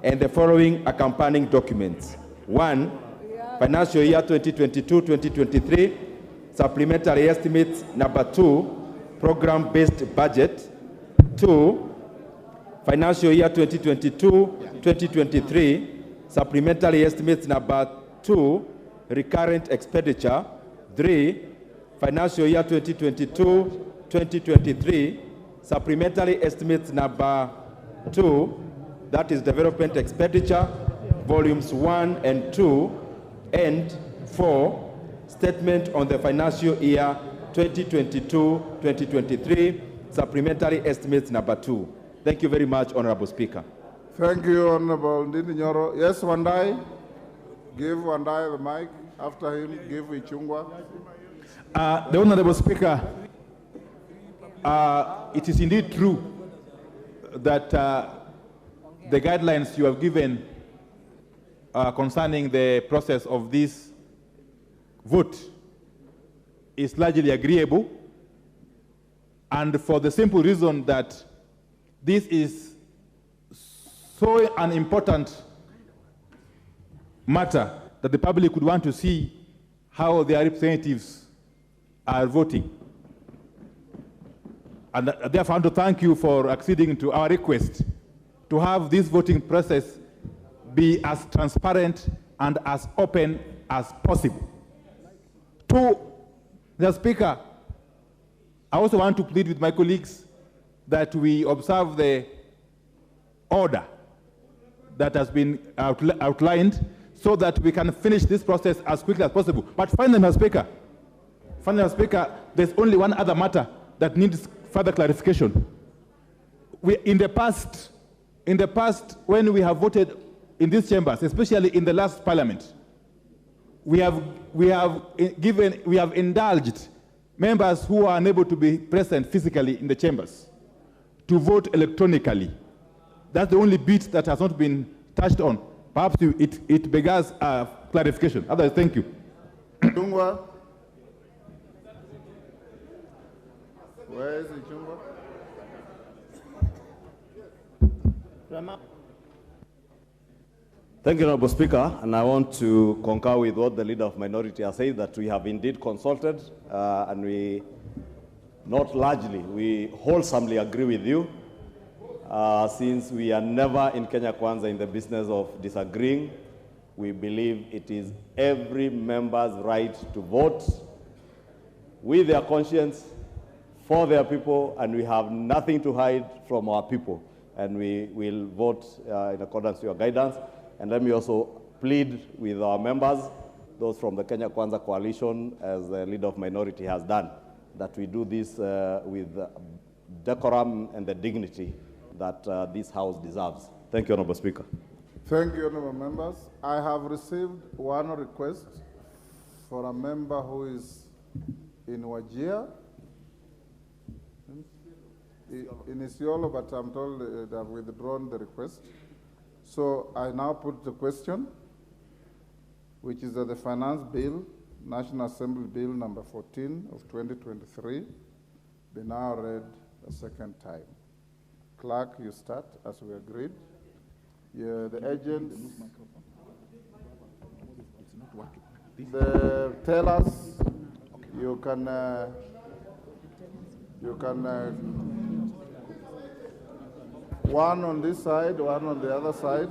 and the following accompanying documents. 1. Financial year 2022-2023, Supplementary Estimates number 2, Program-Based Budget. 2. Financial year 2022-2023, Supplementary Estimates number 2, Recurrent Expenditure. 3. Financial year 2022-2023, Supplementary Estimates number 2, that is Development Expenditure, Volumes 1 and 2, and 4, Statement on the Financial Year 2022-2023, Supplementary Estimates number 2. Thank you very much, Honorable Speaker. Thank you, Honorable Ndindi Nyoro. Yes, Wandai. Give Wandai the mic. After him, give Ichungwa. The Honorable Speaker, it is indeed true that the guidelines you have given concerning the process of this vote is largely agreeable, and for the simple reason that this is so an important matter that the public would want to see how their representatives are voting. And therefore, I want to thank you for acceding to our request to have this voting process be as transparent and as open as possible. To the Speaker, I also want to plead with my colleagues that we observe the order that has been outlined so that we can finish this process as quickly as possible. But finally, Mr. Speaker, there's only one other matter that needs further clarification. In the past, when we have voted in these chambers, especially in the last parliament, we have indulged members who are unable to be present physically in the chambers to vote electronically. That's the only bit that has not been touched on. Perhaps it beggars clarification. Otherwise, thank you. Chungwa. Where is the Chungwa? Thank you, Honorable Speaker, and I want to concur with what the Leader of Minority has said, that we have indeed consulted, and we, not largely, we wholesomely agree with you, since we are never in Kenya Kwanza in the business of disagreeing. We believe it is every member's right to vote with their conscience, for their people, and we have nothing to hide from our people, and we will vote in accordance with your guidance. And let me also plead with our members, those from the Kenya Kwanza coalition, as the Leader of Minority has done, that we do this with decorum and the dignity that this House deserves. Thank you, Honorable Speaker. Thank you, honorable members. I have received one request for a member who is in Wajir, in Isiolo, but I'm told they have withdrawn the request. So I now put the question, which is that the Finance Bill, National Assembly Bill number 14 of 2023, be now read a second time. Clerk, you start as we agreed. Yeah, the agents, the tellers, you can one on this side, one on the other side.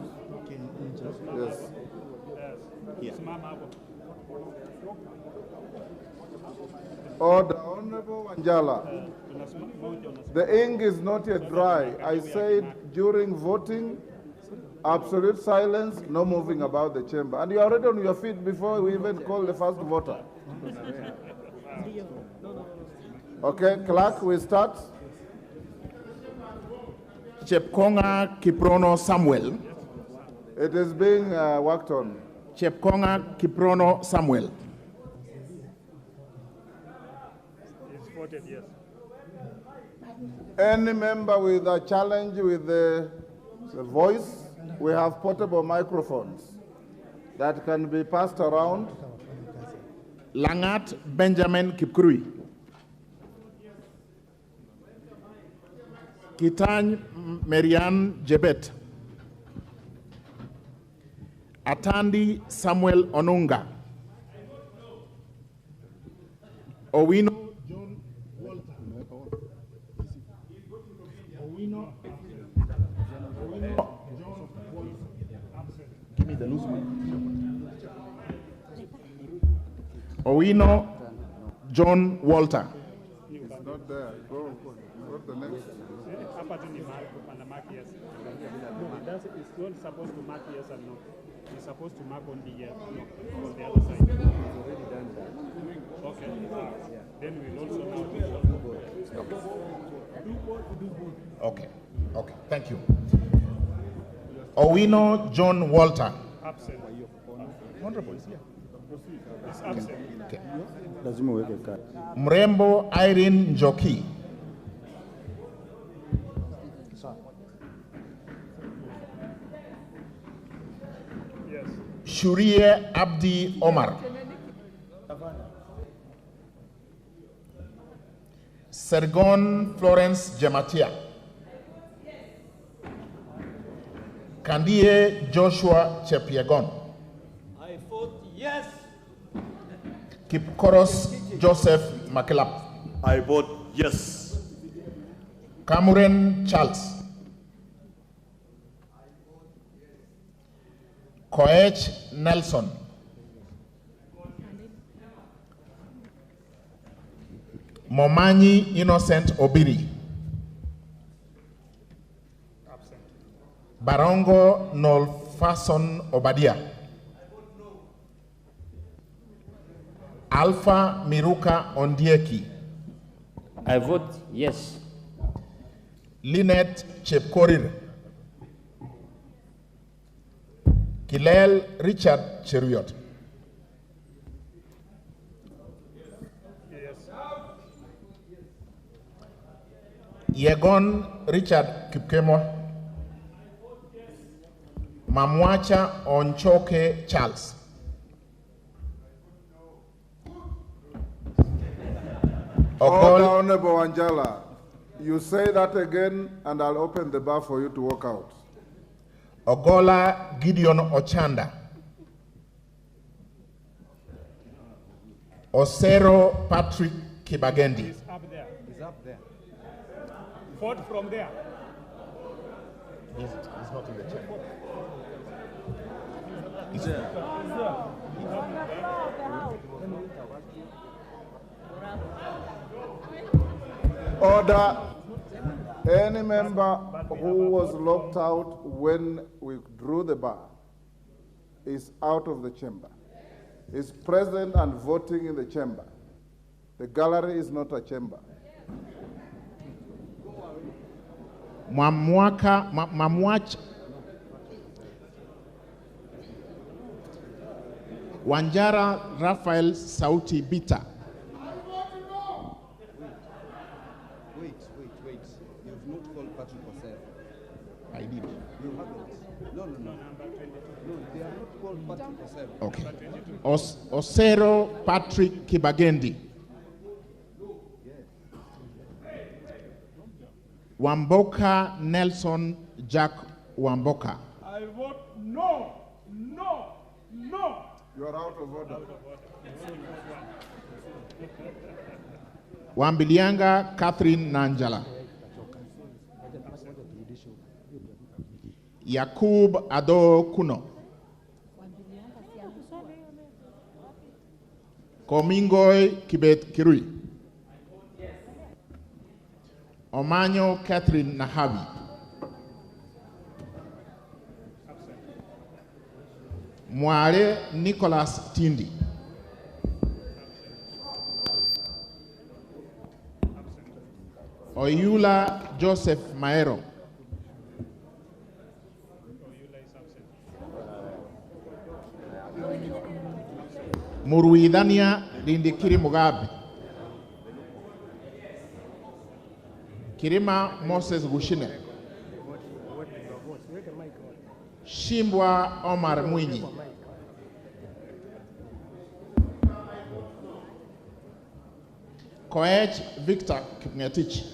Yes. Yes. Order, Honorable Wanjala. The ink is not yet dry. I said during voting, absolute silence, no moving about the chamber. And you are already on your feet before we even call the first voter. Okay, clerk, we start. Chepkonga Kiprono Samuel. It is being worked on. Chepkonga Kiprono Samuel. It's voted yes. Any member with a challenge with the voice, we have portable microphones that can be passed around. Langat Benjamin Kipkurui. Kitany Marianne Jebet. Atandi Samuel Onunga. Owino John Walter. Owino John Walter. Give me the loose one. Owino John Walter. It's not there. Go the next. It's not supposed to mark yes and no. It's supposed to mark on the yes, no, on the other side. It's already done that. Okay. Then we'll also now Okay. Okay. Thank you. Owino John Walter. Absent. Honorable is here. It's absent. Okay. Mrembo Irene Njoki. Shurie Abdi Omar. Sergon Florence Jematia. Kandie Joshua Chepiegon. I vote yes. Kipkoros Joseph Makelap. I vote yes. Cameron Charles. Koech Nelson. Momanyi Innocent Obiri. Barongo Nolfason Obadia. Alpha Miruka Ondieki. I vote yes. Lynette Chepkorir. Kilel Richard Cheruiyot. Yegon Richard Kipkemo. Mamwacha Onchoke Charles. Order, Honorable Wanjala. You say that again, and I'll open the bar for you to walk out. Ogola Gideon Ochanda. Osero Patrick Kibagendi. He's up there. He's up there. Vote from there. He's not in the chair. He's there. Order. Any member who was locked out when we drew the bar is out of the chamber, is present and voting in the chamber. The gallery is not a chamber. Mamwach Wanjara Raphael Sauti Bita. Wait. You have not called Patrick Osero. I did. You haven't. No. No, they are not called Patrick Osero. Okay. Osero Patrick Kibagendi. Wamboka Nelson Jack Wamboka. I vote no. You are out of order. Wambilianga Catherine Nanjala. Yakub Ado Kuno. Komingoy Kibet Kirui. Omanyo Catherine Nahabi. Mware Nicholas Tindi. Oyula Joseph Maero. Muruidania Lindikiri Mugabe. Kirima Moses Gushine. Shimbwa Omar Mwinyi. Koech Victor Kipngetich.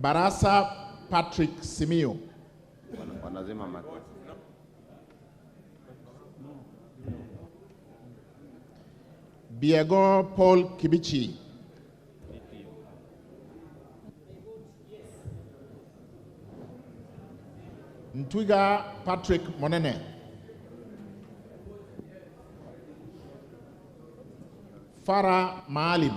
Barasa Patrick Simiyu. Biego Paul Kibichi. Ntwiga Patrick Monene. Farah Maalim.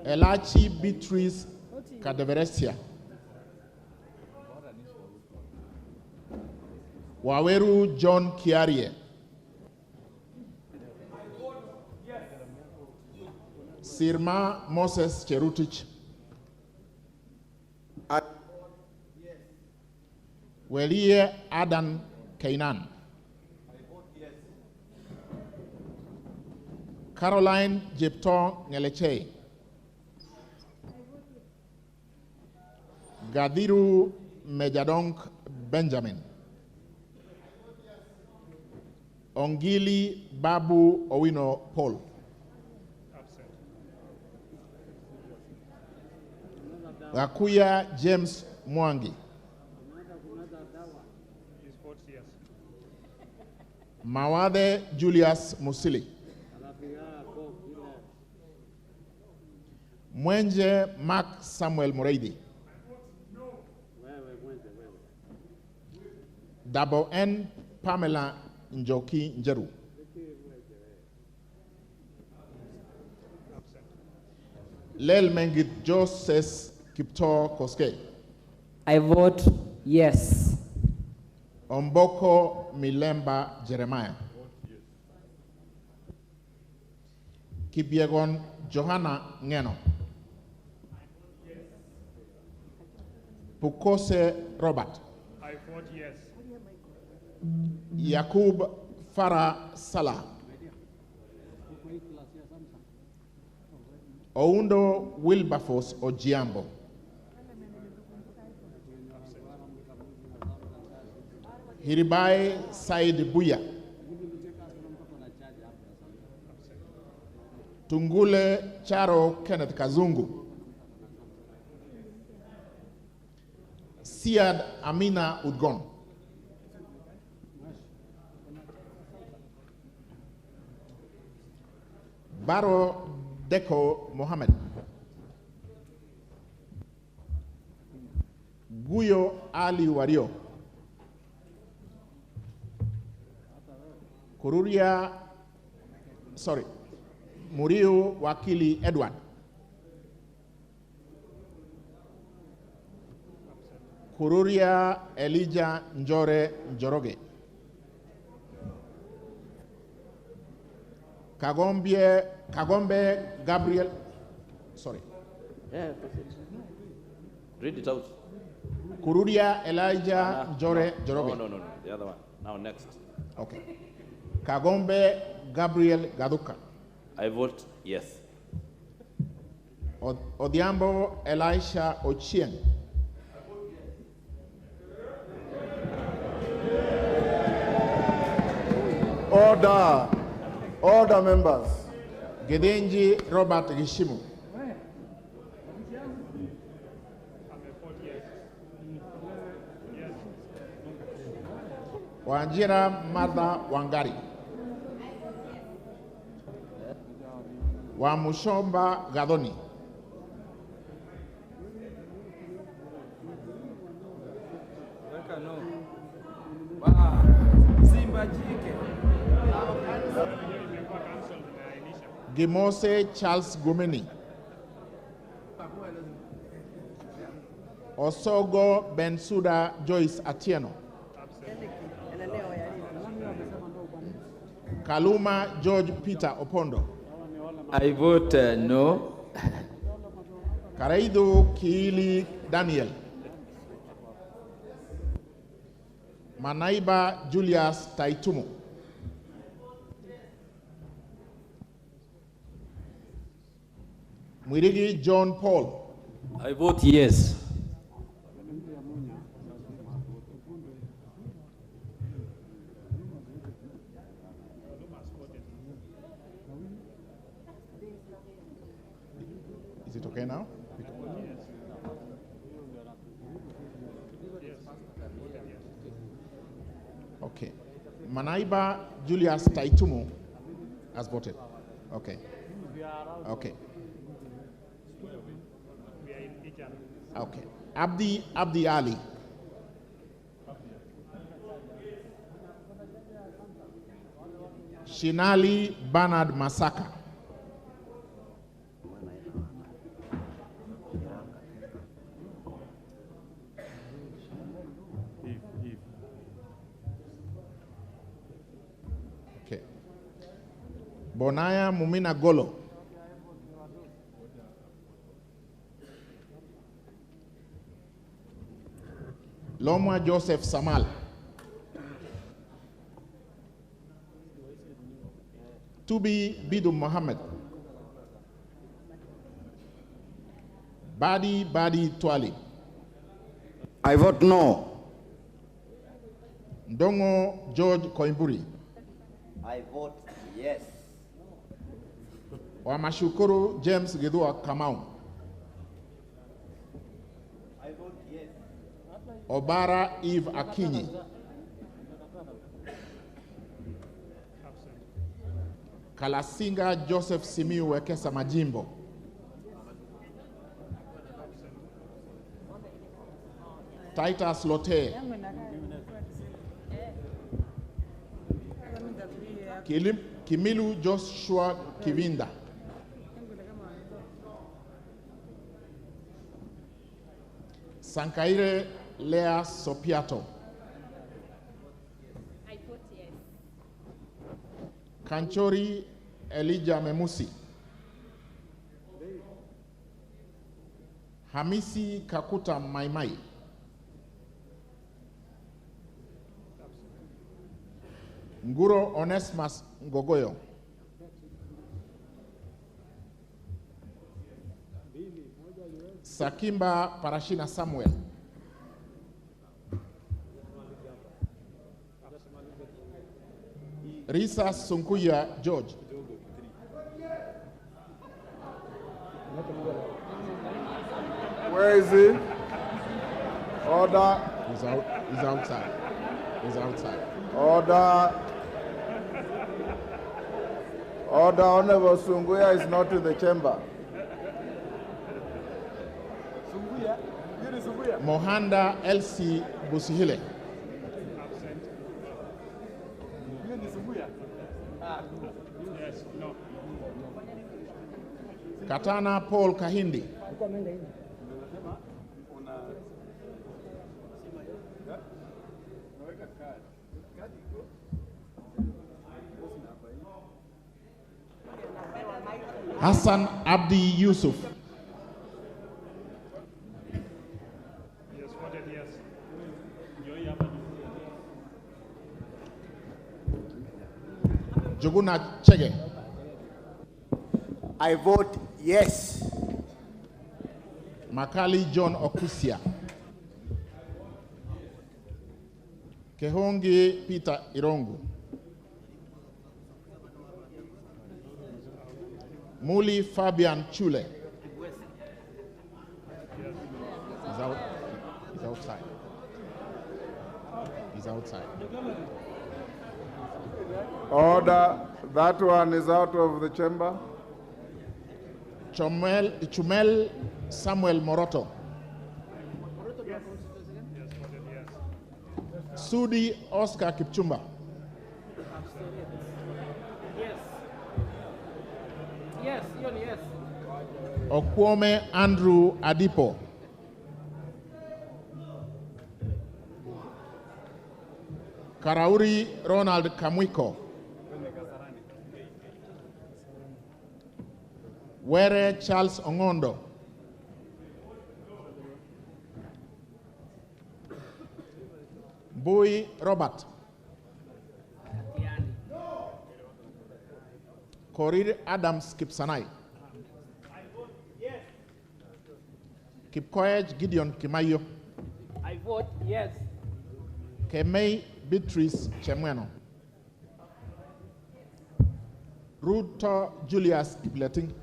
Elachi Beatrice Kadeveresia. Waweru John Kiarie. Sirma Moses Cherutich. Welie Adan Kainan. Caroline Jepton Ngeleche. Gadiru Mejadonk Benjamin. Ongili Babu Owino Paul. Gakuya James Mwangi. Mawade Julius Musili. Mwenje Mark Samuel Moreidi. Double N Pamela Njoki Njeru. Lel Mengit Joses Kiptor Koske. I vote yes. Omboko Milemba Jeremiah. Kibiegon Johanna Ngeno. Pukose Robert. I vote yes. Yakub Farah Salah. Oundo Wilberforce Ojiambo. Hiribai Said Buya. Tungule Charo Kenneth Kazungu. Siad Amina Udgon. Baro Deko Mohammed. Guyo Ali Wario. Muriu Wakili Edward. Kururia Elijah Njore Njoroge. Kagombe Gabriel, Yeah, read it out. Kururia Elijah Njore Njoroge. No, the other one. Now next. Okay. Kagombe Gabriel Gaduka. I vote yes. Odhiambo Elisha Ochieng. Order. Order, members. Gedenji Robert Gishimu. Wanjira Martha Wangari. Wamushomba Gadoni. Gimose Charles Gumeni. Osogo Bensuda Joyce Atieno. Kaluma George Peter Opondo. I vote no. Karaido Kiili Daniel. Manaiba Julius Taitumo. Mwirigi John Paul. I vote yes. Is it okay now? Okay. Manaiba Julius Taitumo has voted. Okay. Okay. Okay. Abdi Ali. Shinali Bernard Masaka. Okay. Bonaya Mumina Golo. Lomwa Joseph Samal. Tubi Bidu Mohammed. Badi Twali. I vote no. Ndongo George Koimburi. I vote yes. Wamashukuru James Githua Kamau. I vote yes. Obara Eve Akinyi. Kalasinga Joseph Simiu Wekesa Majimbo. Titus Lote. Kimilu Joshua Kivinda. Sankaire Lea Sopiato. I vote yes. Kanchori Elijah Memusi. Hamisi Kakuta Maimai. Nguro Onesmus Ngogoyo. Sakimba Parashina Samuel. Risa Sunkuya George. Where is he? Order. He's outside. He's outside. Order. Order. Honorable Sunguya is not in the chamber. Mohanda Elsie Busihile. Katana Paul Kahindi. Hassan Abdi Yusuf. Yes, voted yes. Juguna Chege. I vote yes. Makali John Okusia. Kehongi Peter Irongu. Muli Fabian Chule. He's outside. He's outside. Order. That one is out of the chamber. Chumel Samuel Moroto. Sudi Oscar Kipchumba. Yes, yes. Okwome Andrew Adipo. Karauri Ronald Kamwiko. Were Charles Ongondo. Bui Robert. Korir Adams Kipsanai. Kipkoech Gideon Kimayo. I vote yes. Kemei Beatrice Chemweno. Ruto Julius Kipleting.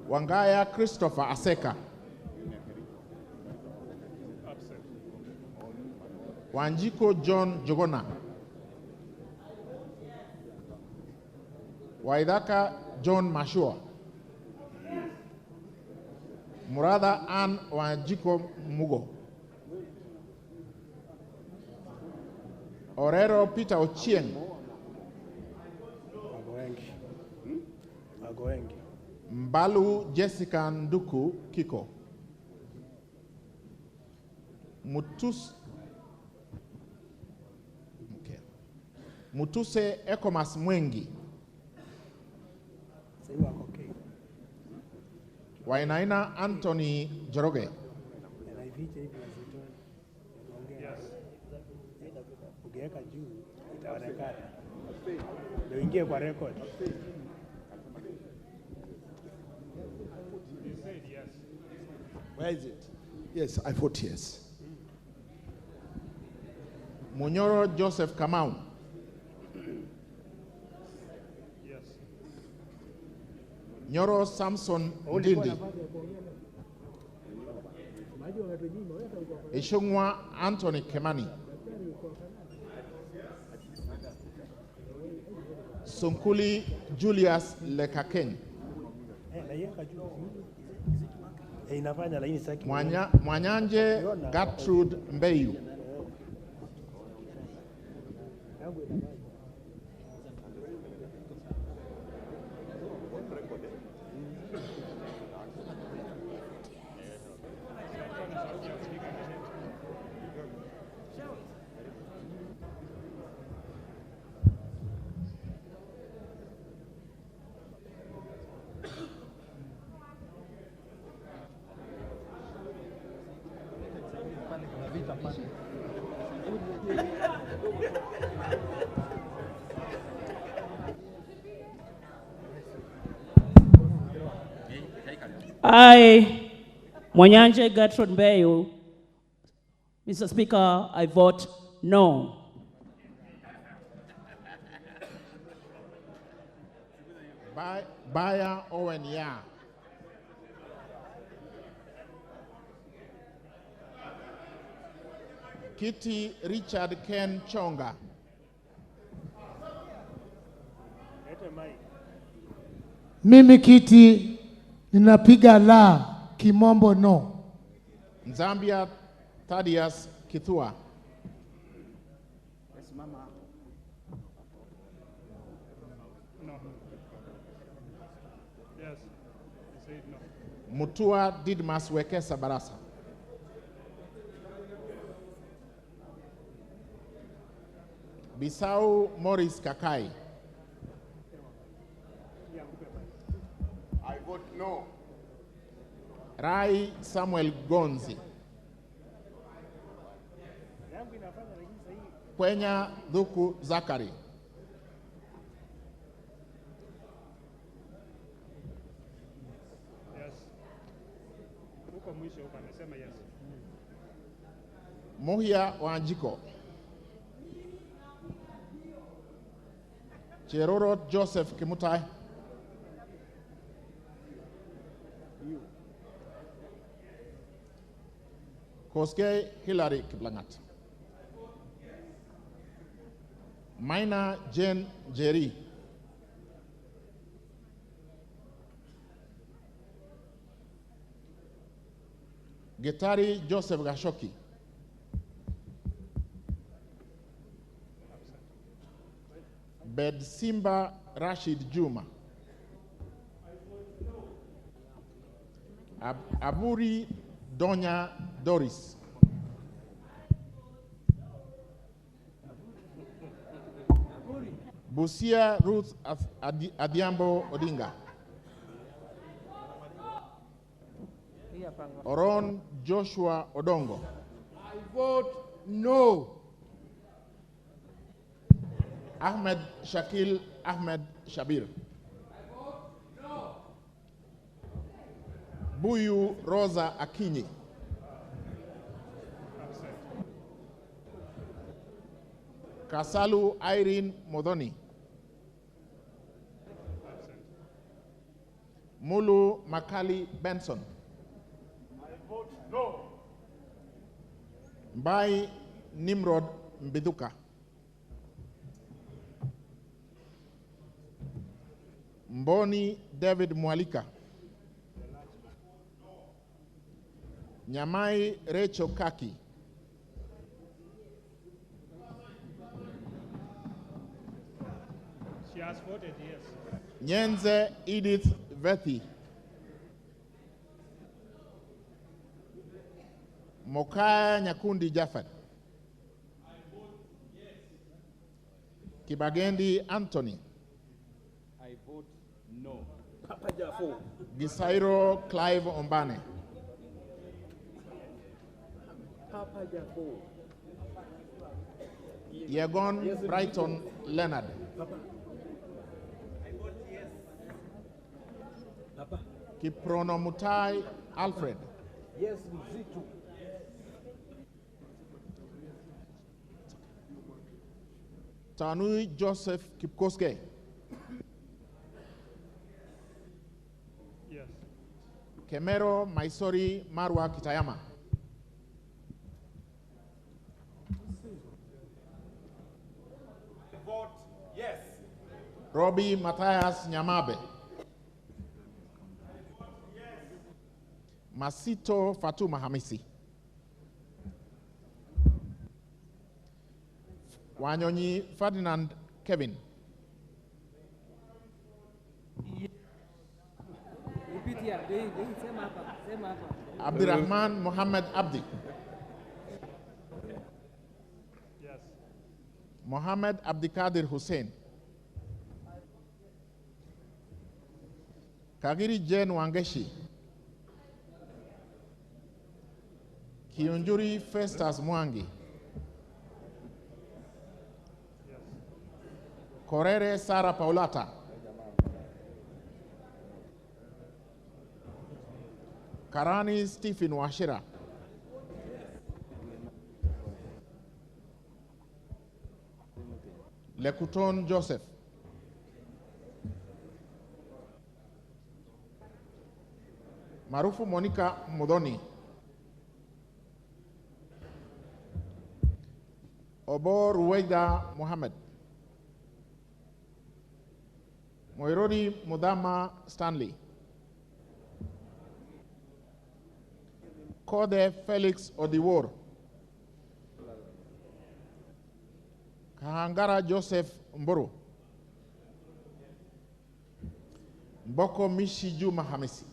Wangaya Christopher Aseka. Wanjiko John Jogona. Waidaka John Mashua. Murada Ann Wanjiko Mugo. Orero Peter Ochieng. Mbalu Jessica Nduku Kiko. Mutuse Ekomas Mwengi. Wainaina Anthony Joroge. Ukiweka juu itaonekana. Ndio ingie kwa record. Where is it? Yes, I vote yes. Munyoro Joseph Kamau. Yes. Nyoro Samson Ndindi. Ishungwa Anthony Kemani. Sunkuli Julius Lekakeng. Mwanyanje Gertrude Mbeyu. I, Mwanyanje Gertrude Mbeyu, Mr. Speaker, I vote no. Baya Owen Ya. Kitty Richard Ken Chonga. Mimi Kiti ninapiga la, kimombo no. Zambia Thaddeus Kithua. Yes, Mama. No. Yes, I said no. Mutua Didmas Wekesa Barasa. Bisau Morris Kakai. I vote no. Rai Samuel Gonzi. Kwenya Dhuku Zakari. Yes. Huko mwisho huko anasema yes. Muhia Wanjiko. Cheroro Joseph Kimutai. Koske Hilary Kiplangat. Maina Jane Jerry. Getari Joseph Gashoki. Bed Simba Rashid Juma. Aburi Donya Doris. Busia Ruth Adiambo Odinga. Oron Joshua Odongo. I vote no. Ahmed Shakil Ahmed Shabir. Buyu Rosa Akinyi. Kasalu Irene Modoni. Mulu Makali Benson. I vote no. Mbai Nimrod Mbiduka. Mboni David Mwalika. Nyamai Rachel Kaki. She has voted yes. Nyenze Edith Vethi. Mokaya Nyakundi Jafet. Kibagendi Anthony. I vote no. Papa Jafo. Gisairo Clive Ombane. Papa Jafo. Yegon Brighton Leonard. Papa. I vote yes. Papa. Kiprono Mutai Alfred. Yes, Mzitu. Tanui Joseph Kipkoske. Yes. Kemero Maisori Marwa Kitayama. Vote yes. Robbie Matthias Nyamabe. Masito Fatuma Hamisi. Wanyonyi Ferdinand Kevin. Repeat here. Sema hapa. Abdirahman Mohammed Abdi. Yes. Mohammed Abdikadir Hussein. Kagiri Jane Wangeshi. Kiunjuri Festus Mwangi. Korere Sara Paulata. Karani Stephen Washira. Lekuton Joseph. Marufu Monica Mudoni. Obo Ruweida Mohammed. Moirodi Mudama Stanley. Kode Felix Odiwor. Kahangara Joseph Mburu. Mboko Mishi Juma Hamisi.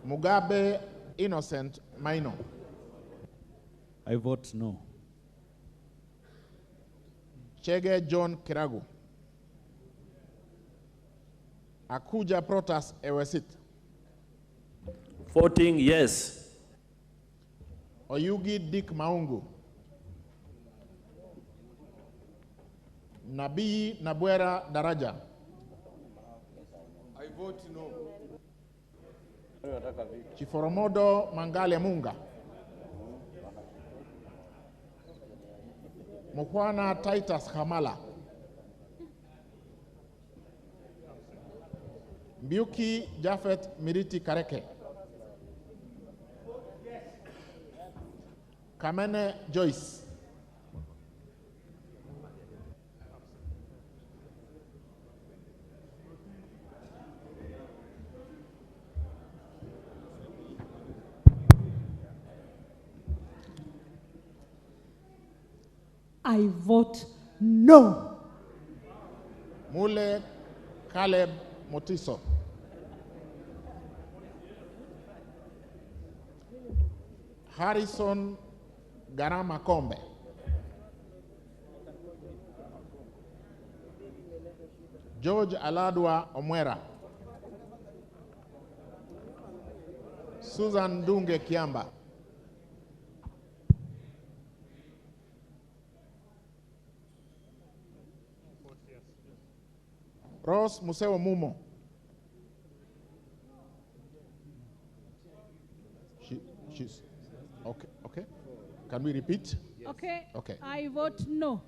Mugabe Innocent Maino. I vote no. Chege John Kiragu. Akuja Protas Ewesit. Voting yes. Oyugi Dick Maungu. Nabii Nabwera Daraja. I vote no. Chiforomodo Mangale Munga. Mukwana Titus Hamala. Mbiuki Jafet Miriti Kareke. Kamene Joyce. I vote no. Mule Caleb Motiso. Harrison Garama Kombe. George Aladwa Omwera. Susan Dunge Kiamba. Rose Museo Mumo. She's okay. Can we repeat? Okay. Okay. I vote no.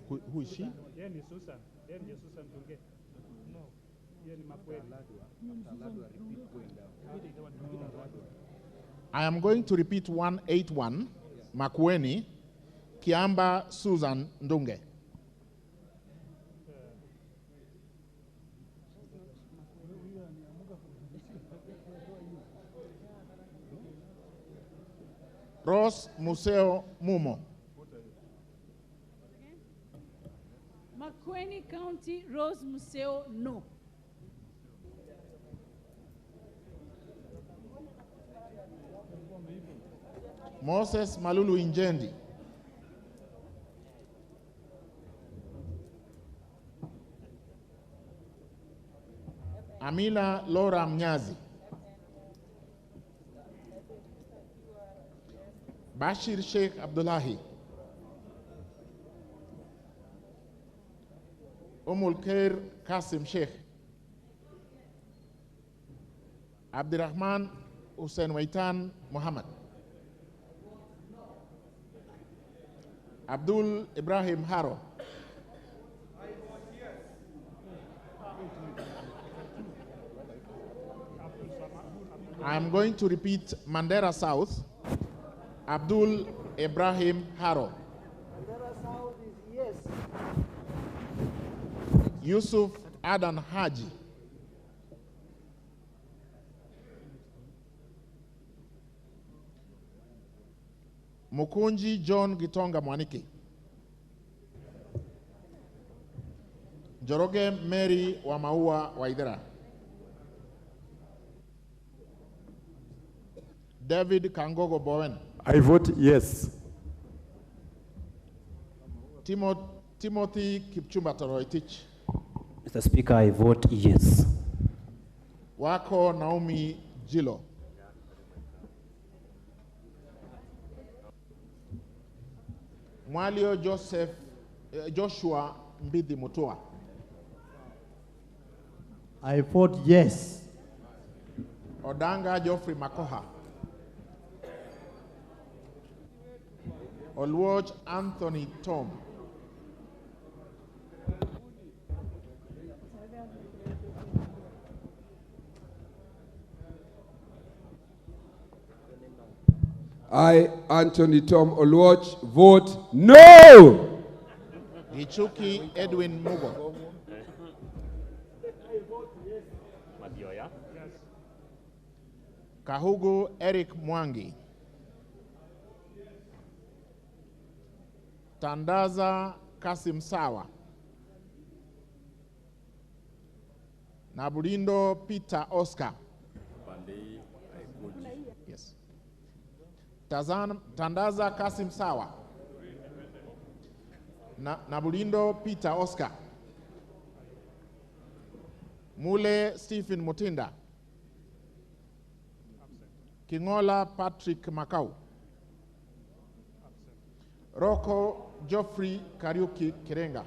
Who is she? Susan. Susan Tunge. No. I am going to repeat 181. Makueni, Kiamba Susan Ndunge. Rose Museo Mumo. Makueni County, Rose Museo, no. Moses Malulu Injendi. Amila Laura Mnyazi. Bashir Sheikh Abdullahi, Khair Kasim Sheikh, Abdirahman Hussein Waitan Muhammad, Abdul Ibrahim Haro, I am going to repeat Mandera South, Abdul Ibrahim Haro. Mandera South is yes. Yusuf Adan Haji, Mukunji John Gitonga Mwaniki, Joroge Mary Wamaua Waidera, David Kangogo Bowen, I vote yes. Timothy Kipchumba Toroitich, Mr. Speaker, I vote yes. Wako Naomi Jilo, Mwalio Joshua Mbidi Mutua, I vote yes. Odanga Geoffrey Makoha, Olwoj Anthony Tom, I, Anthony Tom Oluoch, vote no. Gichuki Edwin Mugo, Kahugu Eric Mwangi, Tandaza Kasim Sawa, Nabulindo Peter Oscar. Yes. Tandaza Kasim Sawa, Nabulindo Peter Oscar, Mule Stephen Mutinda, Kingola Patrick Makau, Rocco Geoffrey Kariuki Kirenga,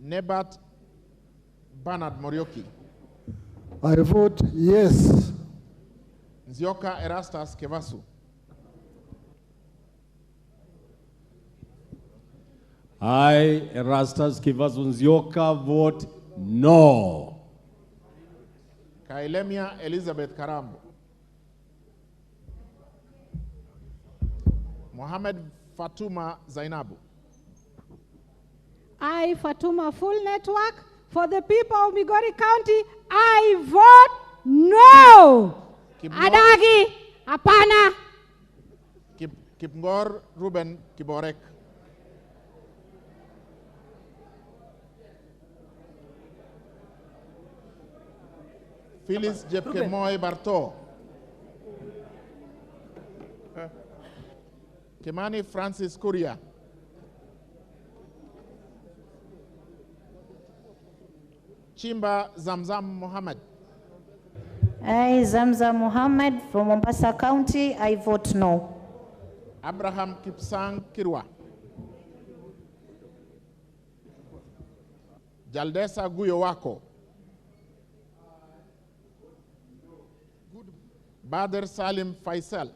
Nebat Bernard Morioki, I vote yes. Nzioka Erastus Kevasu, I, Erastus Kivasu Nzioka, vote no. Kailemia Elizabeth Karambo, Mohamed Fatuma Zainabu, I, Fatuma Full Network, for the people of Migori County, I vote no. Adagi, hapana. Kipngor Ruben Kiborek, Phyllis Jepkemoy Barto, Kimani Francis Kuria, Chimba Zamzam Mohammed, I, Zamzam Muhammad from Mombasa County, I vote no. Abraham Kipsang Kirwa, Jaldesa Guyo Wako, Bader Salim Faisal,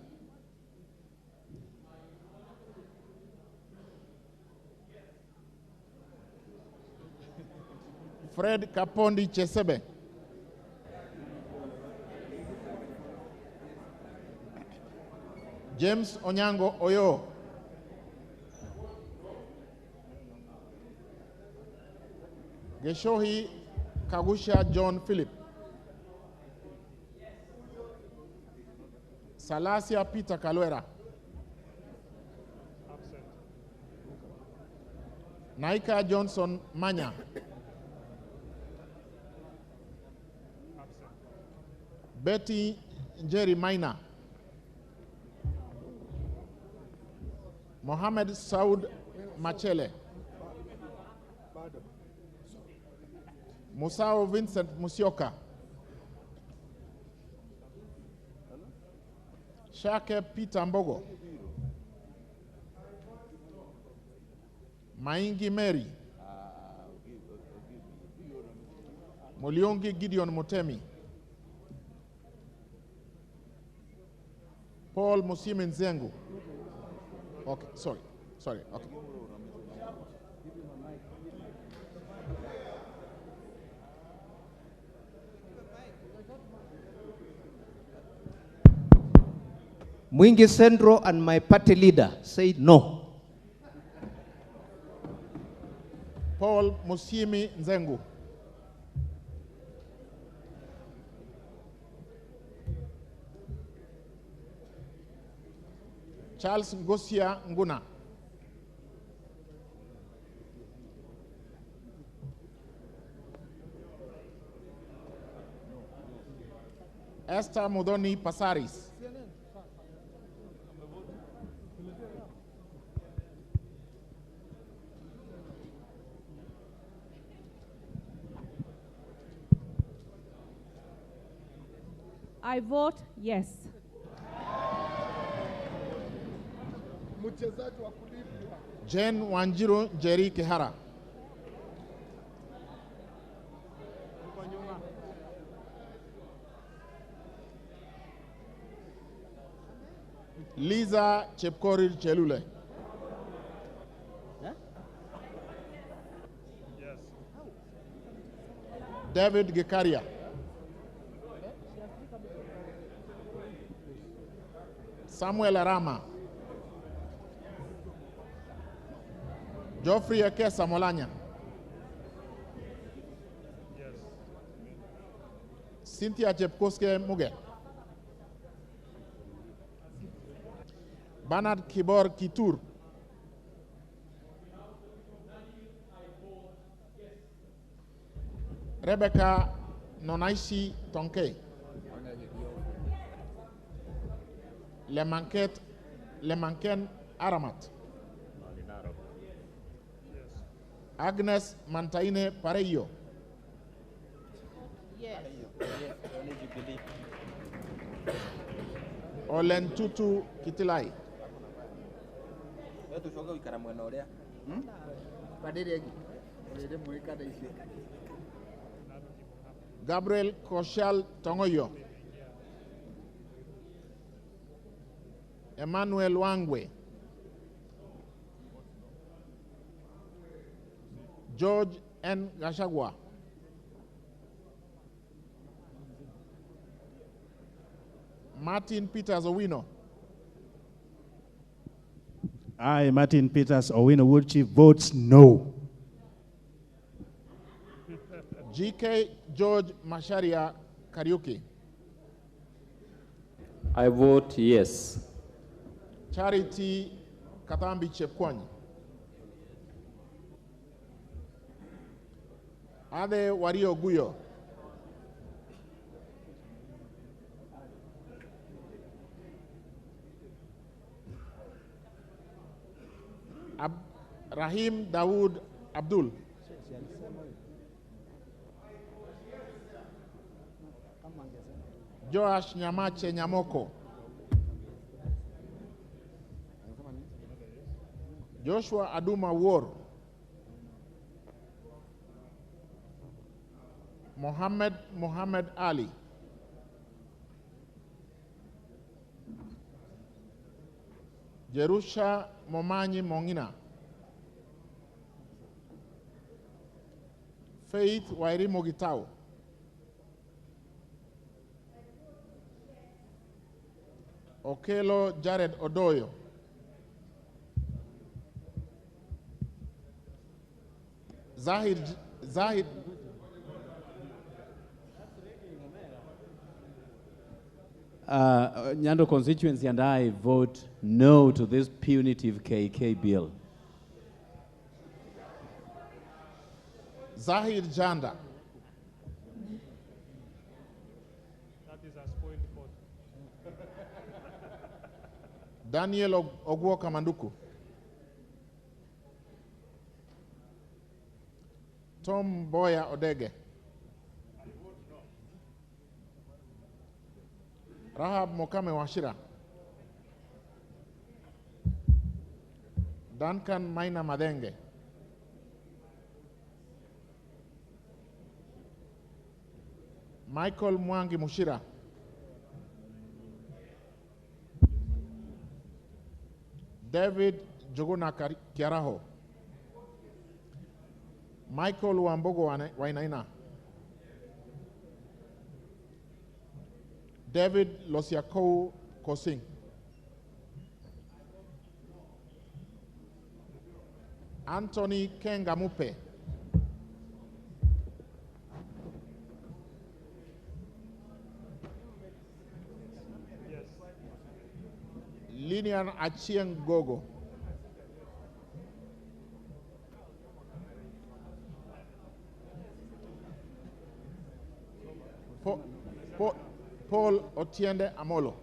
Fred Kapondi Chesebe, James Onyango Oyo, Geshohi Kagusha John Philip, Salasia Peter Kalwera, Naika Johnson Manya, Betty Njeri Maina, Mohamed Saud Machele, Musao Vincent Musioka, Shake Peter Mbogo. Maingi Mary. Muliongi Gideon Mutemi. Paul Musime Nzengu. Okay, sorry, okay. Mwingi Central and my party leader said no. Paul Musimi Nzengu. Charles Ngosia Nguna. Esther Mudoni Pasaris. I vote yes. Jane Wanjiru Jerry Kihara. Liza Chepkorir Chelule. Yes. David Gekaria. Samuel Arama. Geoffrey Ekesa Molanya. Yes. Cynthia Chepkoske Muge. Bernard Kibor Kitur. Rebecca Nonaishi Tonke. Lemanken Aramat. Agnes Mantaine Pareyo. Yes. Olen Tutu Kitilai. Gabriel Koshal Tongoyo. Emmanuel Wangwe. George N. Gashagwa. Martin Peters Owino. I, Martin Peters Owino Woodchief, votes no. GK George Masharia Kariuki. I vote yes. Charity Katambi Chepkwany. Ade Wario Guyo. Rahim Dawood Abdul. Joash Nyamache Nyamoko. Joshua Aduma War. Mohammed Ali. Jerusha Momanyi Mongina. Faith Wairi Mogitao. Okelo Jared Odoyo. Zahid Nyando constituency and I vote no to this punitive KK bill. Zahid Janda. That is a spoiled vote. Daniel Ogwo Kamanduku. Tom Boya Odege. Rahab Mokame Washira. Duncan Maina Madenge. Michael Mwangi Mushira. David Joguna Kiaraho. Michael Wambogo Wainaina. David Losiakou Kosing. Anthony Kengamupe. Linian Achieng Gogo. Paul Otiende Amolo.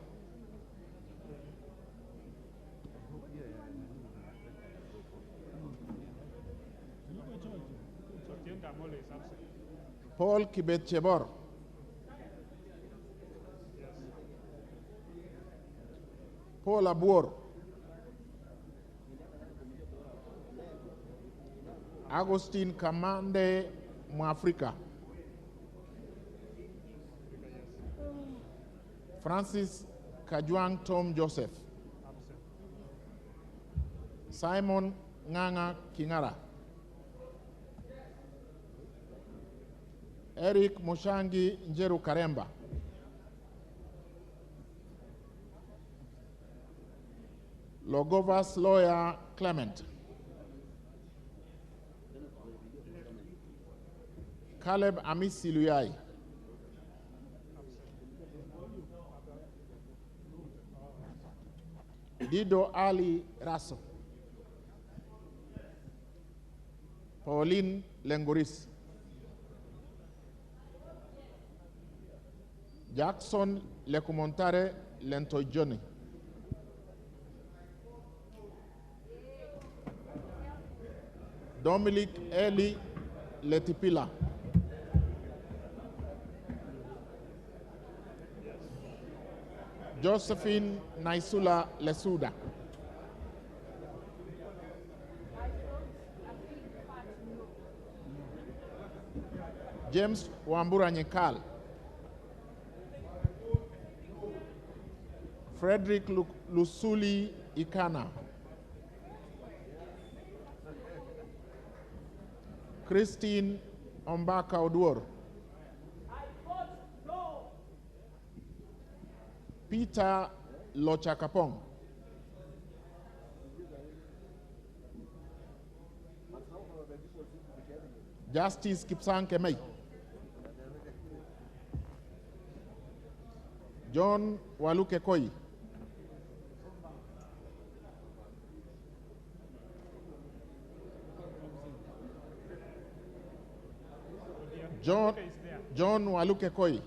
Paul Kibet Chebor. Paul Abuor. Agustin Kamande Mwafrika. Francis Kajwang Tom Joseph. Simon Nganga Kingara. Eric Mushangi Njeru Karemba. Logovas lawyer Clement. Caleb Amisi Luyai. Dido Ali Raso. Pauline Lenguris. Jackson Lekumontare Lentojoni. Dominic Eli Letipila. Josephine Naisula Lesuda. James Wambura Nyekal. Frederick Lusuli Ikana. Christine Ombaka Oduor. Peter Lochakapong. Justice Kipsang Kemei. John Waluke Koi. John Waluke Koi.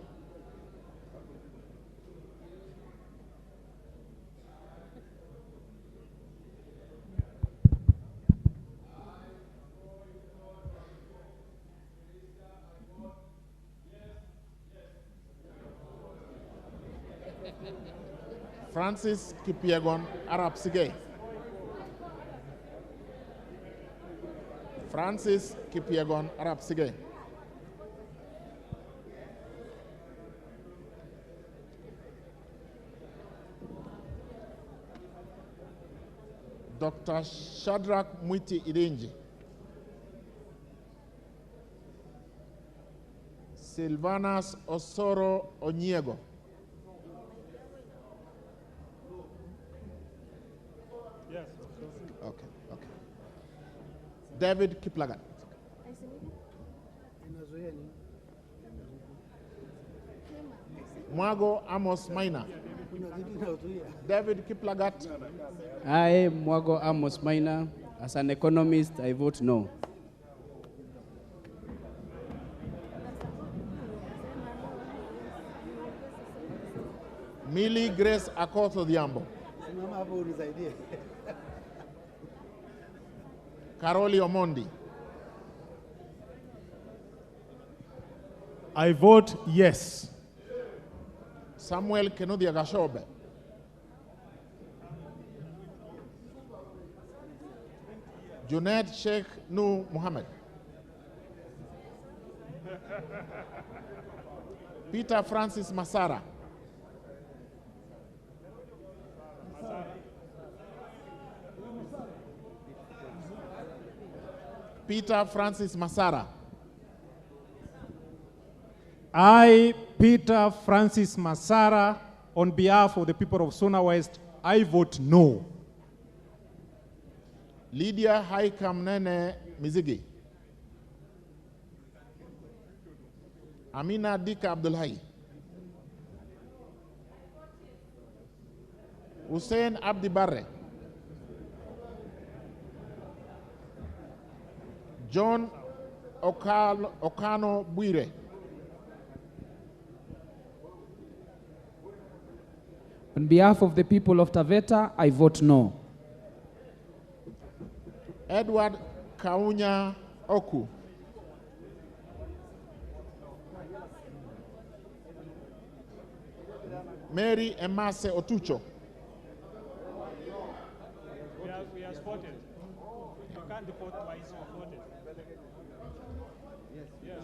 Francis Kipiegon Arab Sige. Francis Kipiegon Arab Sige. Dr. Shadrach Mwiti Irinji. Silvanas Osoro Onyego. Yes. Okay. David Kiplagat. Mwago Amos Maina. David Kiplagat. I, Mwago Amos Maina, as an economist, I vote no. Millie Grace Akoto Diambo. Caroli Omondi. I vote yes. Samuel Kenudia Gashobe. Junaid Sheikh Nu Muhammad. Peter Francis Masara. Peter Francis Masara. I, Peter Francis Masara, on behalf of the people of Sona West, I vote no. Lydia Haikamnene Mizigi. Amina Dika Abdulhai. Hussein Abdi Barre. John Okano Buire. On behalf of the people of Taveta, I vote no. Edward Kaunya Oku. Mary Emase Otucho. We are spotted. You can't deport twice, spotted. Yes.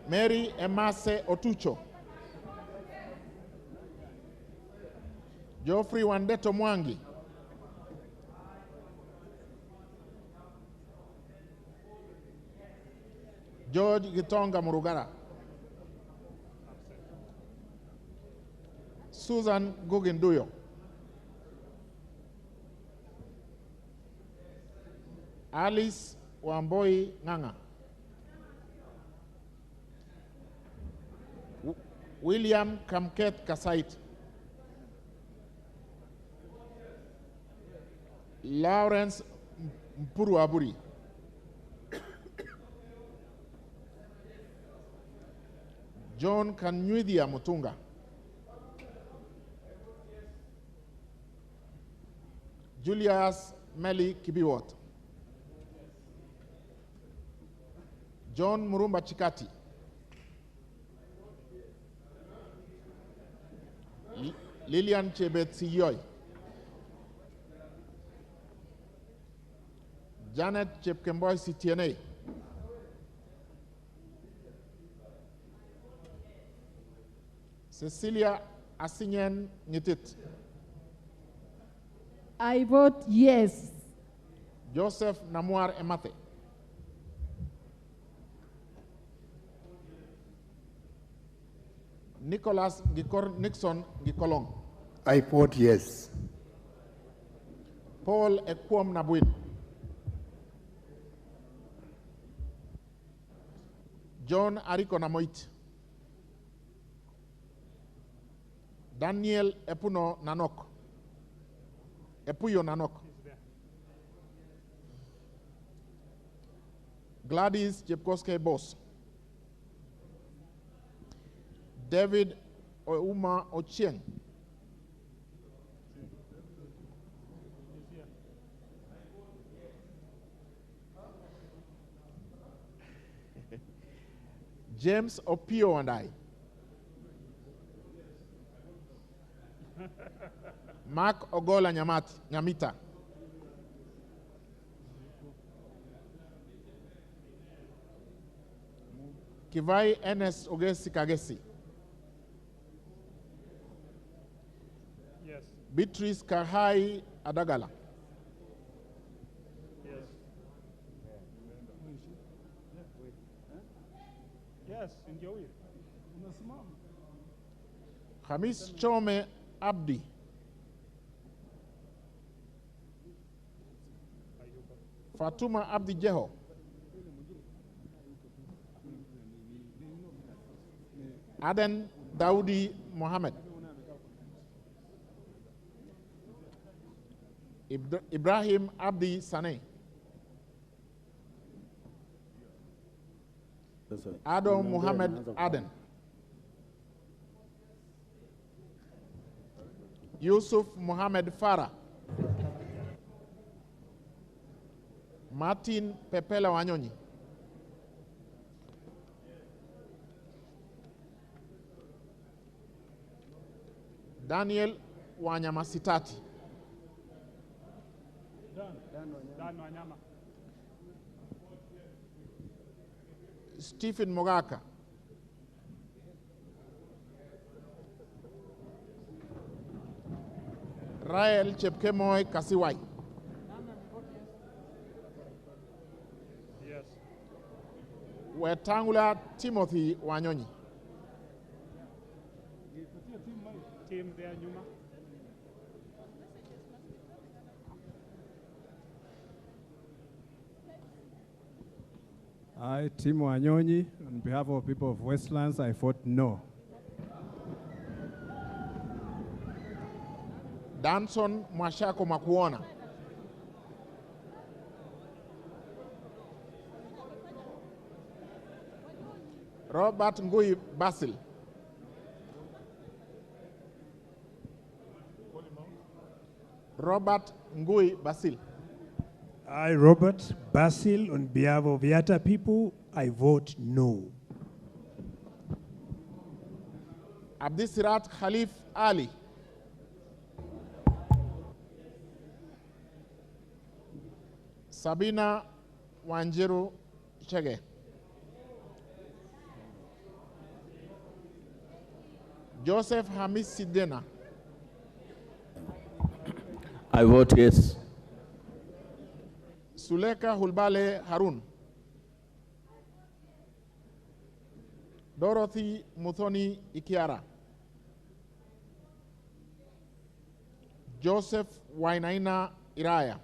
Mary Emase Otucho. Geoffrey Wandeto Mwangi. George Gitonga Murugara. Susan Guginduyo. Alice Wamboi Nganga. William Kamket Kasait. Lawrence Mpuru Aburi. John Kanyuidia Mutunga. Julius Meli Kibiwot. John Murumba Chikati. Lilian Chebet Siyoy. Janet Chepkemboy CTNA. Cecilia Asinyen Ngitit. I vote yes. Joseph Namuar Emate. Nicholas Gikor Nixon Gikolong. I vote yes. Paul Ekwom Nabuin. John Ariko Namoit. Daniel Epuno Nanok. Epuyo Nanok. Gladys Jepkoske Boss. David Ouma Ochieng. James Opio and I. Mark Ogola Nyamita. Kivai Enes Ogesi Kagesi. Yes. Beatrice Kahai Adagala. Yes. Yes, in Joey. Hamis Chome Abdi. Fatuma Abdi Jeho. Aden Daudi Mohammed. Ibrahim Abdi Sane. Adam Muhammad Aden. Yusuf Muhammad Farah. Martin Pepela Wanyonyi. Daniel Wanyamasitati. Stephen Mogaka. Rael Chepkemoi Kasiwai. Yes. Wetangula Timothy Wanyonyi. Team there, Nyuma. I, Tim Wanyonyi, on behalf of people of Westlands, I vote no. Danson Mwashako Makuona. Robert Ngui Basil. Robert Ngui Basil. I, Robert Basil, on behalf of Yatta people, I vote no. Abdisirat Khalif Ali. Sabina Wanjiru Chege. Joseph Hamis Sidena. I vote yes. Suleka Hulbale Harun. Dorothy Muthoni Ikiara. Joseph Wainaina Iraya.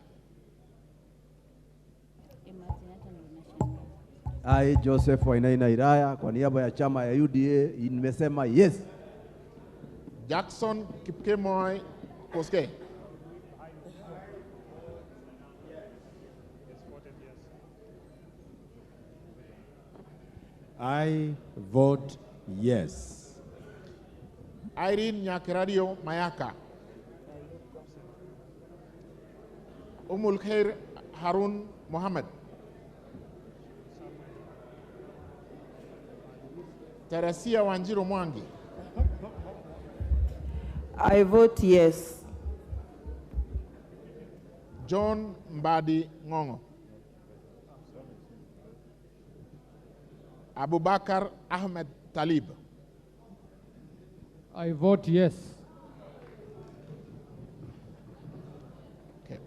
I, Joseph Wainaina Iraya, kwa niaba ya chama ya UDA, nimesema yes. Jackson Kipkemoi Koske. I vote yes. Irene Nyakiradio Mayaka. Umul Khair Harun Mohammed. Teresia Wanjiru Mwangi. I vote yes. John Mbadi Ngongo. Abubakar Ahmed Talib. I vote yes. Okay.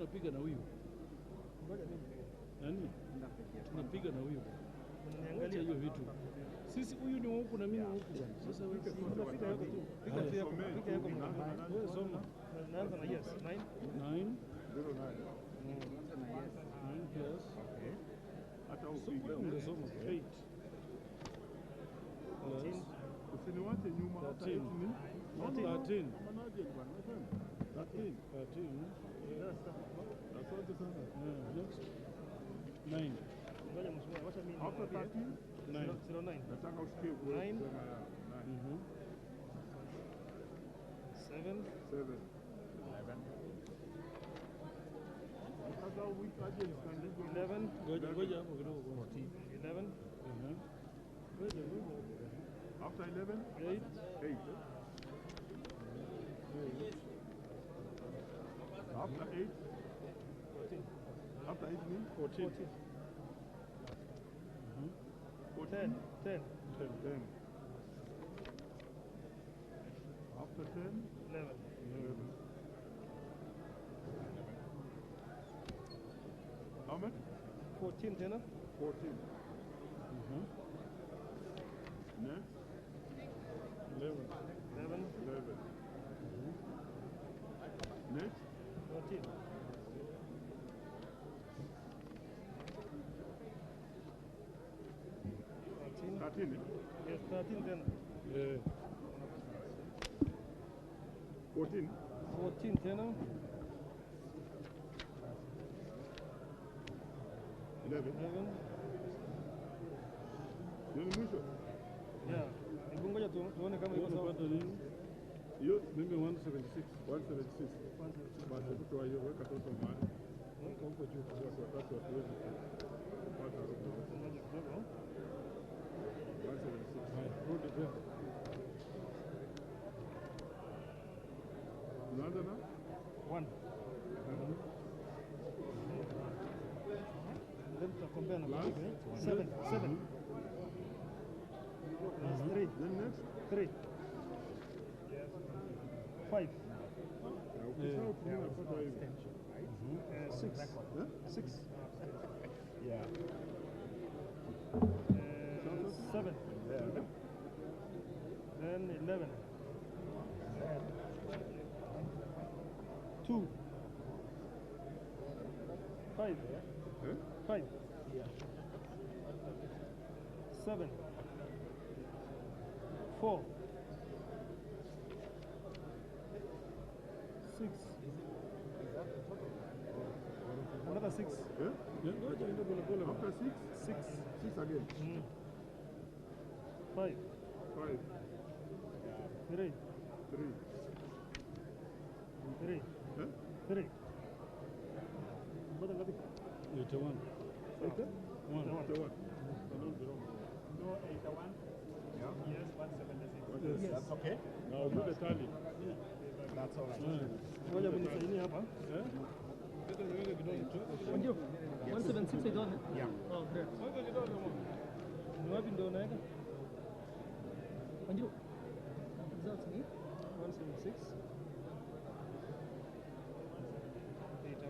tunapiga na huyu. Nani? Tunapiga na huyu. Wacha hiyo vitu. Sisi huyu ni wa huku na mimi ni wa huku bwana. Sasa wewe piga yako tu. Piga tu yako. Piga yako. Wewe soma. Naanza na yes. 9. 9. 9 plus. Okay. Hata ukipiga ungesoma 8. 13. Usiniwache nyuma hata 8 ni 13. 13. Asante sana. Next. 9. Ngoja msubiri. Wacha mimi. After 13. 09. Nataka usikie 9. 7. 7. 11. Ngoja hapo kidogo. 11. After 11. 8. 8. After 8. 14. After 8 means 14. 10. 10. 10. After 10. 11. 11. How much? 14, Tena. 14. Next. 11. 11. 11. Next. 14. 13. Yes, 13 then. 14. 14 then. 11. 11. Ndio mwisho. Yeah. Hebu ngoja tuone kama iko sawa. Hiyo mimi 176. 176. Basi kutoa hiyo weka toto mahali. Weka huko juu kwa sababu watu hawezi kupata hapo. Rudi tena. Unaanza na 1. Then tutakombea na 7. 7. 3. Then next 3. 5. 6. 6. Yeah. 7. Then 11. 2. 5. 5. 7. 4. 6. Another 6. After 6? 6. 6 again. 5. 5. 3. 3. 3. 3. What are 81. 81. No, 81. Yeah. Yes, 176. Yes. That's okay. Now do the tally. Yeah. That's all right. Ngoja mnisaidie hapa. Ndio. 176 idone. Yeah. Oh, great. Ni wapi ndio unaweka? Ndio. Results ni 176.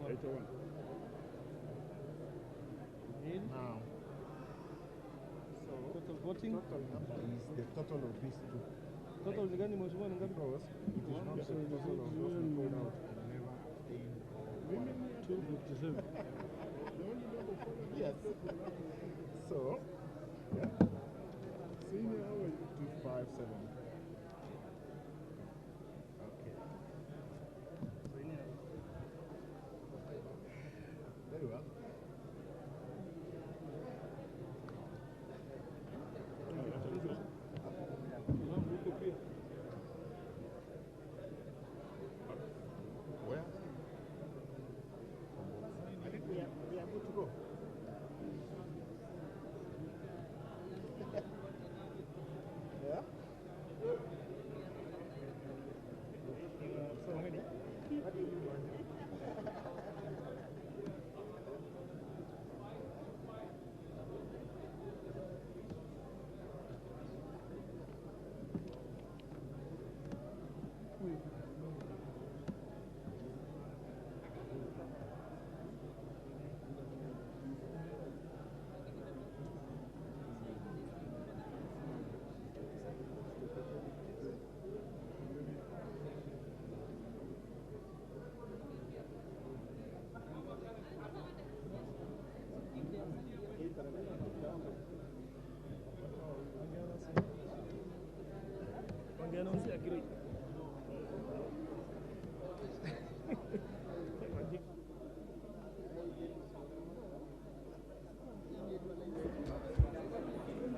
81. Now. So total voting. Total number is the total of these two. Total ni gani mheshimiwa, ni ngapi? It is not the total of those who pulled out and never abstained. 257. Yes. So, yeah. Senior, how are you? 257. Okay. Senior. Very well. Where? I think we are good to go. Yeah?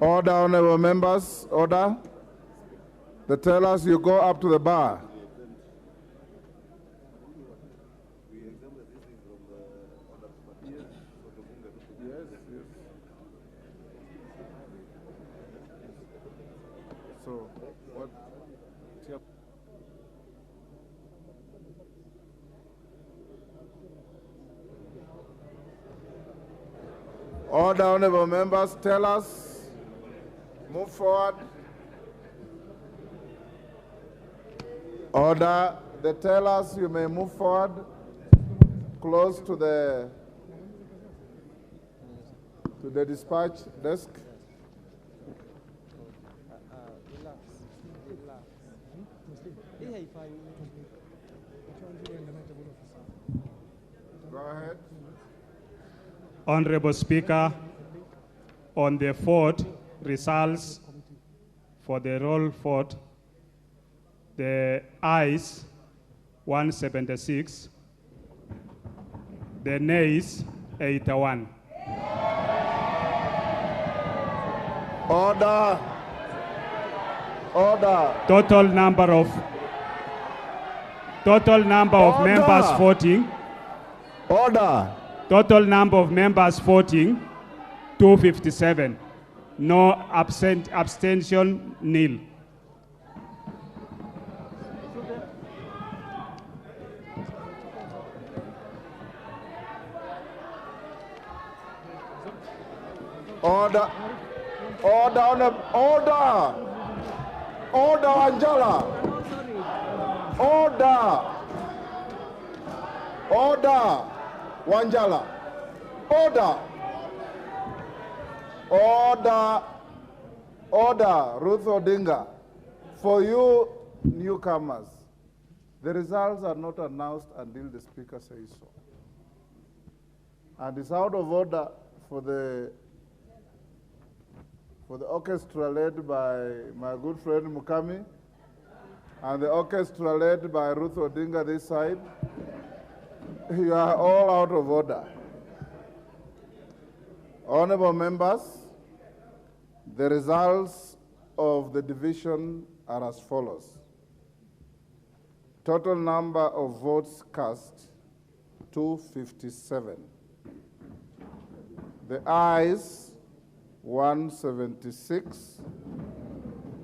Order, honorable members, order. The tellers, you go up to the bar. So, what? Order, honorable members, tellers, move forward. Order, the tellers, you may move forward, close to the dispatch desk. Go ahead. Honorable Speaker, on the vote results for the roll vote, the ayes 176, the nays 81. Order. Order. Total number of members voting. Order. Total number of members voting 257. No abstention, nil. Order. Order. Order. Order, Angela. Order. Order. Wanjala. Order. Order. Order. Ruth Odinga. For you newcomers, the results are not announced until the Speaker says so. And it's out of order for the orchestra led by my good friend Mukami and the orchestra led by Ruth Odinga this side. You are all out of order. Honorable members, the results of the division are as follows. Total number of votes cast, 257. The ayes, 176.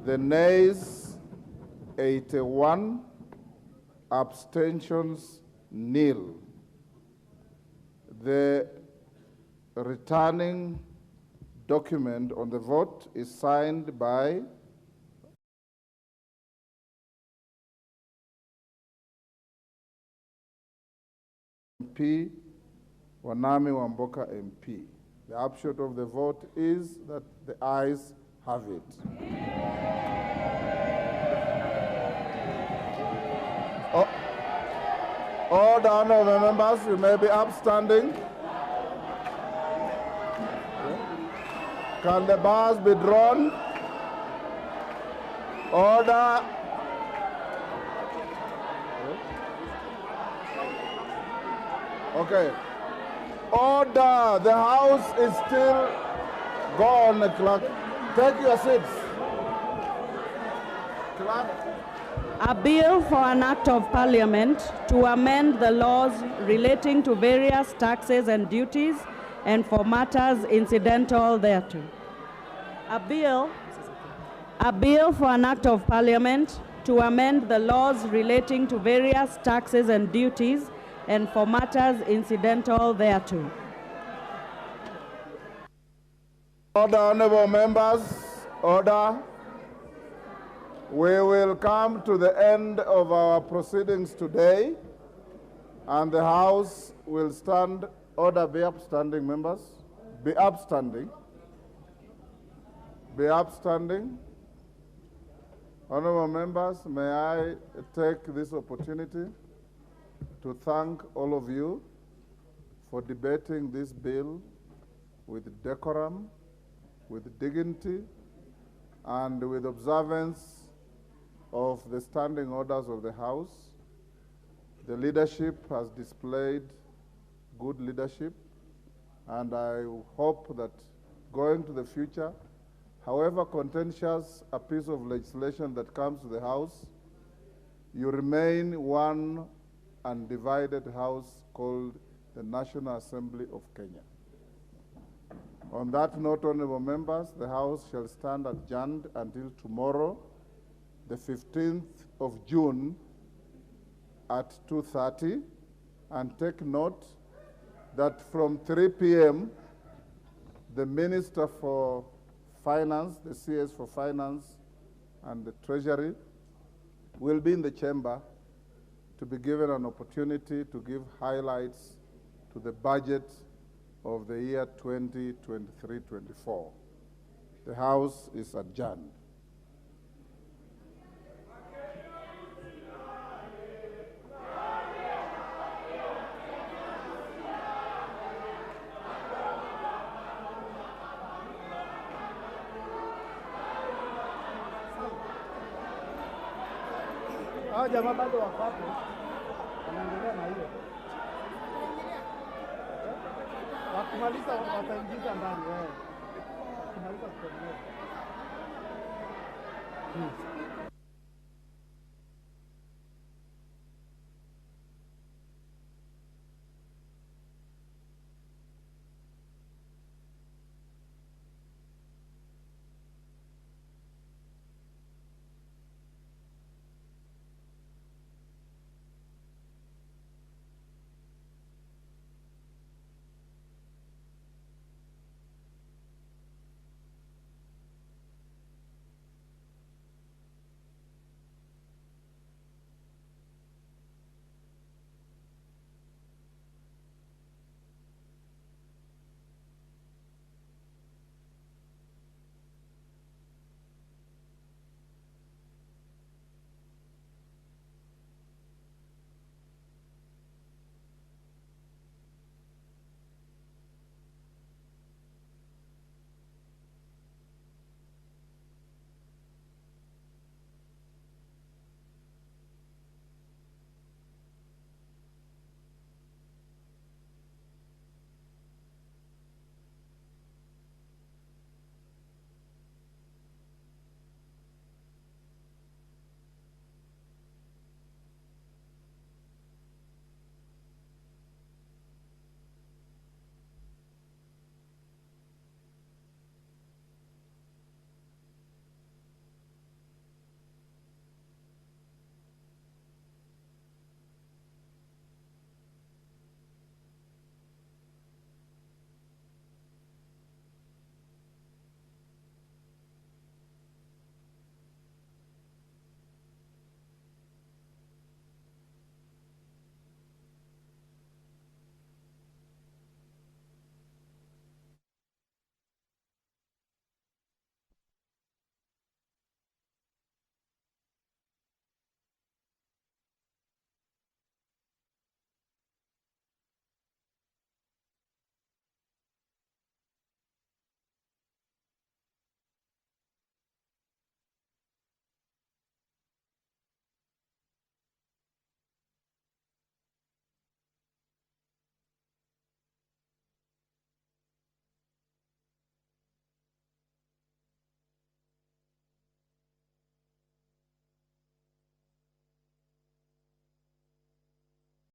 The nays, 81. Abstentions, nil. The returning document on the vote is signed by MP Wanami Wamboka MP. The upshot of the vote is that the ayes have it. Order, honorable members, you may be upstanding. Can the bars be drawn? Order. Okay. Order. The House is still gone, clerk. Take your seats. Clerk. A bill for an act of parliament to amend the laws relating to various taxes and duties and for matters incidental thereto. A bill for an act of parliament to amend the laws relating to various taxes and duties and for matters incidental thereto. Order, honorable members, order. We will come to the end of our proceedings today, and the House will stand. Order, be upstanding, members. Be upstanding. Be upstanding. Honorable members, may I take this opportunity to thank all of you for debating this bill with decorum, with dignity, and with observance of the standing orders of the House. The leadership has displayed good leadership, and I hope that going to the future, however contentious a piece of legislation that comes to the House, you remain one undivided House called the National Assembly of Kenya. On that note, honorable members, the House shall stand adjourned until tomorrow, the 15th of June at 2:30, and take note that from 3 p.m., the Minister for Finance, the CS for Finance and the Treasury will be in the chamber to be given an opportunity to give highlights to the budget of the year 2023-24. The House is adjourned. Hao jamaa bado wako hapo, wanaendelea na hiyo. Wakimaliza wataingiza ndani. Wakimaliza kutengeneza.